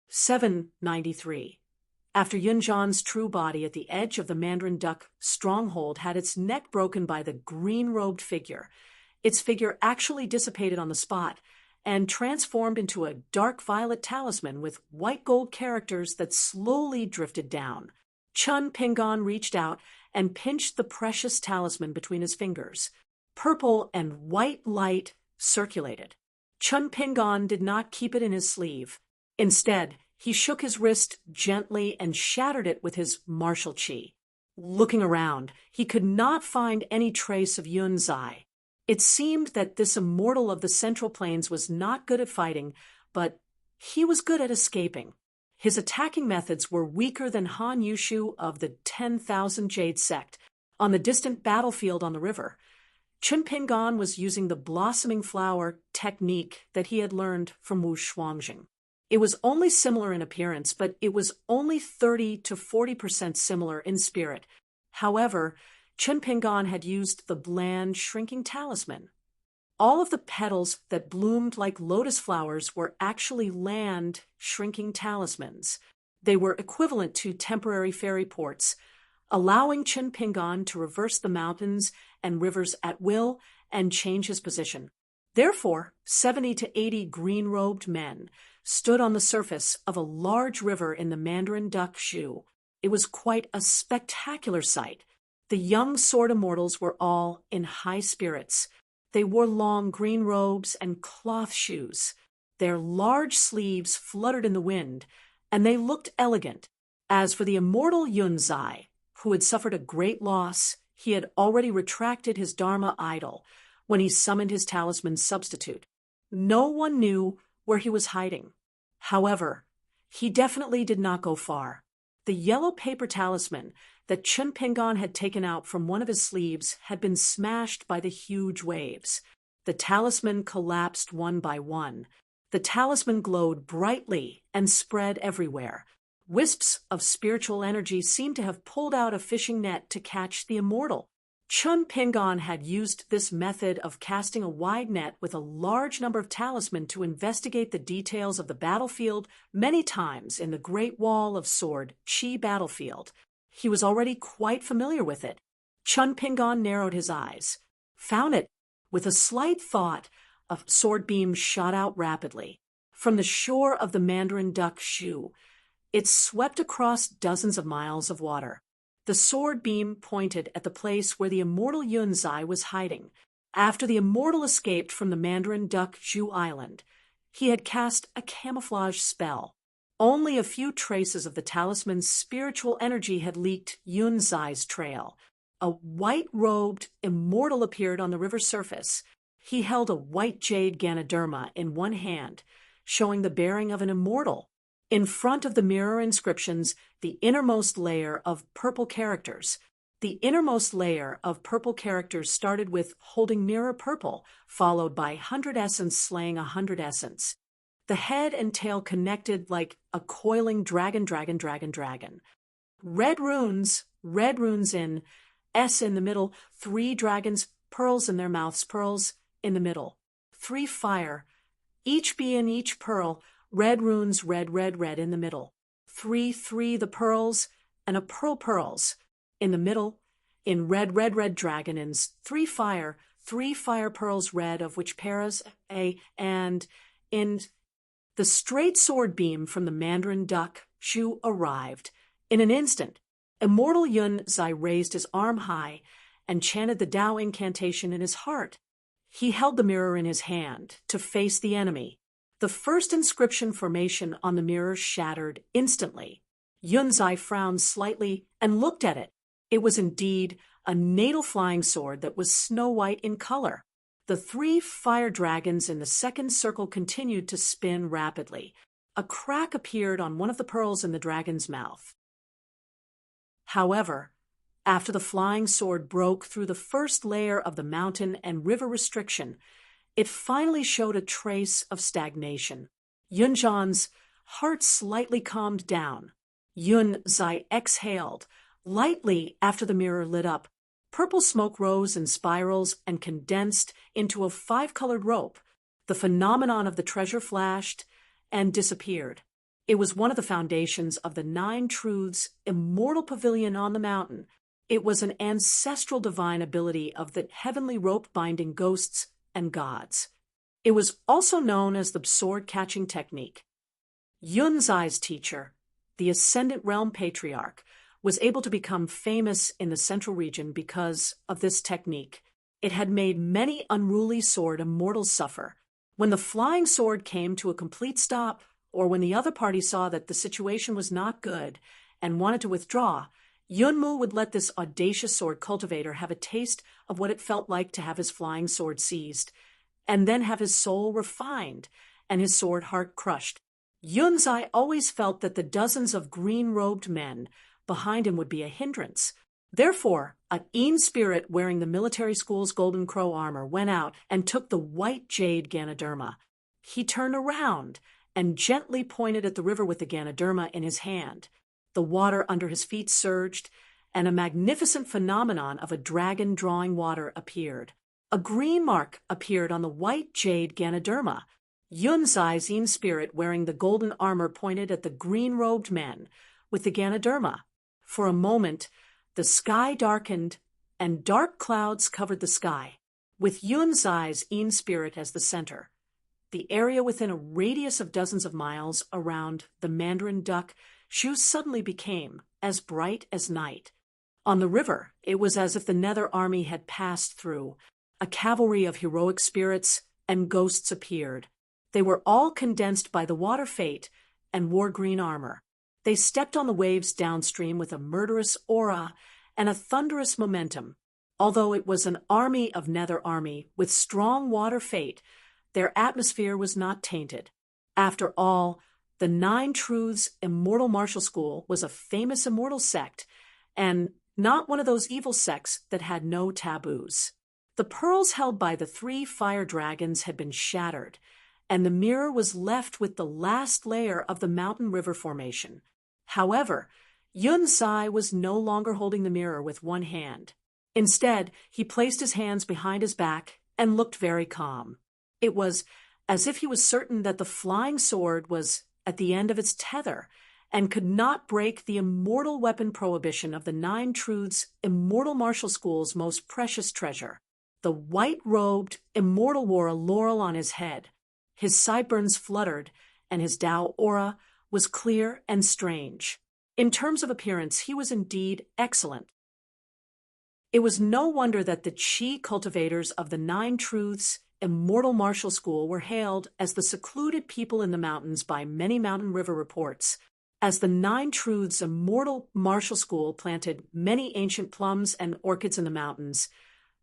793. After Yunjan's true body at the edge of the Mandarin duck stronghold had its neck broken by the green-robed figure, its figure actually dissipated on the spot and transformed into a dark violet talisman with white gold characters that slowly drifted down. Chun Pingon reached out and pinched the precious talisman between his fingers. Purple and white light circulated. Chun Pingon did not keep it in his sleeve. Instead, he shook his wrist gently and shattered it with his martial chi. Looking around, he could not find any trace of Yun Zai. It seemed that this immortal of the Central Plains was not good at fighting, but he was good at escaping. His attacking methods were weaker than Han Yushu of the 10,000 Jade sect on the distant battlefield on the river. Chun Pingon was using the blossoming flower technique that he had learned from Wu Shuangjing. It was only similar in appearance, but it was only 30 to 40% similar in spirit. However, Chun Pingon had used the bland, shrinking talisman. All of the petals that bloomed like lotus flowers were actually land, shrinking talismans. They were equivalent to temporary fairy ports, allowing Chun Pingon to reverse the mountains and rivers at will and change his position. Therefore, 70 to 80 green-robed men stood on the surface of a large river in the Mandarin Duck Shu. It was quite a spectacular sight. The young sword immortals were all in high spirits. They wore long green robes and cloth shoes. Their large sleeves fluttered in the wind, and they looked elegant. As for the immortal Yun Zai, who had suffered a great loss, he had already retracted his Dharma idol when he summoned his talisman substitute. No one knew where he was hiding. However, he definitely did not go far. The yellow paper talisman that Chun Pingon had taken out from one of his sleeves had been smashed by the huge waves. The talisman collapsed one by one. The talisman glowed brightly and spread everywhere. Wisps of spiritual energy seemed to have pulled out a fishing net to catch the immortal. Chun Pingon had used this method of casting a wide net with a large number of talisman to investigate the details of the battlefield many times in the Great Wall of Sword Chi battlefield. He was already quite familiar with it. Chun Pingon narrowed his eyes. Found it. With a slight thought, a sword beam shot out rapidly. From the shore of the Mandarin Duck Shu, it swept across dozens of miles of water. The sword beam pointed at the place where the immortal Yun Zai was hiding. After the immortal escaped from the Mandarin Duck Shu Island, he had cast a camouflage spell. Only a few traces of the talisman's spiritual energy had leaked Yun Zai's trail. A white-robed immortal appeared on the river's surface. He held a white jade Ganoderma in one hand, showing the bearing of an immortal. In front of the mirror inscriptions, the innermost layer of purple characters. The innermost layer of purple characters started with holding mirror purple, followed by 100 essence slaying 100 essence. The head and tail connected like a coiling dragon. Red runes in S in the middle, 3 dragons, pearls in their mouths, pearls in the middle. 3 fire, each bee in each pearl, red runes, red in the middle. 3 the pearls, and a pearls in the middle, in red dragon, and 3 fire pearls red, of which paras and in the straight sword beam from the Mandarin Duck Shu arrived. In an instant, immortal Yun Zai raised his arm high and chanted the Tao incantation in his heart. He held the mirror in his hand to face the enemy. The first inscription formation on the mirror shattered instantly. Yun Zai frowned slightly and looked at it. It was indeed a natal flying sword that was snow white in color. The 3 fire dragons in the second circle continued to spin rapidly. A crack appeared on one of the pearls in the dragon's mouth. However, after the flying sword broke through the first layer of the mountain and river restriction, it finally showed a trace of stagnation. Yunjan's heart slightly calmed down. Yun Zai exhaled lightly after the mirror lit up. Purple smoke rose in spirals and condensed into a 5-colored rope. The phenomenon of the treasure flashed and disappeared. It was one of the foundations of the Nine Truths immortal pavilion on the mountain. It was an ancestral divine ability of the heavenly rope binding ghosts and gods. It was also known as the sword-catching technique. Yunzai's teacher, the Ascendant Realm Patriarch, was able to become famous in the central region because of this technique. It had made many unruly sword immortals suffer. When the flying sword came to a complete stop, or when the other party saw that the situation was not good and wanted to withdraw, Yunmu would let this audacious sword cultivator have a taste of what it felt like to have his flying sword seized, and then have his soul refined and his sword heart crushed. Yunzai always felt that the dozens of green-robed men behind him would be a hindrance. Therefore, an Een spirit wearing the military school's golden crow armor went out and took the white jade Ganoderma. He turned around and gently pointed at the river with the Ganoderma in his hand. The water under his feet surged, and a magnificent phenomenon of a dragon drawing water appeared. A green mark appeared on the white jade Ganoderma. Yunzai's Een spirit wearing the golden armor pointed at the green-robed men with the Ganoderma. For a moment, the sky darkened, and dark clouds covered the sky, with Yunzai's Een spirit as the center. The area within a radius of dozens of miles around the Mandarin Duck Shu suddenly became as bright as night. On the river, it was as if the Nether Army had passed through. A cavalry of heroic spirits and ghosts appeared. They were all condensed by the water fate and wore green armor. They stepped on the waves downstream with a murderous aura and a thunderous momentum. Although it was an army of Nether Army with strong water fate, their atmosphere was not tainted. After all, the Nine Truths Immortal Martial School was a famous immortal sect, and not one of those evil sects that had no taboos. The pearls held by the 3 fire dragons had been shattered, and the mirror was left with the last layer of the mountain river formation. However, Yunzai was no longer holding the mirror with one hand. Instead, he placed his hands behind his back and looked very calm. It was as if he was certain that the flying sword was at the end of its tether and could not break the immortal weapon prohibition of the Nine Truths Immortal Martial School's most precious treasure. The white-robed immortal wore a laurel on his head. His sideburns fluttered, and his Tao aura was clear and strange. In terms of appearance, he was indeed excellent. It was no wonder that the Qi cultivators of the Nine Truths Immortal Martial School were hailed as the secluded people in the mountains by many mountain river reports. As the Nine Truths Immortal Martial School planted many ancient plums and orchids in the mountains,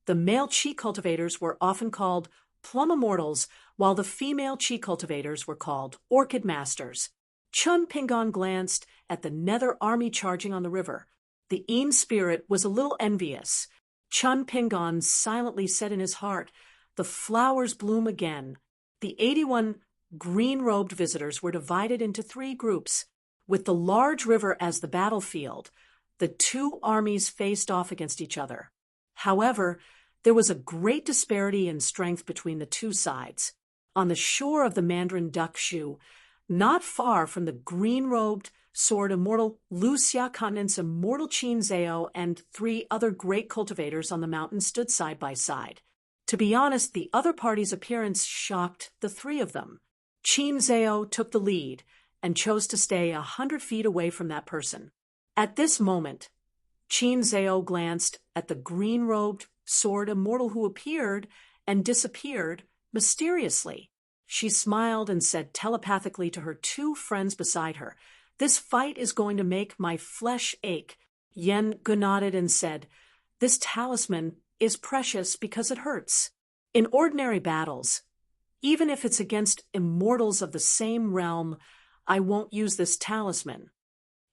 the male Qi cultivators were often called plum immortals, while the female Qi cultivators were called orchid masters. Chun Pingon glanced at the Nether Army charging on the river. The Een spirit was a little envious. Chun Pingon silently said in his heart, "The flowers bloom again." The 81 green-robed visitors were divided into 3 groups. With the large river as the battlefield, the 2 armies faced off against each other. However, there was a great disparity in strength between the 2 sides. On the shore of the Mandarin Duck Shu, not far from the green-robed sword immortal Luxia Continent's immortal Qin Zhao and 3 other great cultivators on the mountain stood side by side. To be honest, the other party's appearance shocked the 3 of them. Qin Zhao took the lead and chose to stay 100 feet away from that person. At this moment, Qin Zhao glanced at the green-robed sword immortal who appeared and disappeared mysteriously. She smiled and said telepathically to her 2 friends beside her, "This fight is going to make my flesh ache." Yen nodded and said, "This talisman is precious because it hurts. In ordinary battles, even if it's against immortals of the same realm, I won't use this talisman."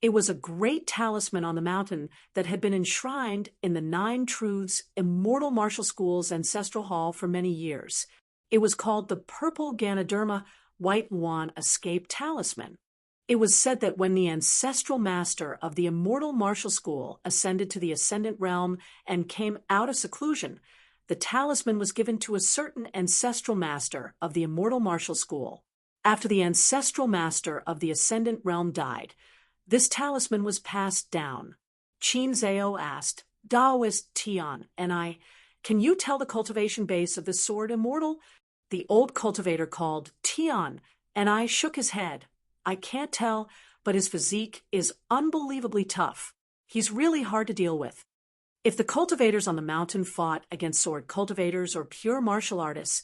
It was a great talisman on the mountain that had been enshrined in the Nine Truths Immortal Martial School's ancestral hall for many years. It was called the Purple Ganoderma White Yuan Escape Talisman. It was said that when the ancestral master of the Immortal Martial School ascended to the Ascendant Realm and came out of seclusion, the talisman was given to a certain ancestral master of the Immortal Martial School. After the ancestral master of the Ascendant Realm died, this talisman was passed down. Qin Zhao asked, Daoist Tian, and I, can you tell the cultivation base of this sword immortal? The old cultivator called Tian, and I shook his head. I can't tell, but his physique is unbelievably tough. He's really hard to deal with. If the cultivators on the mountain fought against sword cultivators or pure martial artists,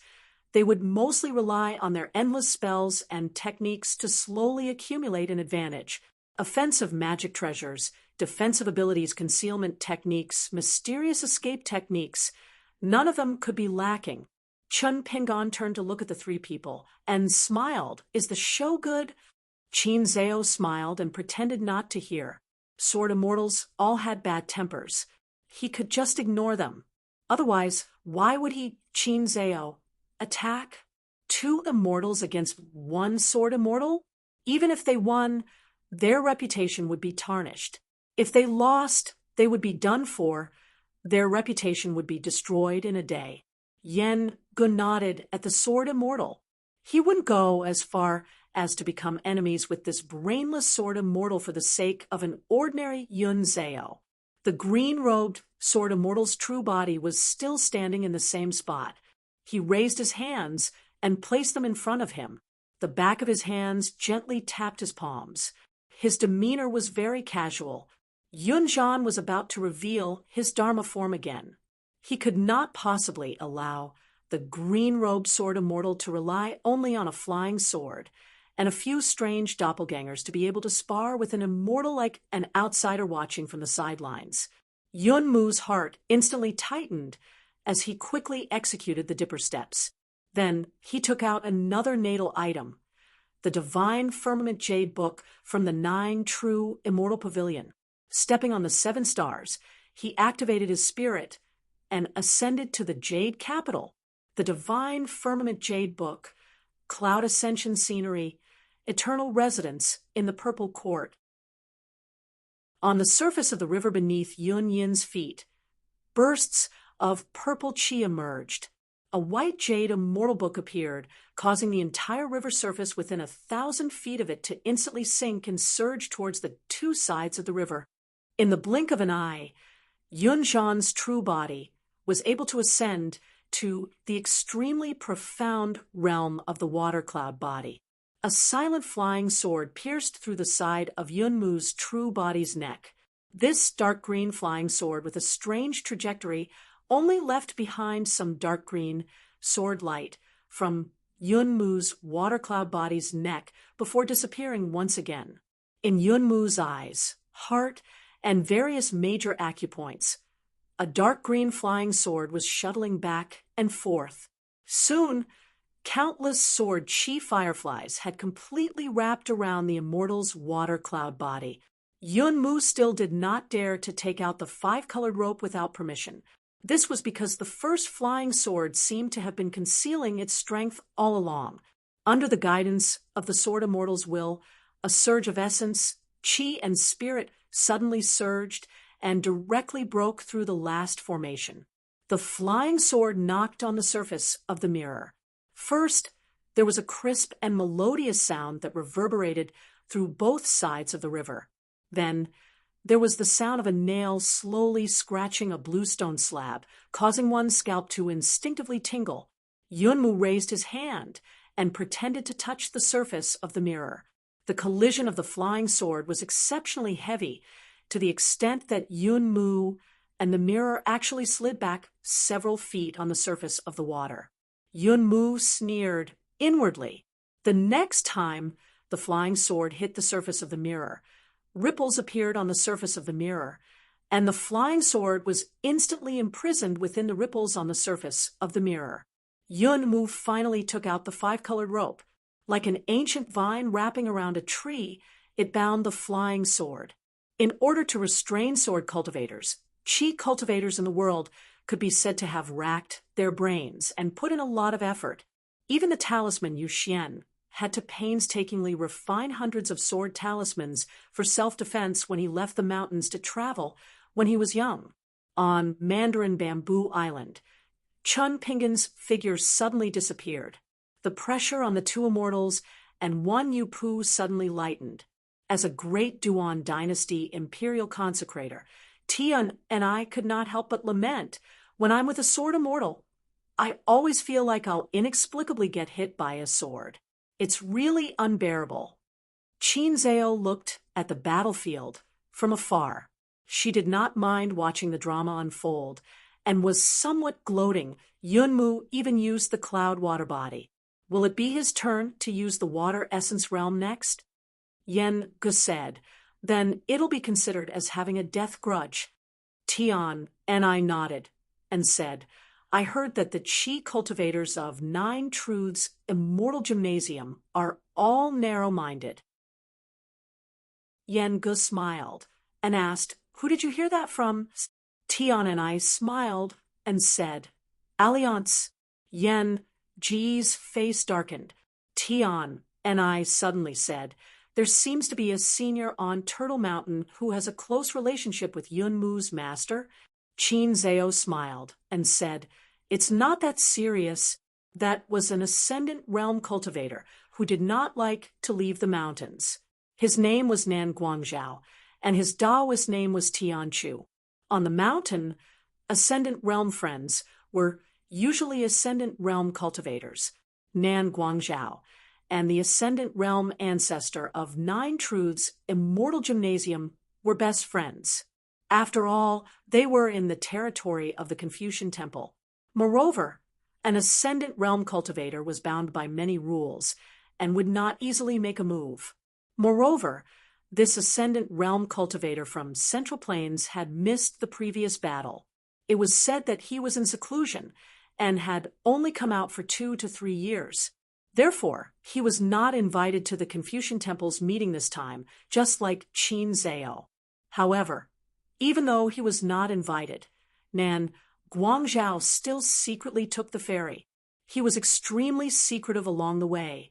they would mostly rely on their endless spells and techniques to slowly accumulate an advantage. Offensive magic treasures, defensive abilities, concealment techniques, mysterious escape techniques, none of them could be lacking. Chun Pingon turned to look at the three people and smiled. Is the show good? Qin Zhao smiled and pretended not to hear. Sword immortals all had bad tempers. He could just ignore them. Otherwise, why would he, Qin Zhao, attack? Two immortals against one sword immortal? Even if they won, their reputation would be tarnished. If they lost, they would be done for. Their reputation would be destroyed in a day. Yen Gun nodded at the sword immortal. He wouldn't go as far as to become enemies with this brainless sword immortal for the sake of an ordinary Yun Zhao. The green-robed sword immortal's true body was still standing in the same spot. He raised his hands and placed them in front of him. The back of his hands gently tapped his palms. His demeanor was very casual. Yun Zhan was about to reveal his Dharma form again. He could not possibly allow the green-robed sword immortal to rely only on a flying sword and a few strange doppelgangers to be able to spar with an immortal like an outsider watching from the sidelines. Yun Mu's heart instantly tightened as he quickly executed the dipper steps. Then he took out another natal item, the Divine Firmament Jade Book from the 9 True Immortal Pavilion. Stepping on the 7 stars, he activated his spirit and ascended to the Jade Capital. The Divine Firmament Jade Book, Cloud Ascension Scenery, Eternal Residence in the Purple Court. On the surface of the river beneath Yun Yin's feet, bursts of purple chi emerged. A white jade immortal book appeared, causing the entire river surface within 1,000 feet of it to instantly sink and surge towards the 2 sides of the river. In the blink of an eye, Yun Zhan's true body was able to ascend to the extremely profound realm of the water cloud body. A silent flying sword pierced through the side of Yun Mu's true body's neck. This dark green flying sword with a strange trajectory only left behind some dark green sword light from Yun Mu's water cloud body's neck before disappearing once again. In Yun Mu's eyes, heart, and various major acupoints, a dark green flying sword was shuttling back and forth. Soon, countless sword chi fireflies had completely wrapped around the immortal's water cloud body. Yun Mu still did not dare to take out the 5-colored rope without permission. This was because the first flying sword seemed to have been concealing its strength all along. Under the guidance of the sword immortal's will, a surge of essence, chi, and spirit suddenly surged and directly broke through the last formation. The flying sword knocked on the surface of the mirror. First, there was a crisp and melodious sound that reverberated through both sides of the river. Then, there was the sound of a nail slowly scratching a bluestone slab, causing one's scalp to instinctively tingle. Yun Mu raised his hand and pretended to touch the surface of the mirror. The collision of the flying sword was exceptionally heavy, to the extent that Yun Mu and the mirror actually slid back several feet on the surface of the water. Yun Mu sneered inwardly. The next time the flying sword hit the surface of the mirror, ripples appeared on the surface of the mirror, and the flying sword was instantly imprisoned within the ripples on the surface of the mirror. Yun Mu finally took out the 5-colored rope. Like an ancient vine wrapping around a tree, it bound the flying sword. In order to restrain sword cultivators, chi cultivators in the world could be said to have racked their brains and put in a lot of effort. Even the talisman Yu Xian had to painstakingly refine hundreds of sword talismans for self-defense when he left the mountains to travel when he was young. On Mandarin Bamboo Island, Chun Pingon's figure suddenly disappeared. The pressure on the two immortals and Wan Yu Pu suddenly lightened. As a great Duan dynasty imperial consecrator, Tian and I could not help but lament, when I'm with a sword immortal, I always feel like I'll inexplicably get hit by a sword. It's really unbearable. Qin Zhao looked at the battlefield from afar. She did not mind watching the drama unfold, and was somewhat gloating. Yunmu even used the cloud water body. Will it be his turn to use the water essence realm next? Yen Ge said, then it'll be considered as having a death grudge. Tian and I nodded and said, I heard that the Qi cultivators of Nine Truths Immortal Gymnasium are all narrow-minded. Yen Ge smiled and asked, who did you hear that from? Tian and I smiled and said, Alliance. Yen Ge's face darkened. Tian and I suddenly said, there seems to be a senior on Turtle Mountain who has a close relationship with Yunmu's master. Qin Zhao smiled and said, it's not that serious. That was an Ascendant Realm cultivator who did not like to leave the mountains. His name was Nan Guangzhao, and his Taoist name was Tianchu. On the mountain, Ascendant Realm friends were usually Ascendant Realm cultivators, Nan Guangzhao, and the Ascendant Realm ancestor of Nine Truths Immortal Gymnasium were best friends. After all, they were in the territory of the Confucian Temple. Moreover, an Ascendant Realm cultivator was bound by many rules and would not easily make a move. Moreover, this Ascendant Realm cultivator from Central Plains had missed the previous battle. It was said that he was in seclusion and had only come out for 2 to 3 years. Therefore, he was not invited to the Confucian Temple's meeting this time, just like Qin Zhao. However, even though he was not invited, Nan Guangzhao still secretly took the ferry. He was extremely secretive along the way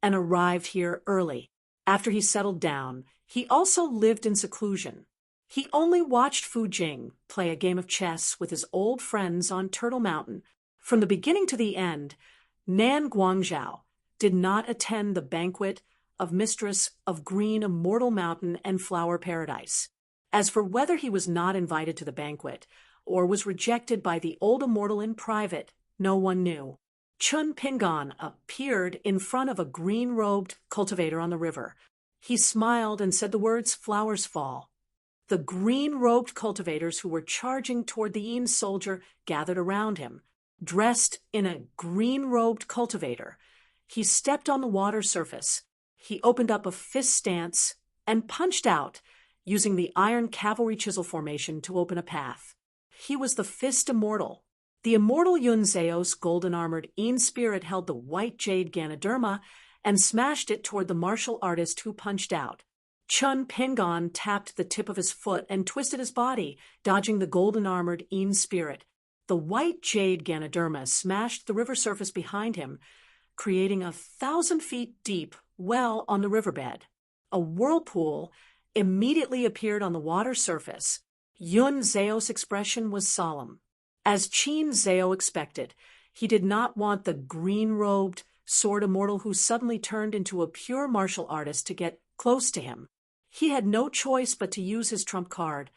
and arrived here early. After he settled down, he also lived in seclusion. He only watched Fu Jing play a game of chess with his old friends on Turtle Mountain. From the beginning to the end, Nan Guangzhao did not attend the banquet of Mistress of Green Immortal Mountain and Flower Paradise. As for whether he was not invited to the banquet, or was rejected by the old immortal in private, no one knew. Chun Pingan appeared in front of a green-robed cultivator on the river. He smiled and said the words, flowers fall. The green-robed cultivators who were charging toward the Yin soldier gathered around him. Dressed in a green-robed cultivator, he stepped on the water surface. He opened up a fist stance and punched out, using the iron cavalry chisel formation to open a path. He was the Fist Immortal. The immortal Yun Zeo's golden-armored Yin spirit held the white jade Ganoderma and smashed it toward the martial artist who punched out. Chun Pingan tapped the tip of his foot and twisted his body, dodging the golden-armored Yin spirit. The white jade Ganoderma smashed the river surface behind him, creating a 1,000 feet deep well on the riverbed. A whirlpool immediately appeared on the water surface. Yun Zeo's expression was solemn. As Qin Zhao expected, he did not want the green-robed sword immortal who suddenly turned into a pure martial artist to get close to him. He had no choice but to use his trump card.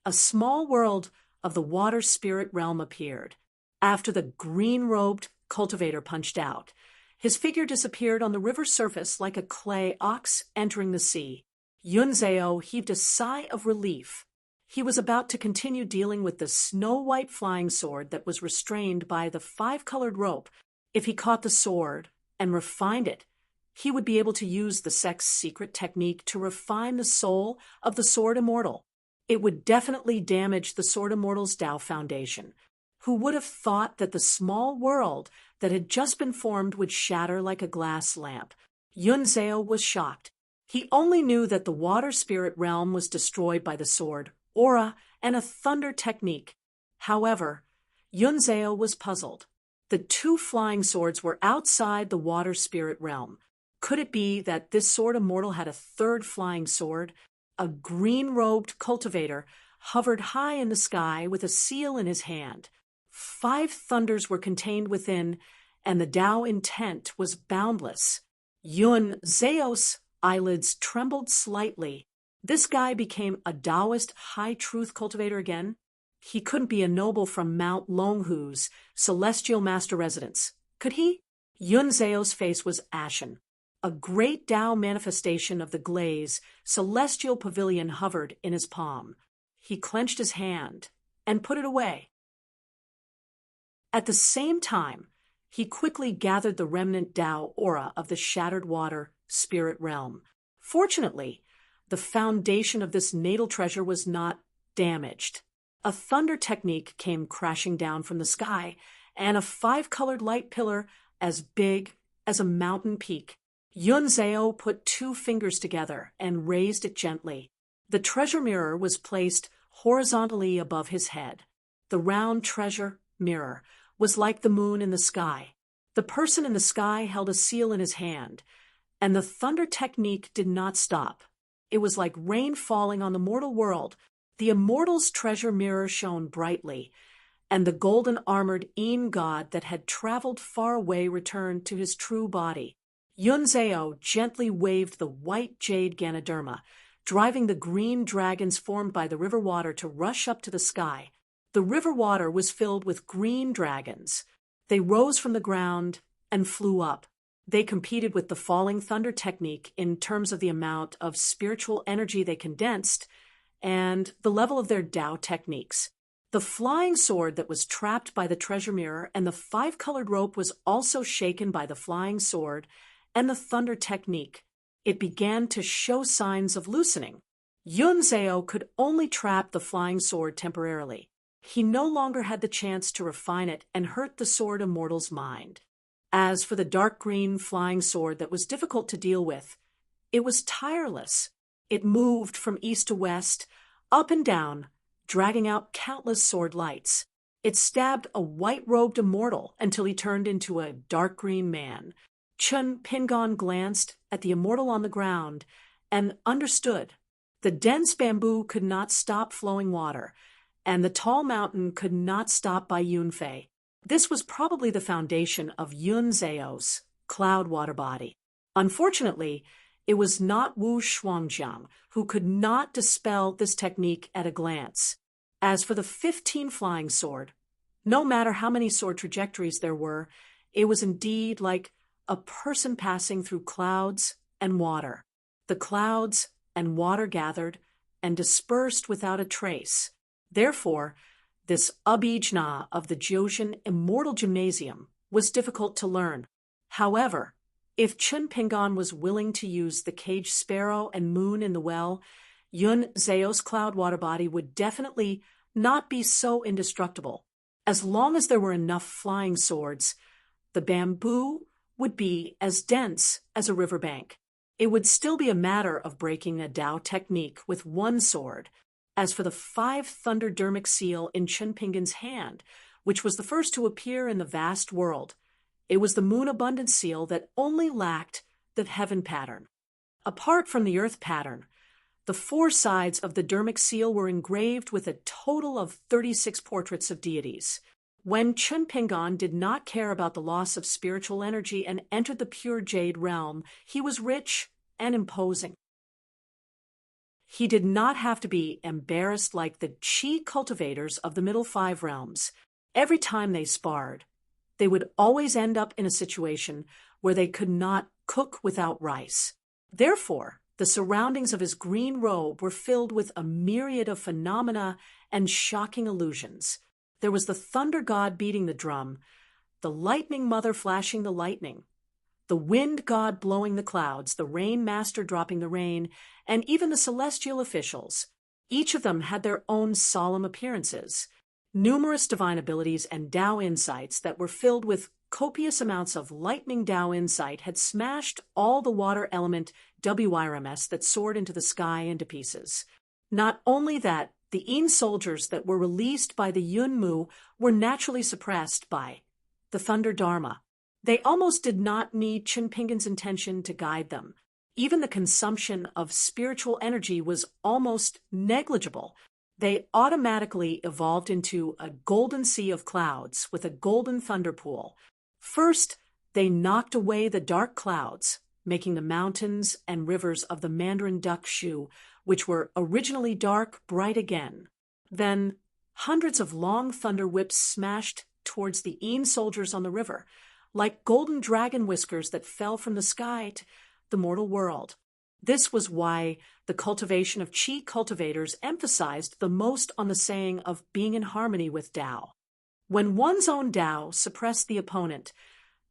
A small world of the water spirit realm appeared. After the green-robed cultivator punched out, his figure disappeared on the river surface like a clay ox entering the sea. Yun Zhao heaved a sigh of relief. He was about to continue dealing with the snow-white flying sword that was restrained by the 5-colored rope. If he caught the sword and refined it, he would be able to use the sect's secret technique to refine the soul of the Sword Immortal. It would definitely damage the Sword Immortal's Tao Foundation. Who would have thought that the small world that had just been formed would shatter like a glass lamp? Yun Zhao was shocked. He only knew that the water spirit realm was destroyed by the sword, aura, and a thunder technique. However, Yun Zhao was puzzled. The 2 flying swords were outside the water spirit realm. Could it be that this sword immortal had a 3rd flying sword? A green-robed cultivator hovered high in the sky with a seal in his hand. 5 thunders were contained within, and the Tao intent was boundless. Yun Zao's eyelids trembled slightly. This guy became a Taoist high-truth cultivator again? He couldn't be a noble from Mount Longhu's celestial master residence, could he? Yun Zao's face was ashen. A great Tao manifestation of the glaze, celestial pavilion hovered in his palm. He clenched his hand and put it away. At the same time, he quickly gathered the remnant Tao aura of the shattered water spirit realm. Fortunately, the foundation of this natal treasure was not damaged. A thunder technique came crashing down from the sky, and a 5-colored light pillar as big as a mountain peak. Yun Zao put 2 fingers together and raised it gently. The treasure mirror was placed horizontally above his head. The round treasure mirror was like the moon in the sky. The person in the sky held a seal in his hand, and the thunder technique did not stop. It was like rain falling on the mortal world. The immortal's treasure mirror shone brightly, and the golden-armored Een god that had traveled far away returned to his true body. Yun Zao gently waved the white jade Ganoderma, driving the green dragons formed by the river water to rush up to the sky. The river water was filled with green dragons. They rose from the ground and flew up. They competed with the falling thunder technique in terms of the amount of spiritual energy they condensed and the level of their Tao techniques. The flying sword that was trapped by the treasure mirror and the 5-colored rope was also shaken by the flying sword and the thunder technique. It began to show signs of loosening. Yun Zao could only trap the flying sword temporarily. He no longer had the chance to refine it and hurt the sword immortal's mind. As for the dark green flying sword that was difficult to deal with, it was tireless. It moved from east to west, up and down, dragging out countless sword lights. It stabbed a white-robed immortal until he turned into a dark green man. Chun Pingon glanced at the immortal on the ground and understood. The dense bamboo could not stop flowing water, and the tall mountain could not stop by Yunfei. This was probably the foundation of Yun Zao's cloud water body. Unfortunately, it was not Wu Shuangjiang who could not dispel this technique at a glance. As for the 15 flying sword, no matter how many sword trajectories there were, it was indeed like a person passing through clouds and water. The clouds and water gathered and dispersed without a trace. Therefore, this abhijna of the Jiuzhen Immortal Gymnasium was difficult to learn. However, if Chun Pingon was willing to use the caged sparrow and moon in the well, Yun Zao's cloud water body would definitely not be so indestructible. As long as there were enough flying swords, the bamboo would be as dense as a riverbank. It would still be a matter of breaking a Tao technique with one sword. As for the 5 thunderdermic seal in Chun Pingon's hand, which was the first to appear in the vast world, it was the moon abundance seal that only lacked the heaven pattern. Apart from the earth pattern, the 4 sides of the dermic seal were engraved with a total of 36 portraits of deities. When Chun Pingon did not care about the loss of spiritual energy and entered the pure jade realm, he was rich and imposing. He did not have to be embarrassed like the chi cultivators of the middle 5 realms. Every time they sparred, they would always end up in a situation where they could not cook without rice. Therefore, the surroundings of his green robe were filled with a myriad of phenomena and shocking illusions. There was the thunder god beating the drum, the lightning mother flashing the lightning, the wind god blowing the clouds, the rain master dropping the rain, and even the celestial officials. Each of them had their own solemn appearances. Numerous divine abilities and Tao insights that were filled with copious amounts of lightning Tao insight had smashed all the water element WRMS that soared into the sky into pieces. Not only that, the Een soldiers that were released by the Yun Mu were naturally suppressed by the Thunder Dharma. They almost did not need Chun Pingon's intention to guide them. Even the consumption of spiritual energy was almost negligible. They automatically evolved into a golden sea of clouds with a golden thunder pool. First, they knocked away the dark clouds, making the mountains and rivers of the Mandarin Duck Shu, which were originally dark, bright again. Then hundreds of long thunder whips smashed towards the Een soldiers on the river, like golden dragon whiskers that fell from the sky to the mortal world. This was why the cultivation of Qi cultivators emphasized the most on the saying of being in harmony with Tao. When one's own Tao suppressed the opponent,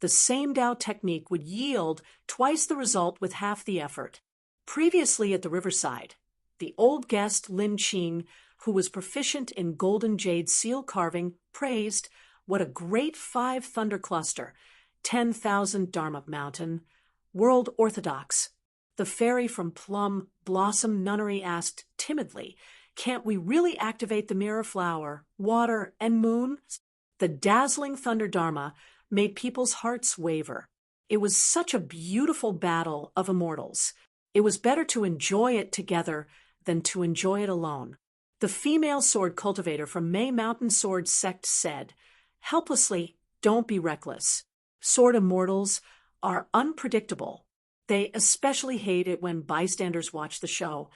the same Tao technique would yield twice the result with half the effort. Previously at the riverside, the old guest Lin Qing, who was proficient in golden jade seal carving, praised what a great 5 thunder cluster, 10,000 Dharma mountain, world orthodox. The fairy from Plum Blossom Nunnery asked timidly, "Can't we really activate the mirror flower, water, and moon?" The dazzling thunder Dharma made people's hearts waver. It was such a beautiful battle of immortals. It was better to enjoy it together than to enjoy it alone. The female sword cultivator from May Mountain Sword Sect said, "Helplessly, don't be reckless. Sword immortals are unpredictable. They especially hate it when bystanders watch the show."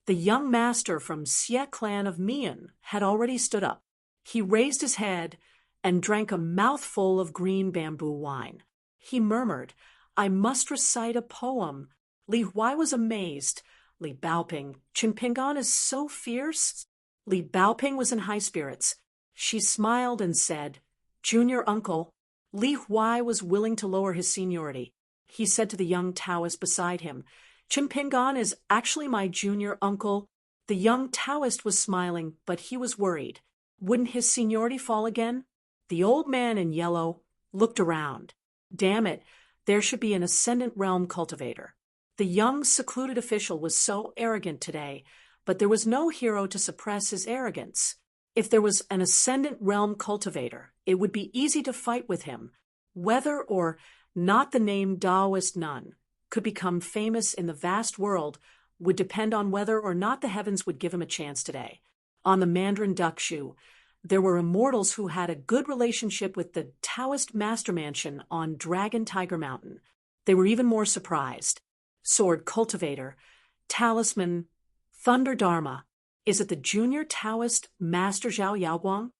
The young master from Xie clan of Mian had already stood up. He raised his head and drank a mouthful of green bamboo wine. He murmured, "I must recite a poem." Li Huai was amazed. Li Baoping, "Chinpingan is so fierce." Li Baoping was in high spirits. She smiled and said, "Junior uncle." Li Huai was willing to lower his seniority. He said to the young Taoist beside him, "Chinpingan is actually my junior uncle." The young Taoist was smiling, but he was worried. Wouldn't his seniority fall again? The old man in yellow looked around. Damn it, there should be an ascendant realm cultivator. The young, secluded official was so arrogant today, but there was no hero to suppress his arrogance. If there was an ascendant realm cultivator, it would be easy to fight with him. Whether or not the name Taoist nun could become famous in the vast world would depend on whether or not the heavens would give him a chance today. On the Mandarin Duck Shu, there were immortals who had a good relationship with the Taoist master mansion on Dragon Tiger Mountain. They were even more surprised. Sword cultivator, talisman, thunder dharma. Is it the junior Taoist Master Zhao Yaoguang?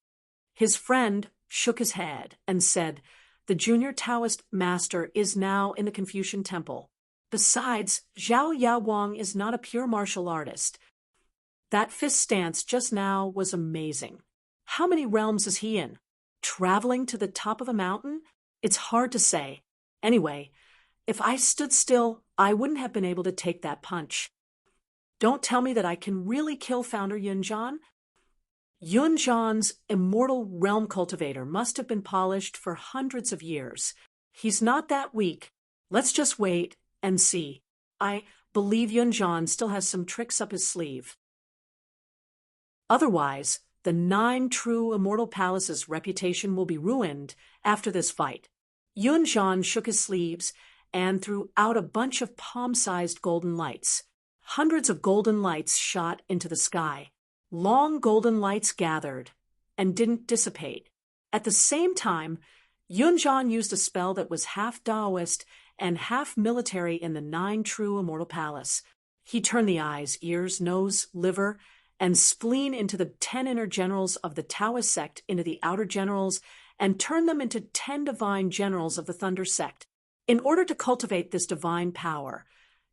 His friend shook his head and said, "The junior Taoist master is now in the Confucian temple. Besides, Zhao Yaoguang is not a pure martial artist. That fist stance just now was amazing. How many realms is he in? Traveling to the top of a mountain? It's hard to say. Anyway, if I stood still, I wouldn't have been able to take that punch. Don't tell me that I can really kill Founder Yun Zhan." Yun Zhan's immortal realm cultivator must have been polished for hundreds of years. He's not that weak. Let's just wait and see. I believe Yun Zhan still has some tricks up his sleeve. Otherwise, the 9 true immortal palaces' reputation will be ruined after this fight. Yun Zhan shook his sleeves and threw out a bunch of palm-sized golden lights. Hundreds of golden lights shot into the sky. Long golden lights gathered and didn't dissipate. At the same time, Yun Zhan used a spell that was half Taoist and half military in the 9 true immortal palace. He turned the eyes, ears, nose, liver, and spleen into the 10 inner generals of the Taoist sect into the outer generals, and turned them into 10 divine generals of the Thunder sect. In order to cultivate this divine power,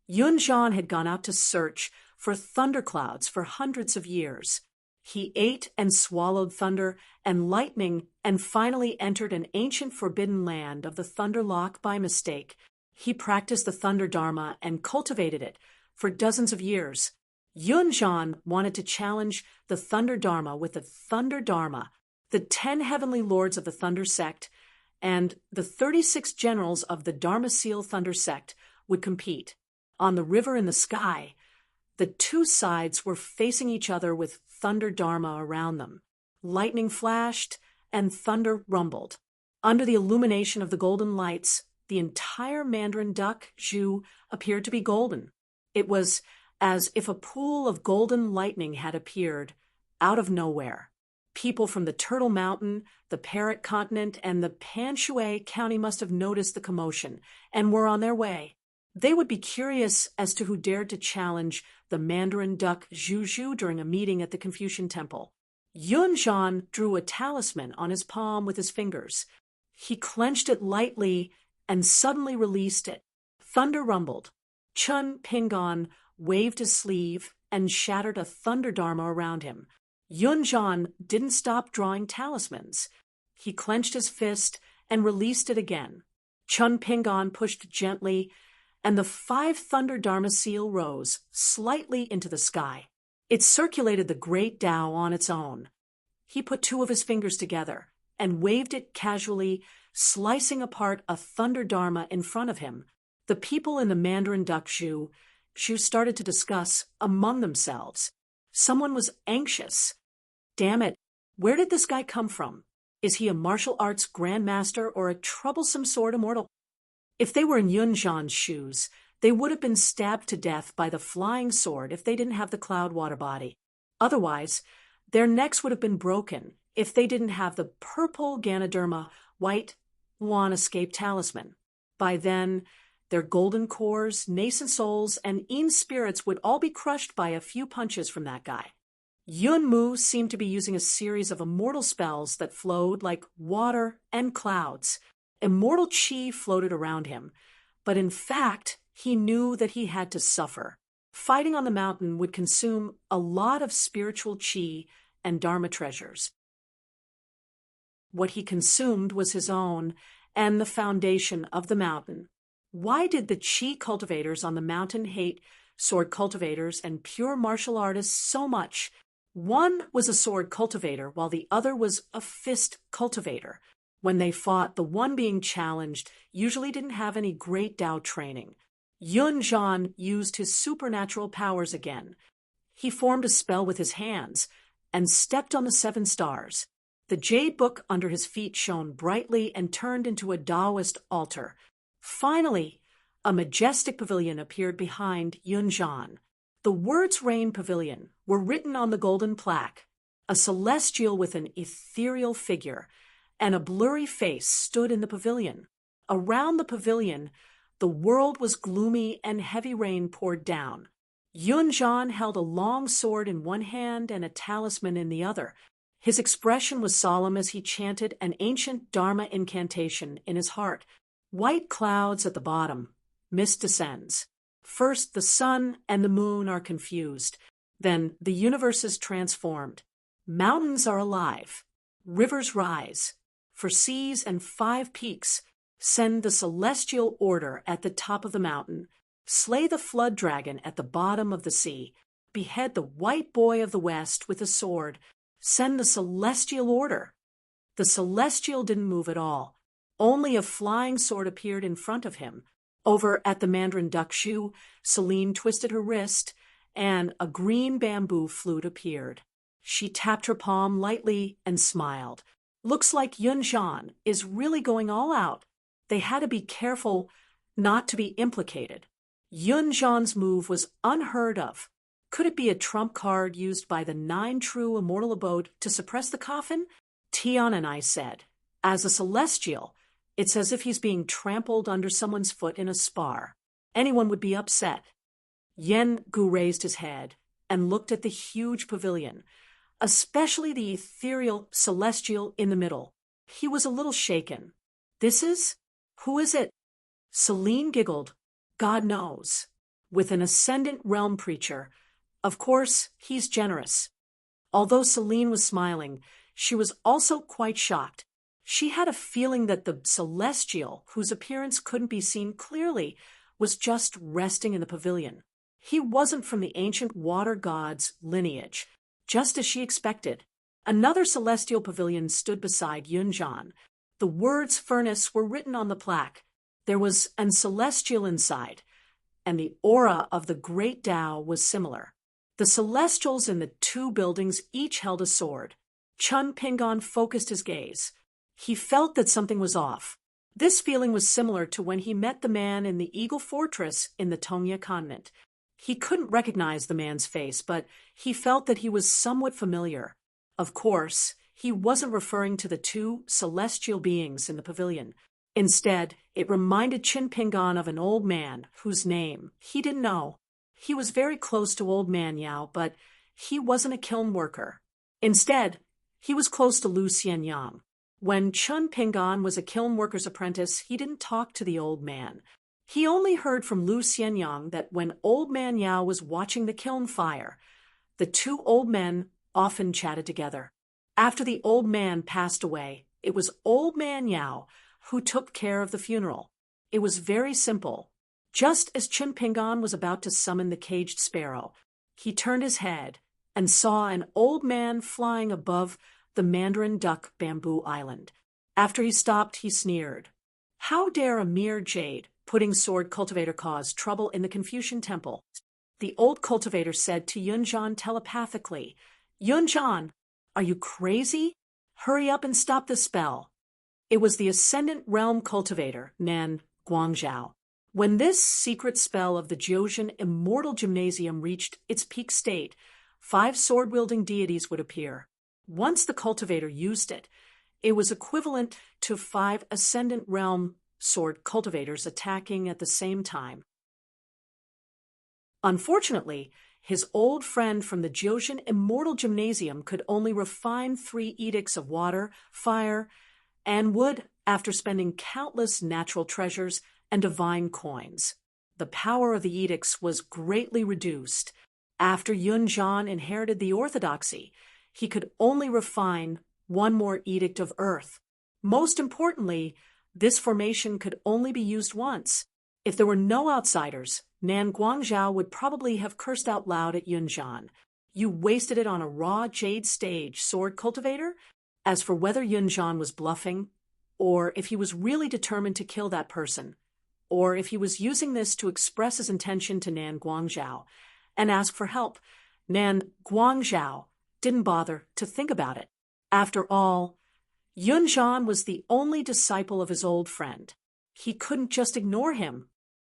Yun Zhan had gone out to search for thunderclouds for hundreds of years. He ate and swallowed thunder and lightning and finally entered an ancient forbidden land of the Thunder Lock by mistake. He practiced the Thunder Dharma and cultivated it for dozens of years. Yun Zhan wanted to challenge the Thunder Dharma with the Thunder Dharma. The 10 heavenly lords of the Thunder sect and the 36 generals of the Dharma Seal Thunder sect would compete. On the river in the sky, the 2 sides were facing each other with Thunder Dharma around them. Lightning flashed and thunder rumbled. Under the illumination of the golden lights, the entire Mandarin Duck Shu appeared to be golden. It was as if a pool of golden lightning had appeared out of nowhere. People from the Turtle Mountain, the Parrot Continent, and the Panshui County must have noticed the commotion and were on their way. They would be curious as to who dared to challenge the Mandarin duck Zhu during a meeting at the Confucian temple. Yun Zhan drew a talisman on his palm with his fingers. He clenched it lightly and suddenly released it. Thunder rumbled. Chun Pingon waved his sleeve and shattered a thunder dharma around him. Yun Zhan didn't stop drawing talismans. He clenched his fist and released it again. Chun Pingon pushed gently, and the 5 thunder dharma seal rose slightly into the sky. It circulated the great Tao on its own. He put 2 of his fingers together and waved it casually, slicing apart a thunder dharma in front of him. The people in the Mandarin duck Zhu started to discuss among themselves. Someone was anxious. Damn it, where did this guy come from? Is he a martial arts grandmaster or a troublesome sword immortal? If they were in Yun Zhan's shoes, they would have been stabbed to death by the flying sword if they didn't have the cloud water body. Otherwise, their necks would have been broken if they didn't have the purple Ganoderma white Luan escape talisman. By then, their golden cores, nascent souls, and Yin spirits would all be crushed by a few punches from that guy. Yun Mu seemed to be using a series of immortal spells that flowed like water and clouds. Immortal chi floated around him, but in fact, he knew that he had to suffer. Fighting on the mountain would consume a lot of spiritual chi and dharma treasures. What he consumed was his own and the foundation of the mountain. Why did the chi cultivators on the mountain hate sword cultivators and pure martial artists so much? One was a sword cultivator while the other was a fist cultivator. When they fought, the one being challenged usually didn't have any great Tao training. Yun Zhan used his supernatural powers again. He formed a spell with his hands and stepped on the 7 stars. The jade book under his feet shone brightly and turned into a Taoist altar. Finally, a majestic pavilion appeared behind Yun Zhan. The words Rain Pavilion were written on the golden plaque. A celestial with an ethereal figure and a blurry face stood in the pavilion. Around the pavilion, the world was gloomy and heavy rain poured down. Yun Zhan held a long sword in one hand and a talisman in the other. His expression was solemn as he chanted an ancient Dharma incantation in his heart. White clouds at the bottom. Mist descends. First, the sun and the moon are confused. Then, the universe is transformed. Mountains are alive. Rivers rise. For seas and 5 peaks, send the celestial order at the top of the mountain. Slay the flood dragon at the bottom of the sea. Behead the white boy of the west with a sword. Send the celestial order. The celestial didn't move at all. Only a flying sword appeared in front of him. Over at the Mandarin duck Zhu, Celine twisted her wrist, and a green bamboo flute appeared. She tapped her palm lightly and smiled. Looks like Yun Zhan is really going all out. They had to be careful not to be implicated. Yun Zhan's move was unheard of. Could it be a trump card used by the 9 true immortal abode to suppress the coffin? Tian and I said, as a celestial, it's as if he's being trampled under someone's foot in a spar. Anyone would be upset. Yen Gu raised his head and looked at the huge pavilion, especially the ethereal celestial in the middle. He was a little shaken. This is? Who is it? Celine giggled. God knows. With an ascendant realm preacher. Of course, he's generous. Although Celine was smiling, she was also quite shocked. She had a feeling that the celestial, whose appearance couldn't be seen clearly, was just resting in the pavilion. He wasn't from the ancient water god's lineage, just as she expected. Another celestial pavilion stood beside Yun Zhan. The words furnace were written on the plaque. There was an celestial inside, and the aura of the great Tao was similar. The celestials in the 2 buildings each held a sword. Chun Pingon focused his gaze. He felt that something was off. This feeling was similar to when he met the man in the Eagle Fortress in the Tongya continent. He couldn't recognize the man's face, but he felt that he was somewhat familiar. Of course, he wasn't referring to the 2 celestial beings in the pavilion. Instead, it reminded Chin Pingan of an old man whose name he didn't know. He was very close to Old Man Yao, but he wasn't a kiln worker. Instead, he was close to Lu Xianyang. When Chun Pingan was a kiln worker's apprentice, he didn't talk to the old man. He only heard from Lu Xianyang that when Old Man Yao was watching the kiln fire, the two old men often chatted together. After the old man passed away, it was Old Man Yao who took care of the funeral. It was very simple. Just as Chin Pingan was about to summon the caged sparrow, he turned his head and saw an old man flying above the Mandarin Duck Bamboo Island. After he stopped, he sneered. How dare a mere jade pudding sword cultivator cause trouble in the Confucian temple? The old cultivator said to Yunzhan telepathically, Yunzhan, are you crazy? Hurry up and stop the spell. It was the Ascendant Realm cultivator, Nan Guangzhao. When this secret spell of the Jiuzhen Immortal Gymnasium reached its peak state, 5 sword-wielding deities would appear. Once the cultivator used it, it was equivalent to 5 Ascendant Realm sword cultivators attacking at the same time. Unfortunately, his old friend from the Jiuzhen Immortal Gymnasium could only refine 3 edicts of water, fire, and wood after spending countless natural treasures and divine coins. The power of the edicts was greatly reduced. After Yunzhan inherited the orthodoxy, he could only refine 1 more edict of earth. Most importantly, this formation could only be used once. If there were no outsiders, Nan Guangzhao would probably have cursed out loud at Yunzhan. You wasted it on a raw jade stage, sword cultivator? As for whether Yunzhan was bluffing, or if he was really determined to kill that person, or if he was using this to express his intention to Nan Guangzhao and ask for help, Nan Guangzhao didn't bother to think about it. After all, Yunzhan was the only disciple of his old friend. He couldn't just ignore him.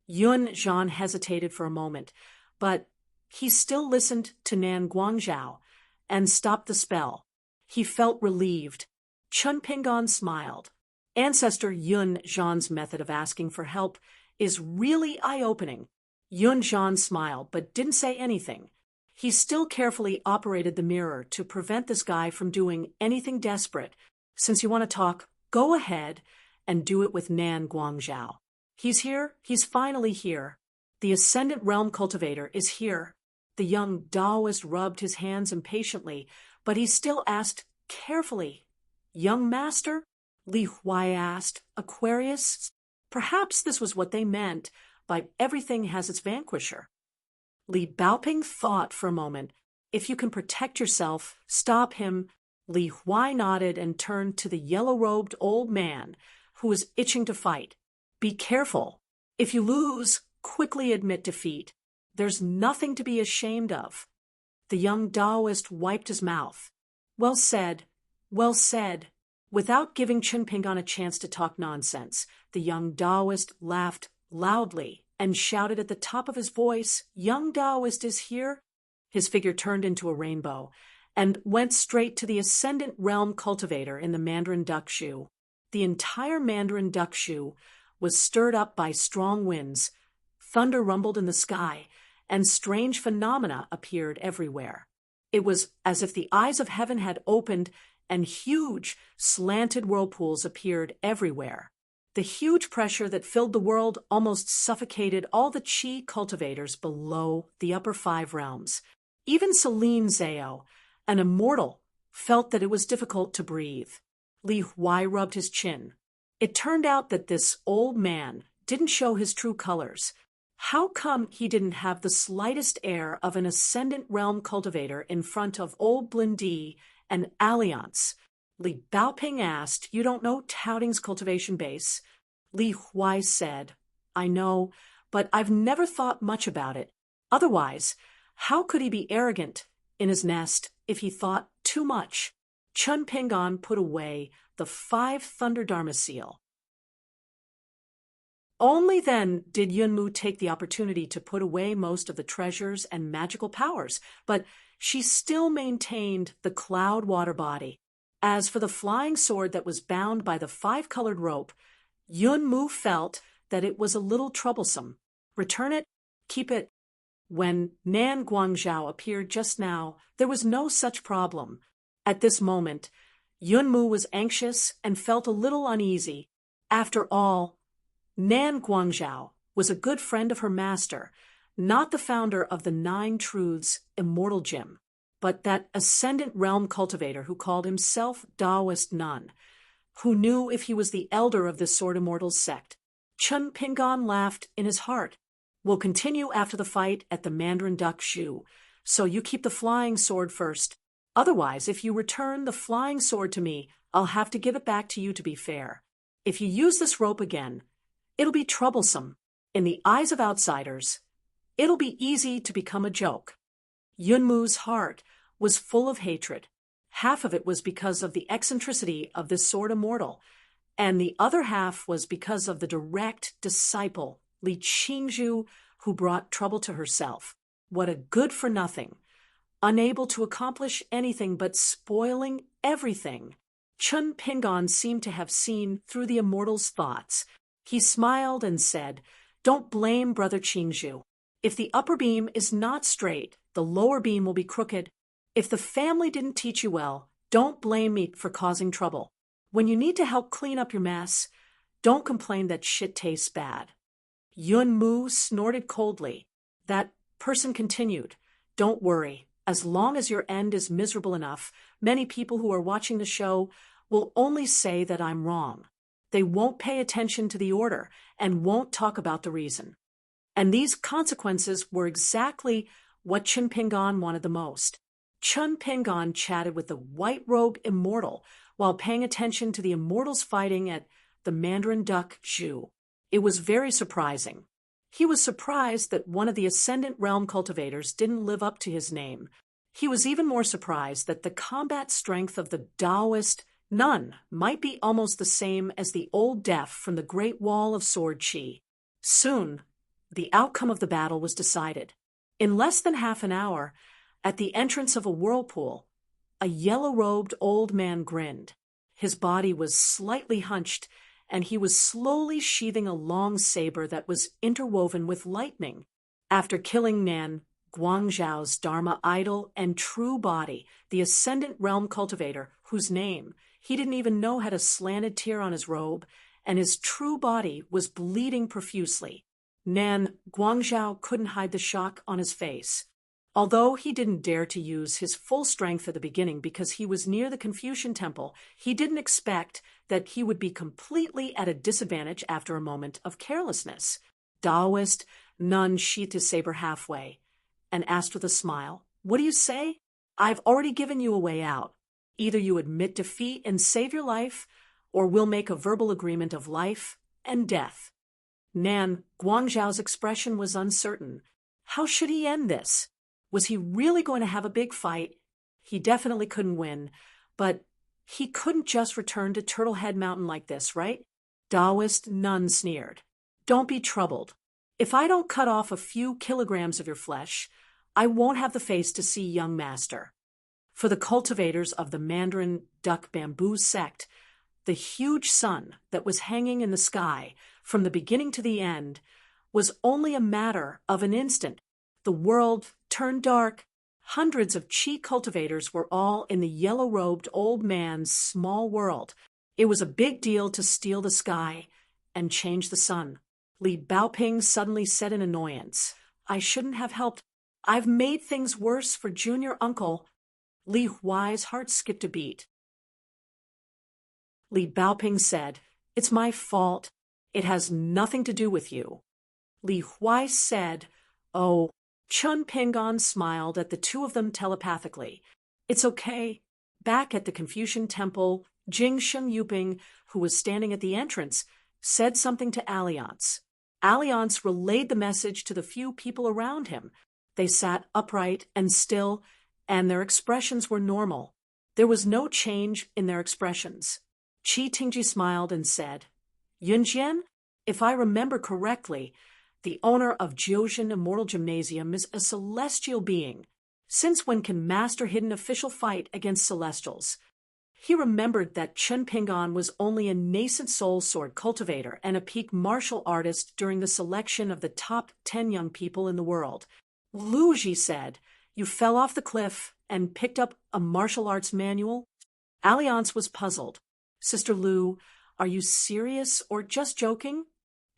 Yunzhan hesitated for a moment, but he still listened to Nan Guangzhao and stopped the spell. He felt relieved. Chun Pingan smiled. Ancestor Yunzhan's method of asking for help is really eye-opening. Yunzhan smiled, but didn't say anything. He still carefully operated the mirror to prevent this guy from doing anything desperate. Since you want to talk, go ahead and do it with Nan Guangzhao. He's here. He's finally here. The Ascendant Realm Cultivator is here. The young Taoist rubbed his hands impatiently, but he still asked carefully, Young Master? Li Huai asked, Aquarius? Perhaps this was what they meant by everything has its vanquisher. Li Baoping thought for a moment. If you can protect yourself, stop him. Li Huai nodded and turned to the yellow-robed old man who was itching to fight. Be careful. If you lose, quickly admit defeat. There's nothing to be ashamed of. The young Taoist wiped his mouth. Well said. Well said. Without giving Chin Pingan a chance to talk nonsense, the young Taoist laughed loudly and shouted at the top of his voice, Young Taoist is here. His figure turned into a rainbow and went straight to the Ascendant Realm Cultivator in the Mandarin Duck Shoe. The entire Mandarin Duck Shoe was stirred up by strong winds. Thunder rumbled in the sky, and strange phenomena appeared everywhere. It was as if the eyes of heaven had opened, and huge, slanted whirlpools appeared everywhere. The huge pressure that filled the world almost suffocated all the Qi cultivators below the upper 5 realms. Even Celine Zhao, an immortal, felt that it was difficult to breathe. Li Huai rubbed his chin. It turned out that this old man didn't show his true colors. How come he didn't have the slightest air of an Ascendant Realm cultivator in front of old Blindi and Alliance? Li Baoping asked, You don't know Touting's cultivation base? Li Huai said, I know, but I've never thought much about it. Otherwise, how could he be arrogant in his nest if he thought too much? Chun Pingan put away the 5 Thunder Dharma seal. Only then did Yunmu take the opportunity to put away most of the treasures and magical powers, but she still maintained the cloud water body. As for the flying sword that was bound by the 5-colored rope, Yun Mu felt that it was a little troublesome. Return it, keep it. When Nan Guangzhou appeared just now, there was no such problem. At this moment, Yun Mu was anxious and felt a little uneasy. After all, Nan Guangzhou was a good friend of her master, not the founder of the Nine Truths Immortal Gym, but that ascendant realm cultivator who called himself Taoist Nun, who knew if he was the elder of this Sword Immortals sect. Chun Pingon laughed in his heart. We'll continue after the fight at the Mandarin Duck Zhu, so you keep the flying sword first. Otherwise, if you return the flying sword to me, I'll have to give it back to you to be fair. If you use this rope again, it'll be troublesome. In the eyes of outsiders, it'll be easy to become a joke. Yun Mu's heart was full of hatred. Half of it was because of the eccentricity of this sword immortal, and the other half was because of the direct disciple, Li Qingzhu, who brought trouble to herself. What a good-for-nothing, unable to accomplish anything but spoiling everything. Chun Pingon seemed to have seen through the immortal's thoughts. He smiled and said, "Don't blame Brother Qingzhu. If the upper beam is not straight, the lower beam will be crooked. If the family didn't teach you well, don't blame me for causing trouble. When you need to help clean up your mess, don't complain that shit tastes bad." Yun Mu snorted coldly. That person continued, "Don't worry. As long as your end is miserable enough, many people who are watching the show will only say that I'm wrong. They won't pay attention to the order and won't talk about the reason." And these consequences were exactly what Chun Pingon wanted the most. Chun Pingon chatted with the white-robed immortal while paying attention to the immortals fighting at the Mandarin Duck Zhu. It was very surprising. He was surprised that one of the Ascendant Realm cultivators didn't live up to his name. He was even more surprised that the combat strength of the Taoist Nun might be almost the same as the old deaf from the Great Wall of Sword Chi. Soon, the outcome of the battle was decided. In less than half an hour, at the entrance of a whirlpool, a yellow-robed old man grinned. His body was slightly hunched, and he was slowly sheathing a long saber that was interwoven with lightning. After killing Nan Guangzhou's Dharma idol and true body, the Ascendant Realm cultivator, whose name he didn't even know had a slanted tear on his robe, and his true body was bleeding profusely, Nan Guangzhou couldn't hide the shock on his face. Although he didn't dare to use his full strength at the beginning because he was near the Confucian temple, he didn't expect that he would be completely at a disadvantage after a moment of carelessness. Taoist Nun sheathed his saber halfway and asked with a smile, "What do you say? I've already given you a way out. Either you admit defeat and save your life, or we'll make a verbal agreement of life and death." Nan Guangzhou's expression was uncertain. How should he end this? Was he really going to have a big fight? He definitely couldn't win, but he couldn't just return to Turtlehead Mountain like this, right? Taoist Nun sneered. "Don't be troubled. If I don't cut off a few kilograms of your flesh, I won't have the face to see young master." For the cultivators of the Mandarin Duck Bamboo sect, the huge sun that was hanging in the sky from the beginning to the end was only a matter of an instant. The world turned dark. Hundreds of Qi cultivators were all in the yellow-robed old man's small world. It was a big deal to steal the sky and change the sun. Li Baoping suddenly said in annoyance, "I shouldn't have helped. I've made things worse for junior uncle." Li Huai's heart skipped a beat. Li Baoping said, "It's my fault. It has nothing to do with you." Li Huai said, "Oh." Chun Pingon smiled at the two of them telepathically. "It's okay." Back at the Confucian temple, Jing Sheng Yuping, who was standing at the entrance, said something to Alliance. Alliance relayed the message to the few people around him. They sat upright and still, and their expressions were normal. There was no change in their expressions. Qi Tingji smiled and said, "Yunjian, if I remember correctly, the owner of Jiuzhen Immortal Gymnasium is a celestial being. Since when can Master Hidden official fight against celestials?" He remembered that Chun Pingon was only a nascent soul sword cultivator and a peak martial artist during the selection of the top 10 young people in the world. Lu, Ji said, you fell off the cliff and picked up a martial arts manual? Alliance was puzzled. Sister Lu, are you serious or just joking?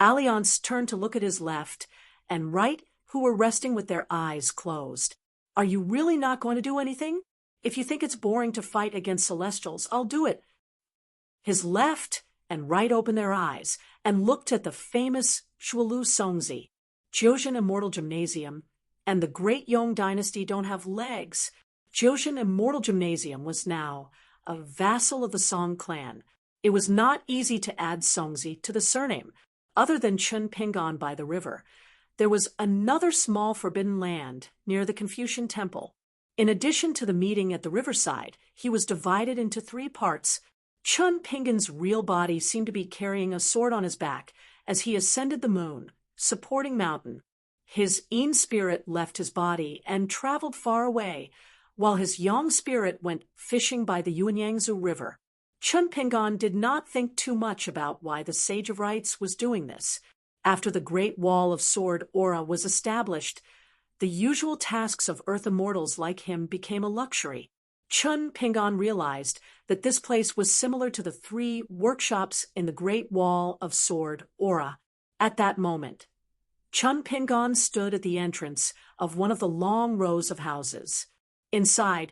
Alliance turned to look at his left and right, who were resting with their eyes closed. Are you really not going to do anything? If you think it's boring to fight against Celestials, I'll do it. His left and right opened their eyes and looked at the famous Shualu Songzi, Jiuzhen Immortal Gymnasium, and the Great Yong Dynasty don't have legs. Jiuzhen Immortal Gymnasium was now a vassal of the Song clan. It was not easy to add Songzi to the surname, other than Chun Pingon by the river. There was another small forbidden land near the Confucian Temple. In addition to the meeting at the riverside, he was divided into 3 parts. Chun Pingon's real body seemed to be carrying a sword on his back as he ascended the moon, supporting mountain. His Yin spirit left his body and traveled far away, while his Yang spirit went fishing by the Yuanyangzu River. Chun Pingon did not think too much about why the Sage of Rites was doing this. After the Great Wall of Sword Aura was established, the usual tasks of Earth immortals like him became a luxury. Chun Pingon realized that this place was similar to the 3 workshops in the Great Wall of Sword Aura. At that moment, Chun Pingon stood at the entrance of one of the long rows of houses. Inside,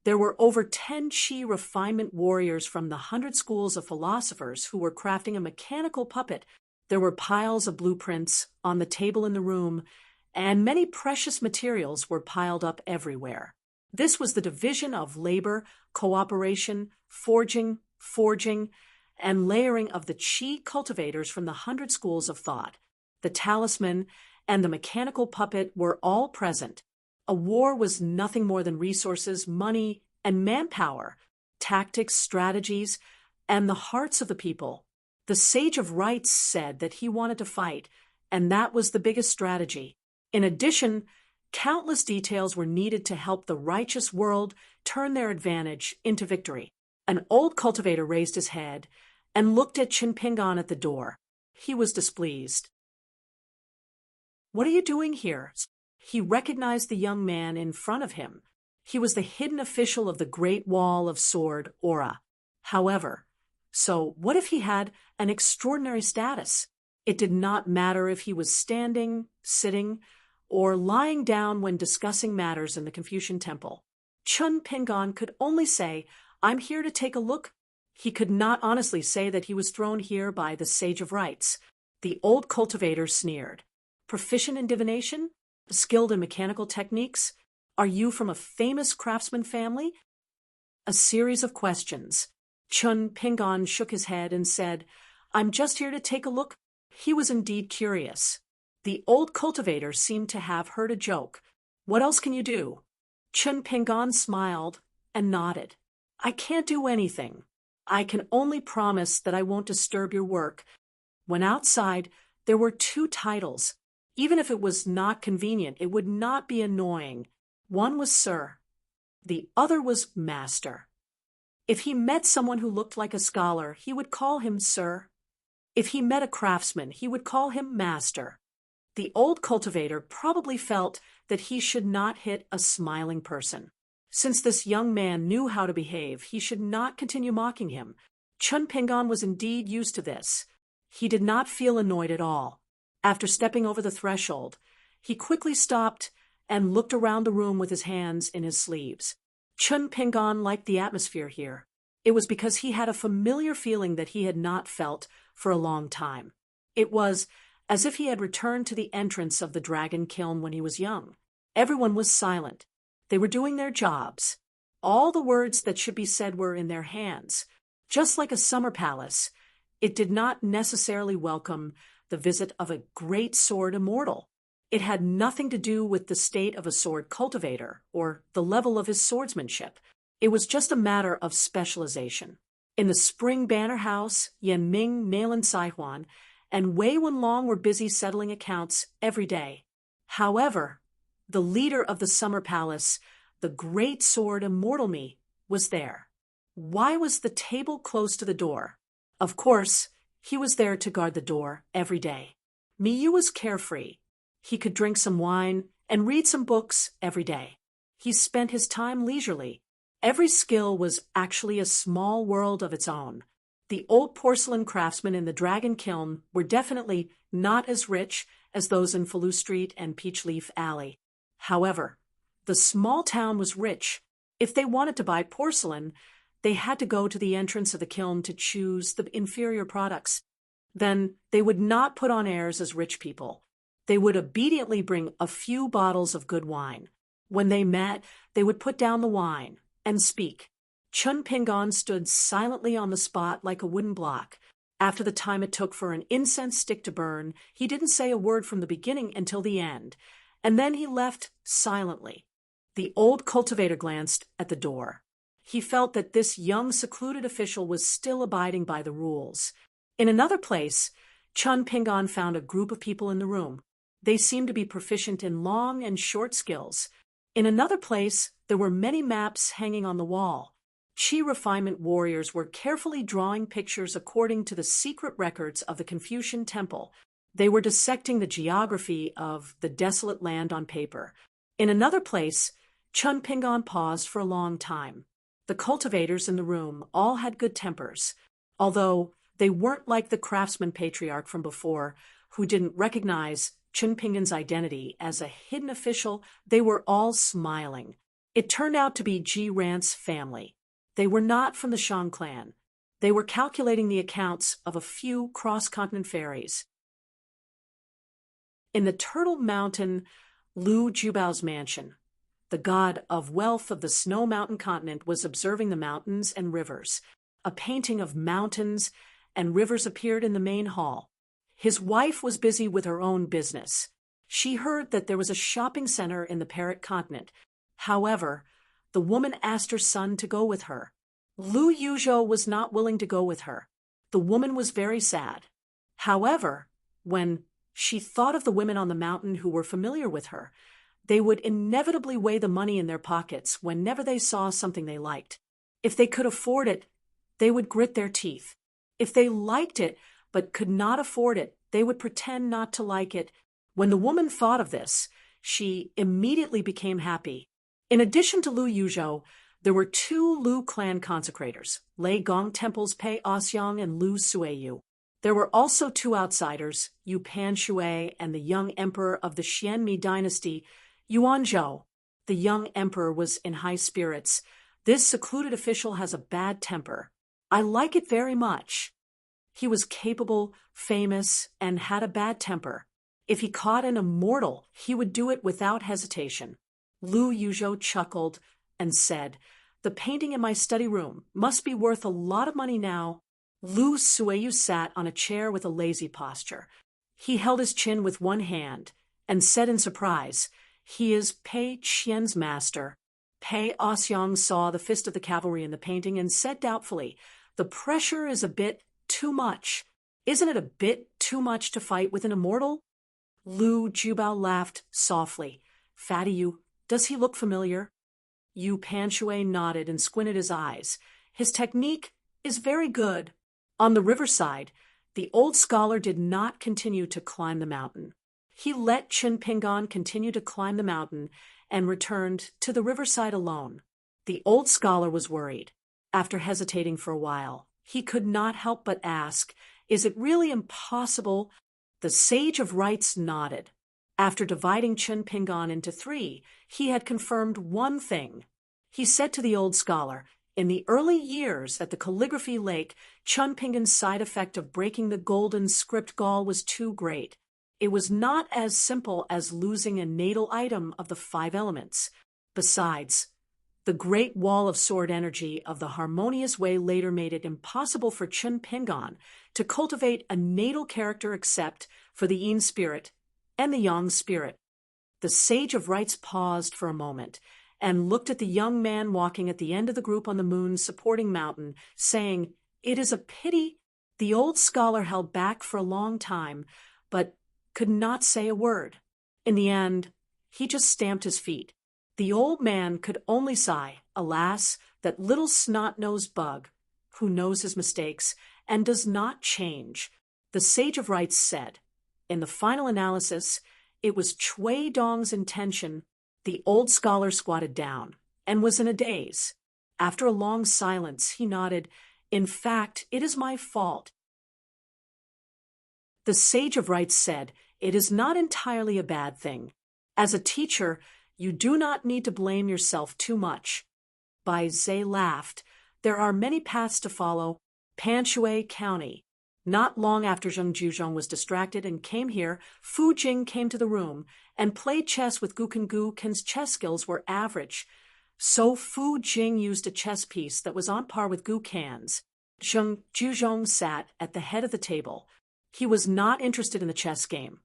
there were over 10 Qi refinement warriors from the 100 schools of philosophers who were crafting a mechanical puppet. There were piles of blueprints on the table in the room, and many precious materials were piled up everywhere. This was the division of labor, cooperation, forging, and layering of the Qi cultivators from the 100 schools of thought. The talisman and the mechanical puppet were all present. A war was nothing more than resources, money, and manpower, tactics, strategies, and the hearts of the people. The Sage of Rites said that he wanted to fight, and that was the biggest strategy. In addition, countless details were needed to help the righteous world turn their advantage into victory. An old cultivator raised his head and looked at Chun Pingon at the door. He was displeased. What are you doing here? He recognized the young man in front of him. He was the hidden official of the Great Wall of Sword Aura. However, so what if he had an extraordinary status? It did not matter if he was standing, sitting, or lying down when discussing matters in the Confucian Temple. Chun Pingon could only say, I'm here to take a look. He could not honestly say that he was thrown here by the Sage of Rites. The old cultivator sneered. Proficient in divination? Skilled in mechanical techniques? Are you from a famous craftsman family? A series of questions. Chun Pingon shook his head and said, I'm just here to take a look. He was indeed curious. The old cultivator seemed to have heard a joke. What else can you do? Chun Pingon smiled and nodded. I can't do anything. I can only promise that I won't disturb your work. When outside, there were 2 titles. Even if it was not convenient, it would not be annoying. One was Sir. The other was Master. If he met someone who looked like a scholar, he would call him Sir. If he met a craftsman, he would call him Master. The old cultivator probably felt that he should not hit a smiling person. Since this young man knew how to behave, he should not continue mocking him. Chun Pingon was indeed used to this. He did not feel annoyed at all. After stepping over the threshold, he quickly stopped and looked around the room with his hands in his sleeves. Chun Pingon liked the atmosphere here. It was because he had a familiar feeling that he had not felt for a long time. It was as if he had returned to the entrance of the dragon kiln when he was young. Everyone was silent. They were doing their jobs. All the words that should be said were in their hands. Just like a summer palace, it did not necessarily welcome the visit of a great sword immortal. It had nothing to do with the state of a sword cultivator or the level of his swordsmanship. It was just a matter of specialization. In the spring banner house, Yan Ming, Nailan Saihuan, and Wei Wenlong were busy settling accounts every day. However, the leader of the summer palace, the great sword immortal me, was there. Why was the table close to the door? Of course, he was there to guard the door every day. Miyu was carefree. He could drink some wine and read some books every day. He spent his time leisurely. Every skill was actually a small world of its own. The old porcelain craftsmen in the Dragon Kiln were definitely not as rich as those in Faloo Street and Peachleaf Alley. However, the small town was rich. If they wanted to buy porcelain, they had to go to the entrance of the kiln to choose the inferior products. Then they would not put on airs as rich people. They would obediently bring a few bottles of good wine. When they met, they would put down the wine and speak. Chun Pingon stood silently on the spot like a wooden block. After the time it took for an incense stick to burn, he didn't say a word from the beginning until the end, and then he left silently. The old cultivator glanced at the door. He felt that this young, secluded official was still abiding by the rules. In another place, Chun Pingon found a group of people in the room. They seemed to be proficient in long and short skills. In another place, there were many maps hanging on the wall. Chi refinement warriors were carefully drawing pictures according to the secret records of the Confucian Temple. They were dissecting the geography of the desolate land on paper. In another place, Chun Pingon paused for a long time. The cultivators in the room all had good tempers, although they weren't like the craftsman patriarch from before, who didn't recognize Chun Pingon's identity as a hidden official. They were all smiling. It turned out to be Ji Rant's family. They were not from the Shang clan. They were calculating the accounts of a few cross-continent ferries. In the Turtle Mountain, Lu Jubao's mansion, the god of wealth of the Snow Mountain continent was observing the mountains and rivers. A painting of mountains and rivers appeared in the main hall. His wife was busy with her own business. She heard that there was a shopping center in the Parrot continent. However, the woman asked her son to go with her. Lu Yuzhou was not willing to go with her. The woman was very sad. However, when she thought of the women on the mountain who were familiar with her, they would inevitably weigh the money in their pockets whenever they saw something they liked. If they could afford it, they would grit their teeth. If they liked it but could not afford it, they would pretend not to like it. When the woman thought of this, she immediately became happy. In addition to Lu Yuzhou, there were two Lu clan consecrators, Lei Gong Temple's Pei Osyang and Lu Suiyu. There were also two outsiders, Yu Panshui and the young emperor of the Xianmi dynasty, Yuanzhou. The young emperor was in high spirits. This secluded official has a bad temper. I like it very much. He was capable, famous, and had a bad temper. If he caught an immortal, he would do it without hesitation. Lu Yuzhou chuckled and said, "The painting in my study room must be worth a lot of money now." Lu Suiyu sat on a chair with a lazy posture. He held his chin with one hand and said in surprise, "He is Pei Qian's master." Pei Osyang saw the fist of the cavalry in the painting and said doubtfully, "The pressure is a bit too much. Isn't it a bit too much to fight with an immortal?" Lu Jubao laughed softly. "Fatty you, does he look familiar?" Yu Panshui nodded and squinted his eyes. "His technique is very good." On the riverside, the old scholar did not continue to climb the mountain. He let Chun Pingon continue to climb the mountain and returned to the riverside alone. The old scholar was worried. After hesitating for a while, he could not help but ask, "Is it really impossible?" The Sage of Rites nodded. After dividing Chun Pingon into three, he had confirmed one thing. He said to the old scholar, "In the early years at the Calligraphy Lake, Chun Pingon's side effect of breaking the golden script gall was too great. It was not as simple as losing a natal item of the 5 elements. Besides, the great wall of sword energy of the harmonious way later made it impossible for Chun Pingon to cultivate a natal character except for the Yin spirit and the Yang spirit." The Sage of Rites paused for a moment and looked at the young man walking at the end of the group on the moon's supporting mountain, saying, "It is a pity." The old scholar held back for a long time, but could not say a word. In the end, he just stamped his feet. The old man could only sigh, "Alas, that little snot-nosed bug who knows his mistakes and does not change. The Sage of Rites said, in the final analysis, it was Chui Dong's intention. The old scholar squatted down and was in a daze. After a long silence, he nodded, "In fact, it is my fault." The Sage of Rites said, "It is not entirely a bad thing. As a teacher, you do not need to blame yourself too much." Bai Zhe laughed. "There are many paths to follow. Panshui County." Not long after Zheng Juzhong was distracted and came here, Fu Jing came to the room and played chess with Gu Ken's chess skills were average. So Fu Jing used a chess piece that was on par with Gu Kan's. Zheng Juzhong sat at the head of the table. He was not interested in the chess game,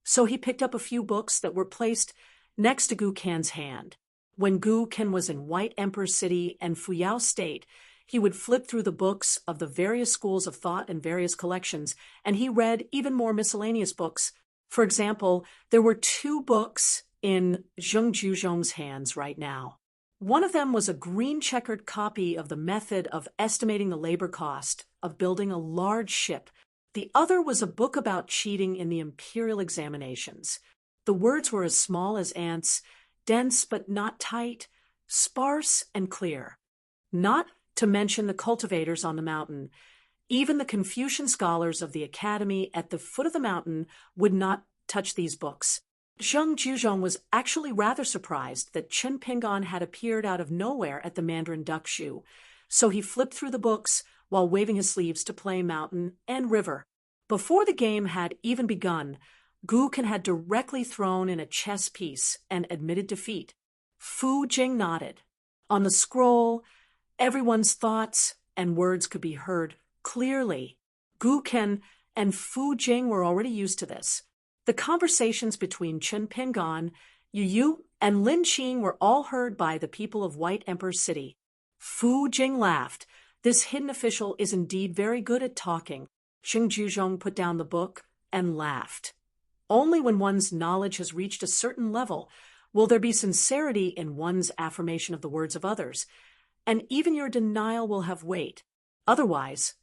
so he picked up a few books that were placed next to Gu Kan's hand. When Gu Kan was in White Emperor City and Fuyao State, he would flip through the books of the various schools of thought and various collections, and he read even more miscellaneous books. For example, there were 2 books in Zheng Juzhong's hands right now. One of them was a green checkered copy of the method of estimating the labor cost of building a large ship. The other was a book about cheating in the imperial examinations. The words were as small as ants, dense but not tight, sparse and clear. Not to mention the cultivators on the mountain. Even the Confucian scholars of the academy at the foot of the mountain would not touch these books. Zheng Juzhong was actually rather surprised that Chen Pingan had appeared out of nowhere at the Mandarin Duck Shoe, so he flipped through the books while waving his sleeves to play mountain and river. Before the game had even begun, Gu Kan had directly thrown in a chess piece and admitted defeat. Fu Jing nodded. On the scroll, everyone's thoughts and words could be heard clearly. Gu Kan and Fu Jing were already used to this. The conversations between Chen Pingan, Yu Yu, and Lin Qing were all heard by the people of White Emperor City. Fu Jing laughed. This hidden official is indeed very good at talking. Zheng Juzhong put down the book and laughed. Only when one's knowledge has reached a certain level will there be sincerity in one's affirmation of the words of others, and even your denial will have weight. Otherwise,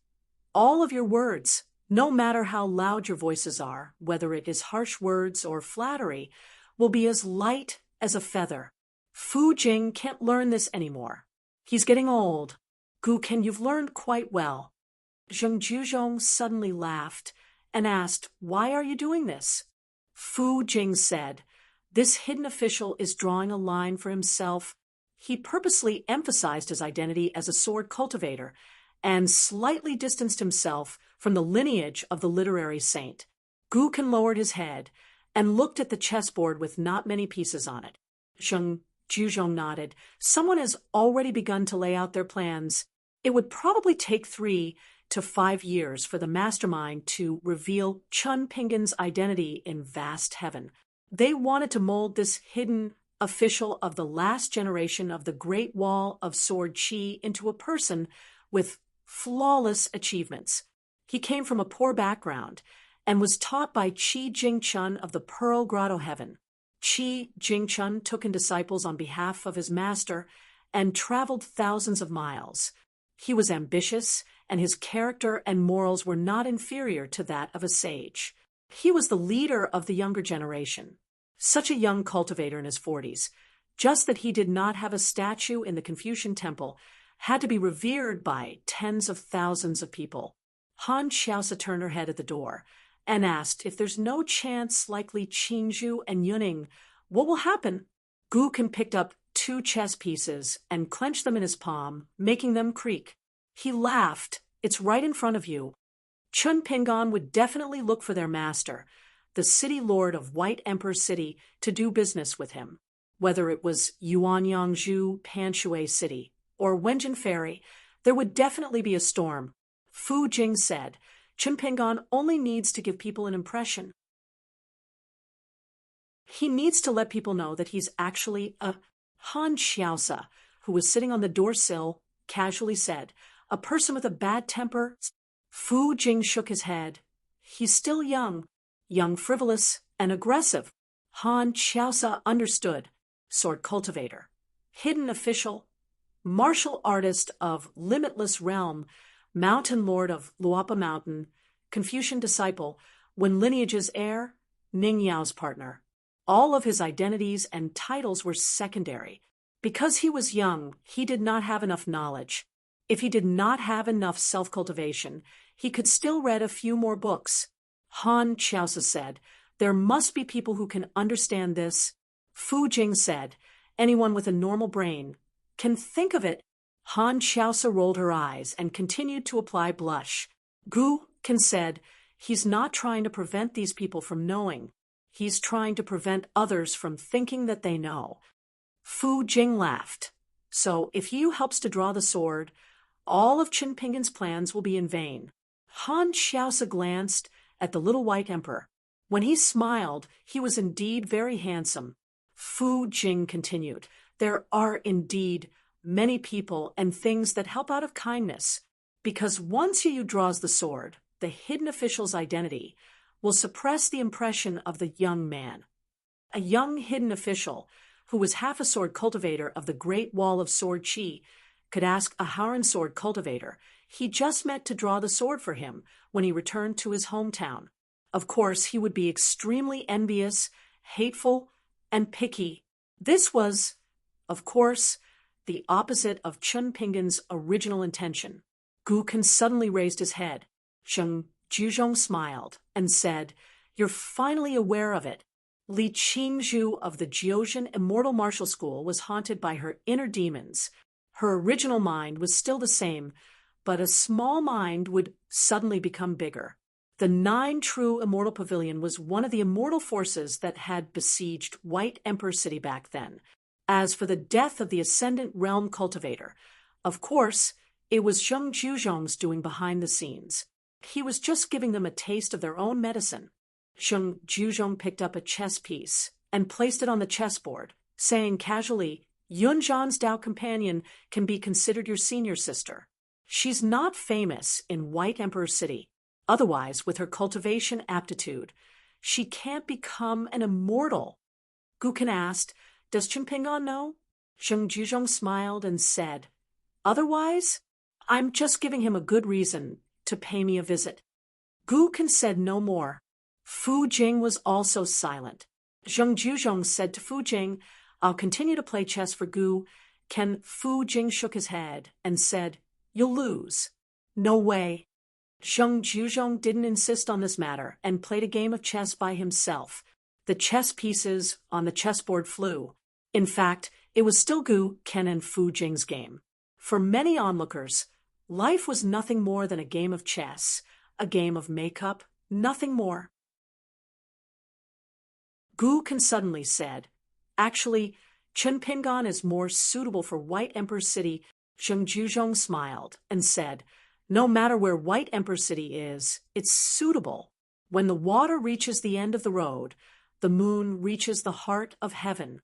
all of your words, no matter how loud your voices are, whether it is harsh words or flattery, will be as light as a feather. Fu Jing can't learn this anymore. He's getting old. Gu Kan, you've learned quite well. Zheng Juzhong suddenly laughed and asked, "Why are you doing this?" Fu Jing said, "This hidden official is drawing a line for himself." He purposely emphasized his identity as a sword cultivator and slightly distanced himself from the lineage of the literary saint. Gu Kan lowered his head and looked at the chessboard with not many pieces on it. Zheng Juzhong nodded. Someone has already begun to lay out their plans. It would probably take 3 to 5 years for the mastermind to reveal Chen Pingan's identity in vast heaven. They wanted to mold this hidden official of the last generation of the Great Wall of Sword Qi into a person with flawless achievements. He came from a poor background and was taught by Qi Jingchun of the Pearl Grotto Heaven. Qi Jingchun took in disciples on behalf of his master and traveled thousands of miles. He was ambitious, and his character and morals were not inferior to that of a sage. He was the leader of the younger generation. Such a young cultivator in his 40s, just that he did not have a statue in the Confucian temple, had to be revered by tens of thousands of people. Han Xiaosa turned her head at the door and asked, "If there's no chance like Li Qingzhu and Yuning, what will happen?" Gu Kan picked up 2 chess pieces and clenched them in his palm, making them creak. He laughed. "It's right in front of you. Chen Pingan would definitely look for their master, the city lord of White Emperor City, to do business with him. Whether it was Yuanyangzhu, Panshui City, or Wenjin Ferry, there would definitely be a storm." Fu Jing said, "Chen Pingan only needs to give people an impression. He needs to let people know that he's actually a..." Han Xiaosa, who was sitting on the doorsill, casually said, "A person with a bad temper." Fu Jing shook his head. "He's still young, frivolous, and aggressive." Han Xiaosa understood. Sword cultivator, hidden official, martial artist of limitless realm, mountain lord of Luapa Mountain, Confucian disciple, Wen lineage's heir, Ning Yao's partner. All of his identities and titles were secondary. Because he was young, he did not have enough knowledge. If he did not have enough self-cultivation, he could still read a few more books. Han Qiaosa said, "There must be people who can understand this." Fu Jing said, "Anyone with a normal brain can think of it." Han Qiaosa rolled her eyes and continued to apply blush. Gu Kan said, "He's not trying to prevent these people from knowing. He's trying to prevent others from thinking that they know." Fu Jing laughed. "So if Yu helps to draw the sword, all of Qin Pingan's plans will be in vain." Han Qiaosa glanced at the little white emperor. When he smiled, he was indeed very handsome. Fu Jing continued, "There are indeed many people and things that help out of kindness, because once Yu draws the sword, the hidden official's identity will suppress the impression of the young man. A young hidden official, who was half a sword cultivator of the Great Wall of Sword Qi, could ask a Haran sword cultivator he just met to draw the sword for him when he returned to his hometown. Of course, he would be extremely envious, hateful, and picky. This was, of course, the opposite of Qin Pingan's original intention. Gu Kan suddenly raised his head. Zheng Juzhong smiled and said, "You're finally aware of it." Li Qingzhu of the Jiozhen Immortal Martial School was haunted by her inner demons. Her original mind was still the same, but a small mind would suddenly become bigger. The 9 True Immortal Pavilion was one of the immortal forces that had besieged White Emperor City back then. As for the death of the Ascendant Realm Cultivator, of course, it was Zheng Juzhong's doing behind the scenes. He was just giving them a taste of their own medicine. Zheng Juzhong picked up a chess piece and placed it on the chessboard, saying casually, "Yunzhan's Dao companion can be considered your senior sister. She's not famous in White Emperor City. Otherwise, with her cultivation aptitude, she can't become an immortal." Gu Kan asked, "Does Qin Pingan know?" Zheng Juzhong smiled and said, "Otherwise, I'm just giving him a good reason to pay me a visit." Gu Kan said no more. Fu Jing was also silent. Zheng Juzhong said to Fu Jing, "I'll continue to play chess for Gu." Fu Jing shook his head and said, "You'll lose." "No way." Zheng Juzhong didn't insist on this matter and played a game of chess by himself. The chess pieces on the chessboard flew. In fact, it was still Gu Kan and Fu Jing's game. For many onlookers, life was nothing more than a game of chess, a game of make-up, nothing more. Gu Kan suddenly said, "Actually, Qin Pingan is more suitable for White Emperor City." Zheng Juzhong smiled and said, "No matter where White Emperor City is, it's suitable. When the water reaches the end of the road, the moon reaches the heart of heaven."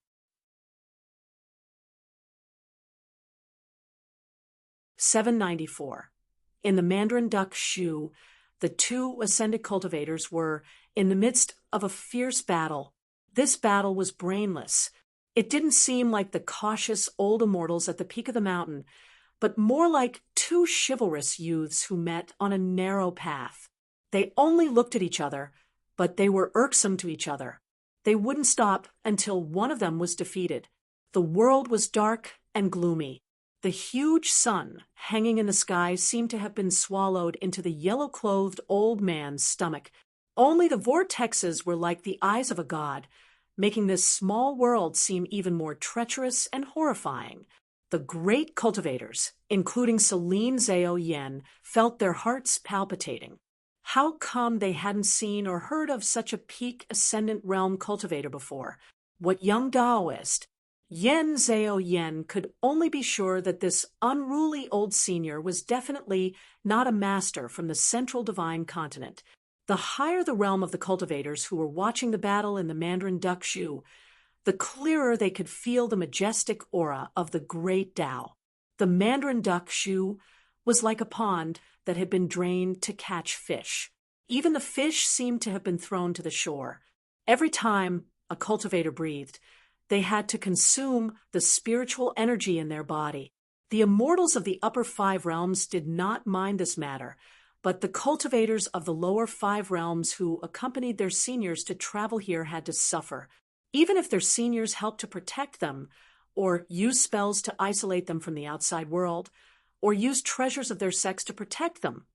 794. In the Mandarin Duck Shu, the 2 ascended cultivators were in the midst of a fierce battle. This battle was brainless. It didn't seem like the cautious old immortals at the peak of the mountain, but more like 2 chivalrous youths who met on a narrow path. They only looked at each other, but they were irksome to each other. They wouldn't stop until one of them was defeated. The world was dark and gloomy. The huge sun hanging in the sky seemed to have been swallowed into the yellow-clothed old man's stomach. Only the vortexes were like the eyes of a god, making this small world seem even more treacherous and horrifying. The great cultivators, including Celine Zhao Yen, felt their hearts palpitating. How come they hadn't seen or heard of such a peak ascendant realm cultivator before? What young Taoist? Yen Zhao Yen could only be sure that this unruly old senior was definitely not a master from the central divine continent. The higher the realm of the cultivators who were watching the battle in the Mandarin Duck Shu, the clearer they could feel the majestic aura of the great Tao. The Mandarin Duck Shu was like a pond that had been drained to catch fish. Even the fish seemed to have been thrown to the shore. Every time a cultivator breathed, they had to consume the spiritual energy in their body. The immortals of the upper 5 realms did not mind this matter, but the cultivators of the lower 5 realms who accompanied their seniors to travel here had to suffer, even if their seniors helped to protect them, or used spells to isolate them from the outside world, or used treasures of their sex to protect them.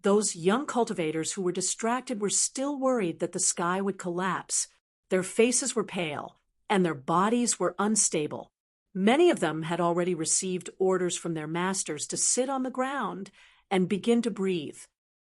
Those young cultivators who were distracted were still worried that the sky would collapse. Their faces were pale, and their bodies were unstable. Many of them had already received orders from their masters to sit on the ground and begin to breathe.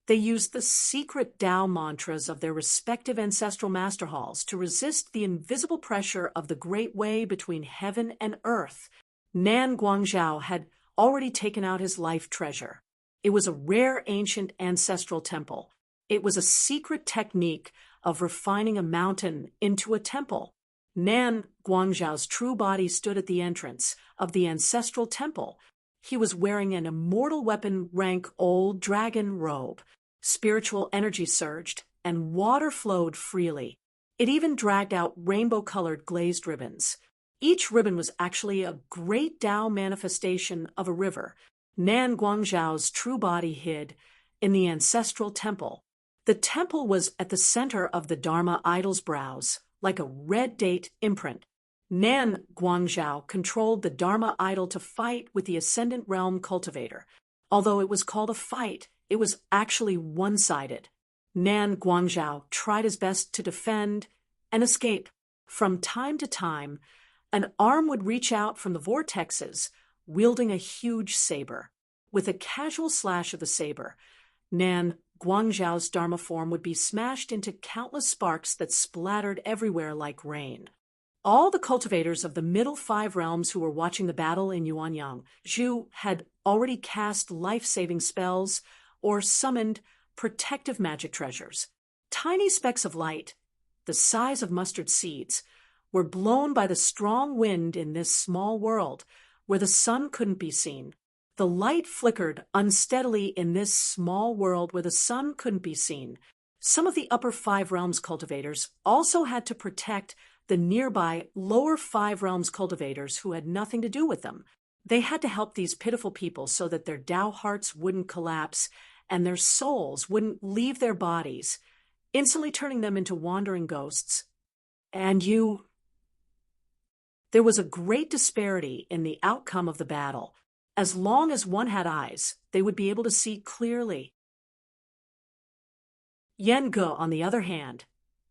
They used the secret Tao mantras of their respective ancestral master halls to resist the invisible pressure of the great way between heaven and earth. Nan Guangzhou had already taken out his life treasure. It was a rare ancient ancestral temple. It was a secret technique of refining a mountain into a temple. Nan Guangzhou's true body stood at the entrance of the ancestral temple. He was wearing an immortal weapon rank old dragon robe. Spiritual energy surged, and water flowed freely. It even dragged out rainbow-colored glazed ribbons. Each ribbon was actually a great Tao manifestation of a river. Nan Guangzhou's true body hid in the ancestral temple. The temple was at the center of the Dharma idol's brows, like a red date imprint. Nan Guangzhou controlled the Dharma idol to fight with the Ascendant Realm cultivator. Although it was called a fight, it was actually one-sided. Nan Guangzhou tried his best to defend and escape. From time to time, an arm would reach out from the vortexes, wielding a huge saber. With a casual slash of the saber, Nan Guangzhou's Dharma form would be smashed into countless sparks that splattered everywhere like rain. All the cultivators of the middle 5 realms who were watching the battle in Yuanyang Zhu had already cast life-saving spells or summoned protective magic treasures. Tiny specks of light, the size of mustard seeds, were blown by the strong wind in this small world where the sun couldn't be seen. The light flickered unsteadily in this small world where the sun couldn't be seen. Some of the upper 5 realms cultivators also had to protect the nearby lower 5 realms cultivators who had nothing to do with them. They had to help these pitiful people so that their Tao hearts wouldn't collapse and their souls wouldn't leave their bodies, instantly turning them into wandering ghosts. And there was a great disparity in the outcome of the battle. As long as one had eyes, they would be able to see clearly. Yan Ge, on the other hand,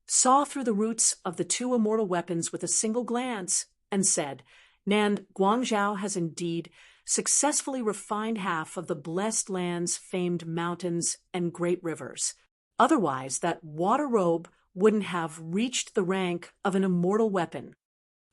saw through the roots of the 2 immortal weapons with a single glance and said, Nan Guangzhou has indeed successfully refined half of the blessed land's famed mountains and great rivers. Otherwise, that water robe wouldn't have reached the rank of an immortal weapon.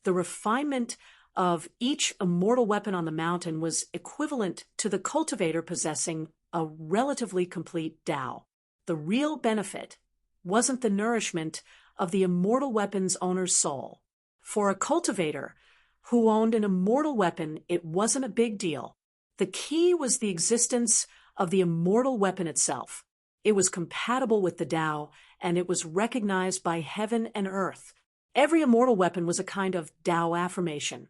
The refinement of each immortal weapon on the mountain was equivalent to the cultivator possessing a relatively complete Tao. The real benefit wasn't the nourishment of the immortal weapon's owner's soul. For a cultivator who owned an immortal weapon, it wasn't a big deal. The key was the existence of the immortal weapon itself. It was compatible with the Tao, and it was recognized by heaven and earth. Every immortal weapon was a kind of Tao affirmation,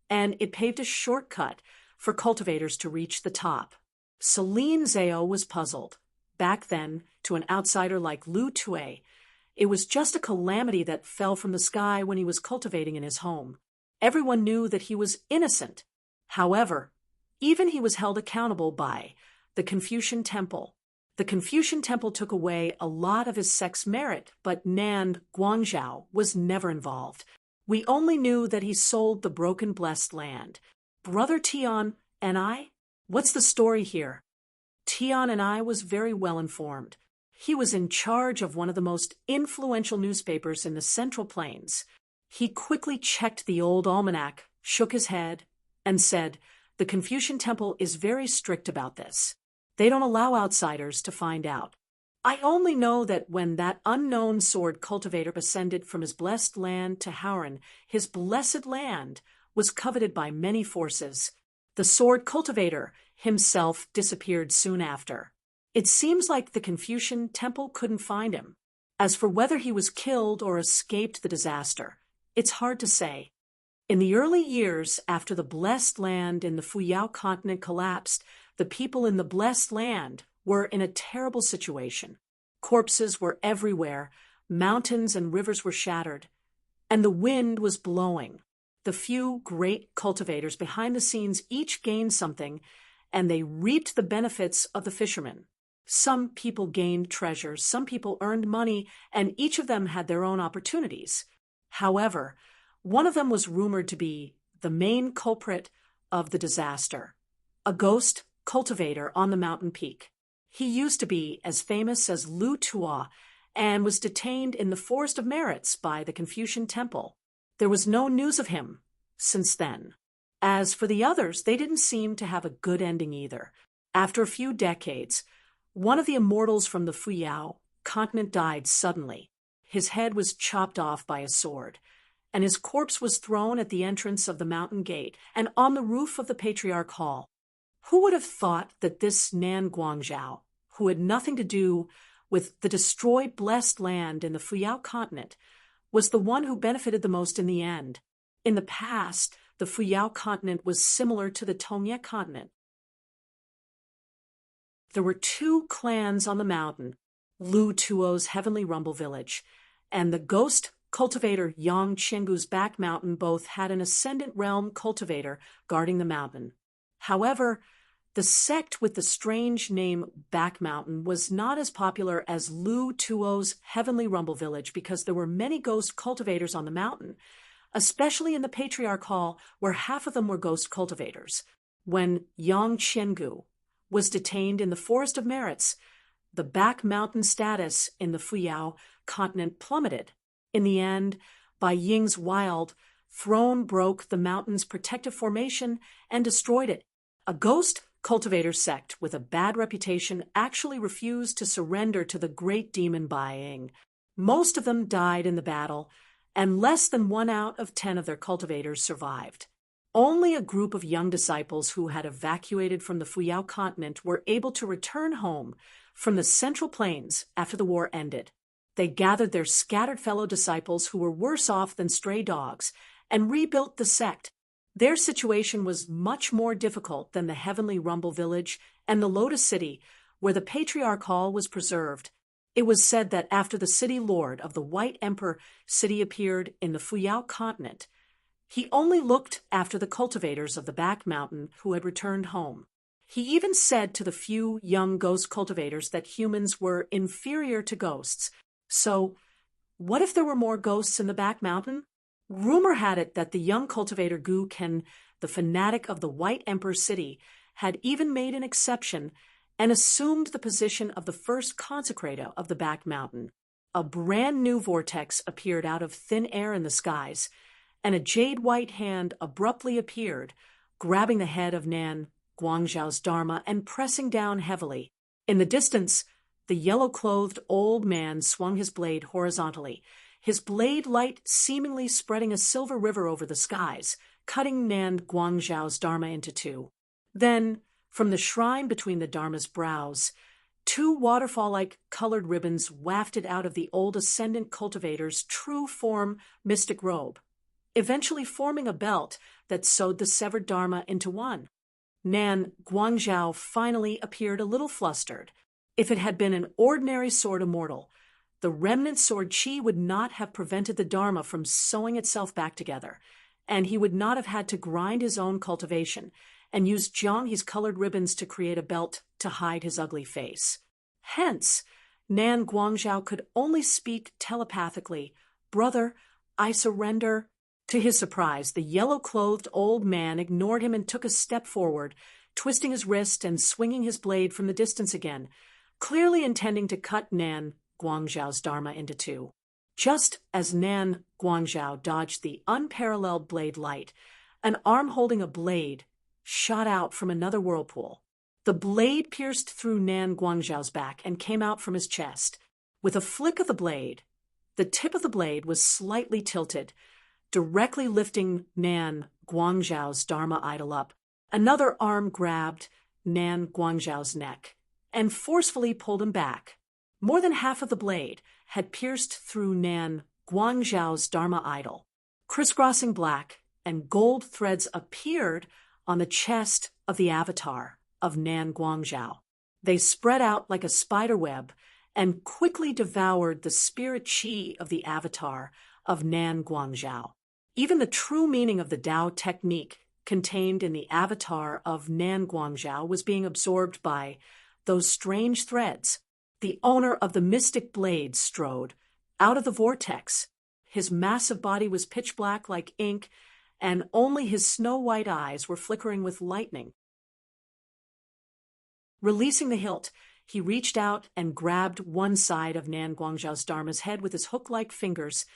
and it paved a shortcut for cultivators to reach the top. Celine Zhao was puzzled. Back then, to an outsider like Lu Tue, it was just a calamity that fell from the sky when he was cultivating in his home. Everyone knew that he was innocent. However, even he was held accountable by the Confucian Temple. The Confucian Temple took away a lot of his sex merit, but Nan Guangzhou was never involved. We only knew that he sold the broken blessed land. Brother Tian and I? What's the story here? Tian and I was very well informed. He was in charge of one of the most influential newspapers in the Central Plains. He quickly checked the old almanac, shook his head, and said, the Confucian Temple is very strict about this. They don't allow outsiders to find out. I only know that when that unknown sword cultivator ascended from his blessed land to Hauran, his blessed land was coveted by many forces. The sword cultivator himself disappeared soon after. It seems like the Confucian Temple couldn't find him. As for whether he was killed or escaped the disaster, it's hard to say. In the early years after the Blessed Land in the Fuyao continent collapsed, the people in the Blessed Land were in a terrible situation. Corpses were everywhere, mountains and rivers were shattered, and the wind was blowing. The few great cultivators behind the scenes each gained something, and they reaped the benefits of the fishermen. Some people gained treasures, some people earned money, and each of them had their own opportunities. However, one of them was rumored to be the main culprit of the disaster, a ghost cultivator on the mountain peak. He used to be as famous as Lu Tuo and was detained in the Forest of Merits by the Confucian Temple. There was no news of him since then. As for the others, they didn't seem to have a good ending either. After a few decades, one of the immortals from the Fuyao continent died suddenly. His head was chopped off by a sword, and his corpse was thrown at the entrance of the mountain gate and on the roof of the Patriarch Hall. Who would have thought that this Nan Guangzhou, who had nothing to do with the destroyed blessed land in the Fuyao continent, was the one who benefited the most in the end? In the past, the Fuyao continent was similar to the Tongye continent. There were two clans on the mountain, Lu Tuo's Heavenly Rumble Village, and the ghost cultivator Yang Qiangu's back mountain. Both had an ascendant realm cultivator guarding the mountain. However, the sect with the strange name Back Mountain was not as popular as Lu Tuo's Heavenly Rumble Village because there were many ghost cultivators on the mountain, especially in the Patriarch Hall, where half of them were ghost cultivators. When Yang Qiangu was detained in the Forest of Merits, the Back Mountain status in the Fuyao continent plummeted. In the end, Bai Ying's wild throne broke the mountain's protective formation and destroyed it. A ghost cultivator sect with a bad reputation actually refused to surrender to the great demon Bai Ying. Most of them died in the battle, and less than 1 out of 10 of their cultivators survived. Only a group of young disciples who had evacuated from the Fuyao continent were able to return home from the Central Plains after the war ended. They gathered their scattered fellow disciples who were worse off than stray dogs and rebuilt the sect. Their situation was much more difficult than the Heavenly Rumble Village and the Lotus City, where the Patriarch Hall was preserved. It was said that after the city lord of the White Emperor city appeared in the Fuyao continent, he only looked after the cultivators of the Back Mountain who had returned home. He even said to the few young ghost cultivators that humans were inferior to ghosts. So, what if there were more ghosts in the Back Mountain? Rumor had it that the young cultivator Gu Ken, the fanatic of the White Emperor city, had even made an exception and assumed the position of the first consecrator of the Back Mountain. A brand new vortex appeared out of thin air in the skies, and a jade-white hand abruptly appeared, grabbing the head of Nan Guangzhou's Dharma and pressing down heavily. In the distance, the yellow-clothed old man swung his blade horizontally, his blade light seemingly spreading a silver river over the skies, cutting Nan Guangzhou's Dharma into two. Then, from the shrine between the Dharma's brows, 2 waterfall-like colored ribbons wafted out of the old ascendant cultivator's true form mystic robe, eventually forming a belt that sewed the severed Dharma into one. Nan Guangzhou finally appeared a little flustered. If it had been an ordinary sword immortal, the remnant sword chi would not have prevented the Dharma from sewing itself back together, and he would not have had to grind his own cultivation and use Jianghe's colored ribbons to create a belt to hide his ugly face. Hence, Nan Guangzhou could only speak telepathically, "Brother, I surrender." To his surprise, the yellow-clothed old man ignored him and took a step forward, twisting his wrist and swinging his blade from the distance again, clearly intending to cut Nan Guangzhou's Dharma into 2. Just as Nan Guangzhou dodged the unparalleled blade light, an arm holding a blade shot out from another whirlpool. The blade pierced through Nan Guangzhou's back and came out from his chest. With a flick of the blade, the tip of the blade was slightly tilted, directly lifting Nan Guangzhou's Dharma idol up. Another arm grabbed Nan Guangzhou's neck and forcefully pulled him back. More than half of the blade had pierced through Nan Guangzhou's Dharma idol. Crisscrossing black, and gold threads appeared on the chest of the avatar of Nan Guangzhou. They spread out like a spider web and quickly devoured the spirit chi of the avatar of Nan Guangzhou. Even the true meaning of the Tao technique contained in the avatar of Nan Guangzhou was being absorbed by those strange threads. The owner of the mystic blade strode out of the vortex. His massive body was pitch black like ink, and only his snow-white eyes were flickering with lightning. Releasing the hilt, he reached out and grabbed one side of Nan Guangzhou's Dharma's head with his hook-like fingers,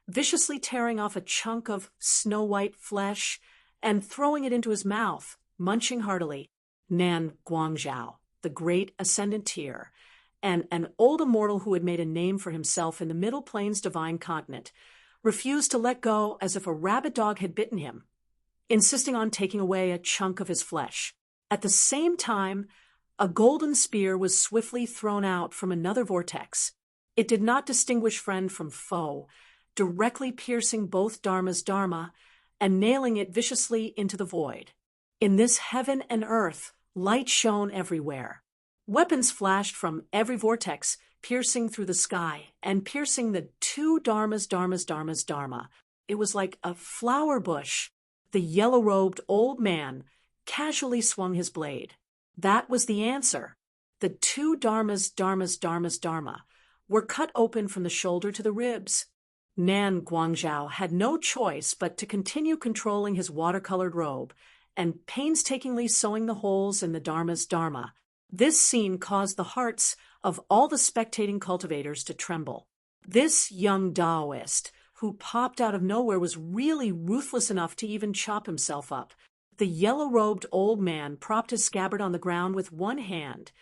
viciously tearing off a chunk of snow-white flesh and throwing it into his mouth, munching heartily. Nan Guangzhou, the great ascendant tear, and an old immortal who had made a name for himself in the Middle Plains divine continent, refused to let go as if a rabid dog had bitten him, insisting on taking away a chunk of his flesh. At the same time, a golden spear was swiftly thrown out from another vortex. It did not distinguish friend from foe, directly piercing both Dharma's Dharma and nailing it viciously into the void. In this heaven and earth, light shone everywhere. Weapons flashed from every vortex, piercing through the sky and piercing the two Dharma's Dharma. It was like a flower bush. The yellow-robed old man casually swung his blade. That was the answer. The two Dharma's Dharma were cut open from the shoulder to the ribs. Nan Guangzhou had no choice but to continue controlling his watercolored robe and painstakingly sewing the holes in the Dharma's Dharma. This scene caused the hearts of all the spectating cultivators to tremble. This young Taoist, who popped out of nowhere, was really ruthless enough to even chop himself up. The yellow-robed old man propped his scabbard on the ground with one hand,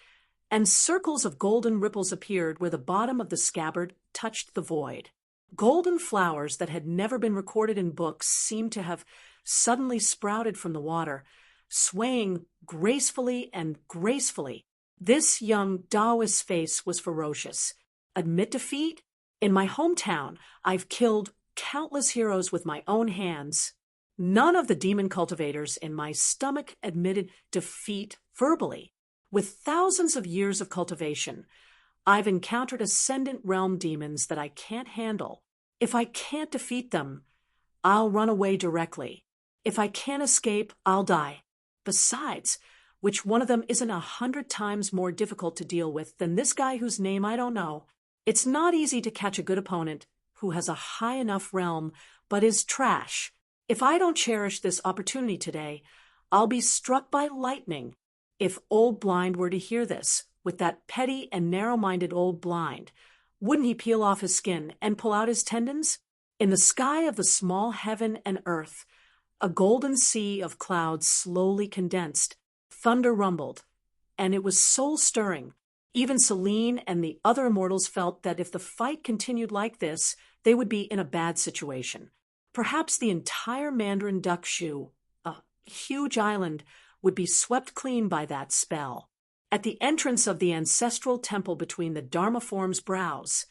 and circles of golden ripples appeared where the bottom of the scabbard touched the void. Golden flowers that had never been recorded in books seemed to have suddenly sprouted from the water, swaying gracefully and gracefully. This young Taoist's face was ferocious. Admit defeat? In my hometown, I've killed countless heroes with my own hands. None of the demon cultivators in my stomach admitted defeat verbally. With thousands of years of cultivation, I've encountered ascendant realm demons that I can't handle. If I can't defeat them, I'll run away directly. If I can't escape, I'll die. Besides, which one of them isn't 100 times more difficult to deal with than this guy whose name I don't know? It's not easy to catch a good opponent who has a high enough realm but is trash. If I don't cherish this opportunity today, I'll be struck by lightning. If Old Blind were to hear this, with that petty and narrow-minded Old Blind, wouldn't he peel off his skin and pull out his tendons? In the sky of the small heaven and earth, a golden sea of clouds slowly condensed. Thunder rumbled, and it was soul-stirring. Even Celine and the other immortals felt that if the fight continued like this, they would be in a bad situation. Perhaps the entire Mandarin Duck Shu, a huge island, would be swept clean by that spell. At the entrance of the ancestral temple between the Dharma form's brows,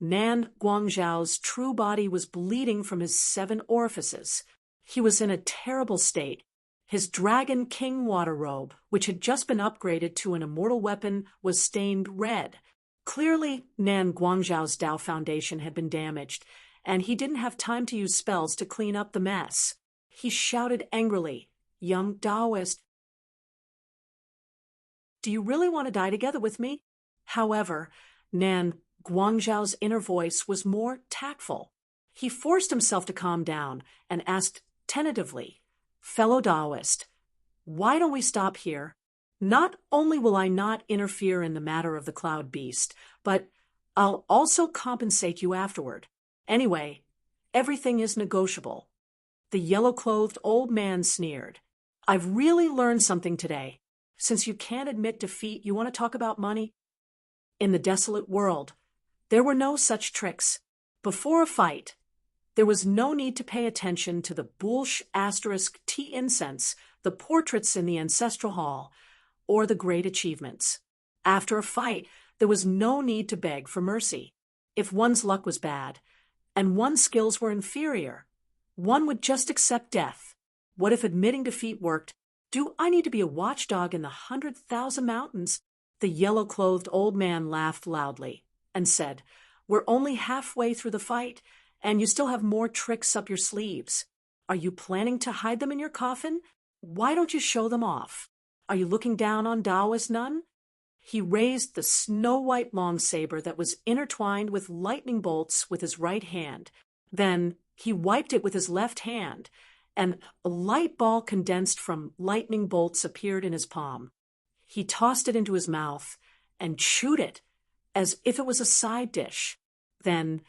Nan Guangzhou's true body was bleeding from his 7 orifices. He was in a terrible state. His Dragon King water robe, which had just been upgraded to an immortal weapon, was stained red. Clearly, Nan Guangzhou's Tao foundation had been damaged, and he didn't have time to use spells to clean up the mess. He shouted angrily, "Young Taoist, do you really want to die together with me?" However, Nan Guangzhou's inner voice was more tactful. He forced himself to calm down and asked tentatively, "Fellow Taoist, why don't we stop here? Not only will I not interfere in the matter of the Cloud Beast, but I'll also compensate you afterward. Anyway, everything is negotiable." The yellow-clothed old man sneered. "I've really learned something today. Since you can't admit defeat, you want to talk about money?" In the desolate world, there were no such tricks. Before a fight, there was no need to pay attention to the Bulsh * tea incense, the portraits in the ancestral hall, or the great achievements. After a fight, there was no need to beg for mercy. If one's luck was bad, and one's skills were inferior, One would just accept death. What if admitting defeat worked? Do I need to be a watchdog in the 100,000 mountains? The yellow-clothed old man laughed loudly and said, "We're only halfway through the fight, and you still have more tricks up your sleeves. Are you planning to hide them in your coffin? Why don't you show them off? Are you looking down on Taoist Nun?" He raised the snow-white long saber that was intertwined with lightning bolts with his right hand. Then he wiped it with his left hand, and a light ball condensed from lightning bolts appeared in his palm. He tossed it into his mouth and chewed it as if it was a side dish. Then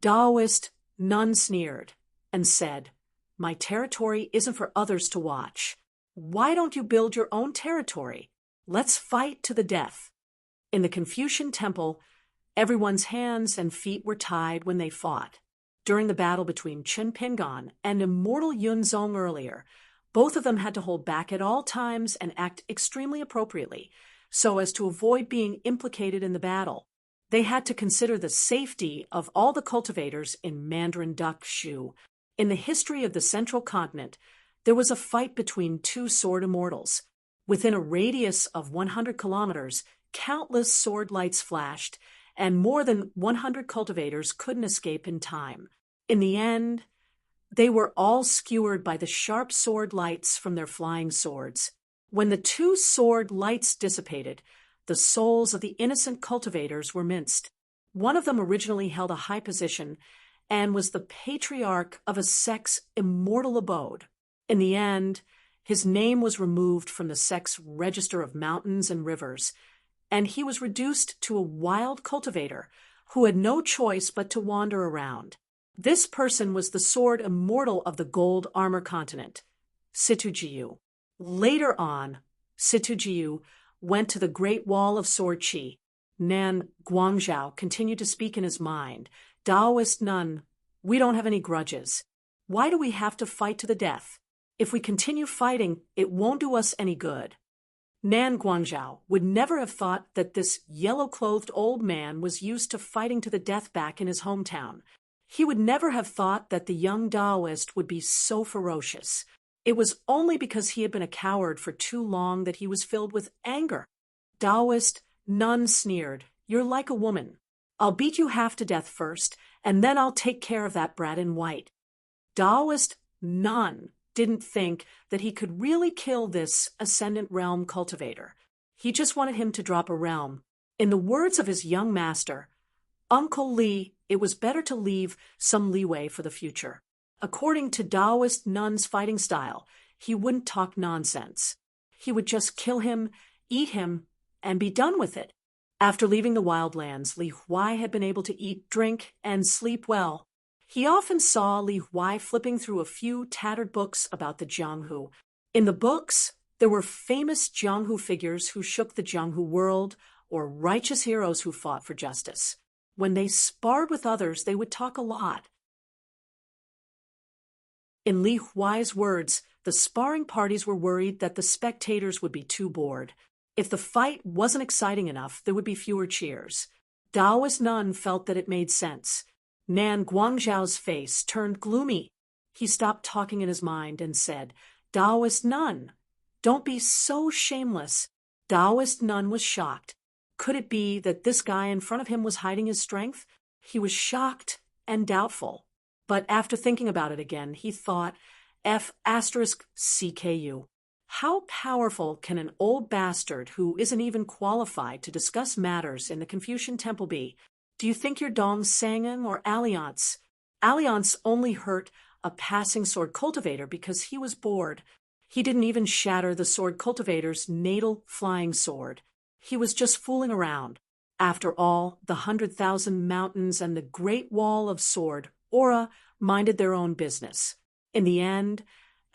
Taoist Nun sneered and said, "My territory isn't for others to watch. Why don't you build your own territory? Let's fight to the death." In the Confucian temple, everyone's hands and feet were tied when they fought. During the battle between Chen Pingan and immortal Yun Zong earlier, both of them had to hold back at all times and act extremely appropriately, so as to avoid being implicated in the battle. They had to consider the safety of all the cultivators in Mandarin Duck Shu. In the history of the central continent, there was a fight between two sword immortals. Within a radius of 100 kilometers, countless sword lights flashed, and more than 100 cultivators couldn't escape in time. In the end, they were all skewered by the sharp sword lights from their flying swords. When the two sword lights dissipated, the souls of the innocent cultivators were minced. One of them originally held a high position and was the patriarch of a sect's immortal abode. In the end, his name was removed from the sect's register of mountains and rivers, and he was reduced to a wild cultivator who had no choice but to wander around. This person was the sword immortal of the gold armor continent, Situjiu. Later on, Situjiu went to the Great Wall of Sword Qi. Nan Guangzhou continued to speak in his mind. "Taoist Nun, we don't have any grudges. Why do we have to fight to the death? If we continue fighting, it won't do us any good." Nan Guangzhou would never have thought that this yellow-clothed old man was used to fighting to the death back in his hometown. He would never have thought that the young Taoist would be so ferocious. It was only because he had been a coward for too long that he was filled with anger. Taoist Nun sneered, "You're like a woman. I'll beat you half to death first, and then I'll take care of that brat in white." Taoist Nun didn't think that he could really kill this Ascendant Realm cultivator. He just wanted him to drop a realm. In the words of his young master, Uncle Li, it was better to leave some leeway for the future. According to Taoist Nun's fighting style, he wouldn't talk nonsense. He would just kill him, eat him, and be done with it. After leaving the wildlands, Li Huai had been able to eat, drink, and sleep well. He often saw Li Huai flipping through a few tattered books about the Jianghu. In the books, there were famous Jianghu figures who shook the Jianghu world, or righteous heroes who fought for justice. When they sparred with others, they would talk a lot. In Li Huai's words, the sparring parties were worried that the spectators would be too bored. If the fight wasn't exciting enough, there would be fewer cheers. Taoist Nun felt that it made sense. Nan Guangzhou's face turned gloomy. He stopped talking in his mind and said, "Taoist Nun, don't be so shameless." Taoist Nun was shocked. Could it be that this guy in front of him was hiding his strength? He was shocked and doubtful. But after thinking about it again, he thought, F***CKU. How powerful can an old bastard who isn't even qualified to discuss matters in the Confucian temple be? Do you think you're Dong Sangeng or Alliance? Alliance only hurt a passing sword cultivator because he was bored. He didn't even shatter the sword cultivator's natal flying sword. He was just fooling around. After all, the 100,000 mountains and the Great Wall of Sword, Aura, minded their own business. In the end,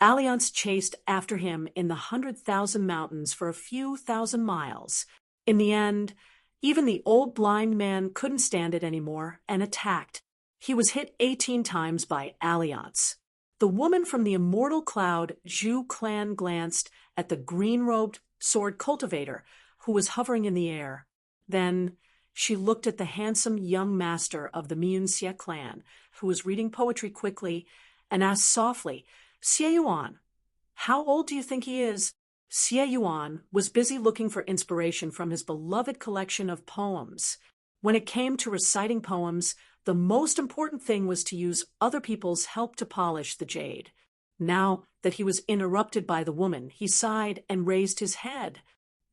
Alliance chased after him in the 100,000 mountains for a few thousand miles. In the end, even the old blind man couldn't stand it anymore and attacked. He was hit 18 times by Alliance. The woman from the immortal cloud, Zhu Clan, glanced at the green-robed sword cultivator who was hovering in the air. Then she looked at the handsome young master of the Miunxia clan, who was reading poetry quickly and asked softly, "Xie Yuan, how old do you think he is?" Xie Yuan was busy looking for inspiration from his beloved collection of poems. When it came to reciting poems, the most important thing was to use other people's help to polish the jade. Now that he was interrupted by the woman, he sighed and raised his head.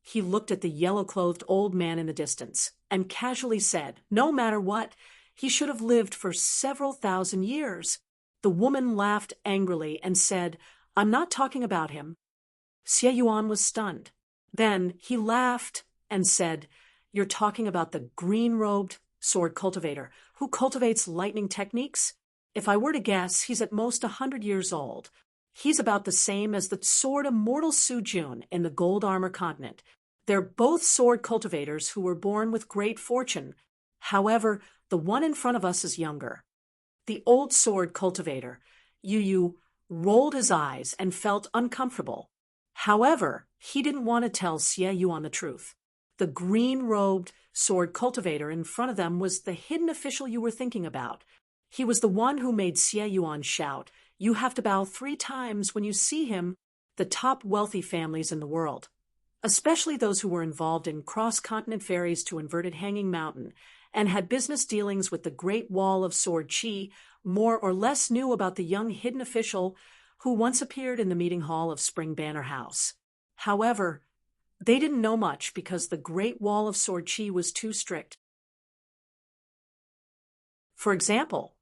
He looked at the yellow-clothed old man in the distance and casually said, no matter what, he should have lived for several thousand years. The woman laughed angrily and said, "I'm not talking about him." Xie Yuan was stunned. Then he laughed and said, "You're talking about the green-robed sword cultivator who cultivates lightning techniques? If I were to guess, he's at most 100 years old. He's about the same as the sword immortal Su Jun in the Gold Armor continent. They're both sword cultivators who were born with great fortune. However, the one in front of us is younger." The old sword cultivator, Yu, rolled his eyes and felt uncomfortable. However, he didn't want to tell Xie Yuan the truth. The green-robed sword cultivator in front of them was the hidden official you were thinking about. He was the one who made Xie Yuan shout, "You have to bow 3 times when you see him," the top wealthy families in the world, especially those who were involved in cross-continent ferries to inverted Hanging Mountain and had business dealings with the Great Wall of Sword Qi, more or less knew about the young hidden official who once appeared in the meeting hall of Spring Banner House. However, they didn't know much because the Great Wall of Sword Qi was too strict. For example,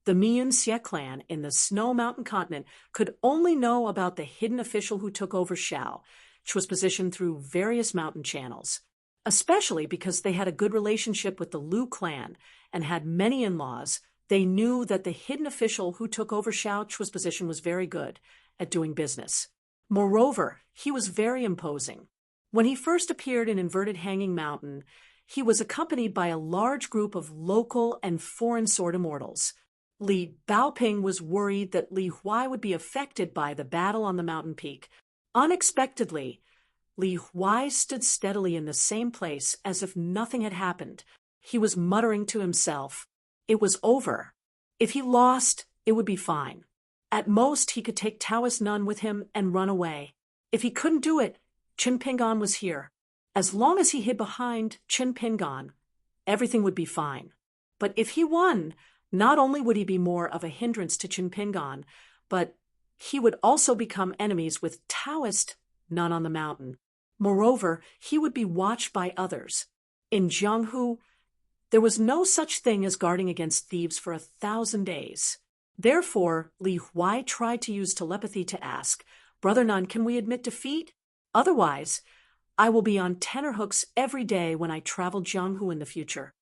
the Miyun Xie clan in the Snow Mountain continent could only know about the hidden official who took over Shao, which was positioned through various mountain channels, especially because they had a good relationship with the Lu clan and had many in-laws. They knew that the hidden official who took over Shao Chu's position was very good at doing business. Moreover, he was very imposing. When he first appeared in Inverted Hanging Mountain, he was accompanied by a large group of local and foreign sword immortals. Li Baoping was worried that Li Huai would be affected by the battle on the mountain peak. Unexpectedly, Li Huai stood steadily in the same place as if nothing had happened. He was muttering to himself, "It was over. If he lost, it would be fine. At most, he could take Taoist Nun with him and run away. If he couldn't do it, Qin Pingan was here. As long as he hid behind Qin Pingan, everything would be fine. But if he won, not only would he be more of a hindrance to Qin Pingan, but he would also become enemies with Taoist Nun on the mountain. Moreover, he would be watched by others. In Jianghu, there was no such thing as guarding against thieves for 1,000 days. Therefore, Li Huai tried to use telepathy to ask, "Brother Nun, can we admit defeat? Otherwise, I will be on tenterhooks every day when I travel Jianghu in the future."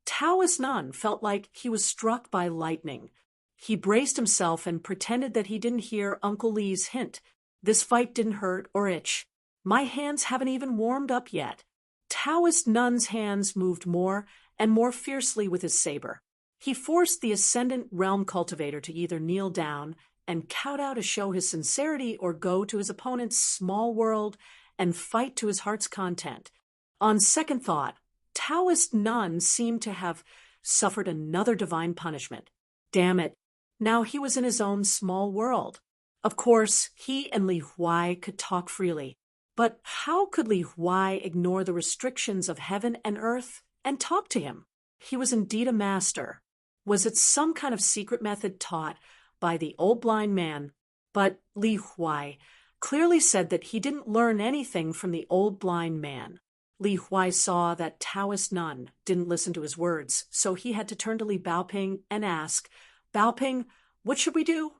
Taoist Nun felt like he was struck by lightning. He braced himself and pretended that he didn't hear Uncle Li's hint. "This fight didn't hurt or itch. My hands haven't even warmed up yet." Taoist Nun's hands moved more and more fiercely with his saber. He forced the Ascendant Realm Cultivator to either kneel down and kowtow to show his sincerity or go to his opponent's small world and fight to his heart's content. On second thought, Taoist Nun seemed to have suffered another divine punishment. Damn it, now he was in his own small world. Of course, he and Li Huai could talk freely. But how could Li Huai ignore the restrictions of heaven and earth and talk to him? He was indeed a master. Was it some kind of secret method taught by the old blind man? But Li Huai clearly said that he didn't learn anything from the old blind man. Li Huai saw that Taoist Nun didn't listen to his words, so he had to turn to Li Baoping and ask, "Baoping, what should we do?"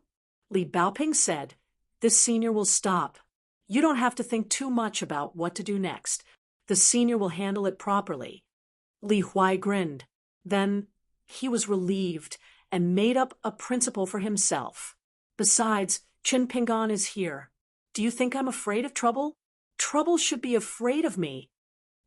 Li Baoping said, "This senior will stop. You don't have to think too much about what to do next. The senior will handle it properly." Li Huai grinned. Then he was relieved and made up a principle for himself. "Besides, Qin Pingan is here. Do you think I'm afraid of trouble? Trouble should be afraid of me."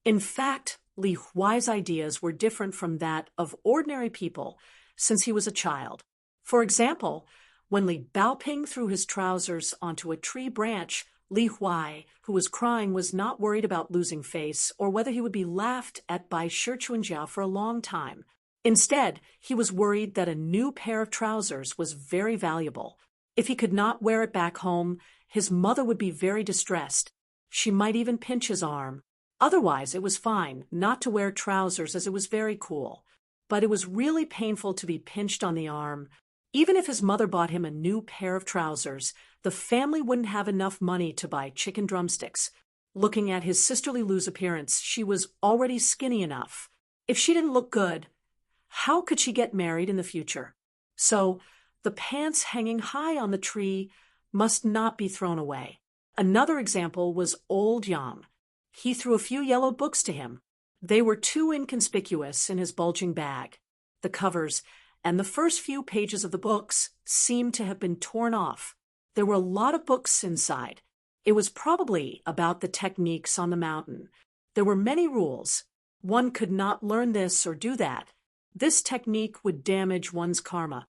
In fact, Li Huai's ideas were different from that of ordinary people since he was a child. For example, when Li Baoping threw his trousers onto a tree branch, Li Huai, who was crying, was not worried about losing face or whether he would be laughed at by Shi Chunjiao for a long time. Instead, he was worried that a new pair of trousers was very valuable. If he could not wear it back home, his mother would be very distressed. She might even pinch his arm. Otherwise, it was fine not to wear trousers as it was very cool. But it was really painful to be pinched on the arm. Even if his mother bought him a new pair of trousers, the family wouldn't have enough money to buy chicken drumsticks. Looking at his sisterly Lou's appearance, she was already skinny enough. If she didn't look good, how could she get married in the future? So, the pants hanging high on the tree must not be thrown away. Another example was old Yang. He threw a few yellow books to him. They were too inconspicuous in his bulging bag. The covers and the first few pages of the books seemed to have been torn off. There were a lot of books inside. It was probably about the techniques on the mountain. There were many rules. One could not learn this or do that. This technique would damage one's karma.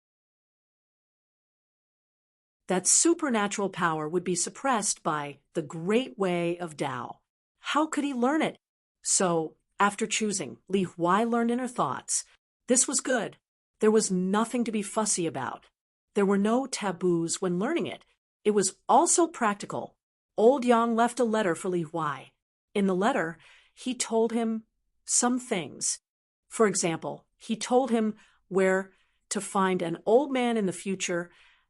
That supernatural power would be suppressed by the great way of Tao. How could he learn it? So, after choosing, Li Huai learned inner thoughts. This was good. There was nothing to be fussy about. There were no taboos when learning it. It was also practical. Old Yang left a letter for Li Huai. In the letter, he told him some things. For example, he told him where to find an old man in the future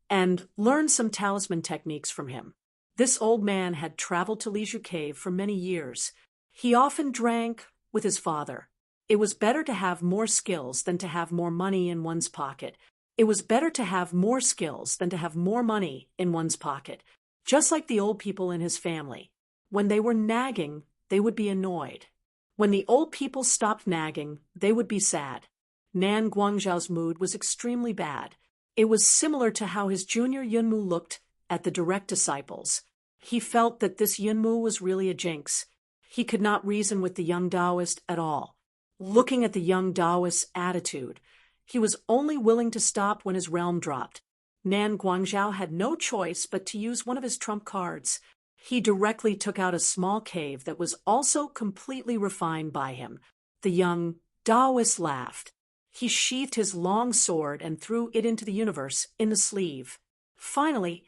and learn some talisman techniques from him. This old man had traveled to Liju Cave for many years. He often drank with his father. It was better to have more skills than to have more money in one's pocket. It was better to have more skills than to have more money in one's pocket. Just like the old people in his family. When they were nagging, they would be annoyed. When the old people stopped nagging, they would be sad. Nan Guangzhao's mood was extremely bad. It was similar to how his junior Yunmu looked at the direct disciples. He felt that this Yunmu was really a jinx. He could not reason with the young Taoist at all. Looking at the young Taoist's attitude, he was only willing to stop when his realm dropped. Nan Guangzhao had no choice but to use one of his trump cards. He directly took out a small cave that was also completely refined by him. The young Taoist laughed. He sheathed his long sword and threw it into the universe in the sleeve. Finally,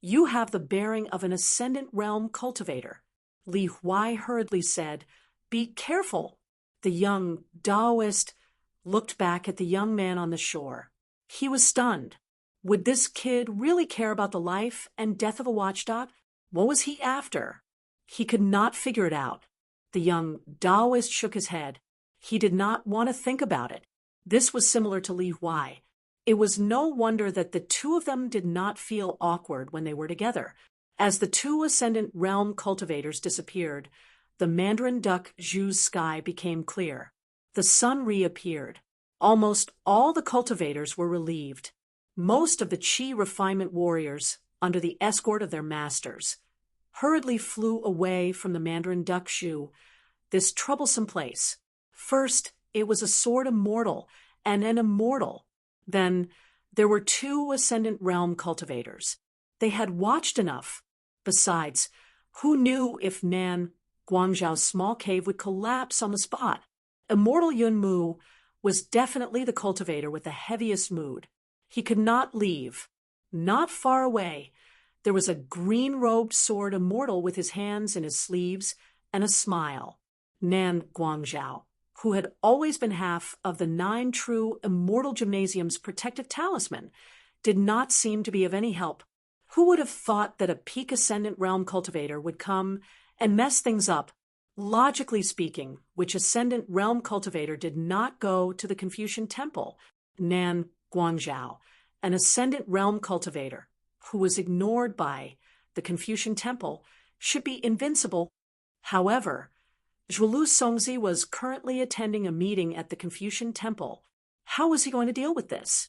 you have the bearing of an ascendant realm cultivator. Li Huai hurriedly said, "Be careful." The young Taoist looked back at the young man on the shore. He was stunned. Would this kid really care about the life and death of a watchdog? What was he after? He could not figure it out. The young Taoist shook his head. He did not want to think about it. This was similar to Li Huai. It was no wonder that the two of them did not feel awkward when they were together. As the two ascendant realm cultivators disappeared, the Mandarin duck Zhu's sky became clear. The sun reappeared. Almost all the cultivators were relieved. Most of the Qi refinement warriors, under the escort of their masters, hurriedly flew away from the Mandarin duck Zhu, this troublesome place. First, it was a sword immortal and an immortal. Then, there were two ascendant realm cultivators. They had watched enough. Besides, who knew if Nan Guangzhao's small cave would collapse on the spot? Immortal Yunmu was definitely the cultivator with the heaviest mood. He could not leave. Not far away, there was a green-robed sword immortal with his hands in his sleeves and a smile. Nan Guangzhao, who had always been half of the 9 true Immortal Gymnasium's protective talisman, did not seem to be of any help. Who would have thought that a peak ascendant realm cultivator would come and mess things up? Logically speaking, which ascendant realm cultivator did not go to the Confucian temple? Nan Guangzhao, an ascendant realm cultivator who was ignored by the Confucian temple, should be invincible. However, Zhuolu Songzi was currently attending a meeting at the Confucian temple. How was he going to deal with this?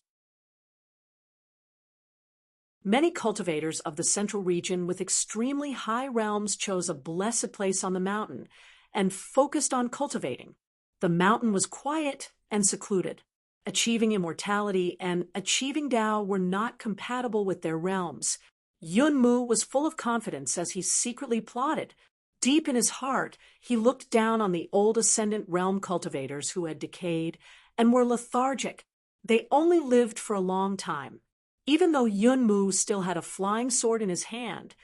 Many cultivators of the central region with extremely high realms chose a blessed place on the mountain and focused on cultivating. The mountain was quiet and secluded. Achieving immortality and achieving Tao were not compatible with their realms. Yunmu was full of confidence as he secretly plotted. Deep in his heart, he looked down on the old ascendant realm cultivators who had decayed and were lethargic. They only lived for a long time. Even though Yun Mu still had a flying sword in his hand,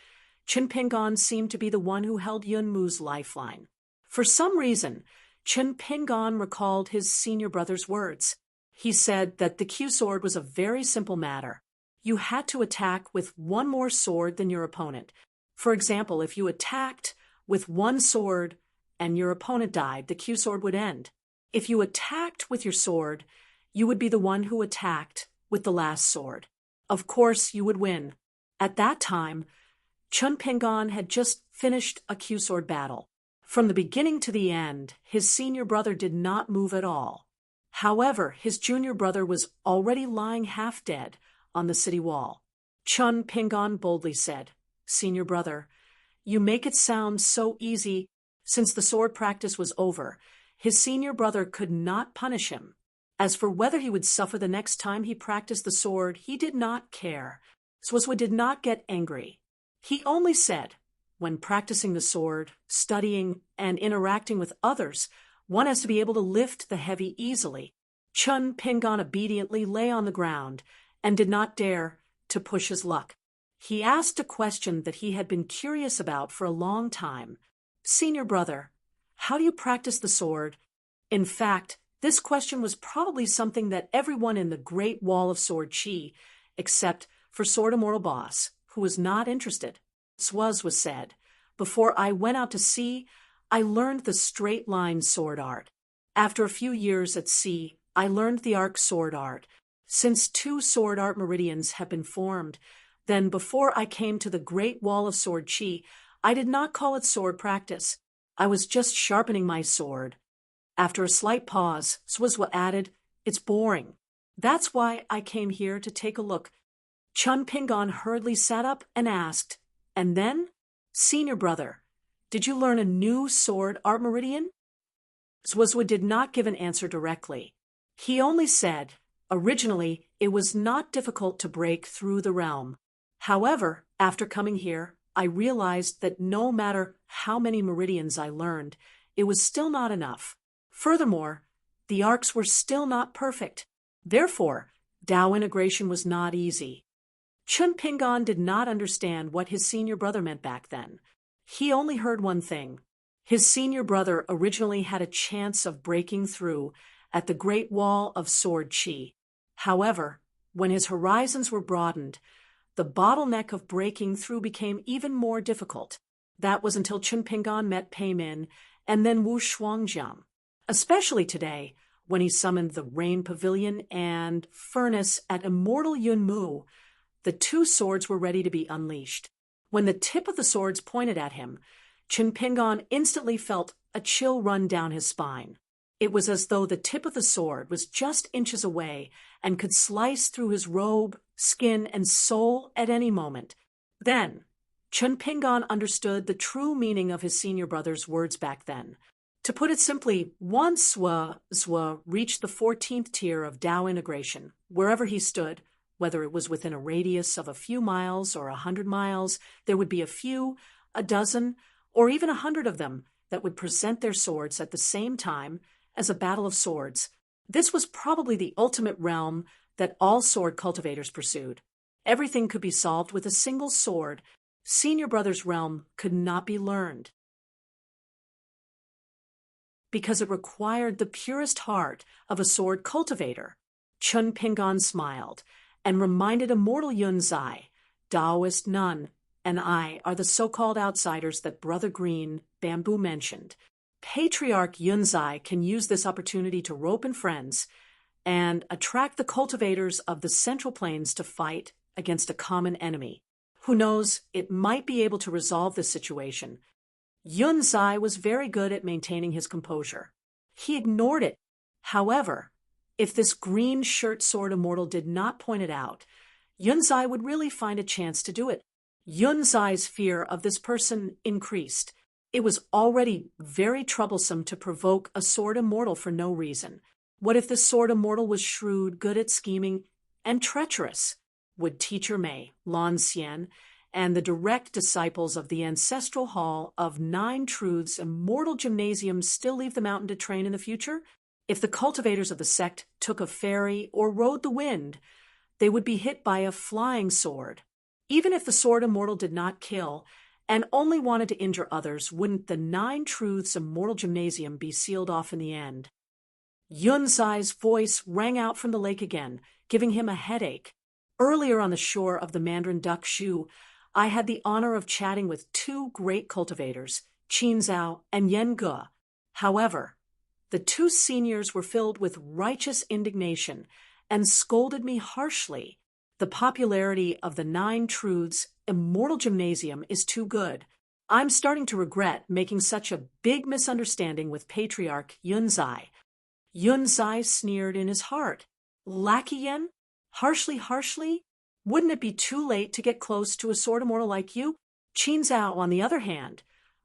Chen Pingon seemed to be the one who held Yun Mu's lifeline. For some reason, Chen Pingon recalled his senior brother's words. He said that the Q sword was a very simple matter. You had to attack with one more sword than your opponent. For example, if you attacked with one sword and your opponent died, the Q sword would end. If you attacked with your sword, you would be the one who attacked with the last sword. Of course, you would win. At that time, Chen Pingon had just finished a Q sword battle. From the beginning to the end, his senior brother did not move at all. However, his junior brother was already lying half dead on the city wall. Chen Pingon boldly said, "Senior brother, you make it sound so easy." Since the sword practice was over, his senior brother could not punish him. As for whether he would suffer the next time he practiced the sword, he did not care. Swazwa did not get angry. He only said, when practicing the sword, studying, and interacting with others, one has to be able to lift the heavy easily. Chen Pingon obediently lay on the ground and did not dare to push his luck. He asked a question that he had been curious about for a long time. "Senior brother, how do you practice the sword?" In fact, this question was probably something that everyone in the Great Wall of Sword Chi, except for Sword Immortal Boss, who was not interested. Swazwa said, "Before I went out to sea, I learned the straight-line sword art. After a few years at sea, I learned the arc sword art. Since 2 sword art meridians have been formed, then before I came to the Great Wall of Sword Chi, I did not call it sword practice. I was just sharpening my sword." After a slight pause, Swazwa added, "It's boring. That's why I came here to take a look." Chen Pingon hurriedly sat up and asked, "And then? Senior brother, did you learn a new sword art meridian?" Swazwa did not give an answer directly. He only said, "Originally, it was not difficult to break through the realm. However, after coming here, I realized that no matter how many meridians I learned, it was still not enough. Furthermore, the arcs were still not perfect. Therefore, Dao integration was not easy." Chen Pingon did not understand what his senior brother meant back then. He only heard one thing. His senior brother originally had a chance of breaking through at the Great Wall of Sword Chi. However, when his horizons were broadened, the bottleneck of breaking through became even more difficult. That was until Chen Pingon met Pei Min and then Wu Shuangjiang. Especially today, when he summoned the Rain Pavilion and Furnace at Immortal Yun Mu, the 2 swords were ready to be unleashed. When the tip of the swords pointed at him, Chen Pingon instantly felt a chill run down his spine. It was as though the tip of the sword was just inches away and could slice through his robe, skin, and soul at any moment. Then, Chen Pingon understood the true meaning of his senior brother's words back then. To put it simply, once Swazwa reached the 14th tier of Dao integration, wherever he stood, whether it was within a radius of a few miles or 100 miles, there would be a few, a dozen, or even 100 of them that would present their swords at the same time as a battle of swords. This was probably the ultimate realm that all sword cultivators pursued. Everything could be solved with a single sword. Senior brother's realm could not be learned, because it required the purest heart of a sword cultivator. Chen Pingon smiled and reminded Immortal Yun Zai, Taoist Nun, and I are the so-called outsiders that Brother Green, Bamboo mentioned. Patriarch Yun Zai can use this opportunity to rope in friends and attract the cultivators of the Central Plains to fight against a common enemy. Who knows, it might be able to resolve this situation. Yun Zai was very good at maintaining his composure. He ignored it. However, if this green shirt sword immortal did not point it out, Yun Zai would really find a chance to do it. Yun Zai's fear of this person increased. It was already very troublesome to provoke a sword immortal for no reason. What if this sword immortal was shrewd, good at scheming, and treacherous? Would Teacher Mei, Lan Xian, and the direct disciples of the ancestral hall of 9 Truths Immortal Gymnasium still leave the mountain to train in the future? If the cultivators of the sect took a ferry or rode the wind, they would be hit by a flying sword. Even if the sword immortal did not kill and only wanted to injure others, wouldn't the 9 Truths Immortal Gymnasium be sealed off in the end? Yunzai's voice rang out from the lake again, giving him a headache. Earlier on the shore of the Mandarin Duck Shu, I had the honor of chatting with 2 great cultivators, Qin Zhao and Yen Ge. However, the 2 seniors were filled with righteous indignation and scolded me harshly. The popularity of the 9 Truths Immortal Gymnasium is too good. I'm starting to regret making such a big misunderstanding with Patriarch Yunzai. Yunzai sneered in his heart. Lackey Yen? Harshly? Wouldn't it be too late to get close to a sword immortal like you? Qin Zhao, on the other hand,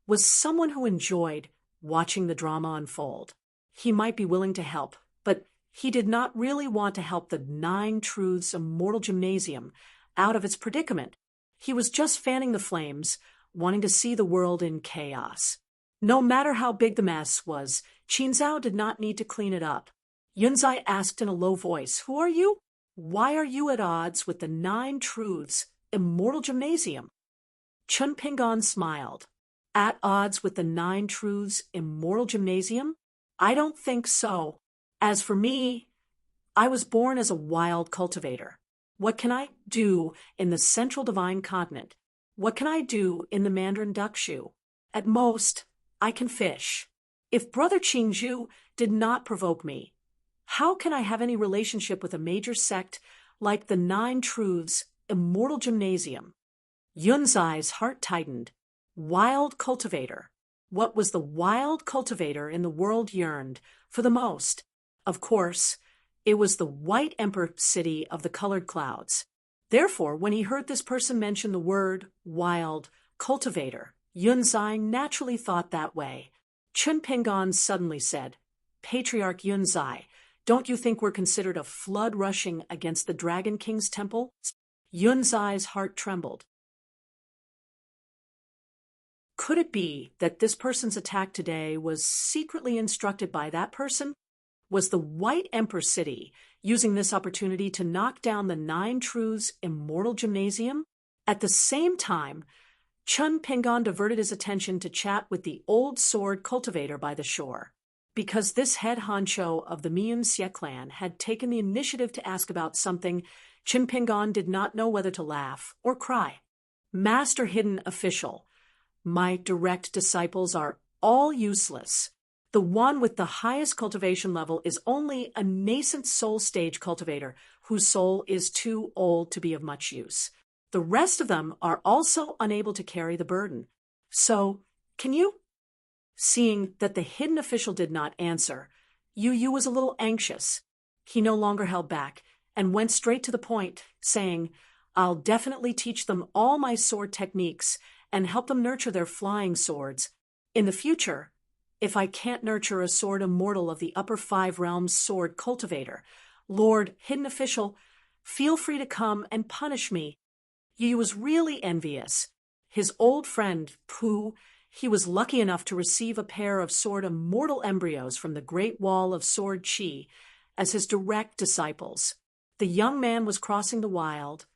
was someone who enjoyed watching the drama unfold. He might be willing to help, but he did not really want to help the 9 Truths Immortal Gymnasium out of its predicament. He was just fanning the flames, wanting to see the world in chaos. No matter how big the mess was, Qin Zhao did not need to clean it up. Yunzai asked in a low voice, "Who are you? Why are you at odds with the 9 Truths Immortal Gymnasium?" Chun Pingon smiled. At odds with the 9 Truths Immortal Gymnasium? I don't think so. As for me, I was born as a wild cultivator. What can I do in the Central Divine Continent? What can I do in the Mandarin Duck Shu? At most, I can fish. If Brother Qingzhu did not provoke me, how can I have any relationship with a major sect like the 9 Truths Immortal Gymnasium? Yunzai's heart tightened. Wild cultivator. What was the wild cultivator in the world yearned for the most? Of course, it was the White Emperor city of the colored clouds. Therefore, when he heard this person mention the word wild cultivator, Yunzai naturally thought that way. Chun Pingon suddenly said, "Patriarch Yunzai, don't you think we're considered a flood rushing against the Dragon King's temple?" Yunzai's heart trembled. Could it be that this person's attack today was secretly instructed by that person? Was the White Emperor city using this opportunity to knock down the 9 Truths Immortal Gymnasium? At the same time, Chun Pingon diverted his attention to chat with the old sword cultivator by the shore. Because this head honcho of the Mian Xie clan had taken the initiative to ask about something, Chun Pingon did not know whether to laugh or cry. Master Hidden Official, my direct disciples are all useless. The one with the highest cultivation level is only a nascent soul stage cultivator whose soul is too old to be of much use. The rest of them are also unable to carry the burden. So, can you? Seeing that the hidden official did not answer, Yu was a little anxious. He no longer held back and went straight to the point, saying, "I'll definitely teach them all my sword techniques and help them nurture their flying swords. In the future, if I can't nurture a sword immortal of the upper 5 realms sword cultivator, Lord Hidden Official, feel free to come and punish me." Yu was really envious. His old friend, Pu, he was lucky enough to receive a pair of sword immortal embryos from the Great Wall of Sword Qi as his direct disciples. The young man was crossing the wild,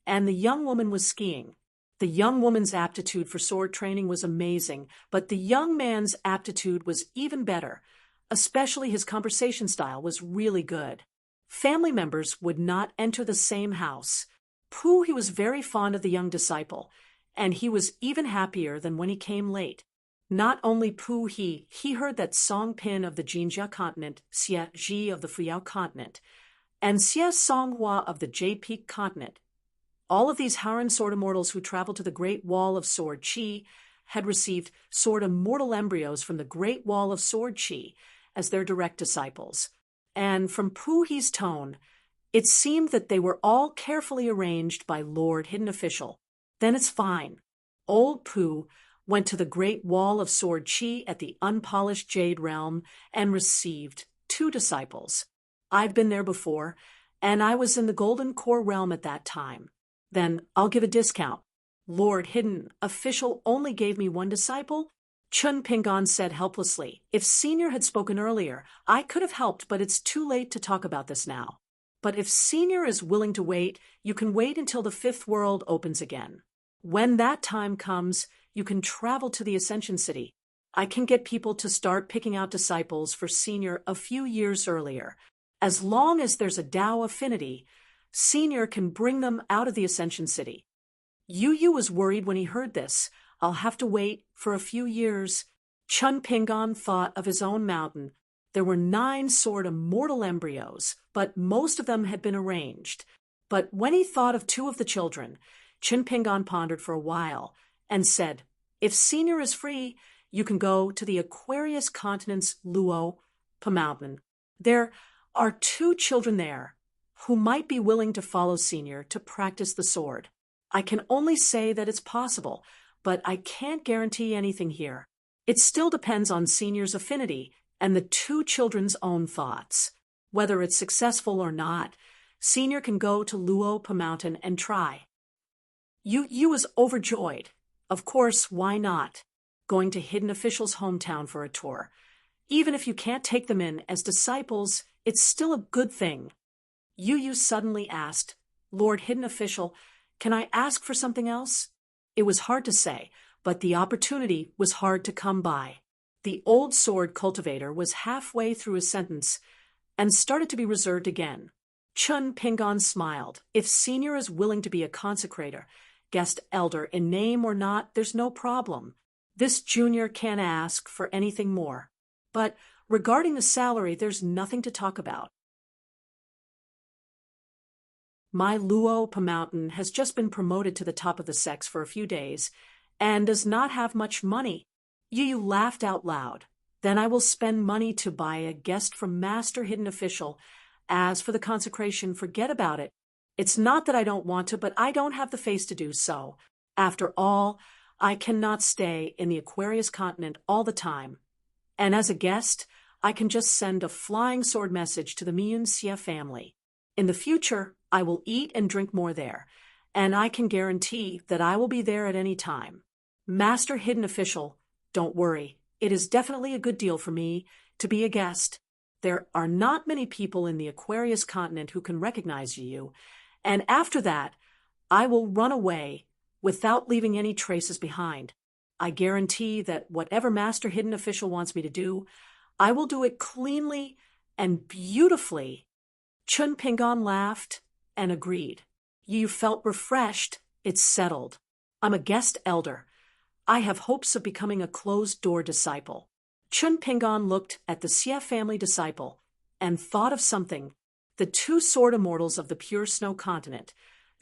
and the young woman was skiing. The young woman's aptitude for sword training was amazing, but the young man's aptitude was even better. Especially his conversation style was really good. Family members would not enter the same house. Pu, he was very fond of the young disciple, and he was even happier than when he came late. Not only Pu, he heard that Song Pin of the Jinjia continent, Xie Ji of the Fuyao continent, and Xie Songhua of the Jade Peak continent. All of these Haran sword immortals who traveled to the Great Wall of Sword Qi had received sword immortal embryos from the Great Wall of Sword Qi as their direct disciples. And from Pu-he's tone, it seemed that they were all carefully arranged by Lord Hidden Official. Then it's fine. Old Pu went to the Great Wall of Sword Qi at the unpolished Jade Realm and received 2 disciples. I've been there before, and I was in the Golden Core Realm at that time. Then I'll give a discount. Lord Hidden Official only gave me 1 disciple, Chun Pingon said helplessly. If Senior had spoken earlier, I could have helped, but it's too late to talk about this now. But if Senior is willing to wait, you can wait until the fifth world opens again. When that time comes, you can travel to the Ascension City. I can get people to start picking out disciples for Senior a few years earlier. As long as there's a Tao affinity, Senior can bring them out of the Ascension City. Yu was worried when he heard this. I'll have to wait for a few years. Chun Pingon thought of his own mountain. There were 9 sword immortal embryos, but most of them had been arranged. But when he thought of 2 of the children, Chun Pingon pondered for a while and said, if Senior is free, you can go to the Aquarius continent's Luo Mountain. There are 2 children there who might be willing to follow Senior to practice the sword. I can only say that it's possible, but I can't guarantee anything here. It still depends on Senior's affinity and the 2 children's own thoughts. Whether it's successful or not, Senior can go to Luo Mountain and try. Yu was overjoyed. Of course, why not? Going to Hidden Official's hometown for a tour. Even if you can't take them in as disciples, it's still a good thing. Yu suddenly asked, Lord Hidden Official, can I ask for something else? It was hard to say, but the opportunity was hard to come by. The old sword cultivator was halfway through his sentence and started to be reserved again. Chun Pingon smiled. If Senior is willing to be a consecrator, guest elder in name or not, there's no problem. This junior can't ask for anything more. But regarding the salary, there's nothing to talk about. My Luo Mountain has just been promoted to the top of the sex for a few days and does not have much money. Yu laughed out loud. Then I will spend money to buy a guest from Master Hidden Official. As for the consecration, forget about it. It's not that I don't want to, but I don't have the face to do so. After all, I cannot stay in the Aquarius continent all the time. And as a guest, I can just send a flying sword message to the Miyun Xia family. In the future, I will eat and drink more there, and I can guarantee that I will be there at any time. Master Hidden Official, don't worry. It is definitely a good deal for me to be a guest. There are not many people in the Aquarius continent who can recognize you, and after that, I will run away without leaving any traces behind. I guarantee that whatever Master Hidden Official wants me to do, I will do it cleanly and beautifully. Chun Pingon laughed and agreed. You felt refreshed. It's settled. I'm a guest elder. I have hopes of becoming a closed-door disciple. Chun Pingon looked at the Xia family disciple and thought of something. The 2 sword immortals of the pure snow continent,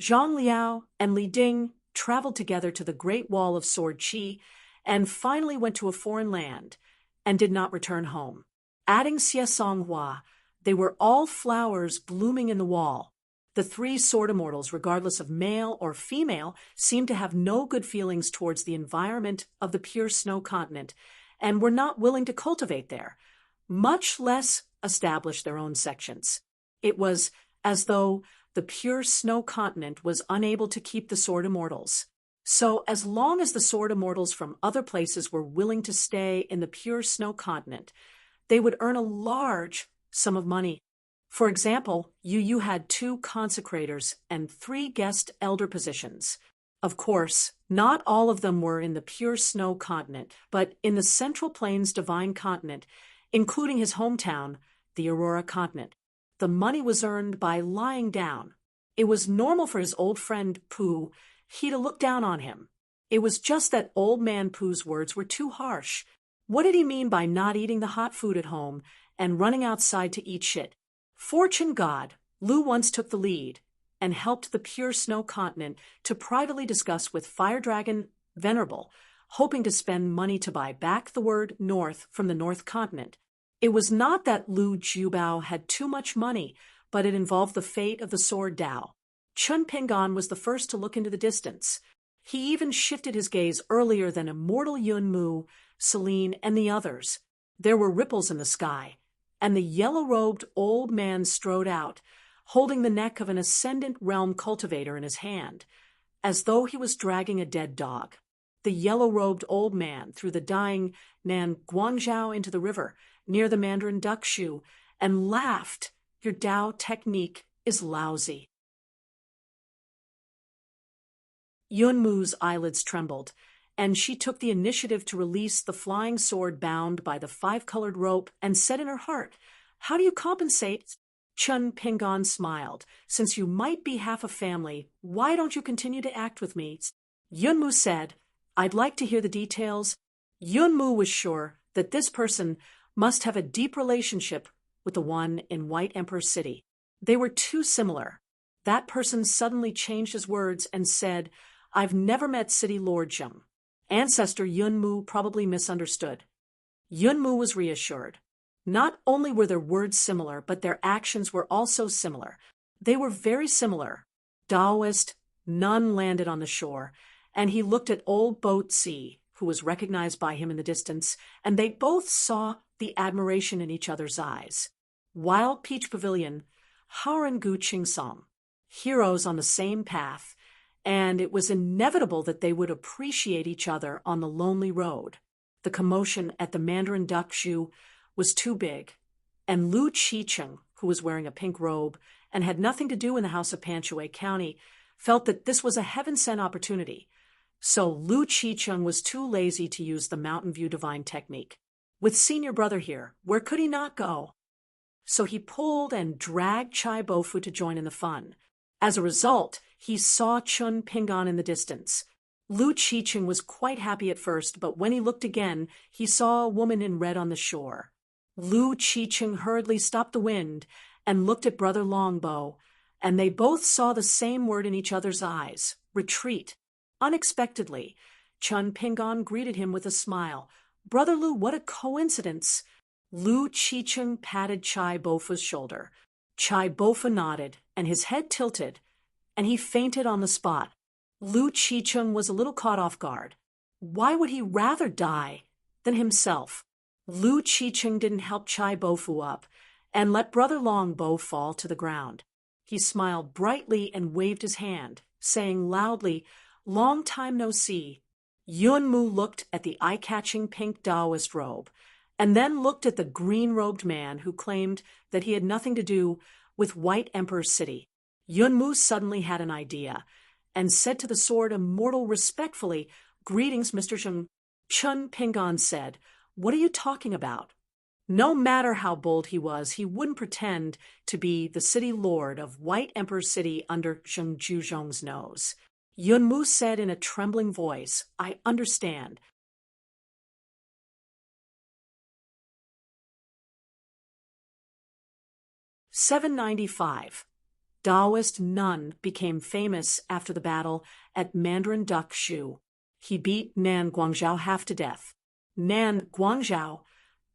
Zhang Liao and Li Ding, traveled together to the Great Wall of Sword Qi and finally went to a foreign land and did not return home. Adding Xia Songhua, they were all flowers blooming in the wall. The 3 sword immortals, regardless of male or female, seemed to have no good feelings towards the environment of the pure snow continent and were not willing to cultivate there, much less establish their own sections. It was as though the pure snow continent was unable to keep the sword immortals. So as long as the sword immortals from other places were willing to stay in the pure snow continent, they would earn a large sum of money. For example, Yu had 2 consecrators and 3 guest elder positions. Of course, not all of them were in the pure snow continent, but in the Central Plains Divine Continent, including his hometown, the Aurora Continent. The money was earned by lying down. It was normal for his old friend Pooh to look down on him. It was just that old man Pooh's words were too harsh. What did he mean by not eating the hot food at home and running outside to eat shit? Fortune God, Lu once took the lead and helped the pure snow continent to privately discuss with Fire Dragon Venerable, hoping to spend money to buy back the word North from the North Continent. It was not that Lu Jiubao had too much money, but it involved the fate of the sword Dao. Chun Pingon was the first to look into the distance. He even shifted his gaze earlier than Immortal Yun Mu, Celine, and the others. There were ripples in the sky, and the yellow-robed old man strode out, holding the neck of an Ascendant Realm cultivator in his hand, as though he was dragging a dead dog. The yellow-robed old man threw the dying Nan Guangzhao into the river near the Mandarin duck shoe and laughed. Your Dao technique is lousy. Yunmu's eyelids trembled, and she took the initiative to release the flying sword bound by the five-colored rope and said in her heart, "How do you compensate?" Chun Pingan smiled. "Since you might be half a family, why don't you continue to act with me?" Yunmu said, "I'd like to hear the details." Yunmu was sure that this person must have a deep relationship with the one in White Emperor City. They were too similar. That person suddenly changed his words and said, "I've never met City Lord Zheng." Ancestor Yunmu probably misunderstood. Yunmu was reassured. Not only were their words similar, but their actions were also similar. They were very similar. Taoist Nun landed on the shore, and he looked at old Boat Si, who was recognized by him in the distance, and they both saw the admiration in each other's eyes. Wild Peach Pavilion, Harangu Chingsong, heroes on the same path, and it was inevitable that they would appreciate each other on the lonely road. The commotion at the Mandarin duck shoe was too big, and Lu Qicheng, who was wearing a pink robe and had nothing to do in the House of Panshui County, felt that this was a heaven-sent opportunity. So Lu Qicheng was too lazy to use the Mountain View Divine technique. With senior brother here, where could he not go? So he pulled and dragged Chai Bofu to join in the fun. As a result, he saw Chun Pingan in the distance. Lu Qicheng was quite happy at first, but when he looked again, he saw a woman in red on the shore. Lu Qicheng hurriedly stopped the wind and looked at Brother Longbow, and they both saw the same word in each other's eyes: retreat. Unexpectedly, Chun Pingan greeted him with a smile. "Brother Lu, what a coincidence!" Lu Qicheng patted Chai Bofu's shoulder. Chai Bofu nodded, and his head tilted, and he fainted on the spot. Lu Qicheng was a little caught off guard. Why would he rather die than himself? Lu Qicheng didn't help Chai Bofu up and let Brother Longbow fall to the ground. He smiled brightly and waved his hand, saying loudly, "Long time no see." Yunmu looked at the eye-catching pink Taoist robe, and then looked at the green-robed man who claimed that he had nothing to do with White Emperor City. Yunmu suddenly had an idea, and said to the sword immortal respectfully, "Greetings, Mr. Zheng." Chun Pingan said, "What are you talking about?" No matter how bold he was, he wouldn't pretend to be the city lord of White Emperor City under Zheng Juzhong's nose. Yunmu said in a trembling voice, "I understand." "795. Taoist Nun became famous after the battle at Mandarin Duck Shoe. He beat Nan Guangzhao half to death. Nan Guangzhao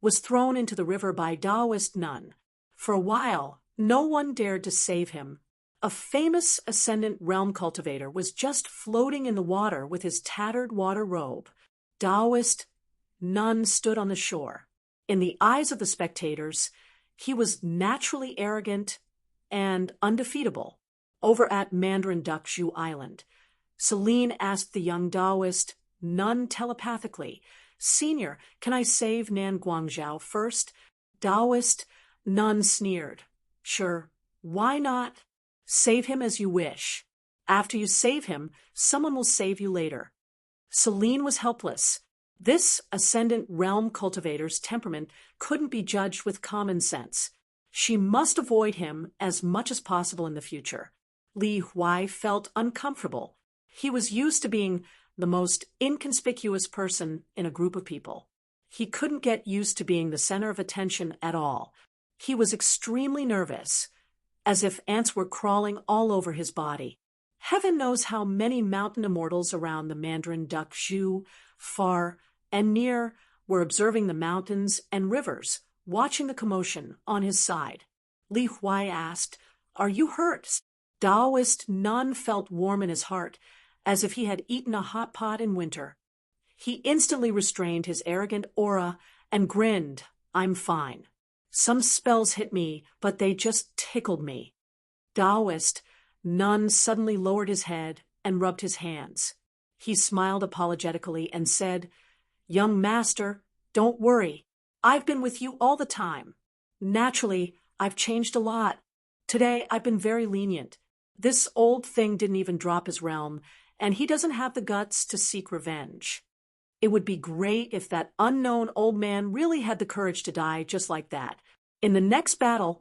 was thrown into the river by Taoist Nun. For a while, no one dared to save him. A famous ascendant realm cultivator was just floating in the water with his tattered water robe. Taoist Nun stood on the shore. In the eyes of the spectators, he was naturally arrogant and undefeatable. Over at Mandarin Duck Shoe Island, Celine asked the young Taoist Nun telepathically, "Senior, can I save Nan Guangzhao first?" Taoist Nun sneered, "Sure, why not? Save him as you wish. After you save him, someone will save you later." Celine was helpless. This ascendant realm cultivator's temperament couldn't be judged with common sense. She must avoid him as much as possible in the future. Li Huai felt uncomfortable. He was used to being the most inconspicuous person in a group of people. He couldn't get used to being the center of attention at all. He was extremely nervous, as if ants were crawling all over his body. Heaven knows how many mountain immortals around the Mandarin Duck Shoe, far and near, were observing the mountains and rivers, watching the commotion on his side. Li Huai asked, "Are you hurt?" Taoist Nun felt warm in his heart, as if he had eaten a hot pot in winter. He instantly restrained his arrogant aura and grinned, "I'm fine. Some spells hit me, but they just tickled me." Taoist Nun suddenly lowered his head and rubbed his hands. He smiled apologetically and said, "Young master, don't worry. I've been with you all the time. Naturally, I've changed a lot. Today, I've been very lenient. This old thing didn't even drop his realm, and he doesn't have the guts to seek revenge. It would be great if that unknown old man really had the courage to die just like that. In the next battle,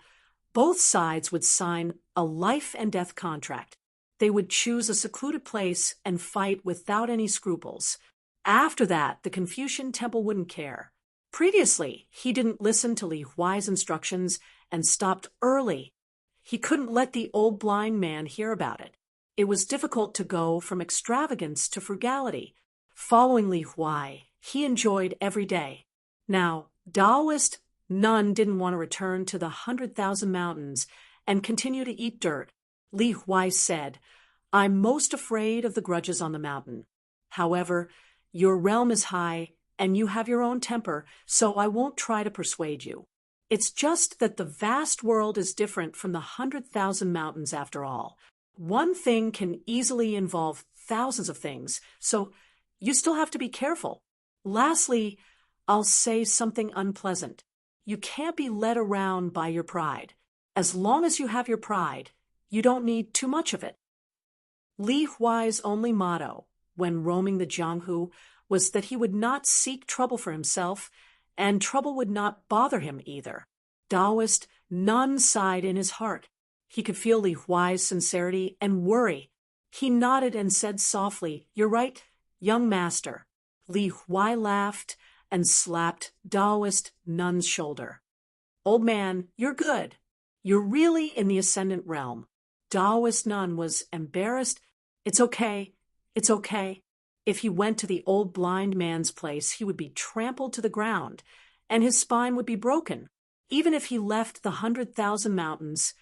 both sides would sign a life and death contract. They would choose a secluded place and fight without any scruples. After that, the Confucian temple wouldn't care. Previously, he didn't listen to Li Huai's instructions and stopped early. He couldn't let the old blind man hear about it. It was difficult to go from extravagance to frugality. Following Li Huai, he enjoyed every day. Now, Taoist Nun didn't want to return to the 100,000 mountains and continue to eat dirt. Li Huai said, "I'm most afraid of the grudges on the mountain. However, your realm is high and you have your own temper, so I won't try to persuade you. It's just that the vast world is different from the 100,000 mountains after all. One thing can easily involve thousands of things, so you still have to be careful. Lastly, I'll say something unpleasant. You can't be led around by your pride. As long as you have your pride, you don't need too much of it." Li Huai's only motto, when roaming the Jianghu, was that he would not seek trouble for himself, and trouble would not bother him either. Taoist Nun sighed in his heart. He could feel Li Huai's sincerity and worry. He nodded and said softly, "You're right, young master." Li Huai laughed and slapped Taoist Nun's shoulder. "Old man, you're good. You're really in the ascendant realm." Taoist Nun was embarrassed. "It's okay. It's okay." If he went to the old blind man's place, he would be trampled to the ground, and his spine would be broken. Even if he left the 100,000 mountains,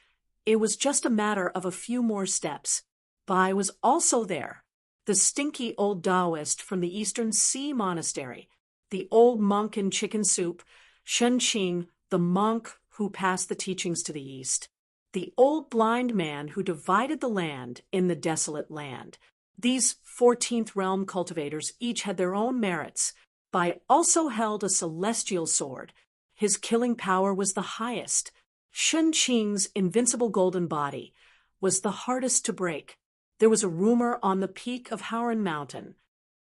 it was just a matter of a few more steps. Bai was also there, the stinky old Taoist from the Eastern Sea Monastery, the old monk in chicken soup, Shen Qing, the monk who passed the teachings to the east, the old blind man who divided the land in the desolate land. These 14th realm cultivators each had their own merits. Bai also held a celestial sword. His killing power was the highest. Shen Qing's invincible golden body was the hardest to break. There was a rumor on the peak of Howren Mountain.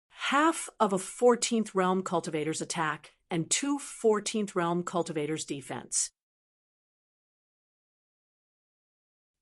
Half of a 14th realm cultivator's attack and 2 14th realm cultivators' defense.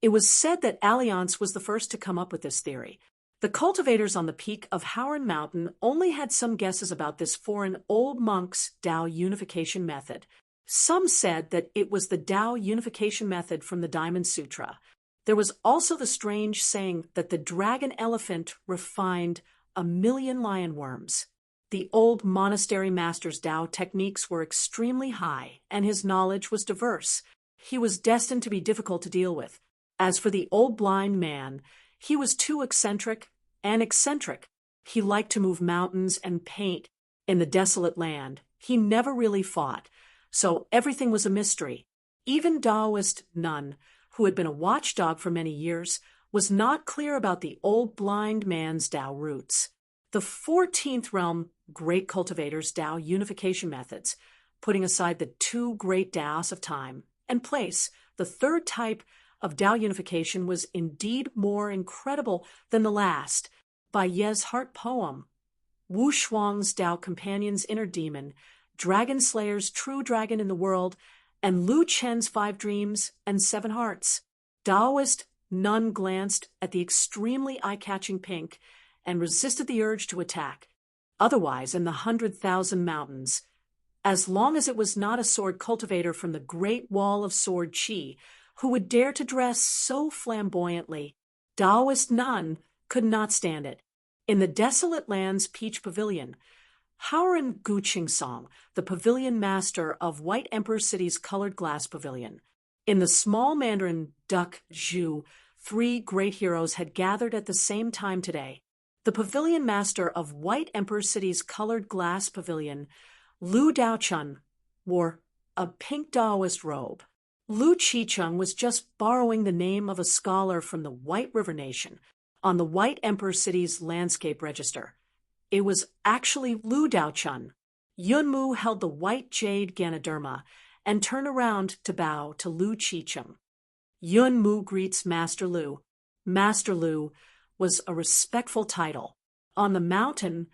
It was said that Alliance was the first to come up with this theory. The cultivators on the peak of Howren Mountain only had some guesses about this foreign old monk's Tao unification method. Some said that it was the Tao unification method from the Diamond Sutra. There was also the strange saying that the dragon elephant refined 1,000,000 lion worms. The old monastery master's Tao techniques were extremely high, and his knowledge was diverse. He was destined to be difficult to deal with. As for the old blind man, he was too eccentric and eccentric. He liked to move mountains and paint in the desolate land. He never really fought, so everything was a mystery. Even Taoist Nun, who had been a watchdog for many years, was not clear about the old blind man's Tao roots. The 14th realm great cultivators' Tao unification methods, putting aside the 2 great Taos of time and place, the third type of Tao unification was indeed more incredible than the last. By Ye's heart poem, Wu Shuang's Tao companion's inner demon, Dragon Slayer's true dragon in the world, and Lu Chen's 5 dreams and 7 hearts. Taoist Nun glanced at the extremely eye-catching pink and resisted the urge to attack. Otherwise, in the 100,000 mountains, as long as it was not a sword cultivator from the Great Wall of Sword Qi, who would dare to dress so flamboyantly, Taoist Nun could not stand it. In the desolate land's Peach Pavilion, Howren Guqingsong, the pavilion master of White Emperor City's colored glass pavilion. In the small Mandarin Duck Zhu, 3 great heroes had gathered at the same time today. The pavilion master of White Emperor City's colored glass pavilion, Lu Daochun, wore a pink Taoist robe. Lu Qicheng was just borrowing the name of a scholar from the White River Nation on the White Emperor City's landscape register. It was actually Lu Daochun. Yunmu held the white jade Ganoderma and turned around to bow to Lu Qicheng. Yunmu greets Master Lu. Master Lu was a respectful title. On the mountain,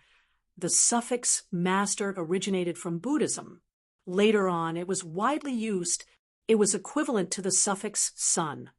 the suffix master originated from Buddhism. Later on, it was widely used. It was equivalent to the suffix son.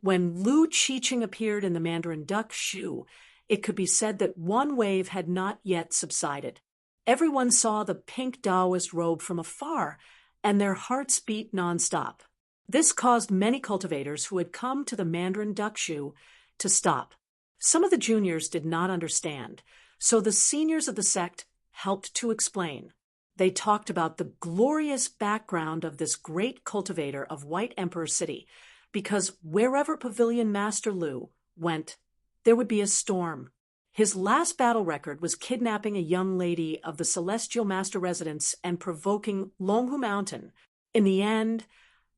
When Lu Qicheng appeared in the Mandarin duck shoe, it could be said that one wave had not yet subsided. Everyone saw the pink Taoist robe from afar, and their hearts beat nonstop. This caused many cultivators who had come to the Mandarin duck shoe to stop. Some of the juniors did not understand, so the seniors of the sect helped to explain. They talked about the glorious background of this great cultivator of White Emperor City, because wherever Pavilion Master Lu went, there would be a storm. His last battle record was kidnapping a young lady of the Celestial Master residence and provoking Longhu Mountain. In the end,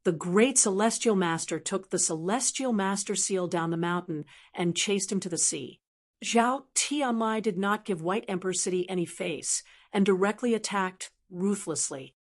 the great Celestial Master took the Celestial Master seal down the mountain and chased him to the sea. Zhao Tianmai did not give White Emperor City any face and directly attacked ruthlessly.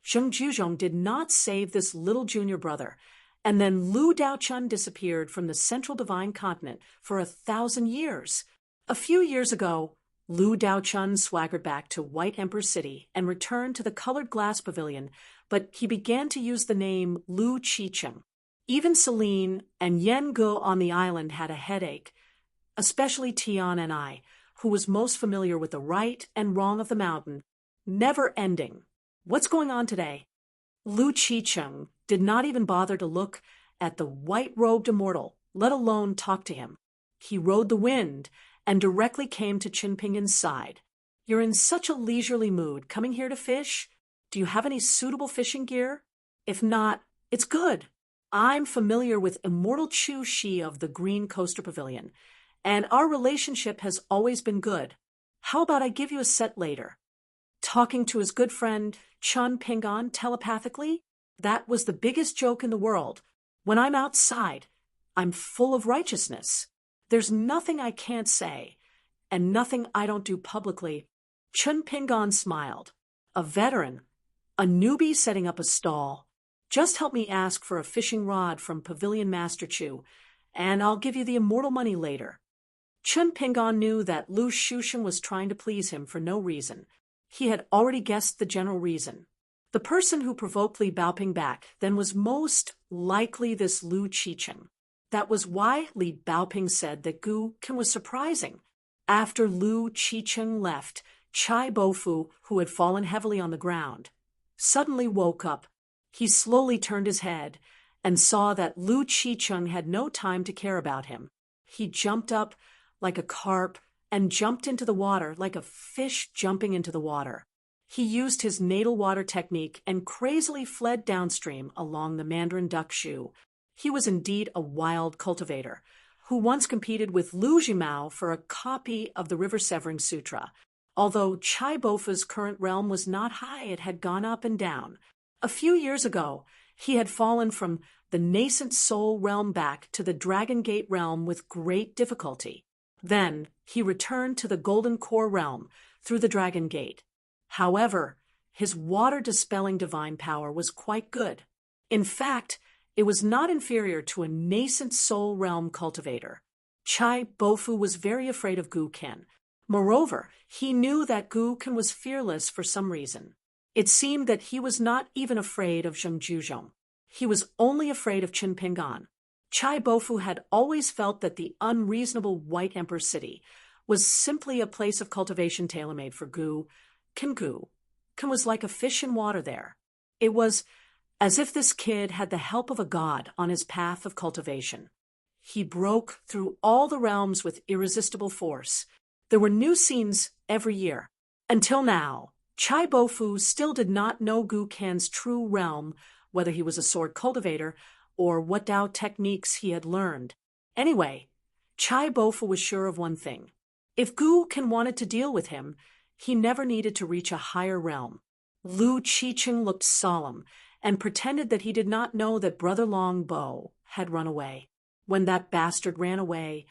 Zheng Juzhong did not save this little junior brother, and then Lu Daochun disappeared from the Central Divine Continent for 1,000 years. A few years ago, Lu Daochun swaggered back to White Emperor City and returned to the colored glass pavilion, but he began to use the name Lu Qicheng. Even Celine and Yen Ge on the island had a headache, especially Tian and I, who was most familiar with the right and wrong of the mountain, never ending. What's going on today? Lu Qicheng did not even bother to look at the white-robed immortal, let alone talk to him. He rode the wind and directly came to Qin Pingan's side. You're in such a leisurely mood, coming here to fish? Do you have any suitable fishing gear? If not, it's good. I'm familiar with Immortal Chu Shi of the Green Coaster Pavilion, and our relationship has always been good. How about I give you a set later? Talking to his good friend Chun Pingan telepathically? That was the biggest joke in the world. When I'm outside, I'm full of righteousness. There's nothing I can't say, and nothing I don't do publicly. Chun Pingan smiled. A veteran, a newbie setting up a stall. Just help me ask for a fishing rod from Pavilion Master Chu, and I'll give you the immortal money later. Chun Pingan knew that Lu Shushan was trying to please him for no reason. He had already guessed the general reason. The person who provoked Li Baoping back then was most likely this Lu Qicheng. That was why Li Baoping said that Gu Qin was surprising. After Lu Qicheng left, Chai Bofu, who had fallen heavily on the ground, suddenly woke up. He slowly turned his head and saw that Lu Qicheng had no time to care about him. He jumped up like a carp and jumped into the water like a fish jumping into the water. He used his natal water technique and crazily fled downstream along the Mandarin duck shoe. He was indeed a wild cultivator, who once competed with Lu Jimao for a copy of the River Severing Sutra. Although Chai Bofu's current realm was not high, it had gone up and down. A few years ago, he had fallen from the nascent soul realm back to the Dragon Gate realm with great difficulty. Then he returned to the Golden Core realm through the Dragon Gate. However, his water-dispelling divine power was quite good. In fact, it was not inferior to a nascent soul realm cultivator. Chai Bofu was very afraid of Gu Qin. Moreover, he knew that Gu Qin was fearless for some reason. It seemed that he was not even afraid of Zheng Juzhong. He was only afraid of Qin Pingan. Chai Bofu had always felt that the unreasonable White Emperor City was simply a place of cultivation tailor-made for Gu Qin. Gu Qin was like a fish in water there. It was as if this kid had the help of a god on his path of cultivation. He broke through all the realms with irresistible force. There were new scenes every year. Until now, Chai Bofu still did not know Gu Qin's true realm, whether he was a sword cultivator or what Dao techniques he had learned. Anyway, Chai Bofu was sure of one thing. If Gu Qin wanted to deal with him, he never needed to reach a higher realm. Lu Qicheng looked solemn and pretended that he did not know that Brother Long Bo had run away. When that bastard ran away,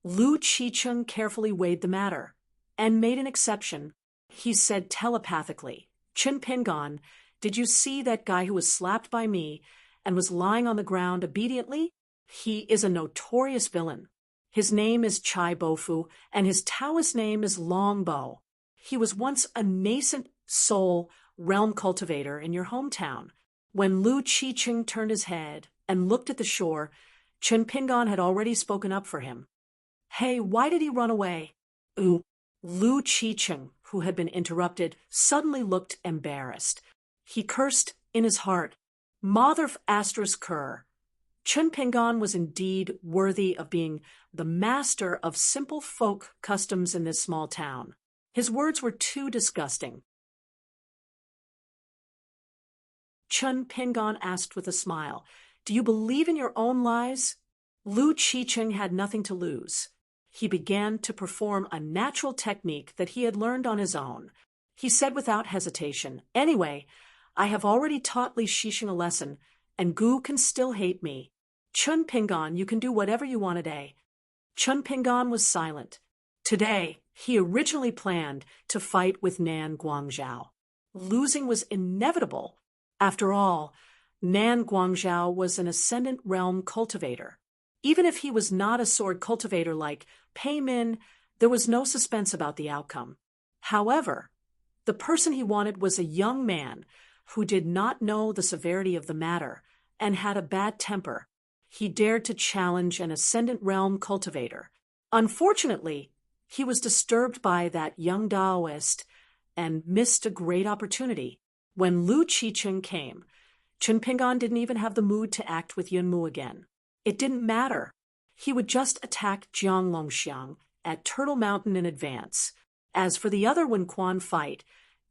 Lu Qicheng carefully weighed the matter and made an exception. He said telepathically, Chen Pingon, did you see that guy who was slapped by me and was lying on the ground obediently? He is a notorious villain. His name is Chai Bofu, and his Taoist name is Longbo. He was once a nascent soul realm cultivator in your hometown. When Lu Qicheng turned his head and looked at the shore, Chen Pingon had already spoken up for him. Hey, why did he run away? Ooh. Lu Qicheng, who had been interrupted, suddenly looked embarrassed. He cursed in his heart, Mother of Aster's cur. Chen Pingon was indeed worthy of being the master of simple folk customs in this small town. His words were too disgusting. Chen Pingon asked with a smile, do you believe in your own lies? Lu Qicheng had nothing to lose. He began to perform a natural technique that he had learned on his own. He said without hesitation, anyway, I have already taught Li Shixing a lesson, and Gu can still hate me. Chen Pingon, you can do whatever you want today. Chen Pingon was silent. Today, he originally planned to fight with Nan Guangzhao. Losing was inevitable. After all, Nan Guangzhao was an ascendant realm cultivator. Even if he was not a sword cultivator like Pei Min, there was no suspense about the outcome. However, the person he wanted was a young man who did not know the severity of the matter and had a bad temper. He dared to challenge an ascendant realm cultivator. Unfortunately, he was disturbed by that young Taoist and missed a great opportunity. When Lu Qicheng came, Chen Pingon didn't even have the mood to act with Yunmu again. It didn't matter. He would just attack Jiang Longxiang at Turtle Mountain in advance. As for the other Wen Quan fight,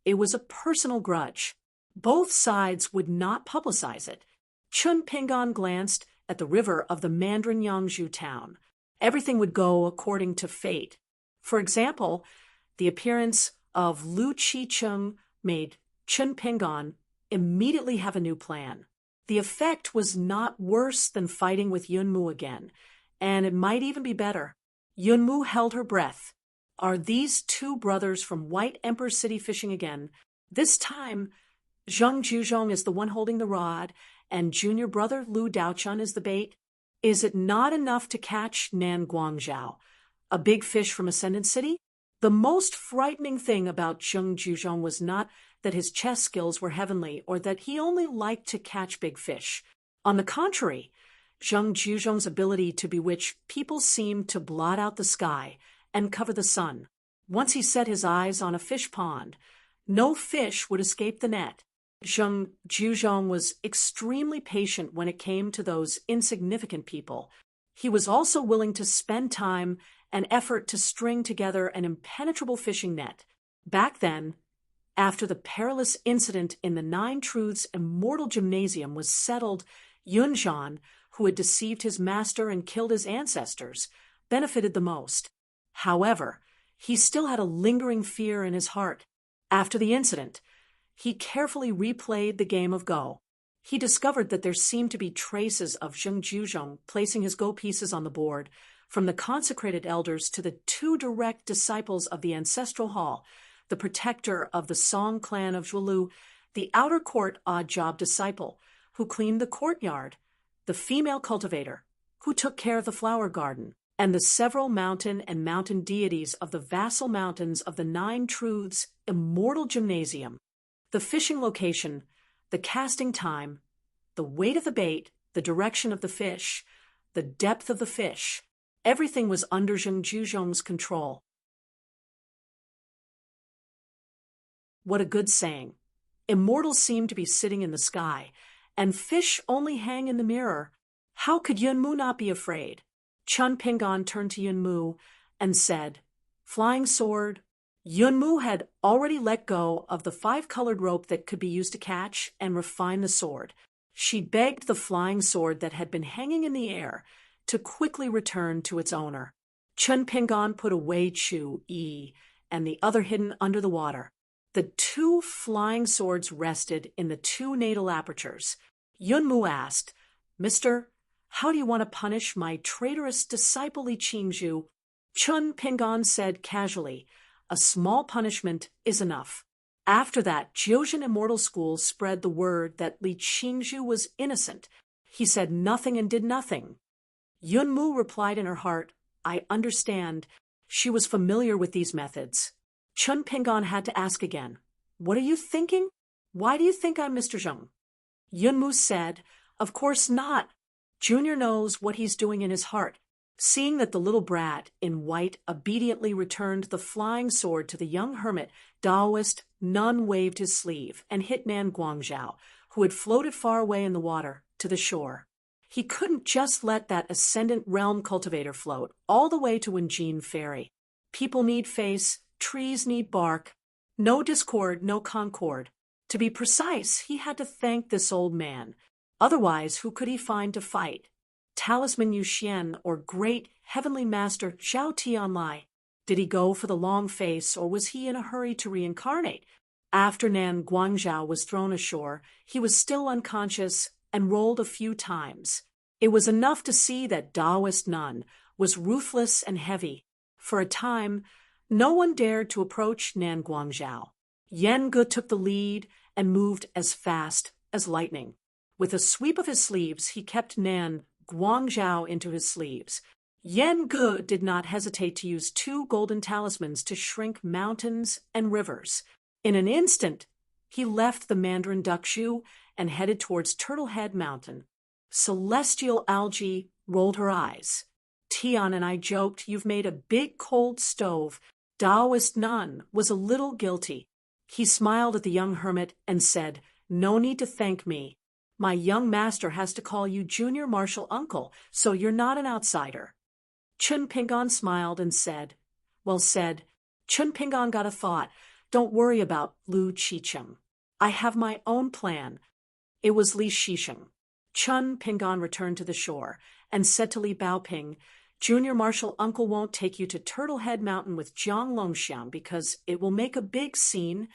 it was a personal grudge. Both sides would not publicize it. Chen Pingon glanced at the river of the Mandarin Yangzhou town. Everything would go according to fate. For example, the appearance of Lu Qicheng made Chen Pingon immediately have a new plan. The effect was not worse than fighting with Yunmu again, and it might even be better. Yunmu held her breath. Are these two brothers from White Emperor City fishing again? This time, Zheng Juzhong is the one holding the rod, and junior brother Lu Daochun is the bait. Is it not enough to catch Nan Guangzhao, a big fish from Ascendant City? The most frightening thing about Zheng Juzhong was not that his chess skills were heavenly or that he only liked to catch big fish. On the contrary, Zheng Juzhong's ability to bewitch people seemed to blot out the sky and cover the sun. Once he set his eyes on a fish pond, no fish would escape the net. Zheng Juzhong was extremely patient when it came to those insignificant people. He was also willing to spend time and effort to string together an impenetrable fishing net. Back then, after the perilous incident in the Nine Truths Immortal Gymnasium was settled, Yunzhan, who had deceived his master and killed his ancestors, benefited the most. However, he still had a lingering fear in his heart. After the incident, he carefully replayed the game of Go. He discovered that there seemed to be traces of Zheng Juzhong placing his Go pieces on the board, from the consecrated elders to the two direct disciples of the ancestral hall, the protector of the Song clan of Zhuelu, the outer court odd-job disciple, who cleaned the courtyard, the female cultivator, who took care of the flower garden, and the several mountain and mountain deities of the vassal mountains of the Nine Truths Immortal Gymnasium. The fishing location, the casting time, the weight of the bait, the direction of the fish, the depth of the fish, everything was under Zheng Juzhong's control. What a good saying. Immortals seem to be sitting in the sky, and fish only hang in the mirror. How could Yunmu not be afraid? Chen Pingon turned to Yunmu and said, Flying sword. Yunmu had already let go of the 5-colored rope that could be used to catch and refine the sword. She begged the flying sword that had been hanging in the air to quickly return to its owner. Chen Pingon put away Chu Yi and the other hidden under the water. The two flying swords rested in the two natal apertures. Yunmu asked, Mister, how do you want to punish my traitorous disciple Li Qingzhu? Chun Pingan said casually, "A small punishment is enough." After that, Jiuzhen Immortal School spread the word that Li Qingzhu was innocent. He said nothing and did nothing. Yunmu replied in her heart, "I understand." She was familiar with these methods. Chun Pingan had to ask again, "What are you thinking? Why do you think I'm Mr. Zheng?" Yunmu said, "Of course not. Junior knows what he's doing in his heart." Seeing that the little brat in white obediently returned the flying sword to the young hermit Taoist, Nun waved his sleeve and hit Nan Guangzhao, who had floated far away in the water, to the shore. He couldn't just let that ascendant realm cultivator float all the way to Wenjin Ferry. People need face, trees need bark. No discord, no concord. To be precise, he had to thank this old man. Otherwise, who could he find to fight? Talisman Yuxian or great heavenly master Zhao Tianlai? Did he go for the long face, or was he in a hurry to reincarnate? After Nan Guangzhao was thrown ashore, he was still unconscious and rolled a few times. It was enough to see that Taoist Nun was ruthless and heavy. For a time, no one dared to approach Nan Guangzhao. Yan Ge took the lead and moved as fast as lightning. With a sweep of his sleeves, he kept Nan Guangzhao into his sleeves. Yan Ge did not hesitate to use 2 golden talismans to shrink mountains and rivers. In an instant, he left the Mandarin Duck Shoe and headed towards Turtle Head Mountain. Celestial Algae rolled her eyes. "Tian and I joked, you've made a big cold stove." Taoist Nun was a little guilty. He smiled at the young hermit and said, "No need to thank me. My young master has to call you junior martial uncle, so you're not an outsider." Chun Pingan smiled and said, "Well said." Chun Pingan got a thought. "Don't worry about Lu Qicheng. I have my own plan." It was Li Shisheng. Chun Pingan returned to the shore and said to Li Baoping, "Junior martial uncle won't take you to Turtle Head Mountain with Jiang Longxiang because it will make a big scene."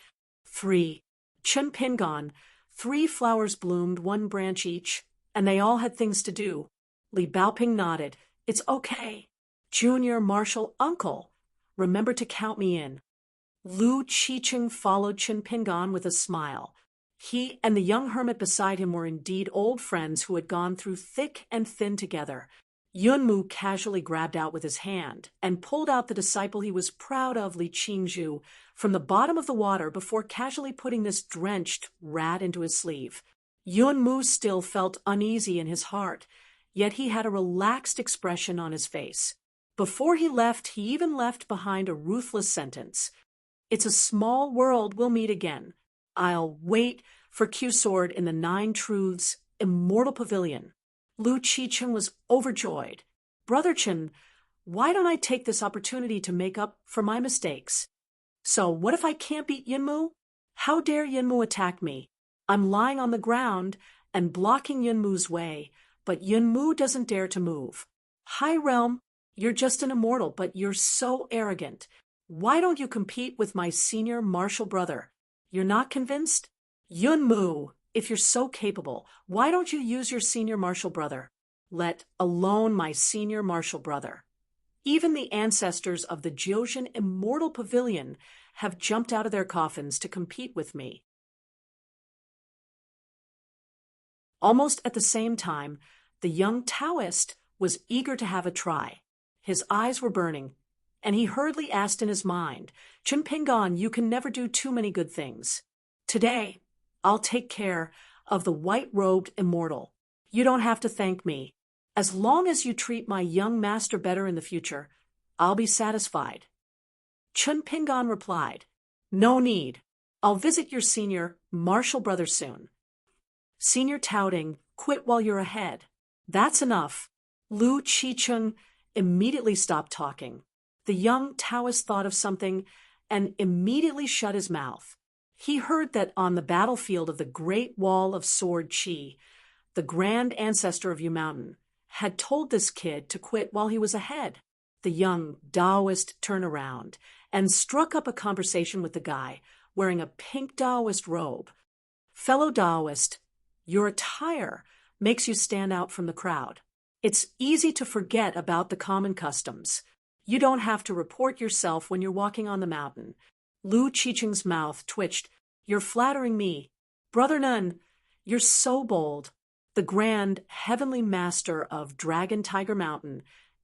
3. Chun Pingan. 3 flowers bloomed, 1 branch each, and they all had things to do. Li Baoping nodded. "It's okay. Junior martial uncle. Remember to count me in." Lu Qicheng followed Chun Pingan with a smile. He and the young hermit beside him were indeed old friends who had gone through thick and thin together. Yunmu casually grabbed out with his hand and pulled out the disciple he was proud of, Li Qingzhu, from the bottom of the water before casually putting this drenched rat into his sleeve. Yunmu still felt uneasy in his heart, yet he had a relaxed expression on his face. Before he left, he even left behind a ruthless sentence. "It's a small world, we'll meet again. I'll wait for Q-Sword in the 9 Truths Immortal Pavilion." Lu Qicheng was overjoyed. "Brother Chen, why don't I take this opportunity to make up for my mistakes? So what if I can't beat Yunmu? How dare Yunmu attack me? I'm lying on the ground and blocking Yunmu's way, but Yunmu doesn't dare to move. High Realm, you're just an immortal, but you're so arrogant. Why don't you compete with my senior martial brother? You're not convinced? Yunmu, if you're so capable, why don't you use your senior martial brother? Let alone my senior martial brother. Even the ancestors of the Jiuzhen Immortal Pavilion have jumped out of their coffins to compete with me." Almost at the same time, the young Taoist was eager to have a try. His eyes were burning, and he hurriedly asked in his mind, "Chun Pingan, you can never do too many good things. Today, I'll take care of the white-robed immortal. You don't have to thank me. As long as you treat my young master better in the future, I'll be satisfied." Chun Pingan replied, "No need. I'll visit your senior martial brother soon." Senior touting, "Quit while you're ahead." That's enough. Lu Qicheng immediately stopped talking. The young Taoist thought of something and immediately shut his mouth. He heard that on the battlefield of the Great Wall of Sword Qi, the grand ancestor of Yu Mountain, had told this kid to quit while he was ahead. The young Taoist turned around and struck up a conversation with the guy wearing a pink Taoist robe. "Fellow Taoist, your attire makes you stand out from the crowd. It's easy to forget about the common customs. You don't have to report yourself when you're walking on the mountain. Lu Qiqing's mouth twitched. You're flattering me. Brother Nun, you're so bold. The grand, heavenly master of Dragon Tiger Mountain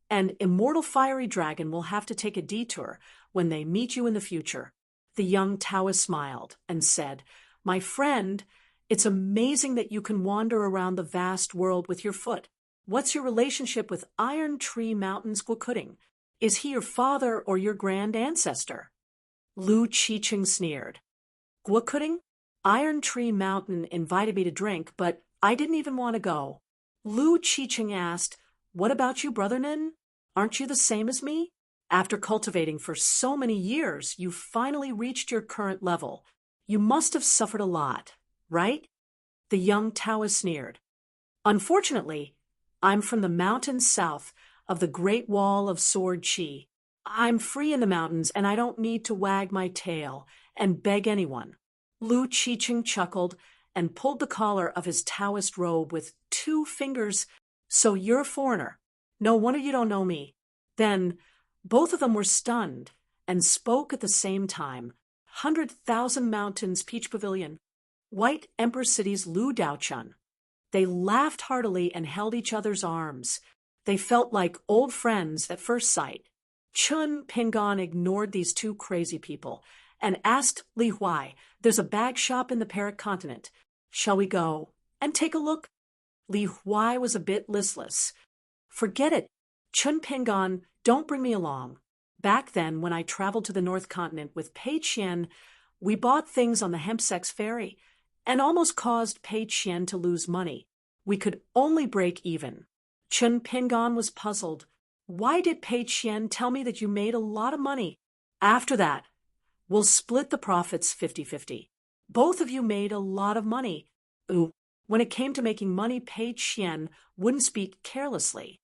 and immortal fiery dragon will have to take a detour when they meet you in the future. The young Taoist smiled and said, My friend, it's amazing that you can wander around the vast world with your foot. What's your relationship with Iron Tree Mountain's Guokuding? Is he your father or your grand ancestor? Lu Qiqing sneered. Guokuding? Iron Tree Mountain invited me to drink, but I didn't even want to go. Lu Qiqing asked, What about you, Brother Nin? Aren't you the same as me? After cultivating for so many years, you finally reached your current level. You must have suffered a lot, right? The young Taoist sneered. Unfortunately, I'm from the mountains south of the Great Wall of Sword Qi. I'm free in the mountains, and I don't need to wag my tail and beg anyone. Lu Qiqing chuckled and pulled the collar of his Taoist robe with 2 fingers. So you're a foreigner. No wonder you don't know me. Then both of them were stunned and spoke at the same time. 100,000 Mountains Peach Pavilion. White Emperor City's Lu Daochun. They laughed heartily and held each other's arms. They felt like old friends at first sight. Chun Pingon ignored these 2 crazy people and asked Li Huai, There's a bag shop in the Parrot Continent. Shall we go and take a look? Li Huai was a bit listless. Forget it. Chun Pingon, don't bring me along. Back then, when I traveled to the North Continent with Pei Qian, we bought things on the Hempsex ferry and almost caused Pei Qian to lose money. We could only break even. Chun Pingon was puzzled. Why did Pei Qian tell me that you made a lot of money? After that, we'll split the profits 50-50. Both of you made a lot of money. Ooh, when it came to making money, Pei Qian wouldn't speak carelessly.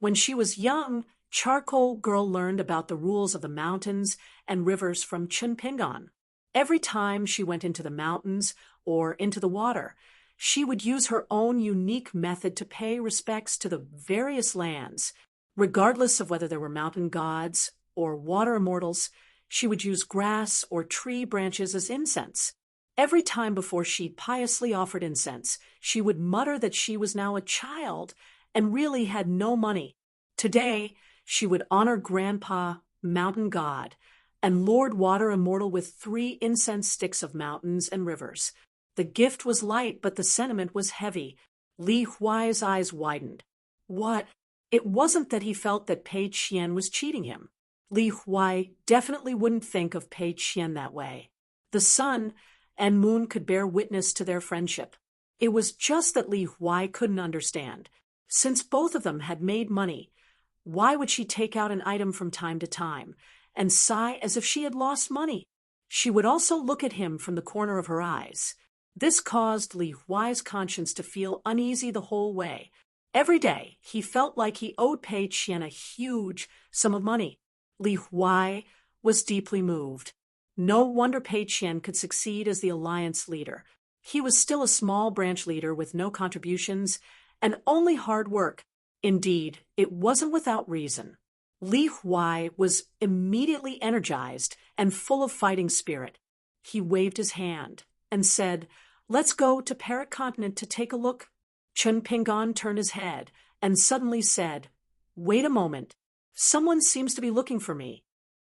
When she was young, Charcoal Girl learned about the rules of the mountains and rivers from Chun Pingon. Every time she went into the mountains or into the water, she would use her own unique method to pay respects to the various lands. Regardless of whether there were mountain gods or water immortals, she would use grass or tree branches as incense. Every time before she piously offered incense, she would mutter that she was now a child and really had no money. Today, she would honor Grandpa, Mountain God, and Lord Water Immortal with 3 incense sticks of mountains and rivers. The gift was light, but the sentiment was heavy. Li Huai's eyes widened. What? It wasn't that he felt that Pei Qian was cheating him. Li Huai definitely wouldn't think of Pei Qian that way. The sun and moon could bear witness to their friendship. It was just that Li Huai couldn't understand. Since both of them had made money, why would she take out an item from time to time and sigh as if she had lost money? She would also look at him from the corner of her eyes. This caused Li Huai's conscience to feel uneasy the whole way. Every day, he felt like he owed Pei Qian a huge sum of money. Li Huai was deeply moved. No wonder Pei Qian could succeed as the alliance leader. He was still a small branch leader with no contributions and only hard work. Indeed, it wasn't without reason. Li Huai was immediately energized and full of fighting spirit. He waved his hand and said, Let's go to Parrot Continent to take a look. Chun Pingon turned his head and suddenly said, Wait a moment. Someone seems to be looking for me.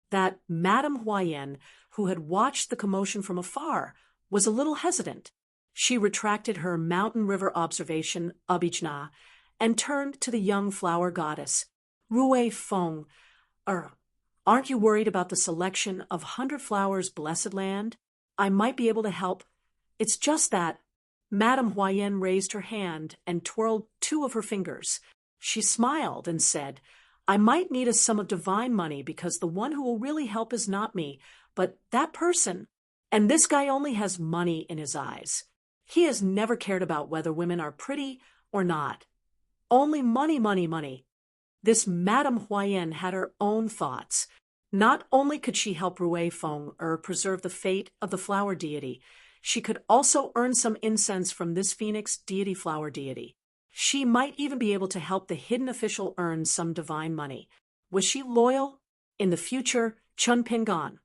That Madame Huayan, who had watched the commotion from afar, was a little hesitant. She retracted her mountain river observation, Abijna, and turned to the young flower goddess. Rui Feng, aren't you worried about the selection of 100 Flowers' blessed land? I might be able to help. It's just that. Madame Huayan raised her hand and twirled 2 of her fingers. She smiled and said, I might need a sum of divine money because the one who will really help is not me, but that person. And this guy only has money in his eyes. He has never cared about whether women are pretty or not. Only money, money, money. This Madame Huayan had her own thoughts. Not only could she help Rui Feng preserve the fate of the flower deity, she could also earn some incense from this phoenix deity flower deity. She might even be able to help the hidden official earn some divine money. Was she loyal? In the future, Chun Pingan.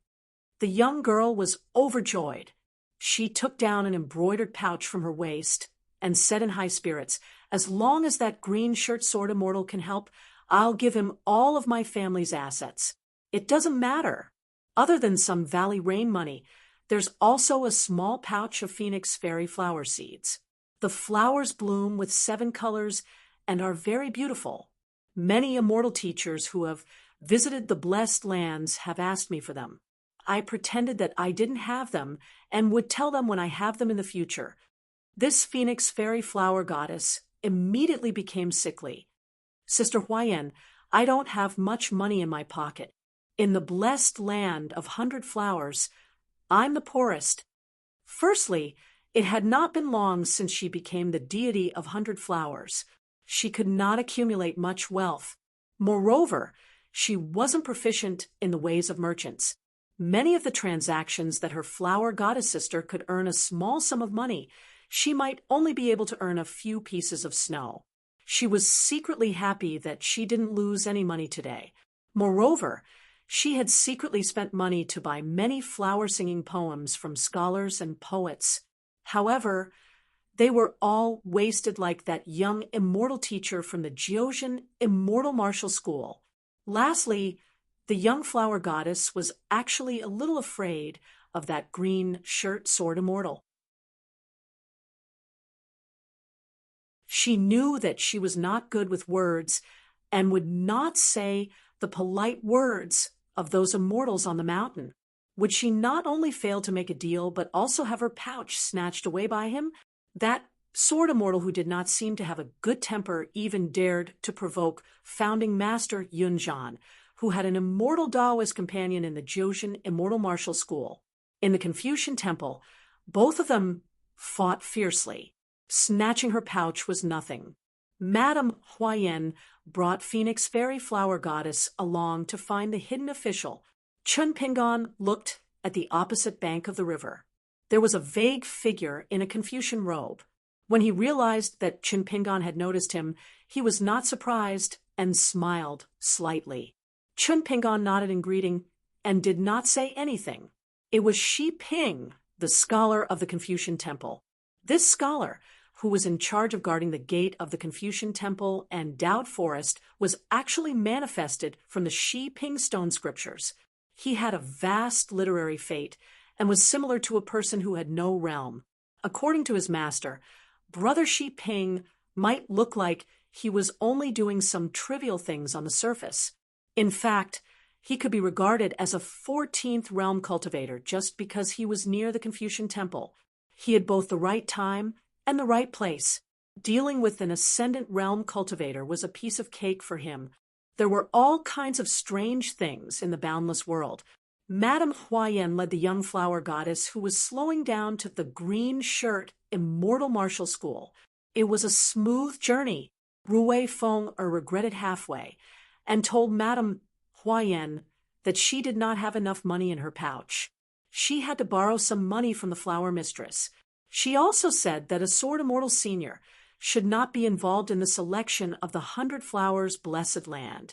The young girl was overjoyed. She took down an embroidered pouch from her waist and said in high spirits, "As long as that green shirt sword immortal can help, I'll give him all of my family's assets. It doesn't matter. Other than some Valley Rain money, there's also a small pouch of Phoenix fairy flower seeds. The flowers bloom with 7 colors and are very beautiful. Many immortal teachers who have visited the blessed lands have asked me for them. I pretended that I didn't have them and would tell them when I have them in the future." This Phoenix fairy flower goddess immediately became sickly. "Sister Huayan, I don't have much money in my pocket. In the blessed land of 100 flowers, I'm the poorest." Firstly, it had not been long since she became the deity of 100 flowers. She could not accumulate much wealth. Moreover, she wasn't proficient in the ways of merchants. Many of the transactions that her flower goddess sister could earn a small sum of money, she might only be able to earn a few pieces of snow. She was secretly happy that she didn't lose any money today. Moreover, she had secretly spent money to buy many flower-singing poems from scholars and poets. However, they were all wasted like that young immortal teacher from the Jiosian Immortal Martial School. Lastly, the young flower goddess was actually a little afraid of that green shirt sword immortal. She knew that she was not good with words and would not say the polite words of those immortals on the mountain. Would she not only fail to make a deal, but also have her pouch snatched away by him? That sword immortal who did not seem to have a good temper even dared to provoke founding master Yunzhan, who had an immortal Taoist companion in the Jiosian Immortal Martial School. In the Confucian Temple, both of them fought fiercely. Snatching her pouch was nothing. Madame Huayan brought Phoenix Fairy Flower Goddess along to find the hidden official. Chun Pingan looked at the opposite bank of the river. There was a vague figure in a Confucian robe. When he realized that Chun Pingan had noticed him, he was not surprised and smiled slightly. Chun Pingan nodded in greeting and did not say anything. It was Shi Ping, the scholar of the Confucian Temple. This scholar, who was in charge of guarding the gate of the Confucian Temple and Dowd Forest, was actually manifested from the Shi Ping stone scriptures. He had a vast literary fate and was similar to a person who had no realm. According to his master, Brother Shi Ping might look like he was only doing some trivial things on the surface. In fact, he could be regarded as a 14th realm cultivator just because he was near the Confucian Temple. He had both the right time and the right place. Dealing with an ascendant realm cultivator was a piece of cake for him. There were all kinds of strange things in the boundless world. Madame Huayan led the young flower goddess, who was slowing down, to the green shirt Immortal Martial School. It was a smooth journey. Rui Feng regretted halfway and told Madame Huayan that she did not have enough money in her pouch. She had to borrow some money from the flower mistress. She also said that a sword immortal senior should not be involved in the selection of the 100 Flowers blessed land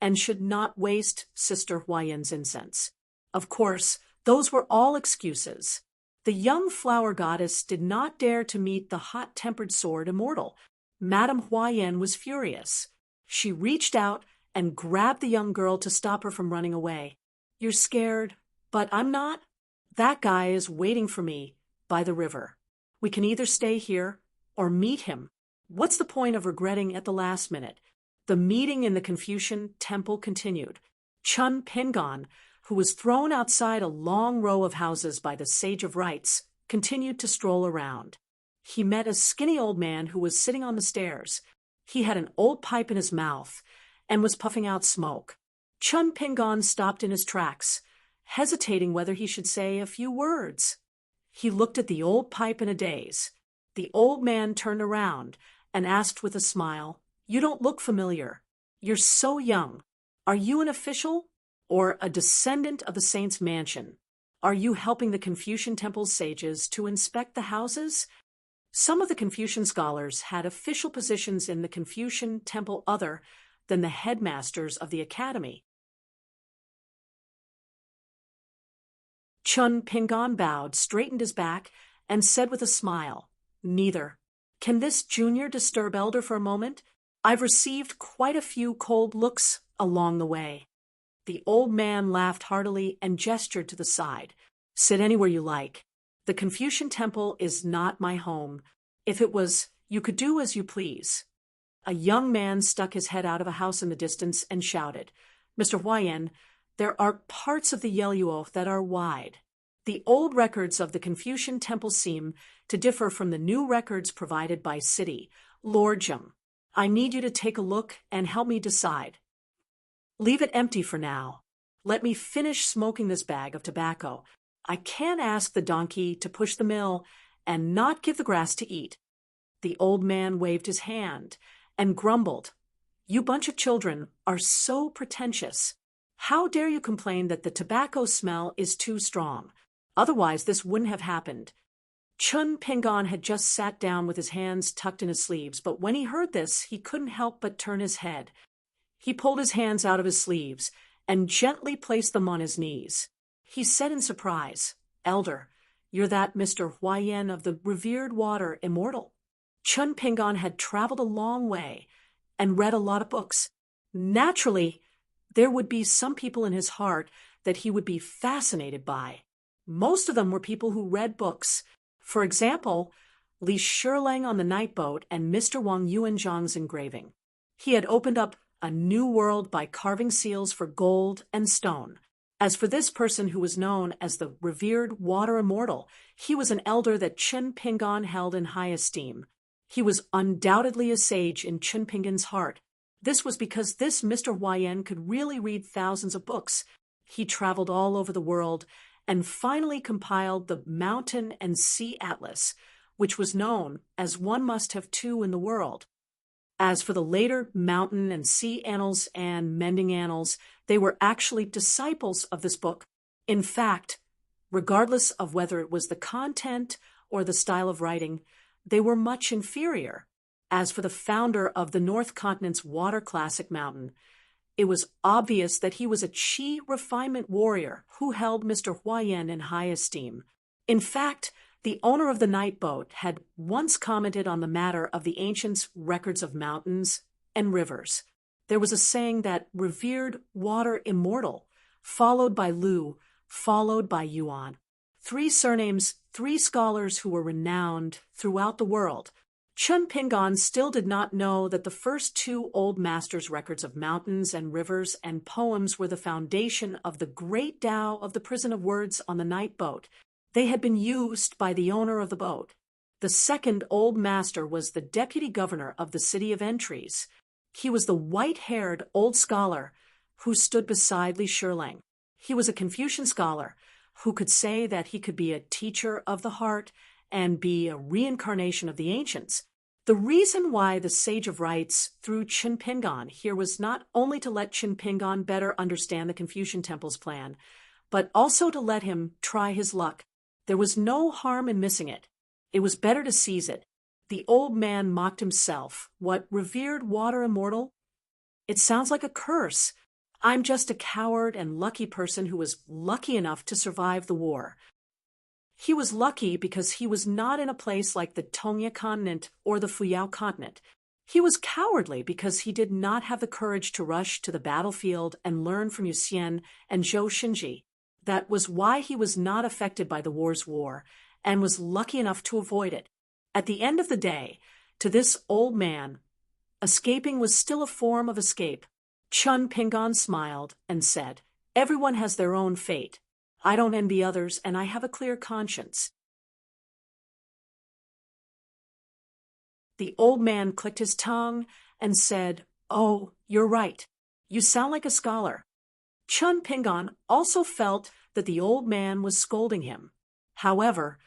and should not waste Sister Huayan's incense. Of course, those were all excuses. The young flower goddess did not dare to meet the hot-tempered sword immortal. Madame Huayan was furious. She reached out and grabbed the young girl to stop her from running away. "You're scared, but I'm not. That guy is waiting for me by the river. We can either stay here or meet him. What's the point of regretting at the last minute?" The meeting in the Confucian Temple continued. Chun Pingan, who was thrown outside a long row of houses by the Sage of Rites, continued to stroll around. He met a skinny old man who was sitting on the stairs. He had an old pipe in his mouth and was puffing out smoke. Chun Pingan stopped in his tracks, hesitating whether he should say a few words. He looked at the old pipe in a daze. The old man turned around and asked with a smile, "You don't look familiar. You're so young. Are you an official or a descendant of the saint's mansion? Are you helping the Confucian Temple sages to inspect the houses?" Some of the Confucian scholars had official positions in the Confucian temple other than the headmasters of the academy. Chun Pingon bowed, straightened his back, and said with a smile, "Neither. Can this junior disturb elder for a moment? I've received quite a few cold looks along the way." The old man laughed heartily and gestured to the side. "Sit anywhere you like. The Confucian temple is not my home. If it was, you could do as you please." A young man stuck his head out of a house in the distance and shouted, "Mr. Huayan, there are parts of the Yelluo that are wide. The old records of the Confucian temple seem to differ from the new records provided by city. Lord Jum, I need you to take a look and help me decide. Leave it empty for now. Let me finish smoking this bag of tobacco. I can't ask the donkey to push the mill and not give the grass to eat." The old man waved his hand and grumbled, "You bunch of children are so pretentious. How dare you complain that the tobacco smell is too strong? Otherwise this wouldn't have happened." Chun Pingon had just sat down with his hands tucked in his sleeves, but when he heard this, he couldn't help but turn his head. He pulled his hands out of his sleeves and gently placed them on his knees. He said in surprise, "Elder, you're that Mr. Huayan of the revered water immortal." Chun Pingon had traveled a long way and read a lot of books. Naturally, there would be some people in his heart that he would be fascinated by. Most of them were people who read books. For example, Li Shileng on the night boat and Mr. Wang Yuanzhang's engraving. He had opened up a new world by carving seals for gold and stone. As for this person who was known as the revered water immortal, he was an elder that Chun Pingon held in high esteem. He was undoubtedly a sage in Chun Pingon's heart. This was because this Mr. Huayan could really read thousands of books. He traveled all over the world and finally compiled the Mountain and Sea Atlas, which was known as one must have two in the world. As for the later Mountain and Sea Annals and Mending Annals, they were actually disciples of this book. In fact, regardless of whether it was the content or the style of writing, they were much inferior. As for the founder of the North Continent's water classic Mountain, it was obvious that he was a Qi refinement warrior who held Mr. Huayan in high esteem. In fact, the owner of the night boat had once commented on the matter of the ancients' records of mountains and rivers. There was a saying that revered water immortal, followed by Lu, followed by Yuan. 3 surnames, 3 scholars who were renowned throughout the world. Chun Pingon still did not know that the first 2 old masters' records of mountains and rivers and poems were the foundation of the great Tao of the prison of words on the night boat. They had been used by the owner of the boat. The second old master was the deputy governor of the city of Entries. He was the white-haired old scholar who stood beside Li Shileng. He was a Confucian scholar who could say that he could be a teacher of the heart and be a reincarnation of the ancients. The reason why the Sage of Rites threw Chun Pingon here was not only to let Chun Pingon better understand the Confucian temple's plan, but also to let him try his luck. There was no harm in missing it. It was better to seize it. The old man mocked himself. What revered water immortal? It sounds like a curse. I'm just a coward and lucky person who was lucky enough to survive the war. He was lucky because he was not in a place like the Tongya continent or the Fuyao continent. He was cowardly because he did not have the courage to rush to the battlefield and learn from Yu Xian and Zhou Xinji. That was why he was not affected by the war's war and was lucky enough to avoid it. At the end of the day, to this old man, escaping was still a form of escape. Chun Pingon smiled and said, "Everyone has their own fate. I don't envy others, and I have a clear conscience." The old man clicked his tongue and said, "Oh, you're right. You sound like a scholar." Chun Pingon also felt that the old man was scolding him. However,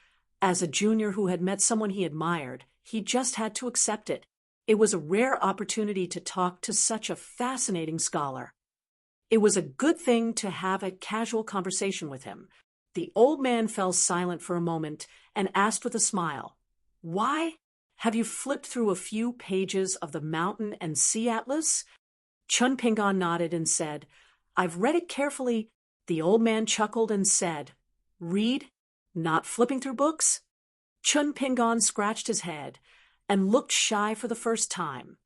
as a junior who had met someone he admired, he just had to accept it. It was a rare opportunity to talk to such a fascinating scholar. It was a good thing to have a casual conversation with him. The old man fell silent for a moment and asked with a smile, Why? Have you flipped through a few pages of the Mountain and Sea Atlas? Chun Pingon nodded and said, I've read it carefully. The old man chuckled and said, Read? Not flipping through books? Chun Pingon scratched his head and looked shy for the first time.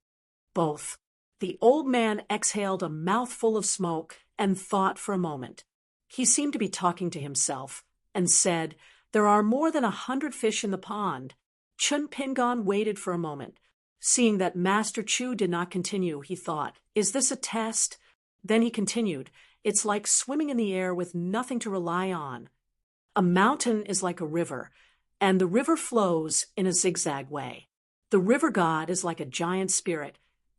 Both. The old man exhaled a mouthful of smoke and thought for a moment. He seemed to be talking to himself and said, There are more than 100 fish in the pond. Chun Pingon waited for a moment. Seeing that Master Chu did not continue, he thought, Is this a test? Then he continued, It's like swimming in the air with nothing to rely on. A mountain is like a river, and the river flows in a zigzag way. The river god is like a giant spirit,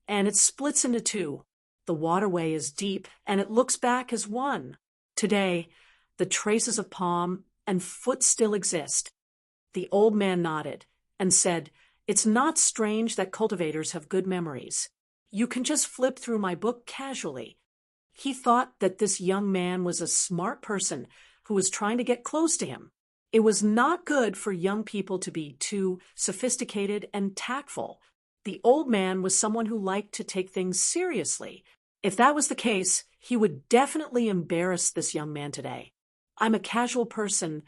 and it splits into two. The waterway is deep, and it looks back as one. Today, the traces of palm and foot still exist. The old man nodded and said, It's not strange that cultivators have good memories. You can just flip through my book casually. He thought that this young man was a smart person who was trying to get close to him. It was not good for young people to be too sophisticated and tactful. The old man was someone who liked to take things seriously. If that was the case, he would definitely embarrass this young man today. I'm a casual person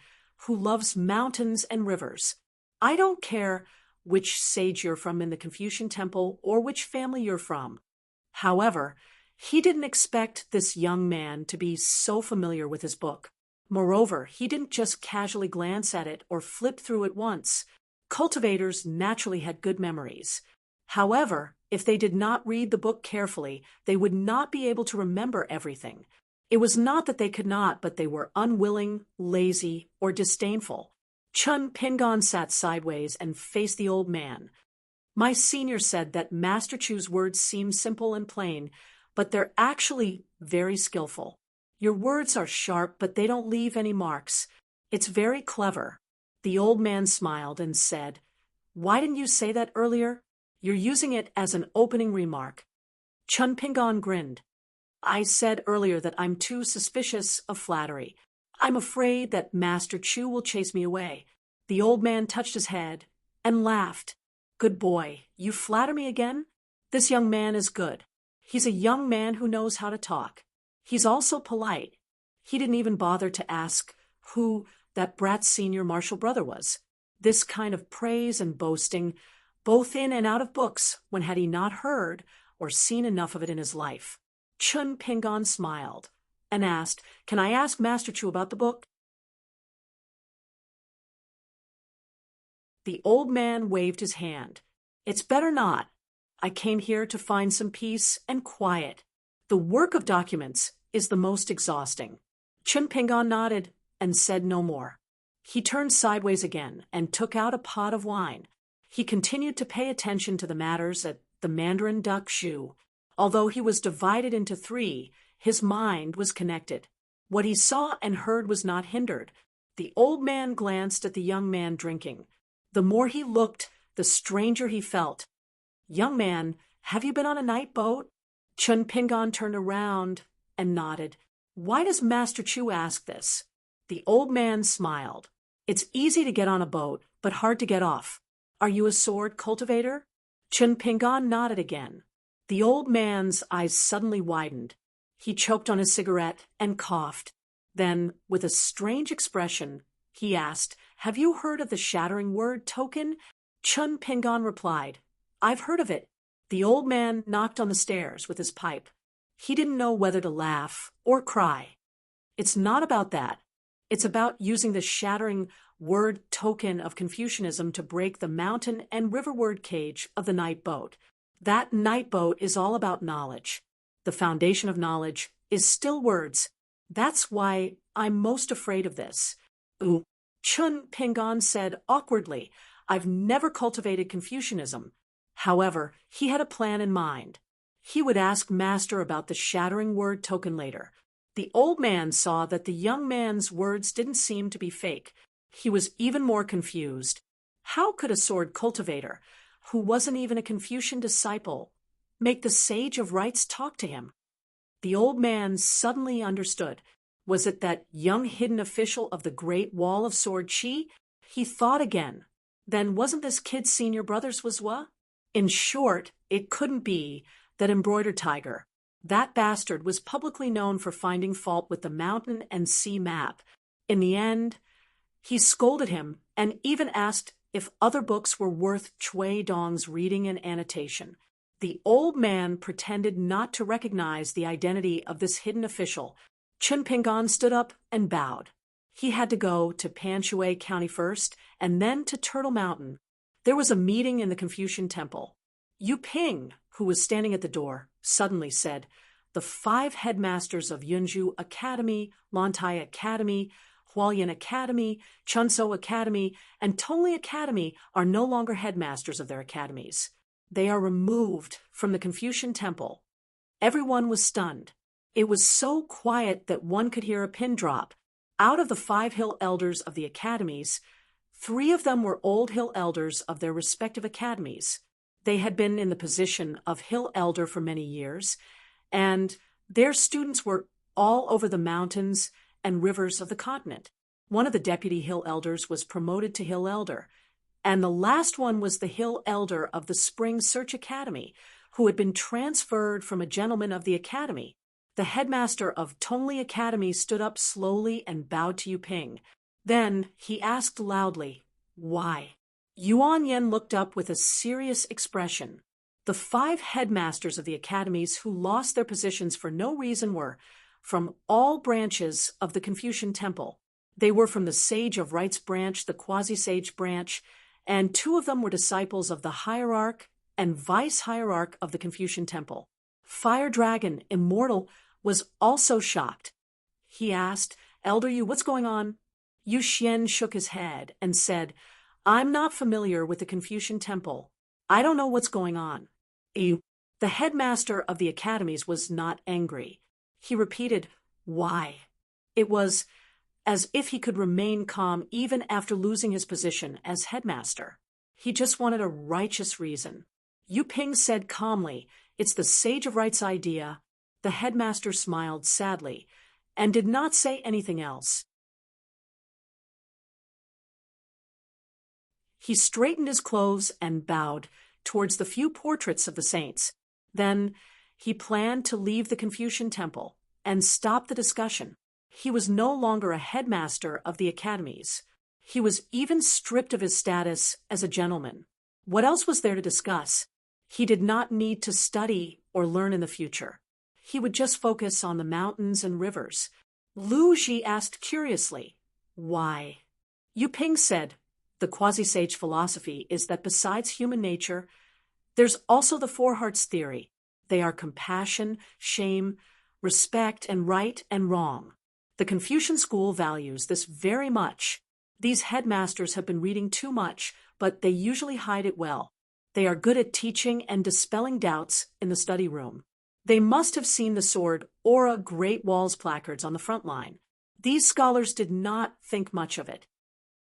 who loves mountains and rivers. I don't care which sage you're from in the Confucian temple or which family you're from. However, he didn't expect this young man to be so familiar with his book. Moreover, he didn't just casually glance at it or flip through it once. Cultivators naturally had good memories. However, if they did not read the book carefully, they would not be able to remember everything. It was not that they could not, but they were unwilling, lazy, or disdainful. Chun Pingon sat sideways and faced the old man. My senior said that Master Chu's words seem simple and plain, but they're actually very skillful. Your words are sharp, but they don't leave any marks. It's very clever. The old man smiled and said, Why didn't you say that earlier? You're using it as an opening remark. Chun Pingon grinned. I said earlier that I'm too suspicious of flattery. I'm afraid that Master Chu will chase me away. The old man touched his head and laughed. Good boy, you flatter me again? This young man is good. He's a young man who knows how to talk. He's also polite. He didn't even bother to ask who that brat's senior martial brother was. This kind of praise and boasting, both in and out of books, when had he not heard or seen enough of it in his life? Chun Pingon smiled and asked, Can I ask Master Chu about the book? The old man waved his hand. It's better not. I came here to find some peace and quiet. The work of documents is the most exhausting. Chun Pingon nodded and said no more. He turned sideways again and took out a pot of wine. He continued to pay attention to the matters at the Mandarin Duck Shoe. Although he was divided into three, his mind was connected. What he saw and heard was not hindered. The old man glanced at the young man drinking. The more he looked, the stranger he felt. Young man, have you been on a night boat? Chun Pingon turned around and nodded. Why does Master Chu ask this? The old man smiled. It's easy to get on a boat, but hard to get off. Are you a sword cultivator? Chun Pingon nodded again. The old man's eyes suddenly widened. He choked on his cigarette and coughed. Then, with a strange expression, he asked, Have you heard of the shattering word token? Chun Pingon replied, I've heard of it. The old man knocked on the stairs with his pipe. He didn't know whether to laugh or cry. It's not about that. It's about using the shattering word token of Confucianism to break the mountain and river word cage of the night boat. That night boat is all about knowledge. The foundation of knowledge is still words. That's why I'm most afraid of this. Ooh, Chun Pingon said awkwardly, I've never cultivated Confucianism. However, he had a plan in mind. He would ask Master about the shattering word token later. The old man saw that the young man's words didn't seem to be fake. He was even more confused. How could a sword cultivator, who wasn't even a Confucian disciple, make the sage of rites talk to him? The old man suddenly understood. Was it that young hidden official of the Great Wall of Sword Chi? He thought again. Then wasn't this kid's senior brother's was what? In short, it couldn't be that embroidered tiger. That bastard was publicly known for finding fault with the mountain and sea map. In the end, he scolded him and even asked if other books were worth Chui Dong's reading and annotation. The old man pretended not to recognize the identity of this hidden official. Chun Pingon stood up and bowed. He had to go to Panshui County first and then to Turtle Mountain. There was a meeting in the Confucian temple. Yu Ping, who was standing at the door, suddenly said, "The 5 headmasters of Yunju Academy, Lantai Academy, Hualien Academy, Chunso Academy, and Tongli Academy are no longer headmasters of their academies. They are removed from the Confucian temple." Everyone was stunned. It was so quiet that one could hear a pin drop. Out of the 5 hill elders of the academies, 3 of them were old hill elders of their respective academies. They had been in the position of hill elder for many years, and their students were all over the mountains and rivers of the continent. One of the deputy hill elders was promoted to hill elder, and the last one was the hill elder of the Spring Search Academy, who had been transferred from a gentleman of the academy. The headmaster of Tongli Academy stood up slowly and bowed to Yu Ping. Then he asked loudly, "Why?" Yuan Yen looked up with a serious expression. The 5 headmasters of the academies who lost their positions for no reason were from all branches of the Confucian temple. They were from the Sage of Rites branch, the Quasi-Sage branch, and 2 of them were disciples of the Hierarch and Vice-Hierarch of the Confucian temple. Fire Dragon, Immortal, was also shocked. He asked, "Elder Yu, what's going on?" Yu Xian shook his head and said, "I'm not familiar with the Confucian temple. I don't know what's going on." The headmaster of the academies was not angry. He repeated, "Why?" It was as if he could remain calm even after losing his position as headmaster. He just wanted a righteous reason. Yu Ping said calmly, "It's the Sage of Rites idea." The headmaster smiled sadly and did not say anything else. He straightened his clothes and bowed towards the few portraits of the saints. Then he planned to leave the Confucian temple and stop the discussion. He was no longer a headmaster of the academies. He was even stripped of his status as a gentleman. What else was there to discuss? He did not need to study or learn in the future. He would just focus on the mountains and rivers. Lu Ji asked curiously, "Why?" Yu Ping said, "The quasi-sage philosophy is that besides human nature, there's also the 4 hearts theory. They are compassion, shame, respect, and right and wrong. The Confucian school values this very much. These headmasters have been reading too much, but they usually hide it well. They are good at teaching and dispelling doubts in the study room. They must have seen the sword Aura Great Walls placards on the front line. These scholars did not think much of it."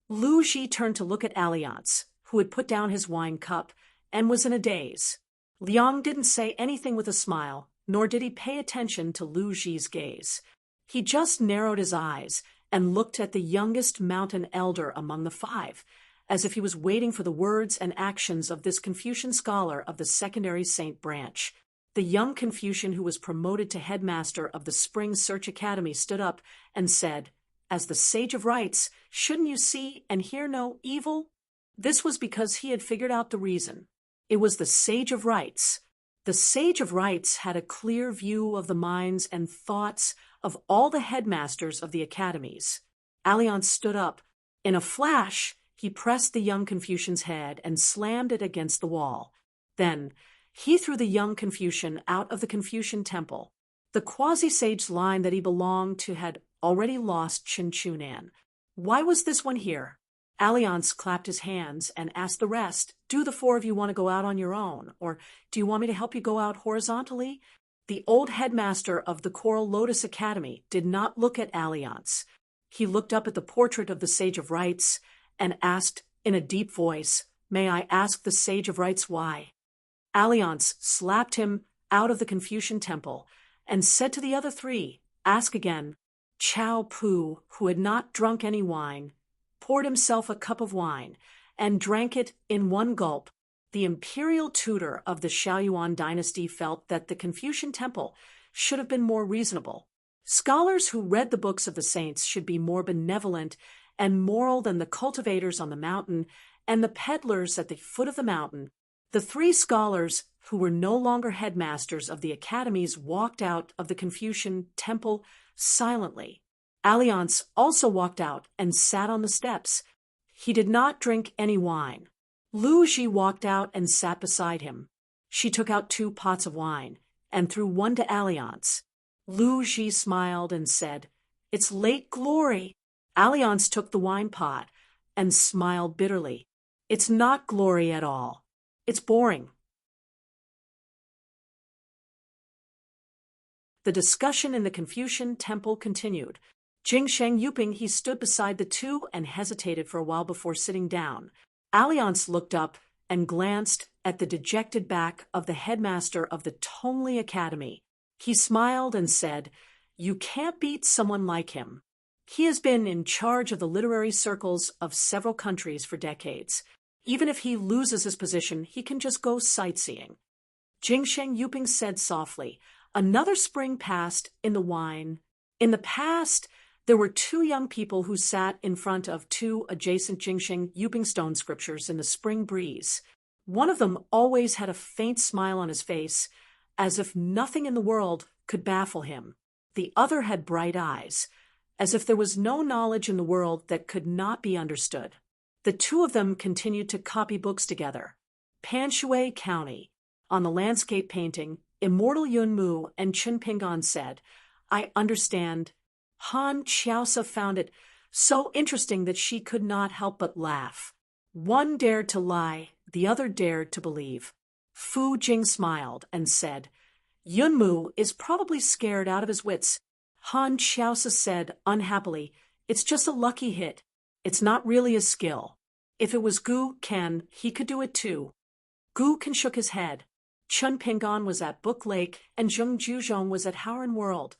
Lu Ji turned to look at Alliance, who had put down his wine cup and was in a daze. Liang didn't say anything with a smile, nor did he pay attention to Lu Ji's gaze. He just narrowed his eyes and looked at the youngest mountain elder among the 5, as if he was waiting for the words and actions of this Confucian scholar of the secondary Saint branch. The young Confucian who was promoted to headmaster of the Spring Search Academy stood up and said, "As the Sage of Rites, shouldn't you see and hear no evil?" This was because he had figured out the reason. It was the Sage of Rites. The Sage of Rites had a clear view of the minds and thoughts of all the headmasters of the academies. Alliance stood up. In a flash, he pressed the young Confucian's head and slammed it against the wall. Then he threw the young Confucian out of the Confucian temple. The quasi-sage's line that he belonged to had already lost Chinchunan. Why was this one here? Alliance clapped his hands and asked the rest, "Do the 4 of you want to go out on your own? Or do you want me to help you go out horizontally?" The old headmaster of the Coral Lotus Academy did not look at Alliance. He looked up at the portrait of the Sage of Rites and asked in a deep voice, "May I ask the Sage of Rites why?" Alliance slapped him out of the Confucian temple and said to the other 3, "Ask again." Chao Pu, who had not drunk any wine, poured himself a cup of wine and drank it in one gulp. The imperial tutor of the Shaoyuan dynasty felt that the Confucian temple should have been more reasonable. Scholars who read the books of the saints should be more benevolent and moral than the cultivators on the mountain and the peddlers at the foot of the mountain. The three scholars who were no longer headmasters of the academies walked out of the Confucian temple silently. Alliance also walked out and sat on the steps. He did not drink any wine. Lu Ji walked out and sat beside him. She took out 2 pots of wine and threw one to Alliance. Lu Ji smiled and said, "It's late glory." Alliance took the wine pot and smiled bitterly. "It's not glory at all. It's boring." The discussion in the Confucian temple continued. Jingsheng Yuping, he stood beside the two and hesitated for a while before sitting down. Alliance looked up and glanced at the dejected back of the headmaster of the Tongli Academy. He smiled and said, "You can't beat someone like him. He has been in charge of the literary circles of several countries for decades. Even if he loses his position, he can just go sightseeing." Jingsheng Yuping said softly, "Another spring passed in the wine. In the past, there were 2 young people who sat in front of 2 adjacent Jingsheng Yuping stone scriptures in the spring breeze. One of them always had a faint smile on his face, as if nothing in the world could baffle him. The other had bright eyes, as if there was no knowledge in the world that could not be understood. The 2 of them continued to copy books together. Panshui County. On the landscape painting, Immortal Yun Mu and Chun Pingon said, "I understand." Han Qiaosa found it so interesting that she could not help but laugh. One dared to lie, the other dared to believe. Fu Jing smiled and said, "Yun Mu is probably scared out of his wits." Han Qiaosa said unhappily, "It's just a lucky hit. It's not really a skill. If it was Gu Ken, he could do it too." Gu Ken shook his head. Chun Pingon was at Book Lake and Zheng Juzhong was at Howren World.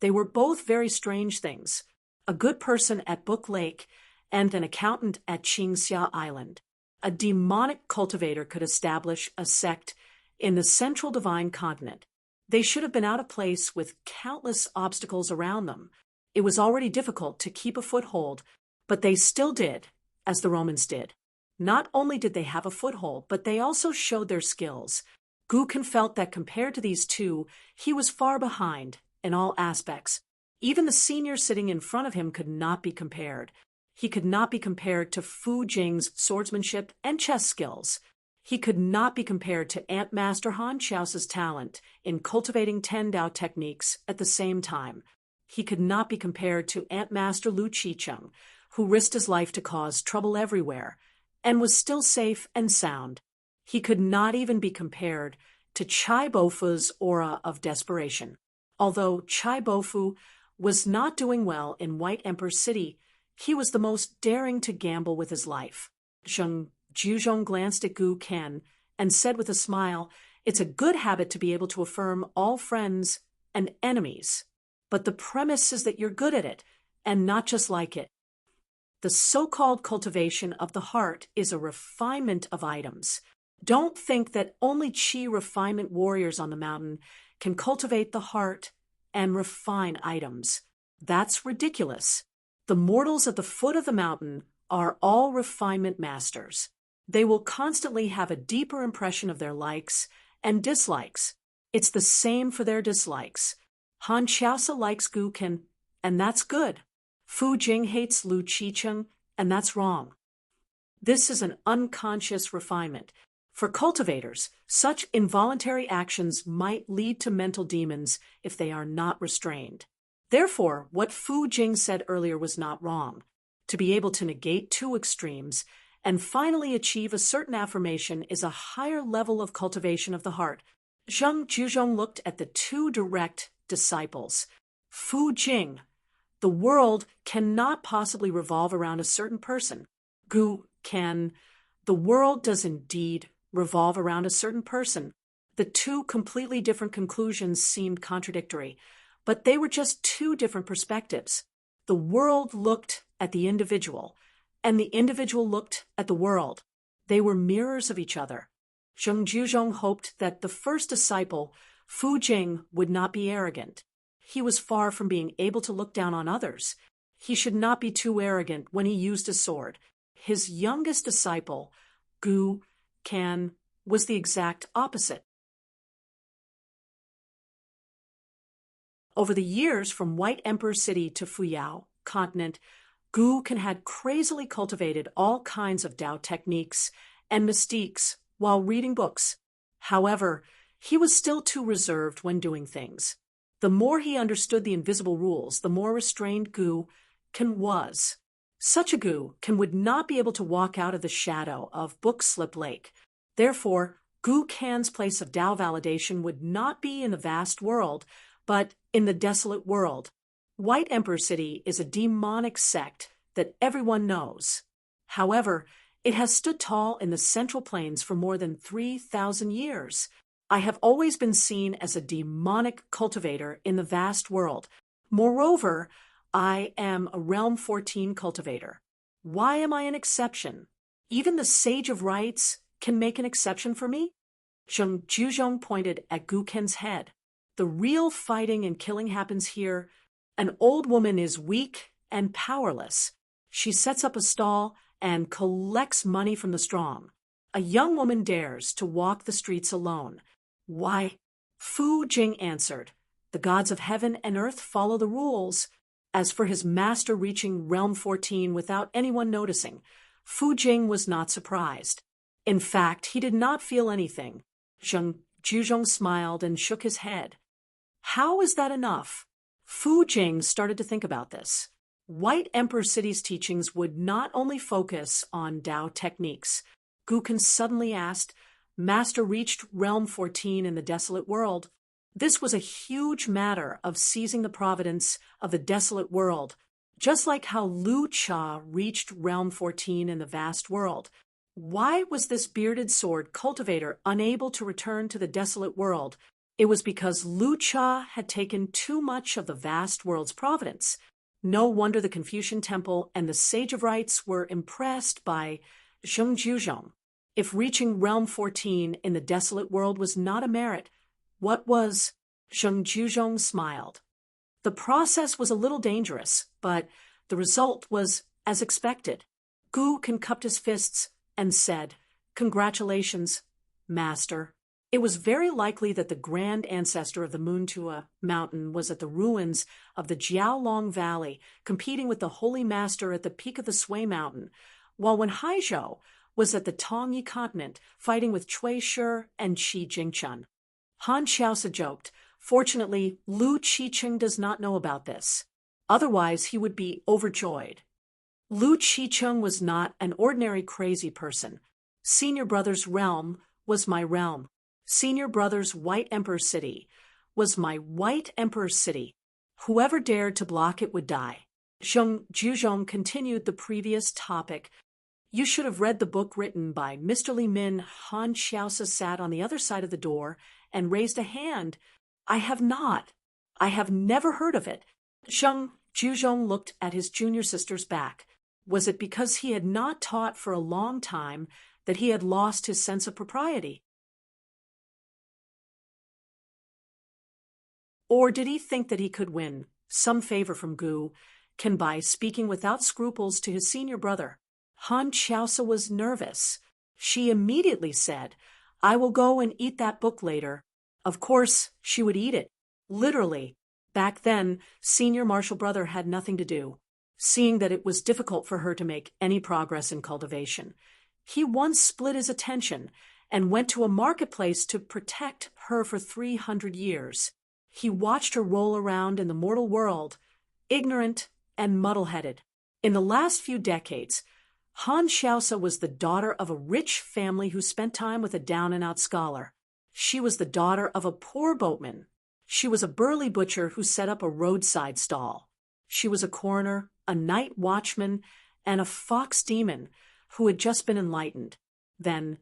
They were both very strange things, a good person at Book Lake and an accountant at Qingxia Island. A demonic cultivator could establish a sect in the central divine continent. They should have been out of place with countless obstacles around them. It was already difficult to keep a foothold, but they still did, as the Romans did. Not only did they have a foothold, but they also showed their skills. Gu Ken felt that compared to these 2, he was far behind in all aspects. Even the senior sitting in front of him could not be compared. He could not be compared to Fu Jing's swordsmanship and chess skills. He could not be compared to Ant Master Han Qiaosa's talent in cultivating Ten Dao techniques at the same time. He could not be compared to Ant Master Lu Qicheng, who risked his life to cause trouble everywhere, and was still safe and sound. He could not even be compared to Chai Bofu's aura of desperation. Although Chai Bofu was not doing well in White Emperor City, he was the most daring to gamble with his life. Zheng Juzhong glanced at Gu Ken and said with a smile, "It's a good habit to be able to affirm all friends and enemies, but the premise is that you're good at it and not just like it. The so-called cultivation of the heart is a refinement of items. Don't think that only Qi refinement warriors on the mountain can cultivate the heart and refine items. That's ridiculous. The mortals at the foot of the mountain are all refinement masters. They will constantly have a deeper impression of their likes and dislikes. It's the same for their dislikes. Han Qiaosa likes Gu Ken, and that's good. Fu Jing hates Lu Qicheng, and that's wrong. This is an unconscious refinement. For cultivators, such involuntary actions might lead to mental demons if they are not restrained. Therefore, what Fu Jing said earlier was not wrong. To be able to negate 2 extremes and finally achieve a certain affirmation is a higher level of cultivation of the heart. Zheng Juzhong looked at the 2 direct disciples. Fu Jing, the world cannot possibly revolve around a certain person. Gu Ken, the world does indeed revolve around a certain person. The 2 completely different conclusions seemed contradictory, but they were just 2 different perspectives. The world looked at the individual, and the individual looked at the world. They were mirrors of each other. Zheng Juzhong hoped that the first disciple, Fu Jing, would not be arrogant. He was far from being able to look down on others. He should not be too arrogant when he used a sword. His youngest disciple, Gu Kan, was the exact opposite. Over the years from White Emperor City to Fuyao continent, Gu Kan had crazily cultivated all kinds of Tao techniques and mystiques while reading books. However, he was still too reserved when doing things. The more he understood the invisible rules, the more restrained Gu Kan was. Such a Gu Kan would not be able to walk out of the shadow of Bookslip Lake. Therefore, Gu Kan's place of Tao validation would not be in the vast world, but in the desolate world. White Emperor City is a demonic sect that everyone knows. However, it has stood tall in the Central Plains for more than 3,000 years. I have always been seen as a demonic cultivator in the vast world. Moreover, I am a Realm 14 cultivator. Why am I an exception? Even the Sage of Rites can make an exception for me? Zheng Juzhong pointed at Gu Kan's head. The real fighting and killing happens here. An old woman is weak and powerless. She sets up a stall and collects money from the strong. A young woman dares to walk the streets alone. Why? Fu Jing answered, the gods of heaven and earth follow the rules. As for his master reaching Realm 14 without anyone noticing, Fu Jing was not surprised. In fact, he did not feel anything. Zheng Juzhong smiled and shook his head. How is that enough? Fu Jing started to think about this. White Emperor City's teachings would not only focus on Tao techniques. Gu Kan suddenly asked, Master reached Realm 14 in the desolate world. This was a huge matter of seizing the providence of the desolate world, just like how Lu Cha reached Realm 14 in the vast world. Why was this bearded sword cultivator unable to return to the desolate world? It was because Lu Cha had taken too much of the vast world's providence. No wonder the Confucian Temple and the Sage of Rites were impressed by Zheng Juzhong. If reaching Realm 14 in the desolate world was not a merit, what was? Zheng Juzhong smiled. The process was a little dangerous, but the result was as expected. Gu Kan cupped his fists and said, Congratulations, Master. It was very likely that the grand ancestor of the Moontua mountain was at the ruins of the Jiaolong Valley, competing with the Holy Master at the peak of the Sui Mountain, while when Haizhou was at the Tongyi continent, fighting with Cui Shi and Qi Jingchun. Han Xiaosa joked, Fortunately, Lu Qiqing does not know about this. Otherwise, he would be overjoyed. Lu Qiqing was not an ordinary crazy person. Senior Brother's realm was my realm. Senior Brother's White Emperor City was my White Emperor City. Whoever dared to block it would die. Zheng Juzhong continued the previous topic. You should have read the book written by Mr. Li Min. Han Xiaosa sat on the other side of the door and raised a hand. I have not. I have never heard of it. Zheng Juzhong looked at his junior sister's back. Was it because he had not taught for a long time that he had lost his sense of propriety? Or did he think that he could win some favor from Gu Kan by speaking without scruples to his senior brother? Han Xiaosa was nervous. She immediately said, I will go and eat that book later. Of course, she would eat it. Literally. Back then, senior martial brother had nothing to do, seeing that it was difficult for her to make any progress in cultivation. He once split his attention and went to a marketplace to protect her for 300 years. He watched her roll around in the mortal world, ignorant and muddle-headed. In the last few decades, Han Xiaosa was the daughter of a rich family who spent time with a down-and-out scholar. She was the daughter of a poor boatman. She was a burly butcher who set up a roadside stall. She was a coroner, a night watchman, and a fox demon who had just been enlightened. Then,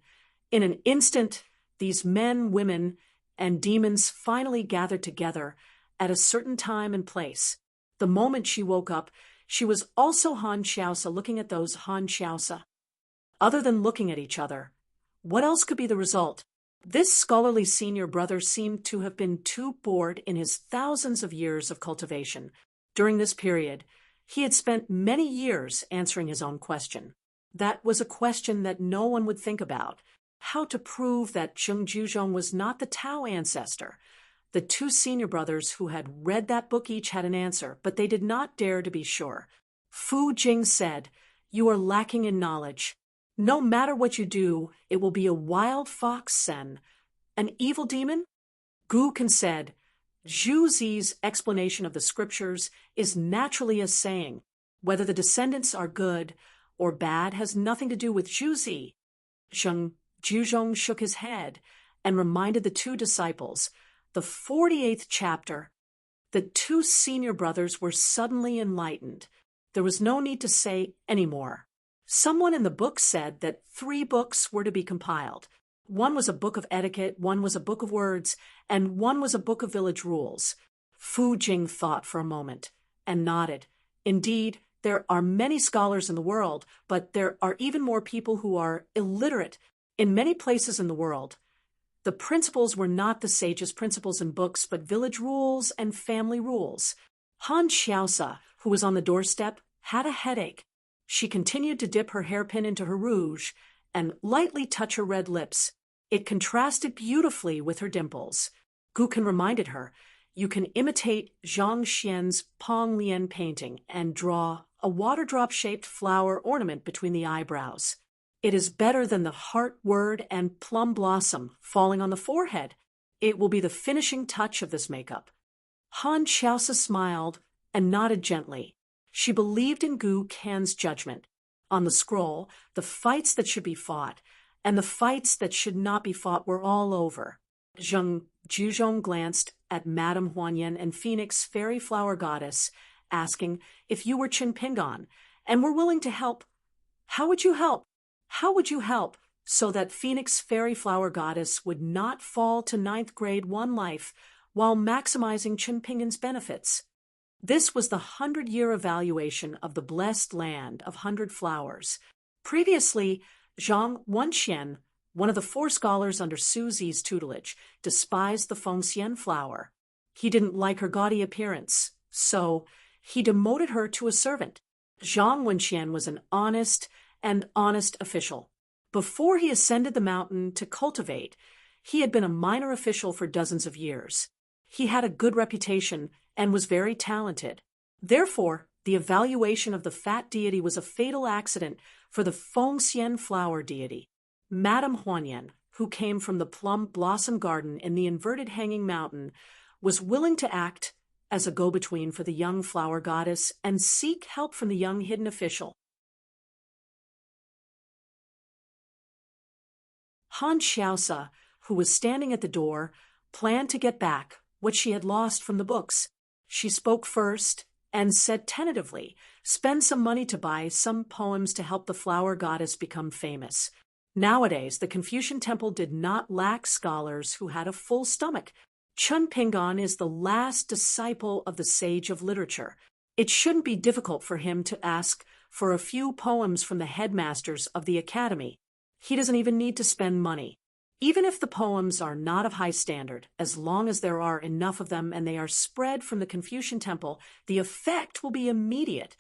in an instant, these men, women, and demons finally gathered together at a certain time and place. The moment she woke up, She was also Han Xiaosa looking at those Han Xiaosa. Other than looking at each other, what else could be the result? This scholarly senior brother seemed to have been too bored in his thousands of years of cultivation. During this period, he had spent many years answering his own question. That was a question that no one would think about: how to prove that Zheng Juzhong was not the Tao ancestor. The two senior brothers who had read that book each had an answer, but they did not dare to be sure. Fu Jing said, "You are lacking in knowledge. No matter what you do, it will be a wild fox sen. An evil demon?" Gu Kan said, "Zhu Zi's explanation of the scriptures is naturally a saying. Whether the descendants are good or bad has nothing to do with Zhu Zi." Zheng Juzhong shook his head and reminded the two disciples, the 48th chapter. The two senior brothers were suddenly enlightened. There was no need to say any more. Someone in the book said that 3 books were to be compiled. One was a book of etiquette, one was a book of words, and one was a book of village rules. Fu Jing thought for a moment and nodded. Indeed, there are many scholars in the world, but there are even more people who are illiterate. In many places in the world, the principles were not the sage's principles in books, but village rules and family rules. Han Xiaosa, who was on the doorstep, had a headache. She continued to dip her hairpin into her rouge and lightly touch her red lips. It contrasted beautifully with her dimples. Gu Kan reminded her, "You can imitate Zhang Xian's Pong Lian painting and draw a water-drop-shaped flower ornament between the eyebrows. It is better than the heart word and plum blossom falling on the forehead. It will be the finishing touch of this makeup." Han Xiaosa smiled and nodded gently. She believed in Gu Kan's judgment. On the scroll, the fights that should be fought and the fights that should not be fought were all over. Zheng Juzhong glanced at Madame Huanyan and Phoenix Fairy Flower Goddess, asking, "If you were Qin Pingon and were willing to help, how would you help? How would you help so that Phoenix Fairy Flower Goddess would not fall to 9th grade one life while maximizing Qin Pingon's benefits?" This was the 100-year evaluation of the blessed land of 100 flowers. Previously, Zhang Wenxian, one of the 4 scholars under Su Zi's tutelage, despised the Fengxian flower. He didn't like her gaudy appearance, so he demoted her to a servant. Zhang Wenxian was an honest official. Before he ascended the mountain to cultivate, he had been a minor official for dozens of years. He had a good reputation and was very talented. Therefore, the evaluation of the fat deity was a fatal accident for the Fengxian flower deity. Madame Huanyan, who came from the plum blossom garden in the inverted hanging mountain, was willing to act as a go-between for the young flower goddess and seek help from the young hidden official. Han Xiaosa, who was standing at the door, planned to get back what she had lost from the books. She spoke first and said tentatively, "Spend some money to buy some poems to help the flower goddess become famous." Nowadays, the Confucian temple did not lack scholars who had a full stomach. Chun Pingon is the last disciple of the sage of literature. It shouldn't be difficult for him to ask for a few poems from the headmasters of the academy. He doesn't even need to spend money. Even if the poems are not of high standard, as long as there are enough of them and they are spread from the Confucian temple, the effect will be immediate.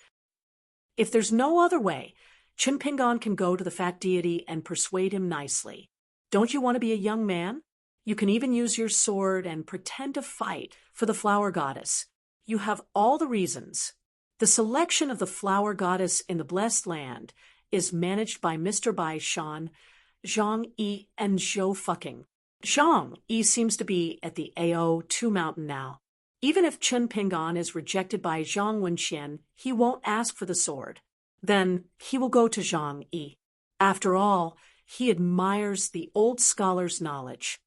If there's no other way, Qin Pingon can go to the fat deity and persuade him nicely. Don't you want to be a young man? You can even use your sword and pretend to fight for the flower goddess. You have all the reasons. The selection of the flower goddess in the blessed land is managed by Mr. Bai Shan, Zhang Yi, and Zhou Fucking. Zhang Yi seems to be at the AO2 mountain now. Even if Qin Pingon is rejected by Zhang Wenxian, he won't ask for the sword. Then he will go to Zhang Yi. After all, he admires the old scholar's knowledge.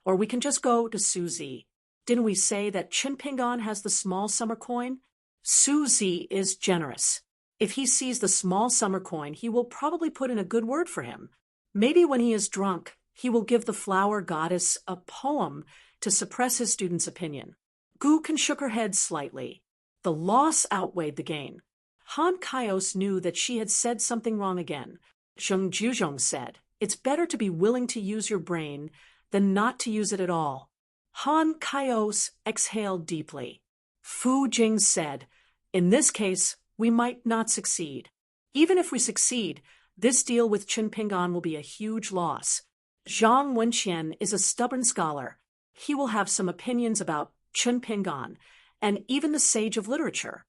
Or we can just go to Su Zi. Didn't we say that Qin Pingon has the small summer coin? Su Zi is generous. If he sees the small summer coin, he will probably put in a good word for him. Maybe when he is drunk, he will give the flower goddess a poem to suppress his student's opinion. Gu Kan shook her head slightly. The loss outweighed the gain. Han Kaios knew that she had said something wrong again. Zheng Juzhong said, "It's better to be willing to use your brain than not to use it at all." Han Kaios exhaled deeply. Fu Jing said, "In this case, we might not succeed. Even if we succeed, this deal with Chen Pingan will be a huge loss. Zhang Wenqian is a stubborn scholar. He will have some opinions about Chen Pingan, and even the sage of literature."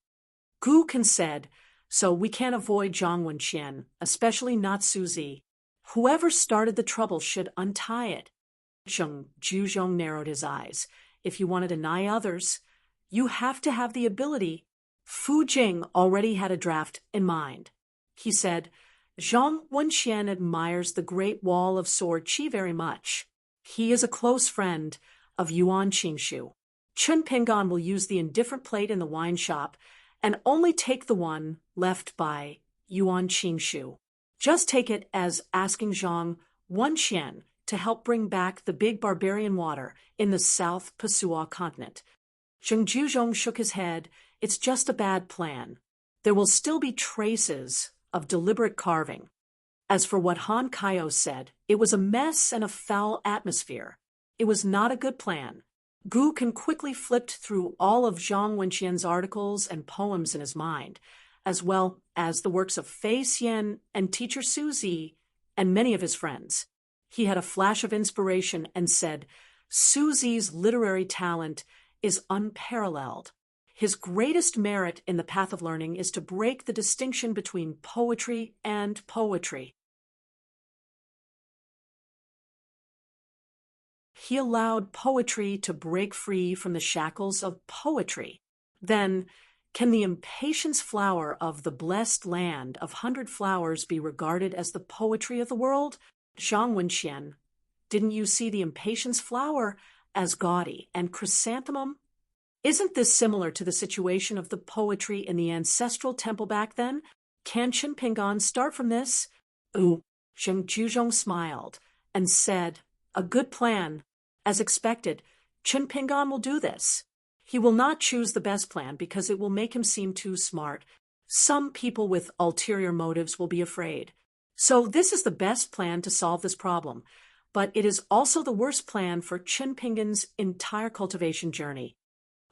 Gu Kan said, "So we can't avoid Zhang Wenqian, especially not Suzy. Whoever started the trouble should untie it." Zheng Juzhong narrowed his eyes. "If you want to deny others, you have to have the ability." Fu Jing already had a draft in mind. He said, "Zhang Wenqian admires the Great Wall of Sword Qi very much. He is a close friend of Yuan Qingshu. Chen Pingan will use the indifferent plate in the wine shop and only take the one left by Yuan Qingshu. Just take it as asking Zhang Wenqian to help bring back the big barbarian water in the South Pasua continent." Zheng Juzhong shook his head. "It's just a bad plan. There will still be traces of deliberate carving." As for what Han Kaios said, it was a mess and a foul atmosphere. It was not a good plan. Gu Kan quickly flipped through all of Zhang Wenqian's articles and poems in his mind, as well as the works of Fei Xian and teacher Suzy and many of his friends. He had a flash of inspiration and said, "Suzy's literary talent is unparalleled. His greatest merit in the path of learning is to break the distinction between poetry and poetry. He allowed poetry to break free from the shackles of poetry. Then, can the impatience flower of the blessed land of 100 flowers be regarded as the poetry of the world? Zhang Wenqian, didn't you see the impatience flower as gaudy and chrysanthemum? Isn't this similar to the situation of the poetry in the ancestral temple back then? Can Chen Pingan start from this?" Zheng Juzhong smiled and said, "A good plan. As expected, Chen Pingan will do this. He will not choose the best plan because it will make him seem too smart. Some people with ulterior motives will be afraid. So this is the best plan to solve this problem, but it is also the worst plan for Chen Pingan's entire cultivation journey."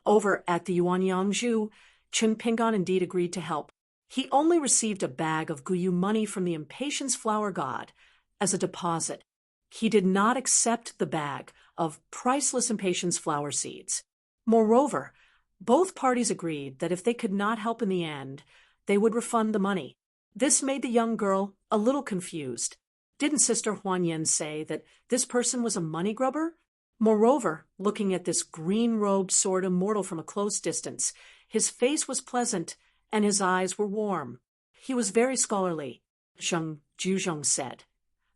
Over at the Yuanyangzhu, Chen Pingan indeed agreed to help. He only received a bag of Guyu money from the impatience flower god as a deposit. He did not accept the bag of priceless impatience flower seeds. Moreover, both parties agreed that if they could not help in the end, they would refund the money. This made the young girl a little confused. Didn't Sister Huanyan say that this person was a money grubber? Moreover, looking at this green-robed sword immortal from a close distance, his face was pleasant and his eyes were warm. He was very scholarly, Zheng Juzhong said.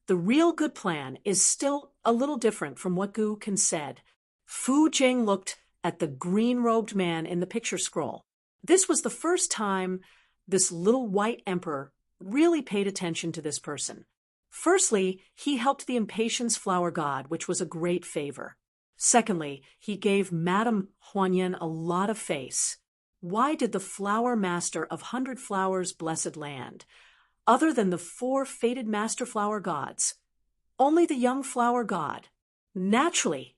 The real good plan is still a little different from what Gu Kan said. Fu Jing looked at the green-robed man in the picture scroll. This was the first time this little white emperor really paid attention to this person. Firstly, he helped the impatience flower god, which was a great favor. Secondly, he gave Madame Huanyan a lot of face. Why did the flower master of 100 Flowers blessed land, other than the 4 fated master flower gods, only the young flower god? Naturally,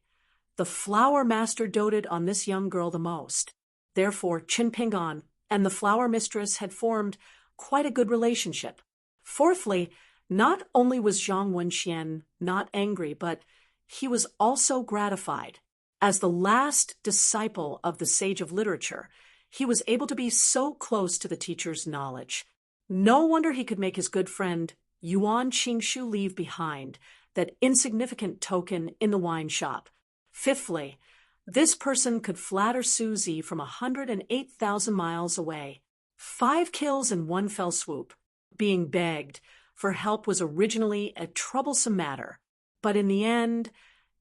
the flower master doted on this young girl the most. Therefore, Chen Pingan and the flower mistress had formed quite a good relationship. Fourthly, not only was Zhang Wenqian not angry, but he was also gratified. As the last disciple of the sage of literature, he was able to be so close to the teacher's knowledge. No wonder he could make his good friend Yuan Qingshu leave behind that insignificant token in the wine shop. Fifthly, this person could flatter Suzy from 108,000 miles away. 5 kills in one fell swoop. Being begged for help was originally a troublesome matter, but in the end,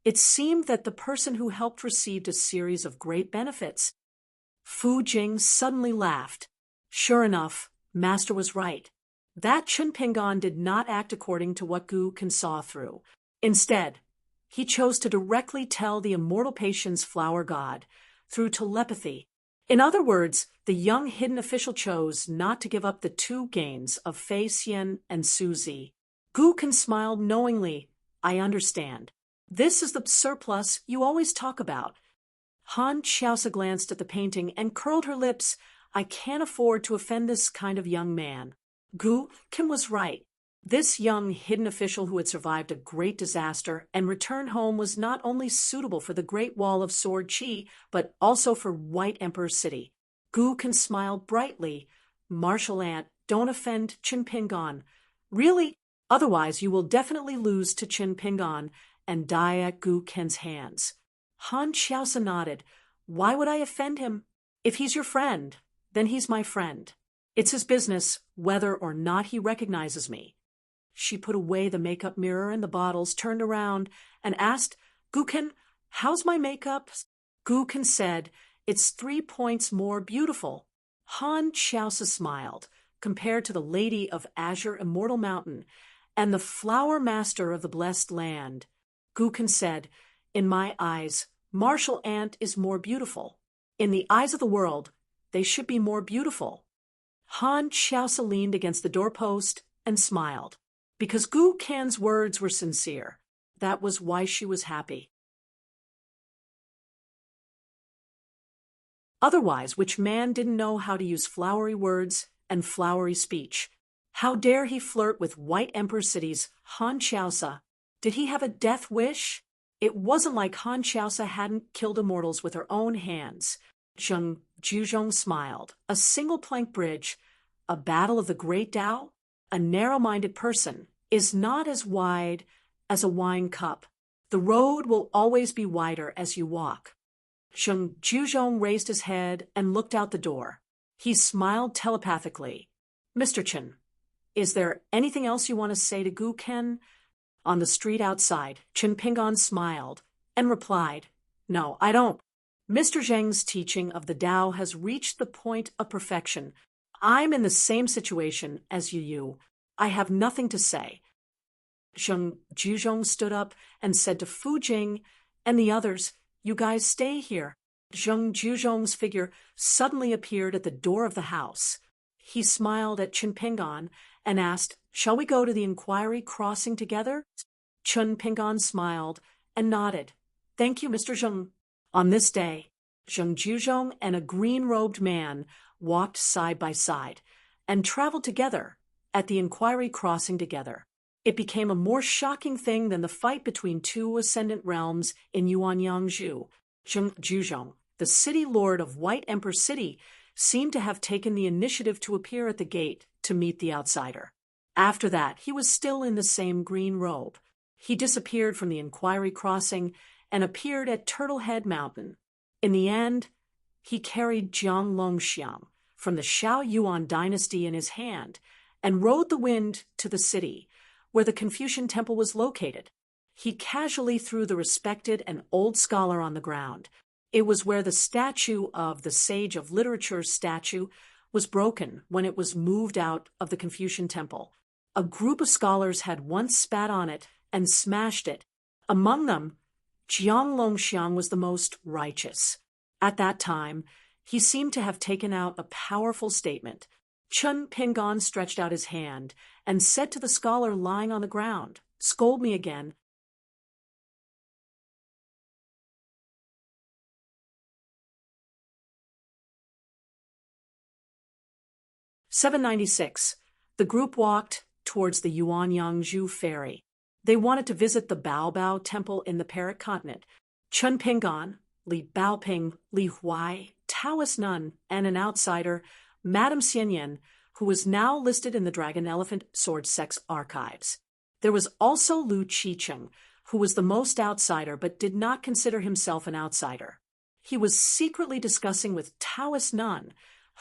it seemed that the person who helped received a series of great benefits. Fu Jing suddenly laughed. Sure enough, Master was right. That Chen Pingan did not act according to what Gu Kan saw through. Instead, he chose to directly tell the immortal patience flower god, through telepathy, In other words, the young hidden official chose not to give up the two gains of Fei Xian and Suzy. Gu Kan smiled knowingly. I understand. This is the surplus you always talk about. Han Xiaosa glanced at the painting and curled her lips. I can't afford to offend this kind of young man. Gu Kan was right. This young hidden official who had survived a great disaster and returned home was not only suitable for the Great Wall of Sword Qi, but also for White Emperor City. Gu Kan smiled brightly. Martial Ant, don't offend Qin Pingon. Really? Otherwise you will definitely lose to Qin Pingon and die at Gu Kan's hands. Han Xiaosa nodded. Why would I offend him? If he's your friend, then he's my friend. It's his business whether or not he recognizes me. She put away the makeup mirror and the bottles, turned around, and asked, Gu Kan, how's my makeup? Gu Kan said, it's 3 points more beautiful. Han Xiaosa smiled, compared to the Lady of Azure Immortal Mountain and the Flower Master of the Blessed Land. Gu Kan said, in my eyes, Martial Ant is more beautiful. In the eyes of the world, they should be more beautiful. Han Xiaosa leaned against the doorpost and smiled. Because Gu Kan's words were sincere, that was why she was happy. Otherwise, which man didn't know how to use flowery words and flowery speech? How dare he flirt with White Emperor City's Han Xiaosa? Did he have a death wish? It wasn't like Han Xiaosa hadn't killed immortals with her own hands. Zheng Juzhong smiled. A single plank bridge, a battle of the great Tao? A narrow-minded person is not as wide as a wine cup. The road will always be wider as you walk. Zheng Juzhong raised his head and looked out the door. He smiled telepathically. Mr. Chen, is there anything else you want to say to Gu Kan? On the street outside, Qin Pingon smiled and replied, no, I don't. Mr. Zheng's teaching of the Tao has reached the point of perfection. I'm in the same situation as you. I have nothing to say. Zheng Juzhong stood up and said to Fu Jing and the others, you guys stay here. Zheng Juzhong's figure suddenly appeared at the door of the house. He smiled at Qin Pingon and asked, shall we go to the inquiry crossing together? Qin Pingon smiled and nodded. Thank you, Mr. Zheng. On this day, Zheng Juzhong and a green-robed man walked side by side and traveled together at the inquiry crossing together. It became a more shocking thing than the fight between two ascendant realms in Yuanyangzhu. Zheng Juzhong, the city lord of White Emperor City, seemed to have taken the initiative to appear at the gate to meet the outsider. After that, he was still in the same green robe. He disappeared from the inquiry crossing and appeared at Turtlehead Mountain. In the end, he carried Jiang Longxiang from the Shao Yuan dynasty in his hand and rode the wind to the city, where the Confucian temple was located. He casually threw the respected and old scholar on the ground. It was where the statue of the Sage of Literature's statue was broken when it was moved out of the Confucian temple. A group of scholars had once spat on it and smashed it. Among them, Jiang Longxiang was the most righteous. At that time, he seemed to have taken out a powerful statement. Qin Pingon stretched out his hand and said to the scholar lying on the ground, scold me again. "796. The group walked towards the Yuanyangzhu ferry. They wanted to visit the Baobao Temple in the Parrot Continent. Qin Pingon, Li Baoping, Li Huai, Taoist nun, and an outsider, Madame Xianyan, who was now listed in the Dragon Elephant Sword Sex archives. There was also Lu Qicheng, who was the most outsider but did not consider himself an outsider. He was secretly discussing with Taoist nun,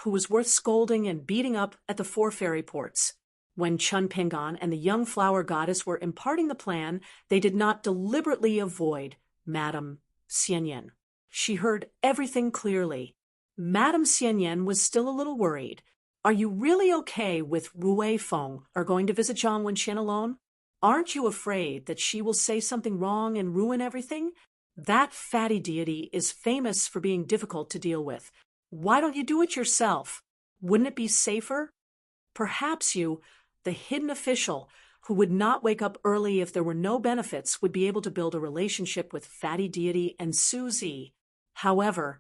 who was worth scolding and beating up at the 4 ferry ports. When Qin Pingon and the young flower goddess were imparting the plan, they did not deliberately avoid Madame Xianyan. She heard everything clearly. Madame Xianyan was still a little worried. Are you really okay with Rui Feng are going to visit Zhang Wenxian alone? Aren't you afraid that she will say something wrong and ruin everything? That fatty deity is famous for being difficult to deal with. Why don't you do it yourself? Wouldn't it be safer? Perhaps you, the hidden official, who would not wake up early if there were no benefits, would be able to build a relationship with Fatty Deity and Suzy. However,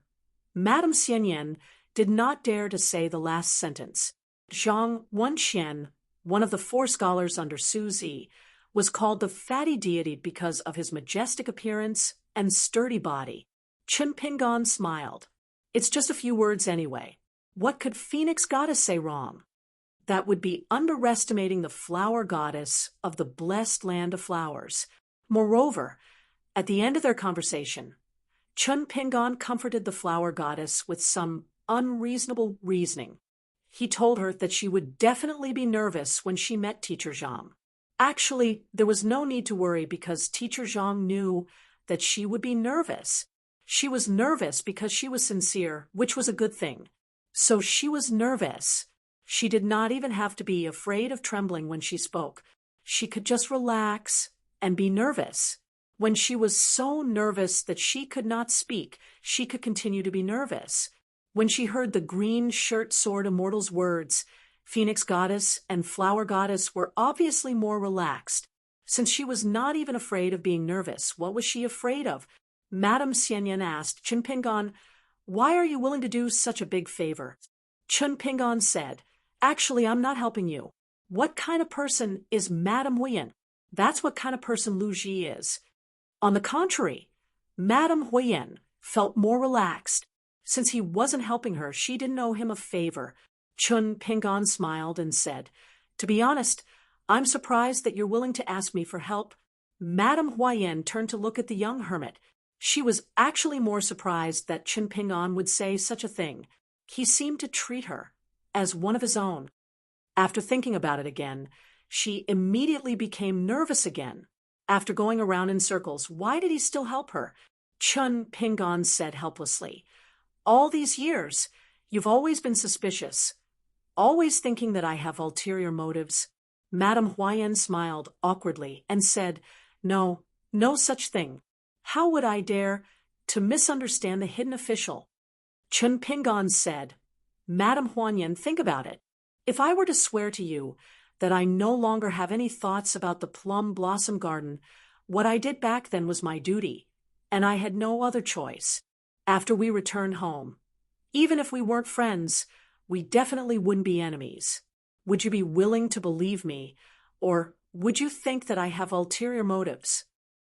Madame Xianyan did not dare to say the last sentence. Zhang Wenxian, one of the 4 scholars under Suzy, was called the Fatty Deity because of his majestic appearance and sturdy body. Chen Pingan smiled. It's just a few words anyway. What could Phoenix Goddess say wrong? That would be underestimating the flower goddess of the blessed land of flowers. Moreover, at the end of their conversation, Chen Pingan comforted the flower goddess with some unreasonable reasoning. He told her that she would definitely be nervous when she met Teacher Zhang. Actually, there was no need to worry because Teacher Zhang knew that she would be nervous. She was nervous because she was sincere, which was a good thing. So she was nervous. She did not even have to be afraid of trembling when she spoke. She could just relax and be nervous. When she was so nervous that she could not speak, she could continue to be nervous. When she heard the green shirt sword immortal's words, Phoenix Goddess and Flower Goddess were obviously more relaxed. Since she was not even afraid of being nervous, what was she afraid of? Madame Xianyan asked Chen Pingan, "Why are you willing to do such a big favor?" Chen Pingan said, "Actually, I'm not helping you. What kind of person is Madame Huiyan? That's what kind of person Lu Ji is." On the contrary, Madame Huiyan felt more relaxed. Since he wasn't helping her, she didn't owe him a favor. Chen Pingan smiled and said, "To be honest, I'm surprised that you're willing to ask me for help." Madame Huiyan turned to look at the young hermit. She was actually more surprised that Chen Pingan would say such a thing. He seemed to treat her as one of his own. After thinking about it again, she immediately became nervous again. After going around in circles, why did he still help her? Chen Pingan said helplessly, "All these years, you've always been suspicious, always thinking that I have ulterior motives." Madame Huiyan smiled awkwardly and said, "No, no such thing. How would I dare to misunderstand the hidden official?" Chen Pingan said, "Madame Huiyan, think about it. If I were to swear to you that I no longer have any thoughts about the plum blossom garden, what I did back then was my duty, and I had no other choice. After we returned home, even if we weren't friends, we definitely wouldn't be enemies. Would you be willing to believe me, or would you think that I have ulterior motives?"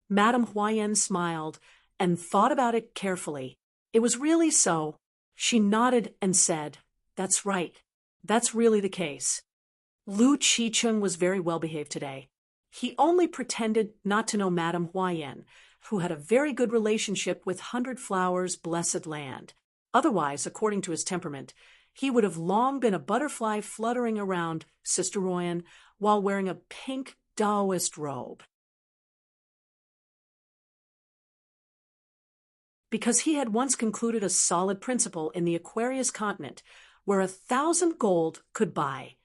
Madame Huiyan smiled and thought about it carefully. It was really so. She nodded and said, "That's right. That's really the case." Lu Qicheng was very well behaved today. He only pretended not to know Madame Huiyan, who had a very good relationship with 100 Flowers' blessed land. Otherwise, according to his temperament, he would have long been a butterfly fluttering around Sister Huiyan while wearing a pink Taoist robe. Because he had once concluded a solid principle in the Aquarius continent, where 1,000 gold could buy,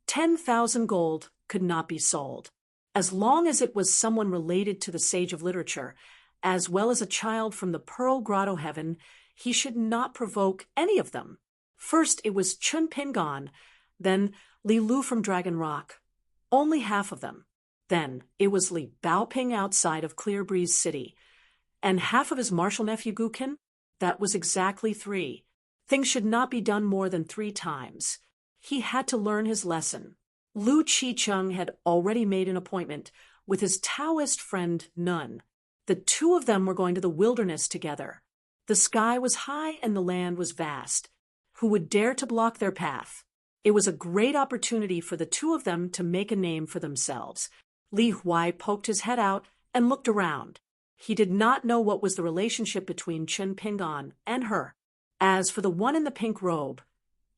10,000 gold could not be sold. As long as it was someone related to the sage of literature, as well as a child from the Pearl Grotto heaven, he should not provoke any of them. First it was Chen Pingan, then Li Lu from Dragon Rock. Only half of them. Then it was Li Baoping outside of Clear Breeze City. And half of his martial nephew Gukin? That was exactly 3. Things should not be done more than 3 times. He had to learn his lesson. Lu Qicheng had already made an appointment with his Taoist friend Nun. The 2 of them were going to the wilderness together. The sky was high and the land was vast. Who would dare to block their path? It was a great opportunity for the 2 of them to make a name for themselves. Li Huai poked his head out and looked around. He did not know what was the relationship between Chen Pingan and her. As for the one in the pink robe,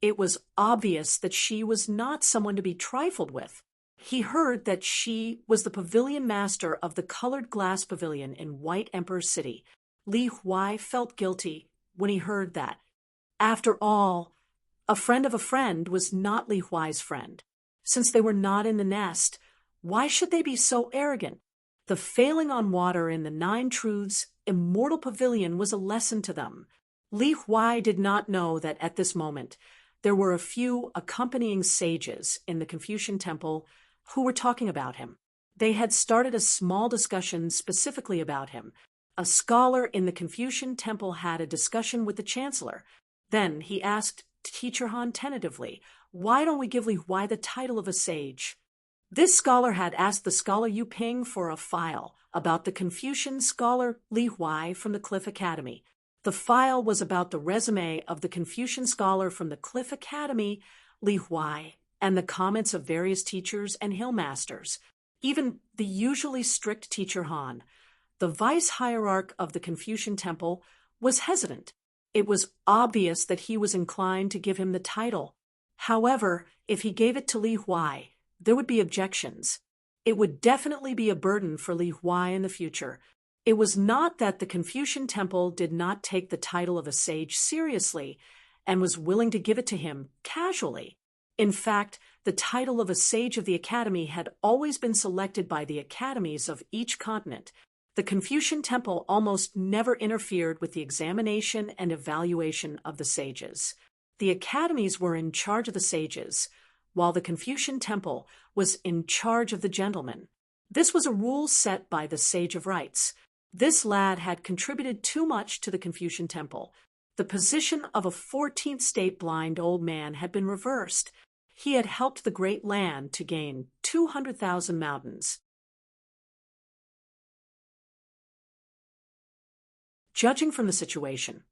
it was obvious that she was not someone to be trifled with. He heard that she was the pavilion master of the colored glass pavilion in White Emperor City. Li Huai felt guilty when he heard that. After all, a friend of a friend was not Li Huai's friend. Since they were not in the nest, why should they be so arrogant? The failing on water in the 9 Truths immortal pavilion was a lesson to them. Li Huai did not know that at this moment there were a few accompanying sages in the Confucian temple who were talking about him. They had started a small discussion specifically about him. A scholar in the Confucian temple had a discussion with the chancellor. Then he asked Teacher Han tentatively, "Why don't we give Li Huai the title of a sage?" This scholar had asked the scholar Yu Ping for a file about the Confucian scholar Li Huai from the Cliff Academy. The file was about the resume of the Confucian scholar from the Cliff Academy, Li Huai, and the comments of various teachers and hill masters, even the usually strict Teacher Han. The vice hierarch of the Confucian temple was hesitant. It was obvious that he was inclined to give him the title. However, if he gave it to Li Huai, there would be objections. It would definitely be a burden for Li Huai in the future. It was not that the Confucian temple did not take the title of a sage seriously and was willing to give it to him casually. In fact, the title of a sage of the academy had always been selected by the academies of each continent. The Confucian temple almost never interfered with the examination and evaluation of the sages. The academies were in charge of the sages, while the Confucian temple was in charge of the gentlemen. This was a rule set by the Sage of Rites. This lad had contributed too much to the Confucian temple. The position of a 14th state blind old man had been reversed. He had helped the great land to gain 200,000 mountains. Judging from the situation,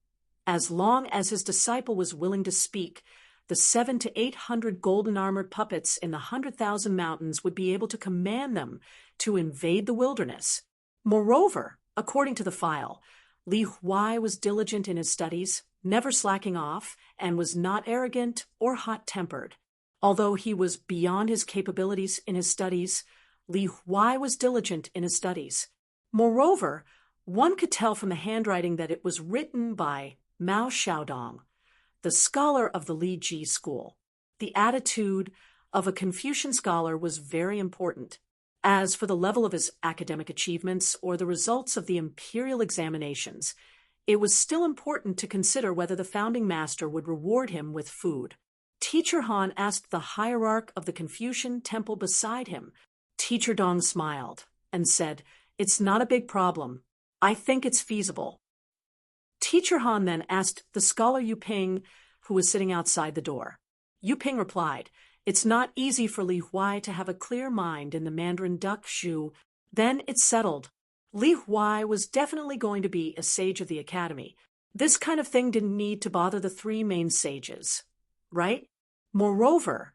as long as his disciple was willing to speak, the 700 to 800 golden-armored puppets in the 100,000 mountains would be able to command them to invade the wilderness. Moreover, according to the file, Li Huai was diligent in his studies, never slacking off, and was not arrogant or hot-tempered. Although he was beyond his capabilities in his studies, Li Huai was diligent in his studies. Moreover, one could tell from the handwriting that it was written by Mao Xiaodong, the scholar of the Li Ji school. The attitude of a Confucian scholar was very important. As for the level of his academic achievements or the results of the imperial examinations, it was still important to consider whether the founding master would reward him with food. Teacher Han asked the hierarch of the Confucian temple beside him. Teacher Dong smiled and said, "It's not a big problem. I think it's feasible." Teacher Han then asked the scholar Yu Ping, who was sitting outside the door. Yu Ping replied, "It's not easy for Li Huai to have a clear mind in the Mandarin duck shoe." Then it's settled. Li Huai was definitely going to be a sage of the academy. This kind of thing didn't need to bother the three main sages, right? Moreover,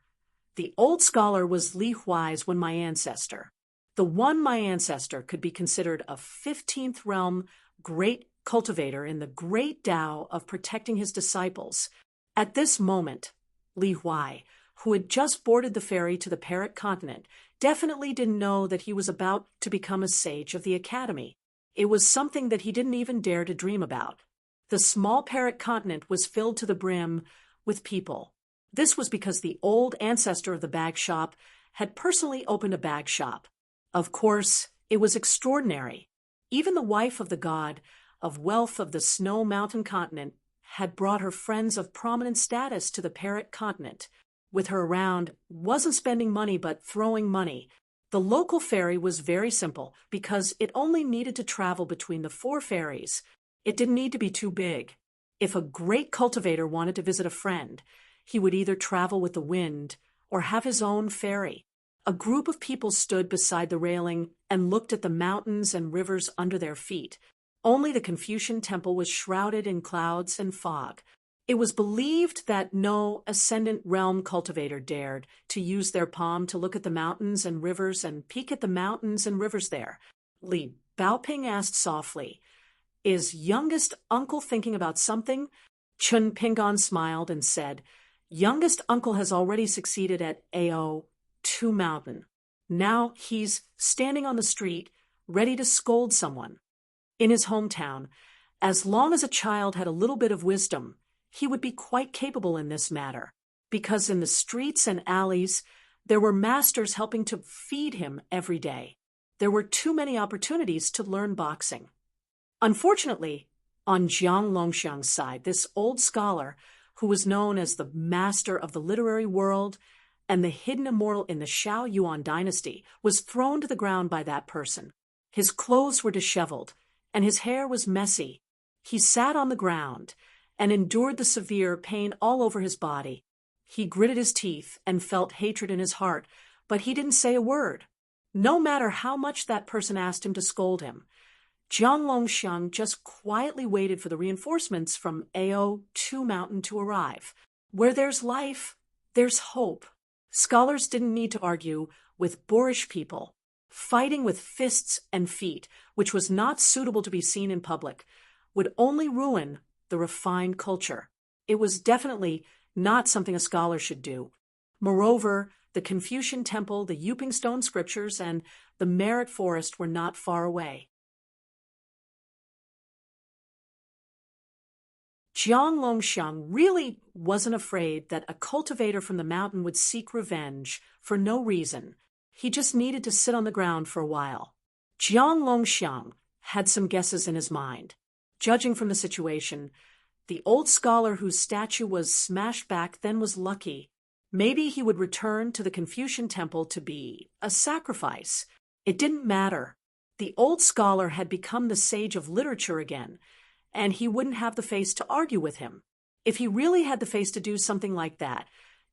the old scholar was Li Huai's when my ancestor. The one my ancestor could be considered a 15th realm great cultivator in the great Tao of protecting his disciples. At this moment, Li Huai, who had just boarded the ferry to the Parrot continent, definitely didn't know that he was about to become a sage of the academy. It was something that he didn't even dare to dream about. The small Parrot continent was filled to the brim with people. This was because the old ancestor of the bag shop had personally opened a bag shop. Of course, it was extraordinary. Even the wife of the god of wealth of the Snow Mountain continent had brought her friends of prominent status to the Parrot continent. With her around, wasn't spending money but throwing money. The local ferry was very simple because it only needed to travel between the 4 ferries. It didn't need to be too big. If a great cultivator wanted to visit a friend, he would either travel with the wind or have his own ferry. A group of people stood beside the railing and looked at the mountains and rivers under their feet. Only the Confucian temple was shrouded in clouds and fog. It was believed that no ascendant realm cultivator dared to use their palm to look at the mountains and rivers and peek at the mountains and rivers there. Li Baoping asked softly, "Is youngest uncle thinking about something?" Chun Pingon smiled and said, "Youngest uncle has already succeeded at AO 2 Mountain. Now he's standing on the street, ready to scold someone." In his hometown, as long as a child had a little bit of wisdom, he would be quite capable in this matter, because in the streets and alleys, there were masters helping to feed him every day. There were too many opportunities to learn boxing. Unfortunately, On Jiang Longxiang's side, this old scholar, who was known as the master of the literary world and the hidden immortal in the Shao Yuan dynasty, was thrown to the ground by that person. His clothes were disheveled, and his hair was messy. He sat on the ground and endured the severe pain all over his body. He gritted his teeth and felt hatred in his heart, but he didn't say a word. No matter how much that person asked him to scold him, Jiang Longxiang just quietly waited for the reinforcements from Ao2 Mountain to arrive. Where there's life, there's hope. Scholars didn't need to argue with boorish people. Fighting with fists and feet, which was not suitable to be seen in public, would only ruin the refined culture. It was definitely not something a scholar should do. Moreover, the Confucian temple, the Yuping stone scriptures, and the Merit forest were not far away. Jiang Longxiang really wasn't afraid that a cultivator from the mountain would seek revenge for no reason. He just needed to sit on the ground for a while. Jiang Longxiang had some guesses in his mind. Judging from the situation, the old scholar whose statue was smashed back then was lucky. Maybe he would return to the Confucian temple to be a sacrifice. It didn't matter. The old scholar had become the sage of literature again, and he wouldn't have the face to argue with him. If he really had the face to do something like that,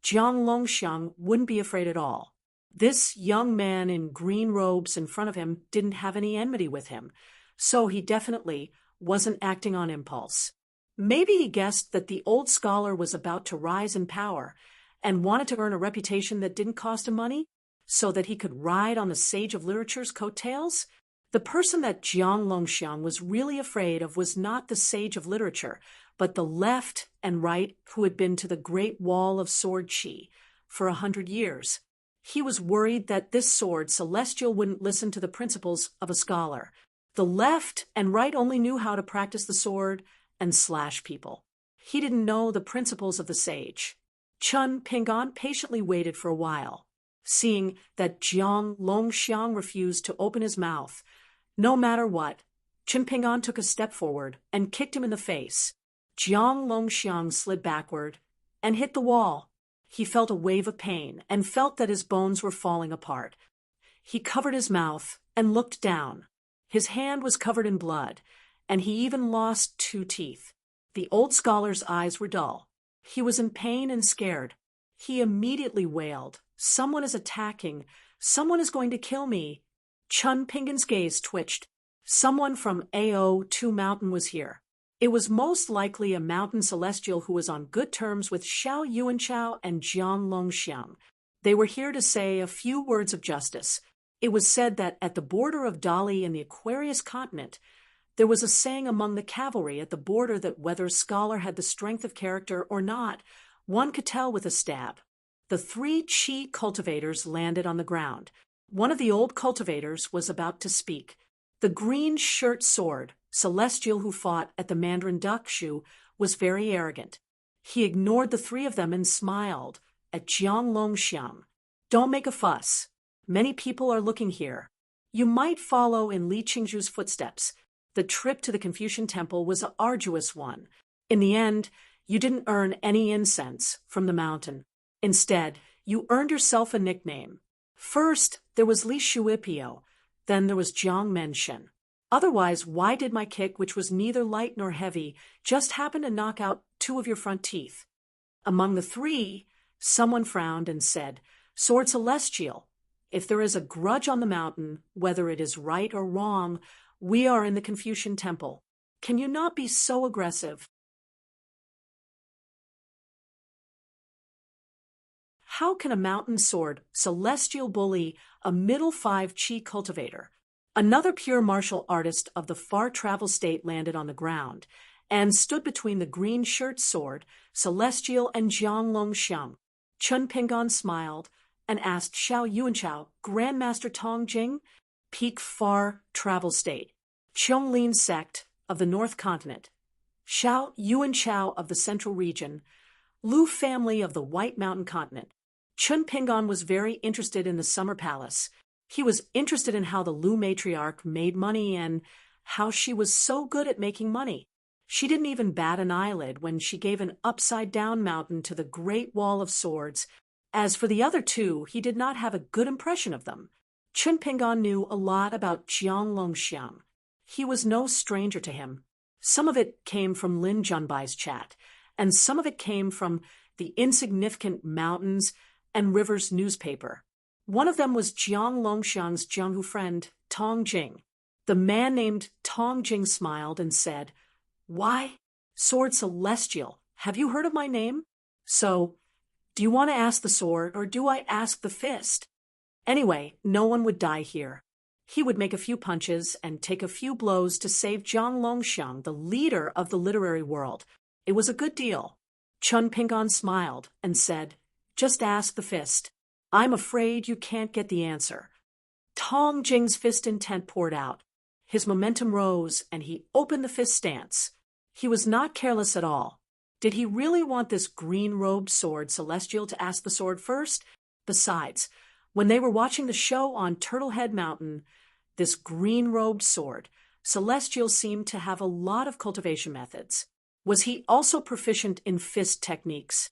Jiang Longxiang wouldn't be afraid at all. This young man in green robes in front of him didn't have any enmity with him, so he definitely wasn't acting on impulse. Maybe he guessed that the old scholar was about to rise in power and wanted to earn a reputation that didn't cost him money, so that he could ride on the sage of literature's coattails. The person that Jiang Longxiang was really afraid of was not the sage of literature, but the left and right who had been to the Great Wall of Sword Qi for 100 years. He was worried that this sword, Celestial, wouldn't listen to the principles of a scholar. The left and right only knew how to practice the sword and slash people. He didn't know the principles of the sage. Chun Pingan patiently waited for a while. Seeing that Jiang Longxiang refused to open his mouth, no matter what, Chun Pingan took a step forward and kicked him in the face. Jiang Longxiang slid backward and hit the wall. He felt a wave of pain and felt that his bones were falling apart. He covered his mouth and looked down. His hand was covered in blood, and he even lost 2 teeth. The old scholar's eyes were dull. He was in pain and scared. He immediately wailed, "Someone is attacking. Someone is going to kill me." Chun Pingan's gaze twitched. Someone from Ao2 Mountain was here. It was most likely a mountain celestial who was on good terms with Shao Yuanchao and Jiang Longxiang. They were here to say a few words of justice. It was said that at the border of Dali and the Aquarius continent, there was a saying among the cavalry at the border that whether a scholar had the strength of character or not, one could tell with a stab. The 3 Qi cultivators landed on the ground. One of the old cultivators was about to speak. The green shirt sword, Celestial, who fought at the Mandarin Duck Shoe, was very arrogant. He ignored the 3 of them and smiled at Jiang Longxiang. "Don't make a fuss. Many people are looking here. You might follow in Li Qingzhu's footsteps. The trip to the Confucian temple was an arduous one. In the end, you didn't earn any incense from the mountain. Instead, you earned yourself a nickname. First, there was Li Shuipio, then there was Jiang Menshen. Otherwise, why did my kick, which was neither light nor heavy, just happen to knock out 2 of your front teeth?" Among the 3, someone frowned and said, "Sword Celestial, if there is a grudge on the mountain, whether it is right or wrong, we are in the Confucian temple. Can you not be so aggressive?" How can a mountain sword Celestial bully a middle 5 Qi cultivator? Another pure martial artist of the far travel state landed on the ground and stood between the green shirt sword, Celestial, and Jiang Longxiang. Chun Pingan smiled and asked Shao Yuanchao, "Grandmaster Tong Jing?" Peak far travel state. Qianglin sect of the North Continent. Shao Yuanchao of the Central Region. Lu family of the White Mountain Continent. Chun Pingan was very interested in the Summer Palace. He was interested in how the Lu matriarch made money and how she was so good at making money. She didn't even bat an eyelid when she gave an upside-down mountain to the Great Wall of Swords. As for the other two, he did not have a good impression of them. Chun Pingan knew a lot about Jiang Longxiang. He was no stranger to him. Some of it came from Lin Junbai's chat, and some of it came from the insignificant mountains and rivers newspaper. One of them was Jiang Longxiang's Jianghu friend, Tong Jing. The man named Tong Jing smiled and said, "Why, Sword Celestial, have you heard of my name? So, do you want to ask the sword, or do I ask the fist?" Anyway, no one would die here. He would make a few punches and take a few blows to save Jiang Longxiang, the leader of the literary world. It was a good deal. Chun Pingan smiled and said, "Just ask the fist. I'm afraid you can't get the answer." Tong Jing's fist intent poured out. His momentum rose, and he opened the fist stance. He was not careless at all. Did he really want this green-robed sword celestial to ask the sword first? Besides, when they were watching the show on Turtlehead Mountain, this green-robed sword celestial seemed to have a lot of cultivation methods. Was he also proficient in fist techniques?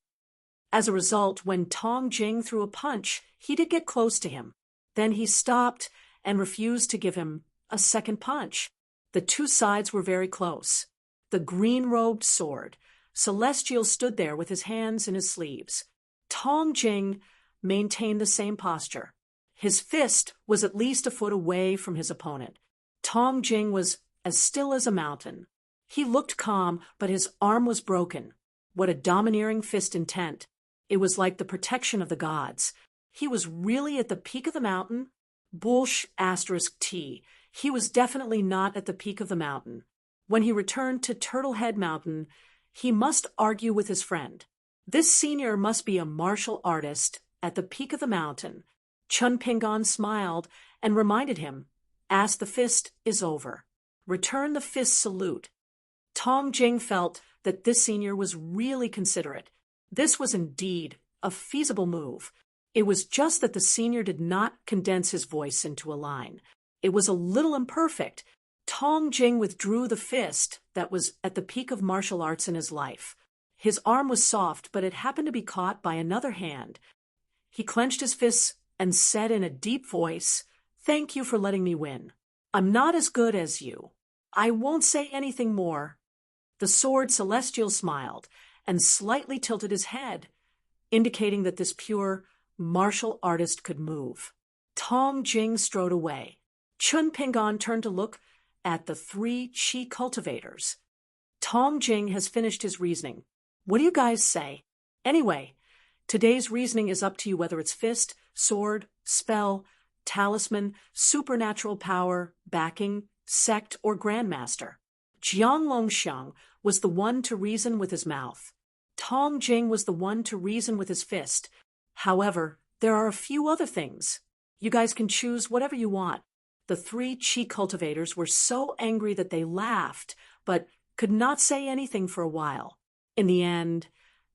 As a result, when Tong Jing threw a punch, he did get close to him. Then he stopped and refused to give him a second punch. The two sides were very close. The green-robed sword celestial stood there with his hands in his sleeves. Tong Jing maintained the same posture. His fist was at least a foot away from his opponent. Tong Jing was as still as a mountain. He looked calm, but his arm was broken. What a domineering fist intent. It was like the protection of the gods. He was really at the peak of the mountain? *T. He was definitely not at the peak of the mountain. When he returned to Turtlehead Mountain, he must argue with his friend. This senior must be a martial artist at the peak of the mountain. Chun Pingan smiled and reminded him, "Ask the fist is over. Return the fist salute." Tong Jing felt that this senior was really considerate. This was indeed a feasible move. It was just that the senior did not condense his voice into a line. It was a little imperfect. Tong Jing withdrew the fist that was at the peak of martial arts in his life. His arm was soft, but it happened to be caught by another hand. He clenched his fists and said in a deep voice, "Thank you for letting me win. I'm not as good as you. I won't say anything more." The sword celestial smiled and slightly tilted his head, indicating that this pure martial artist could move. Tong Jing strode away. Chun Pingan turned to look at the three chi cultivators. Tong Jing has finished his reasoning. What do you guys say? Anyway, today's reasoning is up to you, whether it's fist, sword, spell, talisman, supernatural power, backing, sect, or grandmaster. Jiang Longxiang was the one to reason with his mouth. Tong Jing was the one to reason with his fist. However, there are a few other things. You guys can choose whatever you want. The three chi cultivators were so angry that they laughed, but could not say anything for a while. In the end,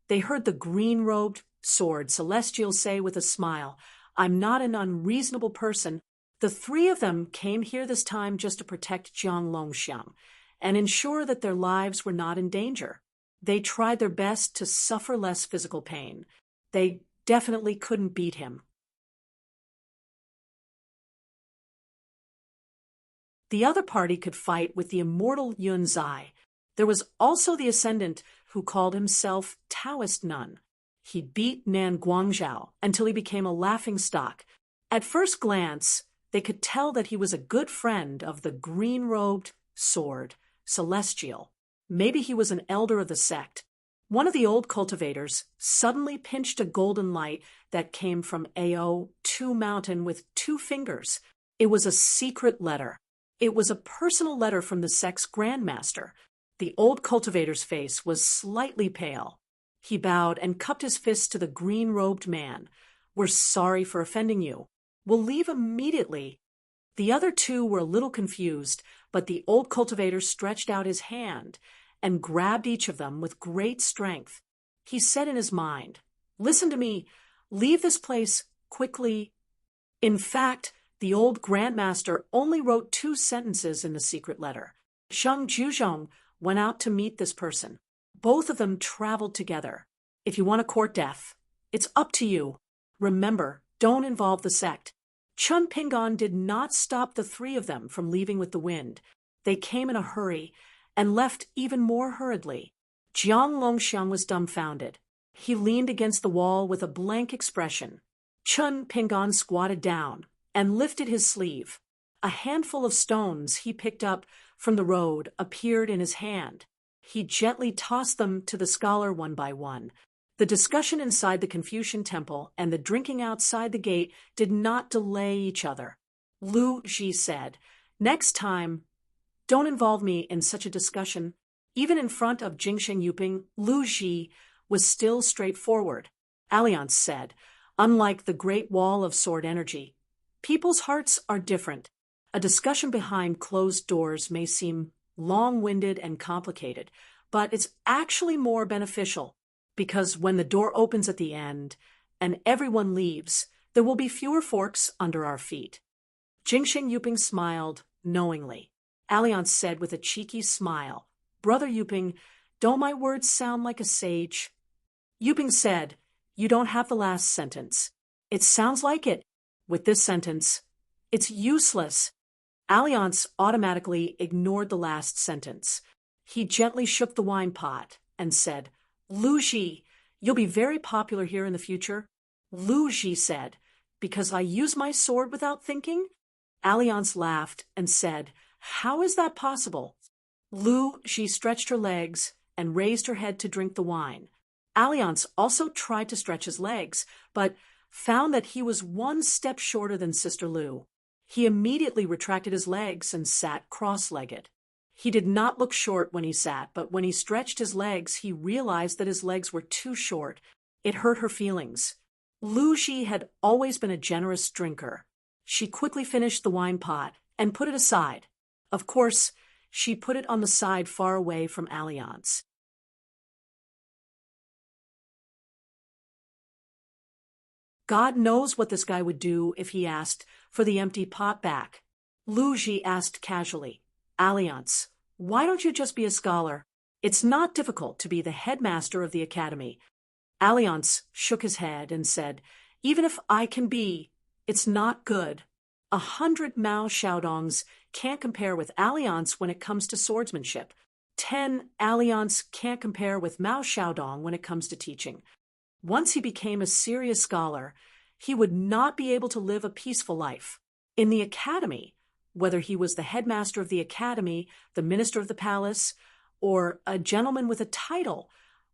they heard the green-robed sword celestial say with a smile, "I'm not an unreasonable person." The three of them came here this time just to protect Jiang Longxiang and ensure that their lives were not in danger. They tried their best to suffer less physical pain. They definitely couldn't beat him. The other party could fight with the immortal Yun Zai. There was also the ascendant who called himself Taoist Nun. He beat Nan Guangzhou until he became a laughingstock. At first glance, they could tell that he was a good friend of the green-robed sword, Celestial. Maybe he was an elder of the sect. One of the old cultivators suddenly pinched a golden light that came from Ao2 Mountain with 2 fingers. It was a secret letter. It was a personal letter from the sect's grandmaster. The old cultivator's face was slightly pale. He bowed and cupped his fist to the green-robed man. "We're sorry for offending you. We'll leave immediately." The other two were a little confused, but the old cultivator stretched out his hand and grabbed each of them with great strength. He said in his mind, "Listen to me. Leave this place quickly." In fact, the old grandmaster only wrote 2 sentences in the secret letter. Sheng Juzhong went out to meet this person. Both of them traveled together. If you want to court death, it's up to you. Remember, don't involve the sect. Chun Pingon did not stop the three of them from leaving with the wind. They came in a hurry and left even more hurriedly. Jiang Longxiang was dumbfounded. He leaned against the wall with a blank expression. Chun Pingon squatted down and lifted his sleeve. A handful of stones he picked up from the road appeared in his hand. He gently tossed them to the scholar one by one. The discussion inside the Confucian temple and the drinking outside the gate did not delay each other. Lu Ji said, "Next time, don't involve me in such a discussion." Even in front of Jingsheng Yuping, Lu Ji was still straightforward. Alliance said, "Unlike the Great Wall of Sword energy, people's hearts are different. A discussion behind closed doors may seem long-winded and complicated, but it's actually more beneficial, because when the door opens at the end and everyone leaves, there will be fewer forks under our feet." Jingsheng Yuping smiled knowingly. Alliance said with a cheeky smile, "Brother Yuping, don't my words sound like a sage?" Yuping said, "You don't have the last sentence." "It sounds like it. With this sentence, it's useless." Alliance automatically ignored the last sentence. He gently shook the wine pot and said, "Lu Ji, you'll be very popular here in the future." Lu Ji said, "Because I use my sword without thinking?" Alliance laughed and said, "How is that possible?" Lu Ji stretched her legs and raised her head to drink the wine. Alliance also tried to stretch his legs, but found that he was one step shorter than Sister Lu. He immediately retracted his legs and sat cross-legged. He did not look short when he sat, but when he stretched his legs, he realized that his legs were too short. It hurt her feelings. Lu Ji had always been a generous drinker. She quickly finished the wine pot and put it aside. Of course, she put it on the side far away from Alliance. God knows what this guy would do if he asked for the empty pot back. Lu Ji asked casually, "Alliance, why don't you just be a scholar? It's not difficult to be the headmaster of the academy." Alliance shook his head and said, "Even if I can be, it's not good. 100 Mao Xiaodongs can't compare with Alliance when it comes to swordsmanship. 10 Alliance can't compare with Mao Xiaodong when it comes to teaching. Once he became a serious scholar, he would not be able to live a peaceful life. In the academy, whether he was the headmaster of the academy, the minister of the palace, or a gentleman with a title,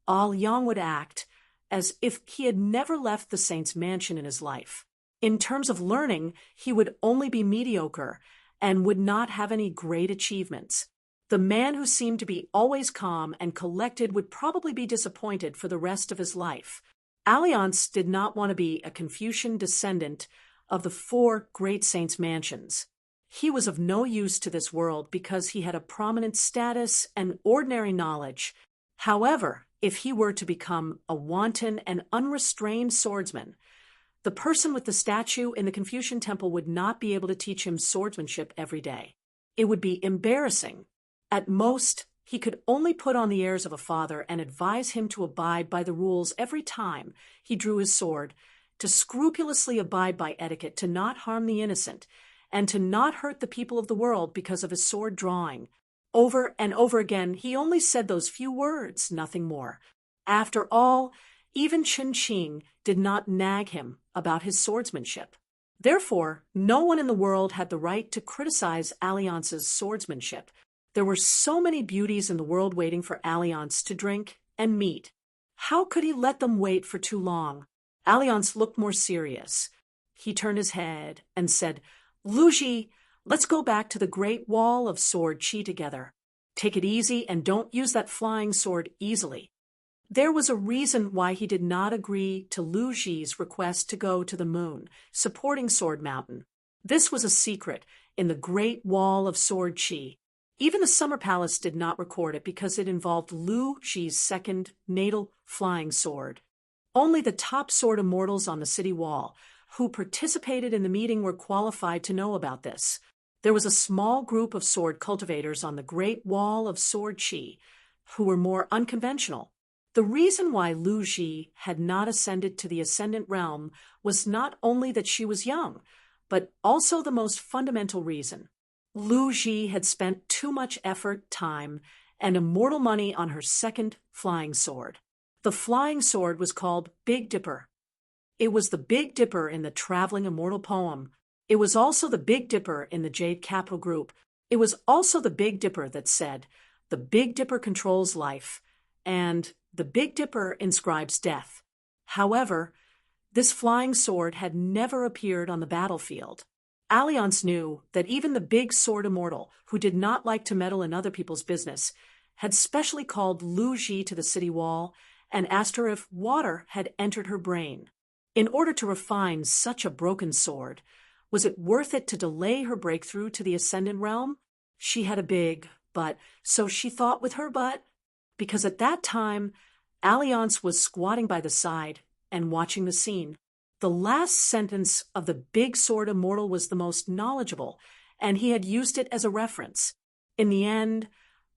Al Yang would act as if he had never left the saint's mansion in his life. In terms of learning, he would only be mediocre and would not have any great achievements. The man who seemed to be always calm and collected would probably be disappointed for the rest of his life." Alliance did not want to be a Confucian descendant of the 4 great saints' mansions. He was of no use to this world because he had a prominent status and ordinary knowledge. However, if he were to become a wanton and unrestrained swordsman, the person with the statue in the Confucian temple would not be able to teach him swordsmanship every day. It would be embarrassing. At most, he could only put on the airs of a father and advise him to abide by the rules every time he drew his sword, to scrupulously abide by etiquette, to not harm the innocent, and to not hurt the people of the world because of his sword drawing. Over and over again, he only said those few words, nothing more. After all, even Chen Qing did not nag him about his swordsmanship. Therefore, no one in the world had the right to criticize Alliance's swordsmanship. There were so many beauties in the world waiting for Alliance to drink and meet. How could he let them wait for too long? Alliance looked more serious. He turned his head and said, "Lu Ji, let's go back to the Great Wall of Sword Qi together. Take it easy and don't use that flying sword easily." There was a reason why he did not agree to Lu Ji's request to go to the moon, supporting Sword Mountain. This was a secret in the Great Wall of Sword Qi. Even the Summer Palace did not record it because it involved Lu Ji's second natal flying sword. Only the top sword immortals on the city wall who participated in the meeting were qualified to know about this. There was a small group of sword cultivators on the Great Wall of Sword Qi who were more unconventional. The reason why Lu Ji had not ascended to the Ascendant Realm was not only that she was young, but also the most fundamental reason. Lu Ji had spent too much effort, time, and immortal money on her second flying sword. The flying sword was called Big Dipper. It was the Big Dipper in the Traveling Immortal poem. It was also the Big Dipper in the Jade Capital Group. It was also the Big Dipper that said, "The Big Dipper controls life," and "The Big Dipper inscribes death." However, this flying sword had never appeared on the battlefield. Alliance knew that even the big sword immortal, who did not like to meddle in other people's business, had specially called Lu Ji to the city wall and asked her if water had entered her brain. In order to refine such a broken sword, was it worth it to delay her breakthrough to the Ascendant Realm? She had a big butt, so she thought with her butt, because at that time, Alliance was squatting by the side and watching the scene. The last sentence of the Big Sword Immortal was the most knowledgeable, and he had used it as a reference. In the end,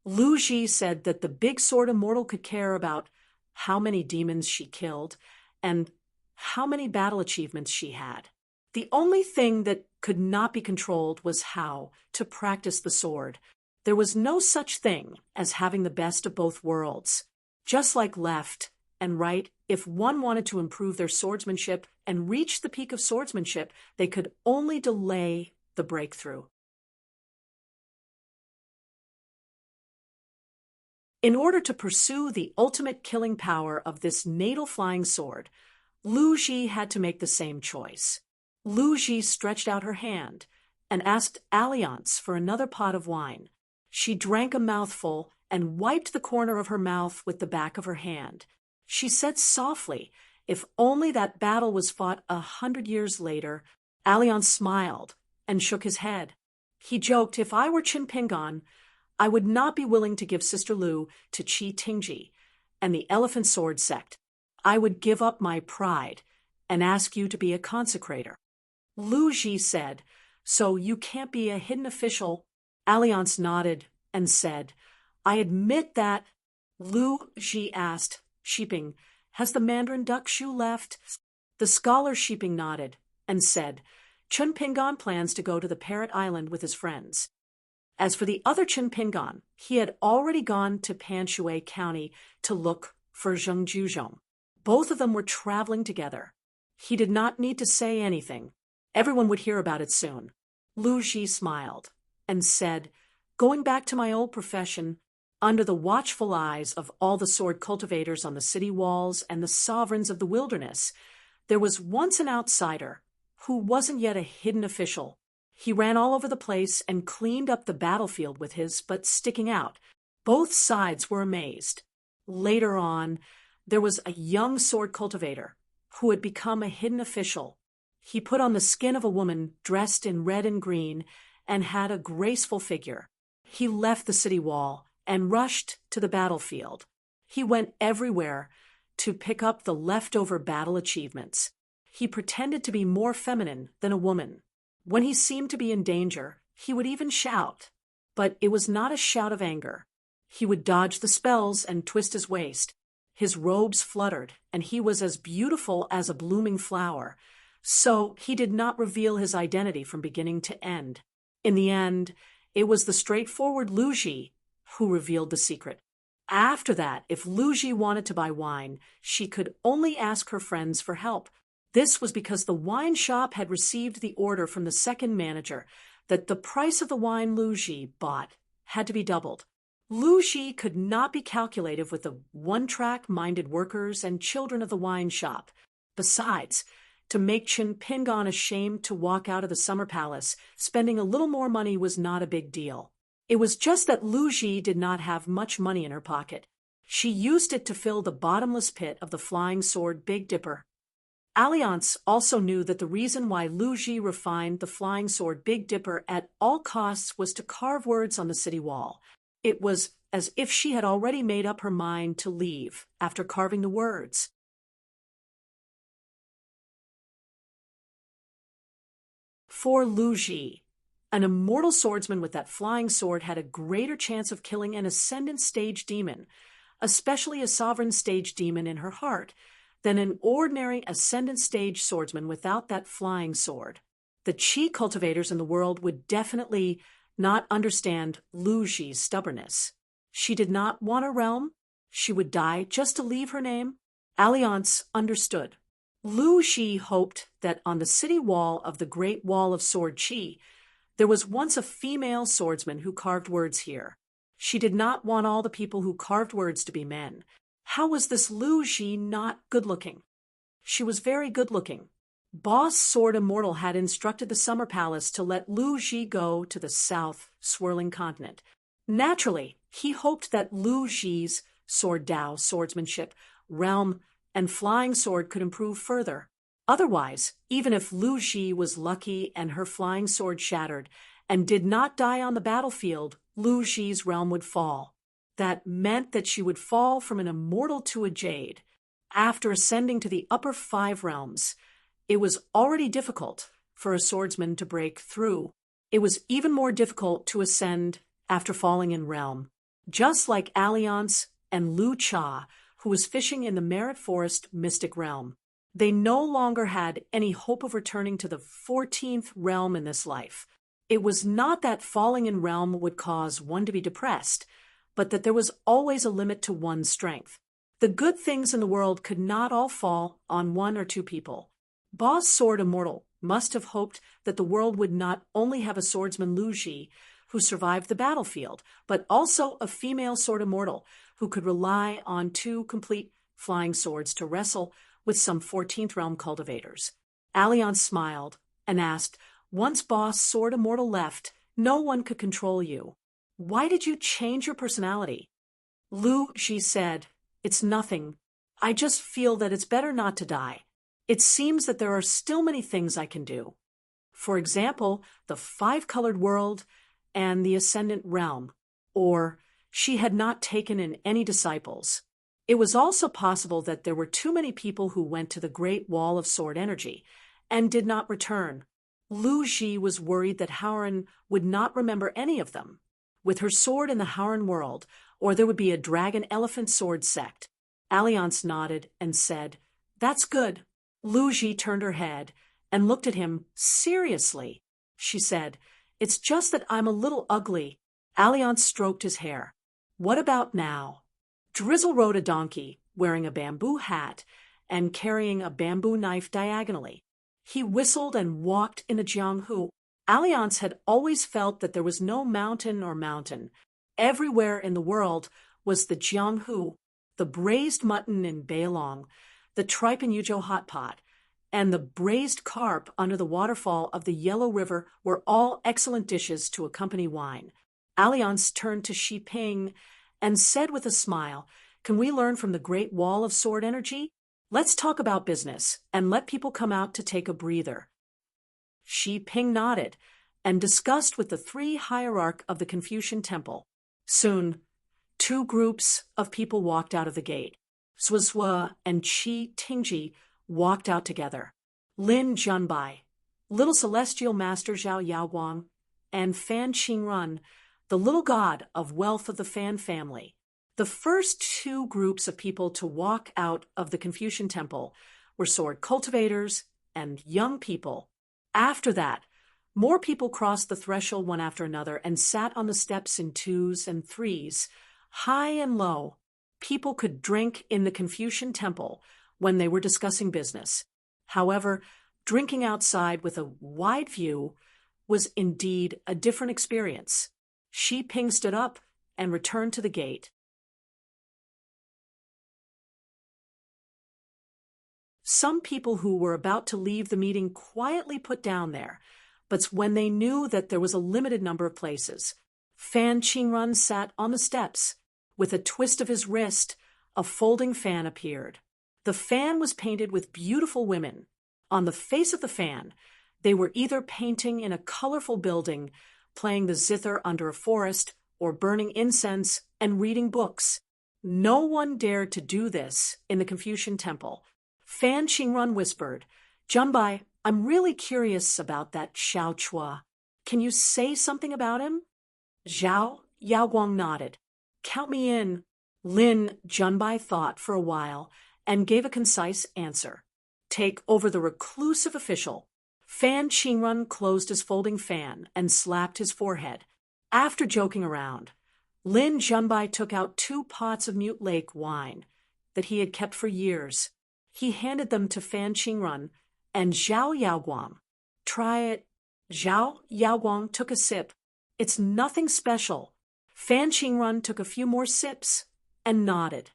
Lu Ji said that the Big Sword Immortal could care about how many demons she killed and how many battle achievements she had. The only thing that could not be controlled was how to practice the sword. There was no such thing as having the best of both worlds. Just like left and right, if one wanted to improve their swordsmanship and reach the peak of swordsmanship, they could only delay the breakthrough. In order to pursue the ultimate killing power of this natal flying sword, Lu Ji had to make the same choice. Lu Ji stretched out her hand and asked Alliance for another pot of wine. She drank a mouthful and wiped the corner of her mouth with the back of her hand. She said softly, if only that battle was fought 100 years later. Alliance smiled and shook his head. He joked, if I were Qin Pingan, I would not be willing to give Sister Lu to Qi Tingji and the Elephant Sword sect. I would give up my pride and ask you to be a consecrator. Lu Ji said, so you can't be a hidden official? Alliance nodded and said, I admit that. Lu Ji asked, sheeping, has the Mandarin duck shoe left? The scholar sheeping nodded and said, Chun Pingan plans to go to the Parrot Island with his friends. As for the other Chun Pingan, he had already gone to Panshui County to look for Zheng Juzhong. Both of them were traveling together. He did not need to say anything. Everyone would hear about it soon. Lu Ji smiled and said, going back to my old profession, under the watchful eyes of all the sword cultivators on the city walls and the sovereigns of the wilderness, there was once an outsider who wasn't yet a hidden official. He ran all over the place and cleaned up the battlefield with his butt sticking out. Both sides were amazed. Later on, there was a young sword cultivator who had become a hidden official. He put on the skin of a woman dressed in red and green and had a graceful figure. He left the city wall and rushed to the battlefield. He went everywhere to pick up the leftover battle achievements. He pretended to be more feminine than a woman. When he seemed to be in danger, he would even shout. But it was not a shout of anger. He would dodge the spells and twist his waist. His robes fluttered, and he was as beautiful as a blooming flower. So he did not reveal his identity from beginning to end. In the end, it was the straightforward Lu Ji who revealed the secret. After that, if Lu Ji wanted to buy wine, she could only ask her friends for help. This was because the wine shop had received the order from the second manager that the price of the wine Lu Ji bought had to be doubled. Lu Ji could not be calculated with the one-track-minded workers and children of the wine shop. Besides, to make Qin Pingan ashamed to walk out of the summer palace, spending a little more money was not a big deal. It was just that Lu Ji did not have much money in her pocket. She used it to fill the bottomless pit of the flying sword Big Dipper. Alliance also knew that the reason why Lu Ji refined the flying sword Big Dipper at all costs was to carve words on the city wall. It was as if she had already made up her mind to leave after carving the words. For Lu Ji, An immortal swordsman with that flying sword had a greater chance of killing an ascendant stage demon, especially a sovereign stage demon in her heart, than an ordinary ascendant stage swordsman without that flying sword. The chi cultivators in the world would definitely not understand Lu Ji's stubbornness. She did not want a realm. She would die just to leave her name. Alliance understood. Lu Ji hoped that on the city wall of the Great Wall of Sword Chi, there was once a female swordsman who carved words here. She did not want all the people who carved words to be men. How was this Lu Ji not good-looking? She was very good-looking. Boss Sword Immortal had instructed the Summer Palace to let Lu Ji go to the south swirling continent. Naturally, he hoped that Lu Ji's sword Dao, swordsmanship, realm, and flying sword could improve further. Otherwise, even if Lu Ji was lucky and her flying sword shattered and did not die on the battlefield, Lu Ji's realm would fall. That meant that she would fall from an immortal to a jade. After ascending to the upper 5 realms, it was already difficult for a swordsman to break through. It was even more difficult to ascend after falling in realm. Just like Alliance and Lu Cha, who was fishing in the Merit Forest mystic realm. They no longer had any hope of returning to the 14th realm in this life. It was not that falling in realm would cause one to be depressed, but that there was always a limit to one's strength. The good things in the world could not all fall on 1 or 2 people. Boss Sword Immortal must have hoped that the world would not only have a swordsman Lu Ji, who survived the battlefield, but also a female Sword Immortal who could rely on 2 complete flying swords to wrestle with some 14th realm cultivators. Alliance smiled and asked, "Once Boss Sword Immortal left, no one could control you. Why did you change your personality?" Lu Ji said, "It's nothing. I just feel that it's better not to die. It seems that there are still many things I can do. For example, the 5-colored world and the ascendant realm." Or, she had not taken in any disciples. It was also possible that there were too many people who went to the Great Wall of Sword Energy and did not return. Lu Ji was worried that Howren would not remember any of them. With her sword in the Howren world, or there would be a dragon elephant sword sect. Alliance nodded and said, "That's good." Lu Ji turned her head and looked at him seriously. She said, "It's just that I'm a little ugly." Alliance stroked his hair. "What about now?" Drizzle rode a donkey, wearing a bamboo hat and carrying a bamboo knife diagonally. He whistled and walked in a jianghu. Alliance had always felt that there was no mountain or mountain. Everywhere in the world was the jianghu, the braised mutton in Beilong, the tripe and Yuzhou hot pot, and the braised carp under the waterfall of the Yellow River were all excellent dishes to accompany wine. Alliance turned to Xi Ping and said with a smile, "Can we learn from the Great Wall of Sword Energy? Let's talk about business and let people come out to take a breather." Xi Ping nodded and discussed with the 3 hierarch of the Confucian Temple. Soon, 2 groups of people walked out of the gate. Sui and Qi Tingji walked out together. Lin Junbai, Little Celestial Master Zhao Yaoguang, and Fan Qingrun, the little god of wealth of the Fan family. The first 2 groups of people to walk out of the Confucian Temple were sword cultivators and young people. After that, more people crossed the threshold one after another and sat on the steps in 2s and 3s, high and low. People could drink in the Confucian Temple when they were discussing business. However, drinking outside with a wide view was indeed a different experience. Xi Ping stood up and returned to the gate. Some people who were about to leave the meeting quietly put down there, but when they knew that there was a limited number of places, Fan Qingrun sat on the steps. With a twist of his wrist, a folding fan appeared. The fan was painted with beautiful women. On the face of the fan, they were either painting in a colorful building, playing the zither under a forest, or burning incense and reading books. No one dared to do this in the Confucian Temple. Fan Qingrun whispered, "Junbai, I'm really curious about that Xiao Chua." Can you say something about him? Zhao Yaoguang nodded. Count me in. Lin Junbai thought for a while and gave a concise answer. Take over the reclusive official. Fan Qingrun closed his folding fan and slapped his forehead. After joking around, Lin Junbai took out 2 pots of Mute Lake wine that he had kept for years. He handed them to Fan Qingrun and Zhao Yaoguang. Try it. Zhao Yaoguang took a sip. It's nothing special. Fan Qingrun took a few more sips and nodded.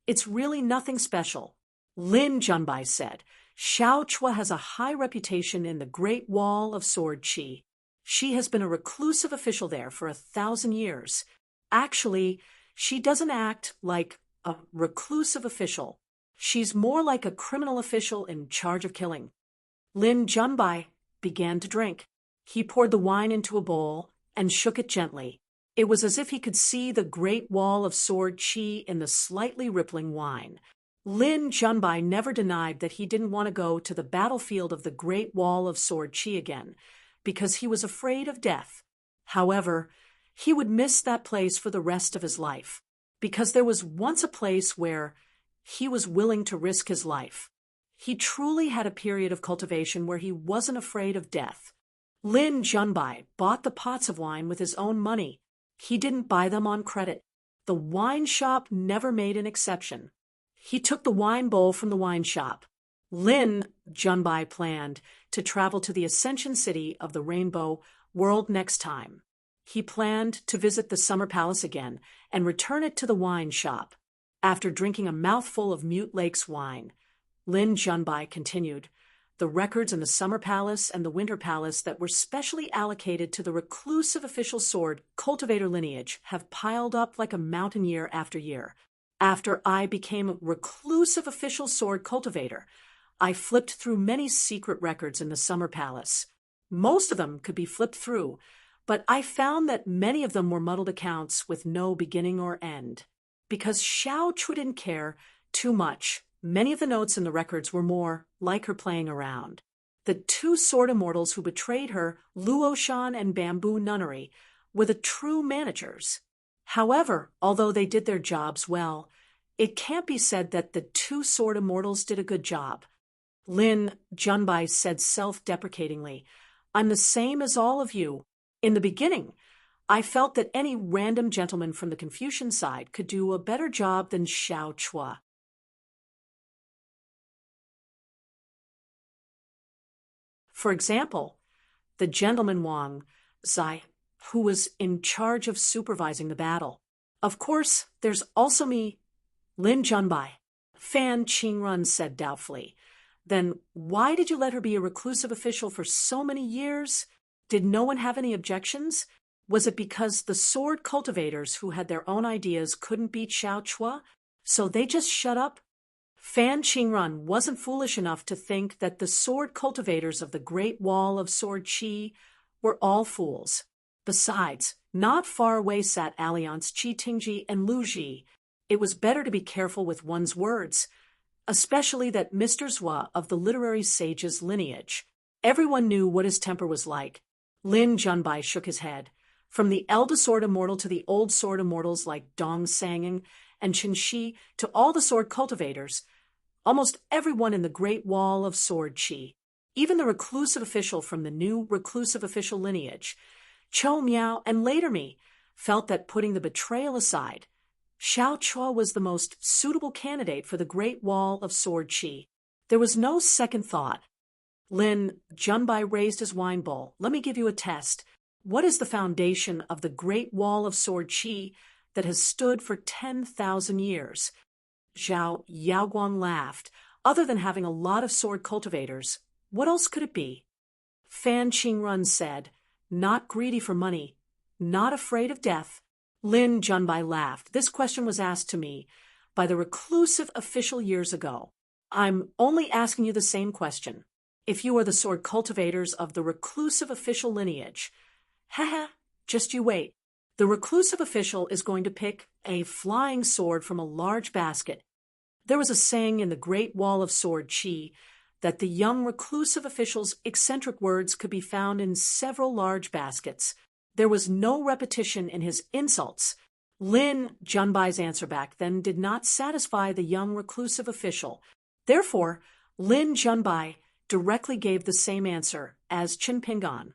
It's really nothing special. Lin Junbai said, Xiao Chua has a high reputation in the Great Wall of Sword Qi. She has been a reclusive official there for 1,000 years. Actually, she doesn't act like a reclusive official. She's more like a criminal official in charge of killing. Lin Junbai began to drink. He poured the wine into a bowl and shook it gently. It was as if he could see the Great Wall of Sword Qi in the slightly rippling wine. Lin Junbai never denied that he didn't want to go to the battlefield of the Great Wall of Sword Qi again, because he was afraid of death. However, he would miss that place for the rest of his life, because there was once a place where he was willing to risk his life. He truly had a period of cultivation where he wasn't afraid of death. Lin Junbai bought the pots of wine with his own money. He didn't buy them on credit. The wine shop never made an exception. He took the wine bowl from the wine shop. Lin Junbai planned to travel to the Ascension City of the Rainbow World next time. He planned to visit the Summer Palace again and return it to the wine shop. After drinking a mouthful of Mute Lake's wine, Lin Junbai continued, the records in the Summer Palace and the Winter Palace that were specially allocated to the reclusive official sword cultivator lineage have piled up like a mountain year after year. After I became a reclusive official sword cultivator, I flipped through many secret records in the Summer Palace. Most of them could be flipped through, but I found that many of them were muddled accounts with no beginning or end. Because Xiao Chu didn't care too much, many of the notes in the records were more like her playing around. The 2 sword immortals who betrayed her, Luoshan and Bamboo Nunnery, were the true managers. However, although they did their jobs well, it can't be said that the 2 sword immortals did a good job. Lin Junbai said self-deprecatingly, I'm the same as all of you. In the beginning, I felt that any random gentleman from the Confucian side could do a better job than Xiao Chua. For example, the gentleman Wang Zai, who was in charge of supervising the battle. Of course, there's also me, Lin Junbai. Fan Qingrun said doubtfully. Then why did you let her be a reclusive official for so many years? Did no one have any objections? Was it because the sword cultivators who had their own ideas couldn't beat Xiao Chua, so they just shut up? Fan Qingrun wasn't foolish enough to think that the sword cultivators of the Great Wall of Sword Qi were all fools. Besides, not far away sat Alliance Qi Tingji and Lu Ji. It was better to be careful with one's words, especially that Mr. Zhua of the literary sage's lineage. Everyone knew what his temper was like. Lin Junbai shook his head. From the eldest sword immortal to the old sword immortals like Dong Sanging and Qin Shi to all the sword cultivators, almost everyone in the Great Wall of Sword Qi, even the reclusive official from the new reclusive official lineage, Chou Miao and later me, felt that putting the betrayal aside, Xiao Chua was the most suitable candidate for the Great Wall of Sword Qi. There was no second thought. Lin Junbai raised his wine bowl. Let me give you a test. What is the foundation of the Great Wall of Sword Qi that has stood for 10,000 years? Zhao Yaoguang laughed. Other than having a lot of sword cultivators, what else could it be? Fan Qingrun said, not greedy for money, not afraid of death. Lin Junbai laughed. This question was asked to me by the reclusive official years ago. I'm only asking you the same question. If you are the sword cultivators of the reclusive official lineage, haha, just you wait. The reclusive official is going to pick a flying sword from a large basket. There was a saying in the Great Wall of Sword Qi that the young reclusive official's eccentric words could be found in several large baskets. There was no repetition in his insults. Lin Junbai's answer back then did not satisfy the young reclusive official. Therefore, Lin Junbai directly gave the same answer as Qin Pingan.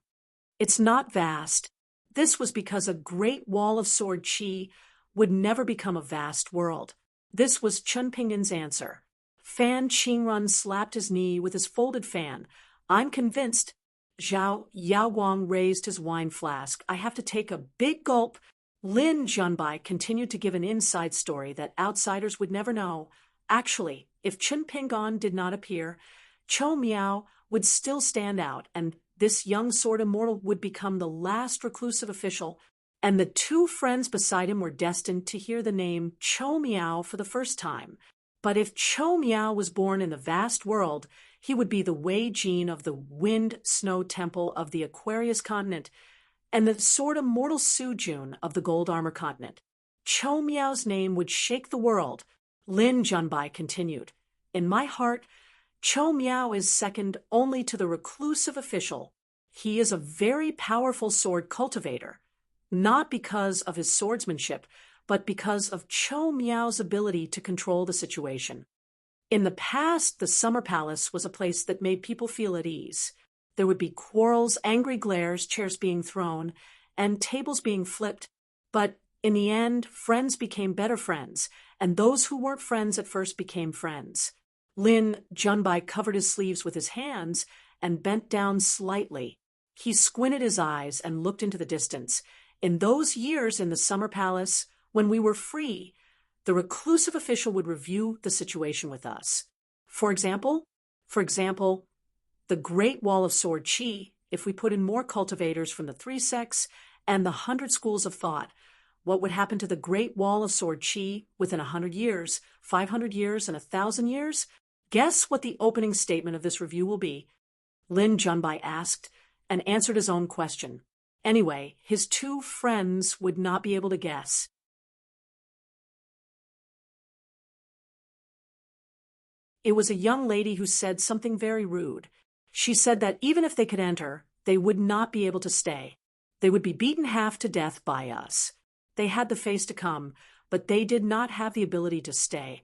It's not vast. This was because a great wall of sword qi would never become a vast world. This was Chun Pingan's answer. Fan Qingrun slapped his knee with his folded fan. I'm convinced. Zhao Yaoguang raised his wine flask. I have to take a big gulp. Lin Junbai continued to give an inside story that outsiders would never know. Actually, if Chun Pingan did not appear, Chou Miao would still stand out, and this young sword immortal would become the last reclusive official, and the two friends beside him were destined to hear the name Chou Miao for the first time. But if Chou Miao was born in the vast world, he would be the Wei Jin of the Wind Snow Temple of the Aquarius continent, and the sword immortal Su Jun of the Gold Armor continent. Chou Miao's name would shake the world. Lin Junbai continued. In my heart, Chou Miao is second only to the reclusive official. He is a very powerful sword cultivator, not because of his swordsmanship, but because of Chou Miao's ability to control the situation. In the past, the Summer Palace was a place that made people feel at ease. There would be quarrels, angry glares, chairs being thrown, and tables being flipped. But in the end, friends became better friends, and those who weren't friends at first became friends. Lin Junbai covered his sleeves with his hands and bent down slightly. He squinted his eyes and looked into the distance. In those years in the Summer Palace, when we were free, the reclusive official would review the situation with us. For example, the Great Wall of Sword Qi, if we put in more cultivators from the 3 sects and the 100 schools of thought, what would happen to the Great Wall of Sword Qi within 100 years, 500 years, and 1,000 years? Guess what the opening statement of this review will be? Lin Junbai asked and answered his own question. Anyway, his two friends would not be able to guess. It was a young lady who said something very rude. She said that even if they could enter, they would not be able to stay. They would be beaten half to death by us. They had the face to come, but they did not have the ability to stay.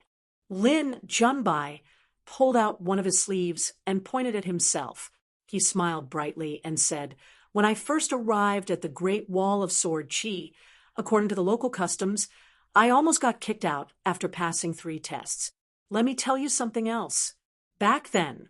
Lin Junbai pulled out one of his sleeves and pointed at himself. He smiled brightly and said, when I first arrived at the Great Wall of Sword Qi, according to the local customs, I almost got kicked out after passing 3 tests. Let me tell you something else. Back then,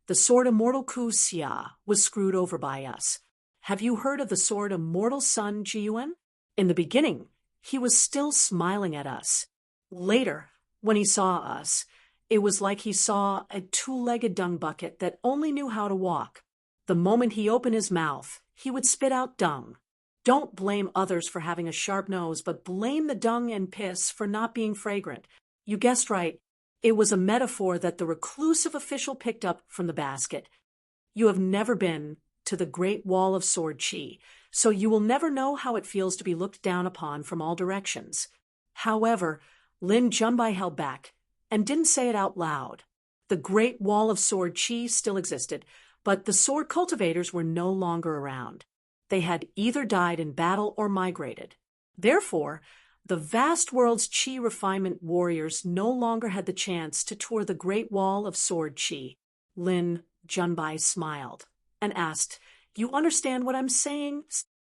the sword immortal Ku Xia was screwed over by us. Have you heard of the sword immortal Sun Jiyuan? In the beginning, he was still smiling at us. Later, when he saw us, it was like he saw a 2-legged dung bucket that only knew how to walk. The moment he opened his mouth, he would spit out dung. Don't blame others for having a sharp nose, but blame the dung and piss for not being fragrant. You guessed right. It was a metaphor that the reclusive official picked up from the basket. You have never been to the Great Wall of Sword Qi, so you will never know how it feels to be looked down upon from all directions. However, Lin Junbai held back and didn't say it out loud. The Great Wall of Sword Qi still existed, but the sword cultivators were no longer around. They had either died in battle or migrated. Therefore, the vast world's Qi refinement warriors no longer had the chance to tour the Great Wall of Sword Qi. Lin Junbai smiled and asked, you understand what I'm saying?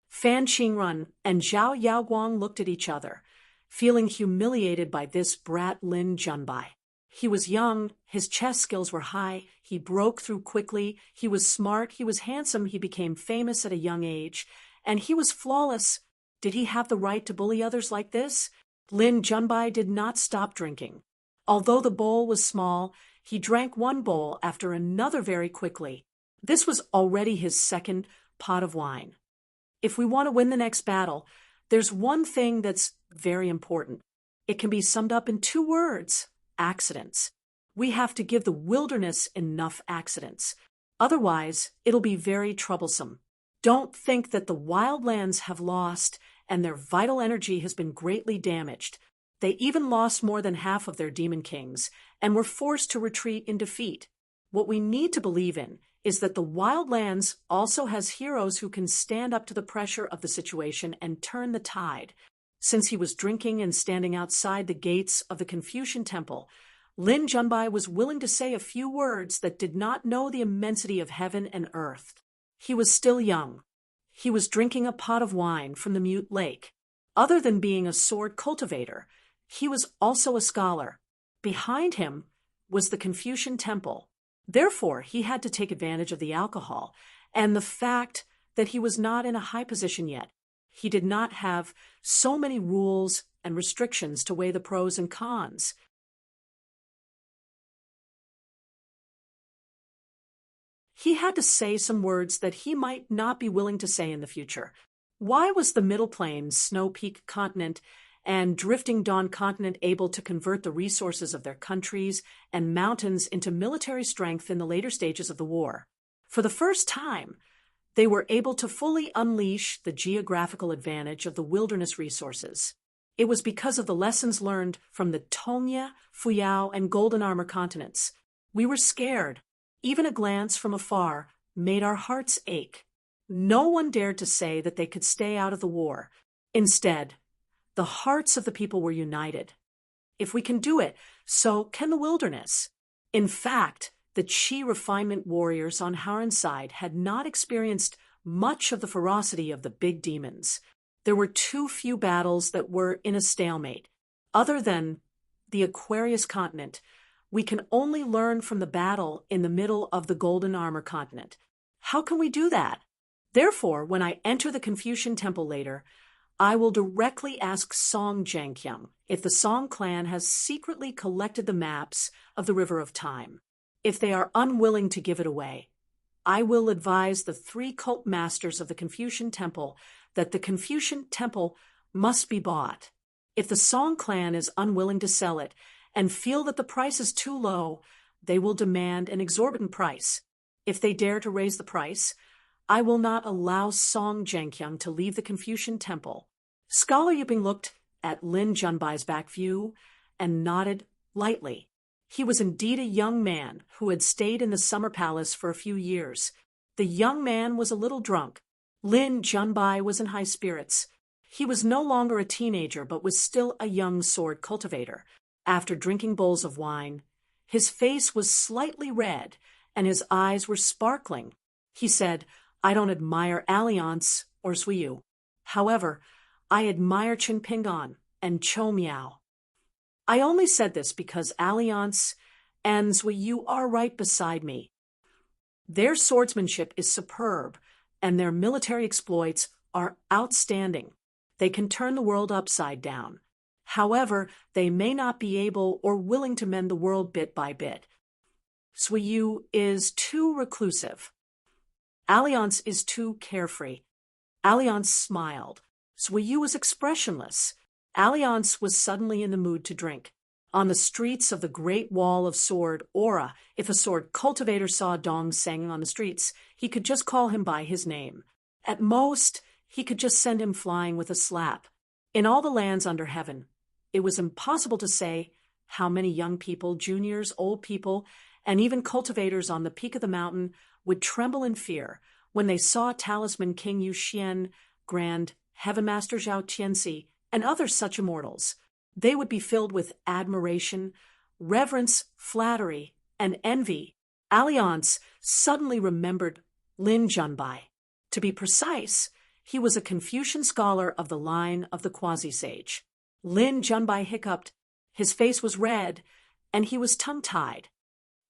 Fan Qingrun and Zhao Yaoguang looked at each other, feeling humiliated by this brat Lin Junbai. He was young, his chess skills were high, he broke through quickly, he was smart, he was handsome, he became famous at a young age, and he was flawless. Did he have the right to bully others like this? Lin Junbai did not stop drinking. Although the bowl was small, he drank one bowl after another very quickly. This was already his second pot of wine. If we want to win the next battle, there's one thing that's very important. It can be summed up in 2 words: accidents. We have to give the wilderness enough accidents. Otherwise, it'll be very troublesome. Don't think that the wildlands have lost and their vital energy has been greatly damaged. They even lost more than half of their demon kings and were forced to retreat in defeat. What we need to believe in is that the Wild Lands also has heroes who can stand up to the pressure of the situation and turn the tide. Since he was drinking and standing outside the gates of the Confucian Temple, Lin Junbai was willing to say a few words that did not know the immensity of heaven and earth. He was still young. He was drinking a pot of wine from the Mute Lake. Other than being a sword cultivator, he was also a scholar. Behind him was the Confucian Temple. Therefore, he had to take advantage of the alcohol and the fact that he was not in a high position yet. He did not have so many rules and restrictions to weigh the pros and cons. He had to say some words that he might not be willing to say in the future. Why was the Middle Plains, snow-peak continent, and drifting dawn continent able to convert the resources of their countries and mountains into military strength in the later stages of the war? For the first time, they were able to fully unleash the geographical advantage of the wilderness resources. It was because of the lessons learned from the Tongya, Fuyao, and Golden Armor continents. We were scared. Even a glance from afar made our hearts ache. No one dared to say that they could stay out of the war. Instead, the hearts of the people were united. If we can do it, so can the wilderness. In fact, the Qi refinement warriors on Haren's side had not experienced much of the ferocity of the big demons. There were too few battles that were in a stalemate. Other than the Aquarius continent, we can only learn from the battle in the middle of the Golden Armor continent. How can we do that? Therefore, when I enter the Confucian Temple later, I will directly ask Song Jianqiang if the Song clan has secretly collected the maps of the River of Time. If they are unwilling to give it away, I will advise the 3 cult masters of the Confucian Temple that the Confucian Temple must be bought. If the Song clan is unwilling to sell it and feel that the price is too low, they will demand an exorbitant price. If they dare to raise the price, I will not allow Song Jianqiang to leave the Confucian Temple. Scholar Yuping looked at Lin Junbai's back view and nodded lightly. He was indeed a young man who had stayed in the summer palace for a few years. The young man was a little drunk. Lin Junbai was in high spirits. He was no longer a teenager, but was still a young sword cultivator. After drinking bowls of wine, his face was slightly red and his eyes were sparkling. He said, "I don't admire Alliance or Suiyu. However, I admire Qin Pingan and Chou Miao. I only said this because Alliance and Suiyu are right beside me. Their swordsmanship is superb and their military exploits are outstanding. They can turn the world upside down. However, they may not be able or willing to mend the world bit by bit. Suiyu is too reclusive. Alliance is too carefree." Alliance smiled. Suiyu was expressionless. Alliance was suddenly in the mood to drink. On the streets of the Great Wall of Sword Aura, if a sword cultivator saw Dong Seng on the streets, he could just call him by his name. At most, he could just send him flying with a slap. In all the lands under heaven, it was impossible to say how many young people, juniors, old people, and even cultivators on the peak of the mountain would tremble in fear when they saw Talisman King Yu Xian, Grand Heaven Master Zhao Tianxi, and other such immortals. They would be filled with admiration, reverence, flattery, and envy. Alliance suddenly remembered Lin Junbai. To be precise, he was a Confucian scholar of the line of the quasi-sage. Lin Junbai hiccuped. His face was red, and he was tongue-tied.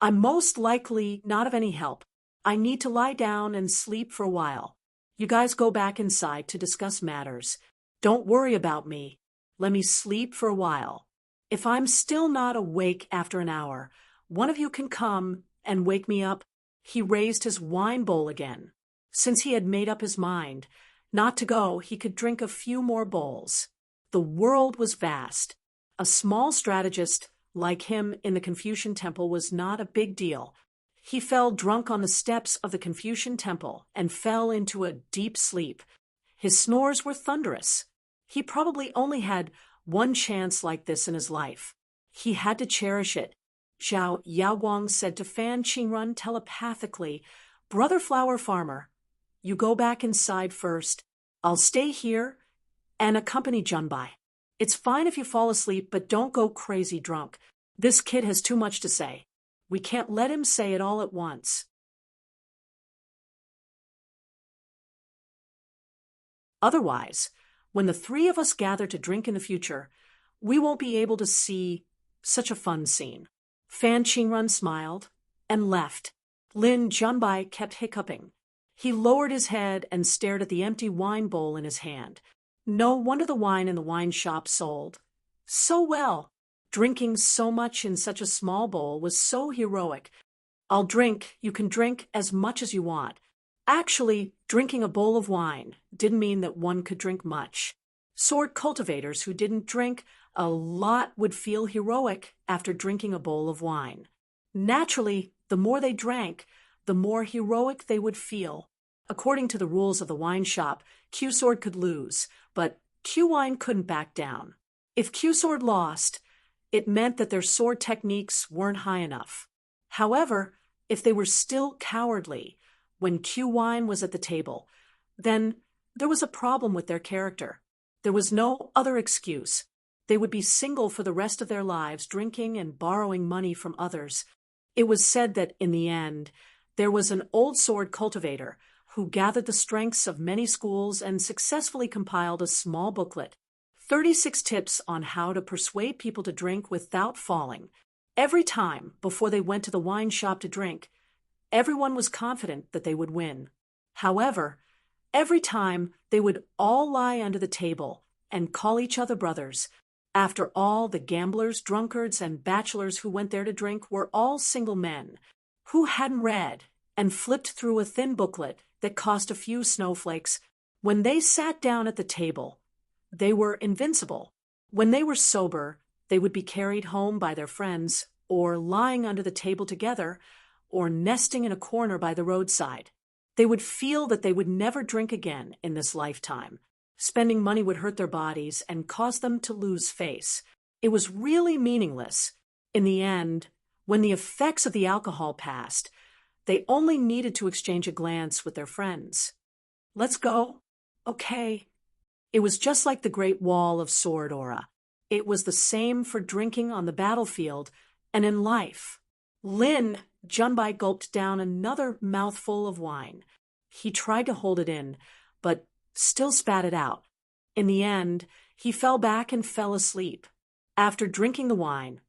"I'm most likely not of any help. I need to lie down and sleep for a while. You guys go back inside to discuss matters. Don't worry about me. Let me sleep for a while. If I'm still not awake after an hour, one of you can come and wake me up." He raised his wine bowl again. Since he had made up his mind not to go, he could drink a few more bowls. The world was vast. A small strategist like him in the Confucian Temple was not a big deal. He fell drunk on the steps of the Confucian Temple and fell into a deep sleep. His snores were thunderous. He probably only had one chance like this in his life. He had to cherish it. Zhao Yaoguang said to Fan Qingrun telepathically, "Brother Flower Farmer, you go back inside first. I'll stay here and accompany Junbai. It's fine if you fall asleep, but don't go crazy drunk. This kid has too much to say. We can't let him say it all at once." Otherwise, when the three of us gather to drink in the future, we won't be able to see such a fun scene. Fan Qingrun smiled and left. Lin Junbai kept hiccuping. He lowered his head and stared at the empty wine bowl in his hand. No wonder the wine in the wine shop sold so well. Drinking so much in such a small bowl was so heroic. "I'll drink, you can drink as much as you want." Actually, drinking a bowl of wine didn't mean that one could drink much. Sword cultivators who didn't drink a lot would feel heroic after drinking a bowl of wine. Naturally, the more they drank, the more heroic they would feel. According to the rules of the wine shop, Q-Sword could lose, but Q-Wine couldn't back down. If Q-Sword lost, it meant that their sword techniques weren't high enough. However, if they were still cowardly when Q-Wine was at the table, then there was a problem with their character. There was no other excuse. They would be single for the rest of their lives, drinking and borrowing money from others. It was said that, in the end, there was an old sword cultivator who gathered the strengths of many schools and successfully compiled a small booklet, 36 tips on how to persuade people to drink without falling. Every time, before they went to the wine shop to drink, everyone was confident that they would win. However, every time they would all lie under the table and call each other brothers. After all, the gamblers, drunkards, and bachelors who went there to drink were all single men who hadn't read and flipped through a thin booklet that cost a few snowflakes. When they sat down at the table, they were invincible. When they were sober, they would be carried home by their friends, or lying under the table together, or nesting in a corner by the roadside. They would feel that they would never drink again in this lifetime. Spending money would hurt their bodies and cause them to lose face. It was really meaningless. In the end, when the effects of the alcohol passed, they only needed to exchange a glance with their friends. "Let's go." "Okay." It was just like the Great Wall of Sword Aura. It was the same for drinking on the battlefield and in life. Lin Junbai gulped down another mouthful of wine. He tried to hold it in, but still spat it out. In the end, he fell back and fell asleep. After drinking the wine,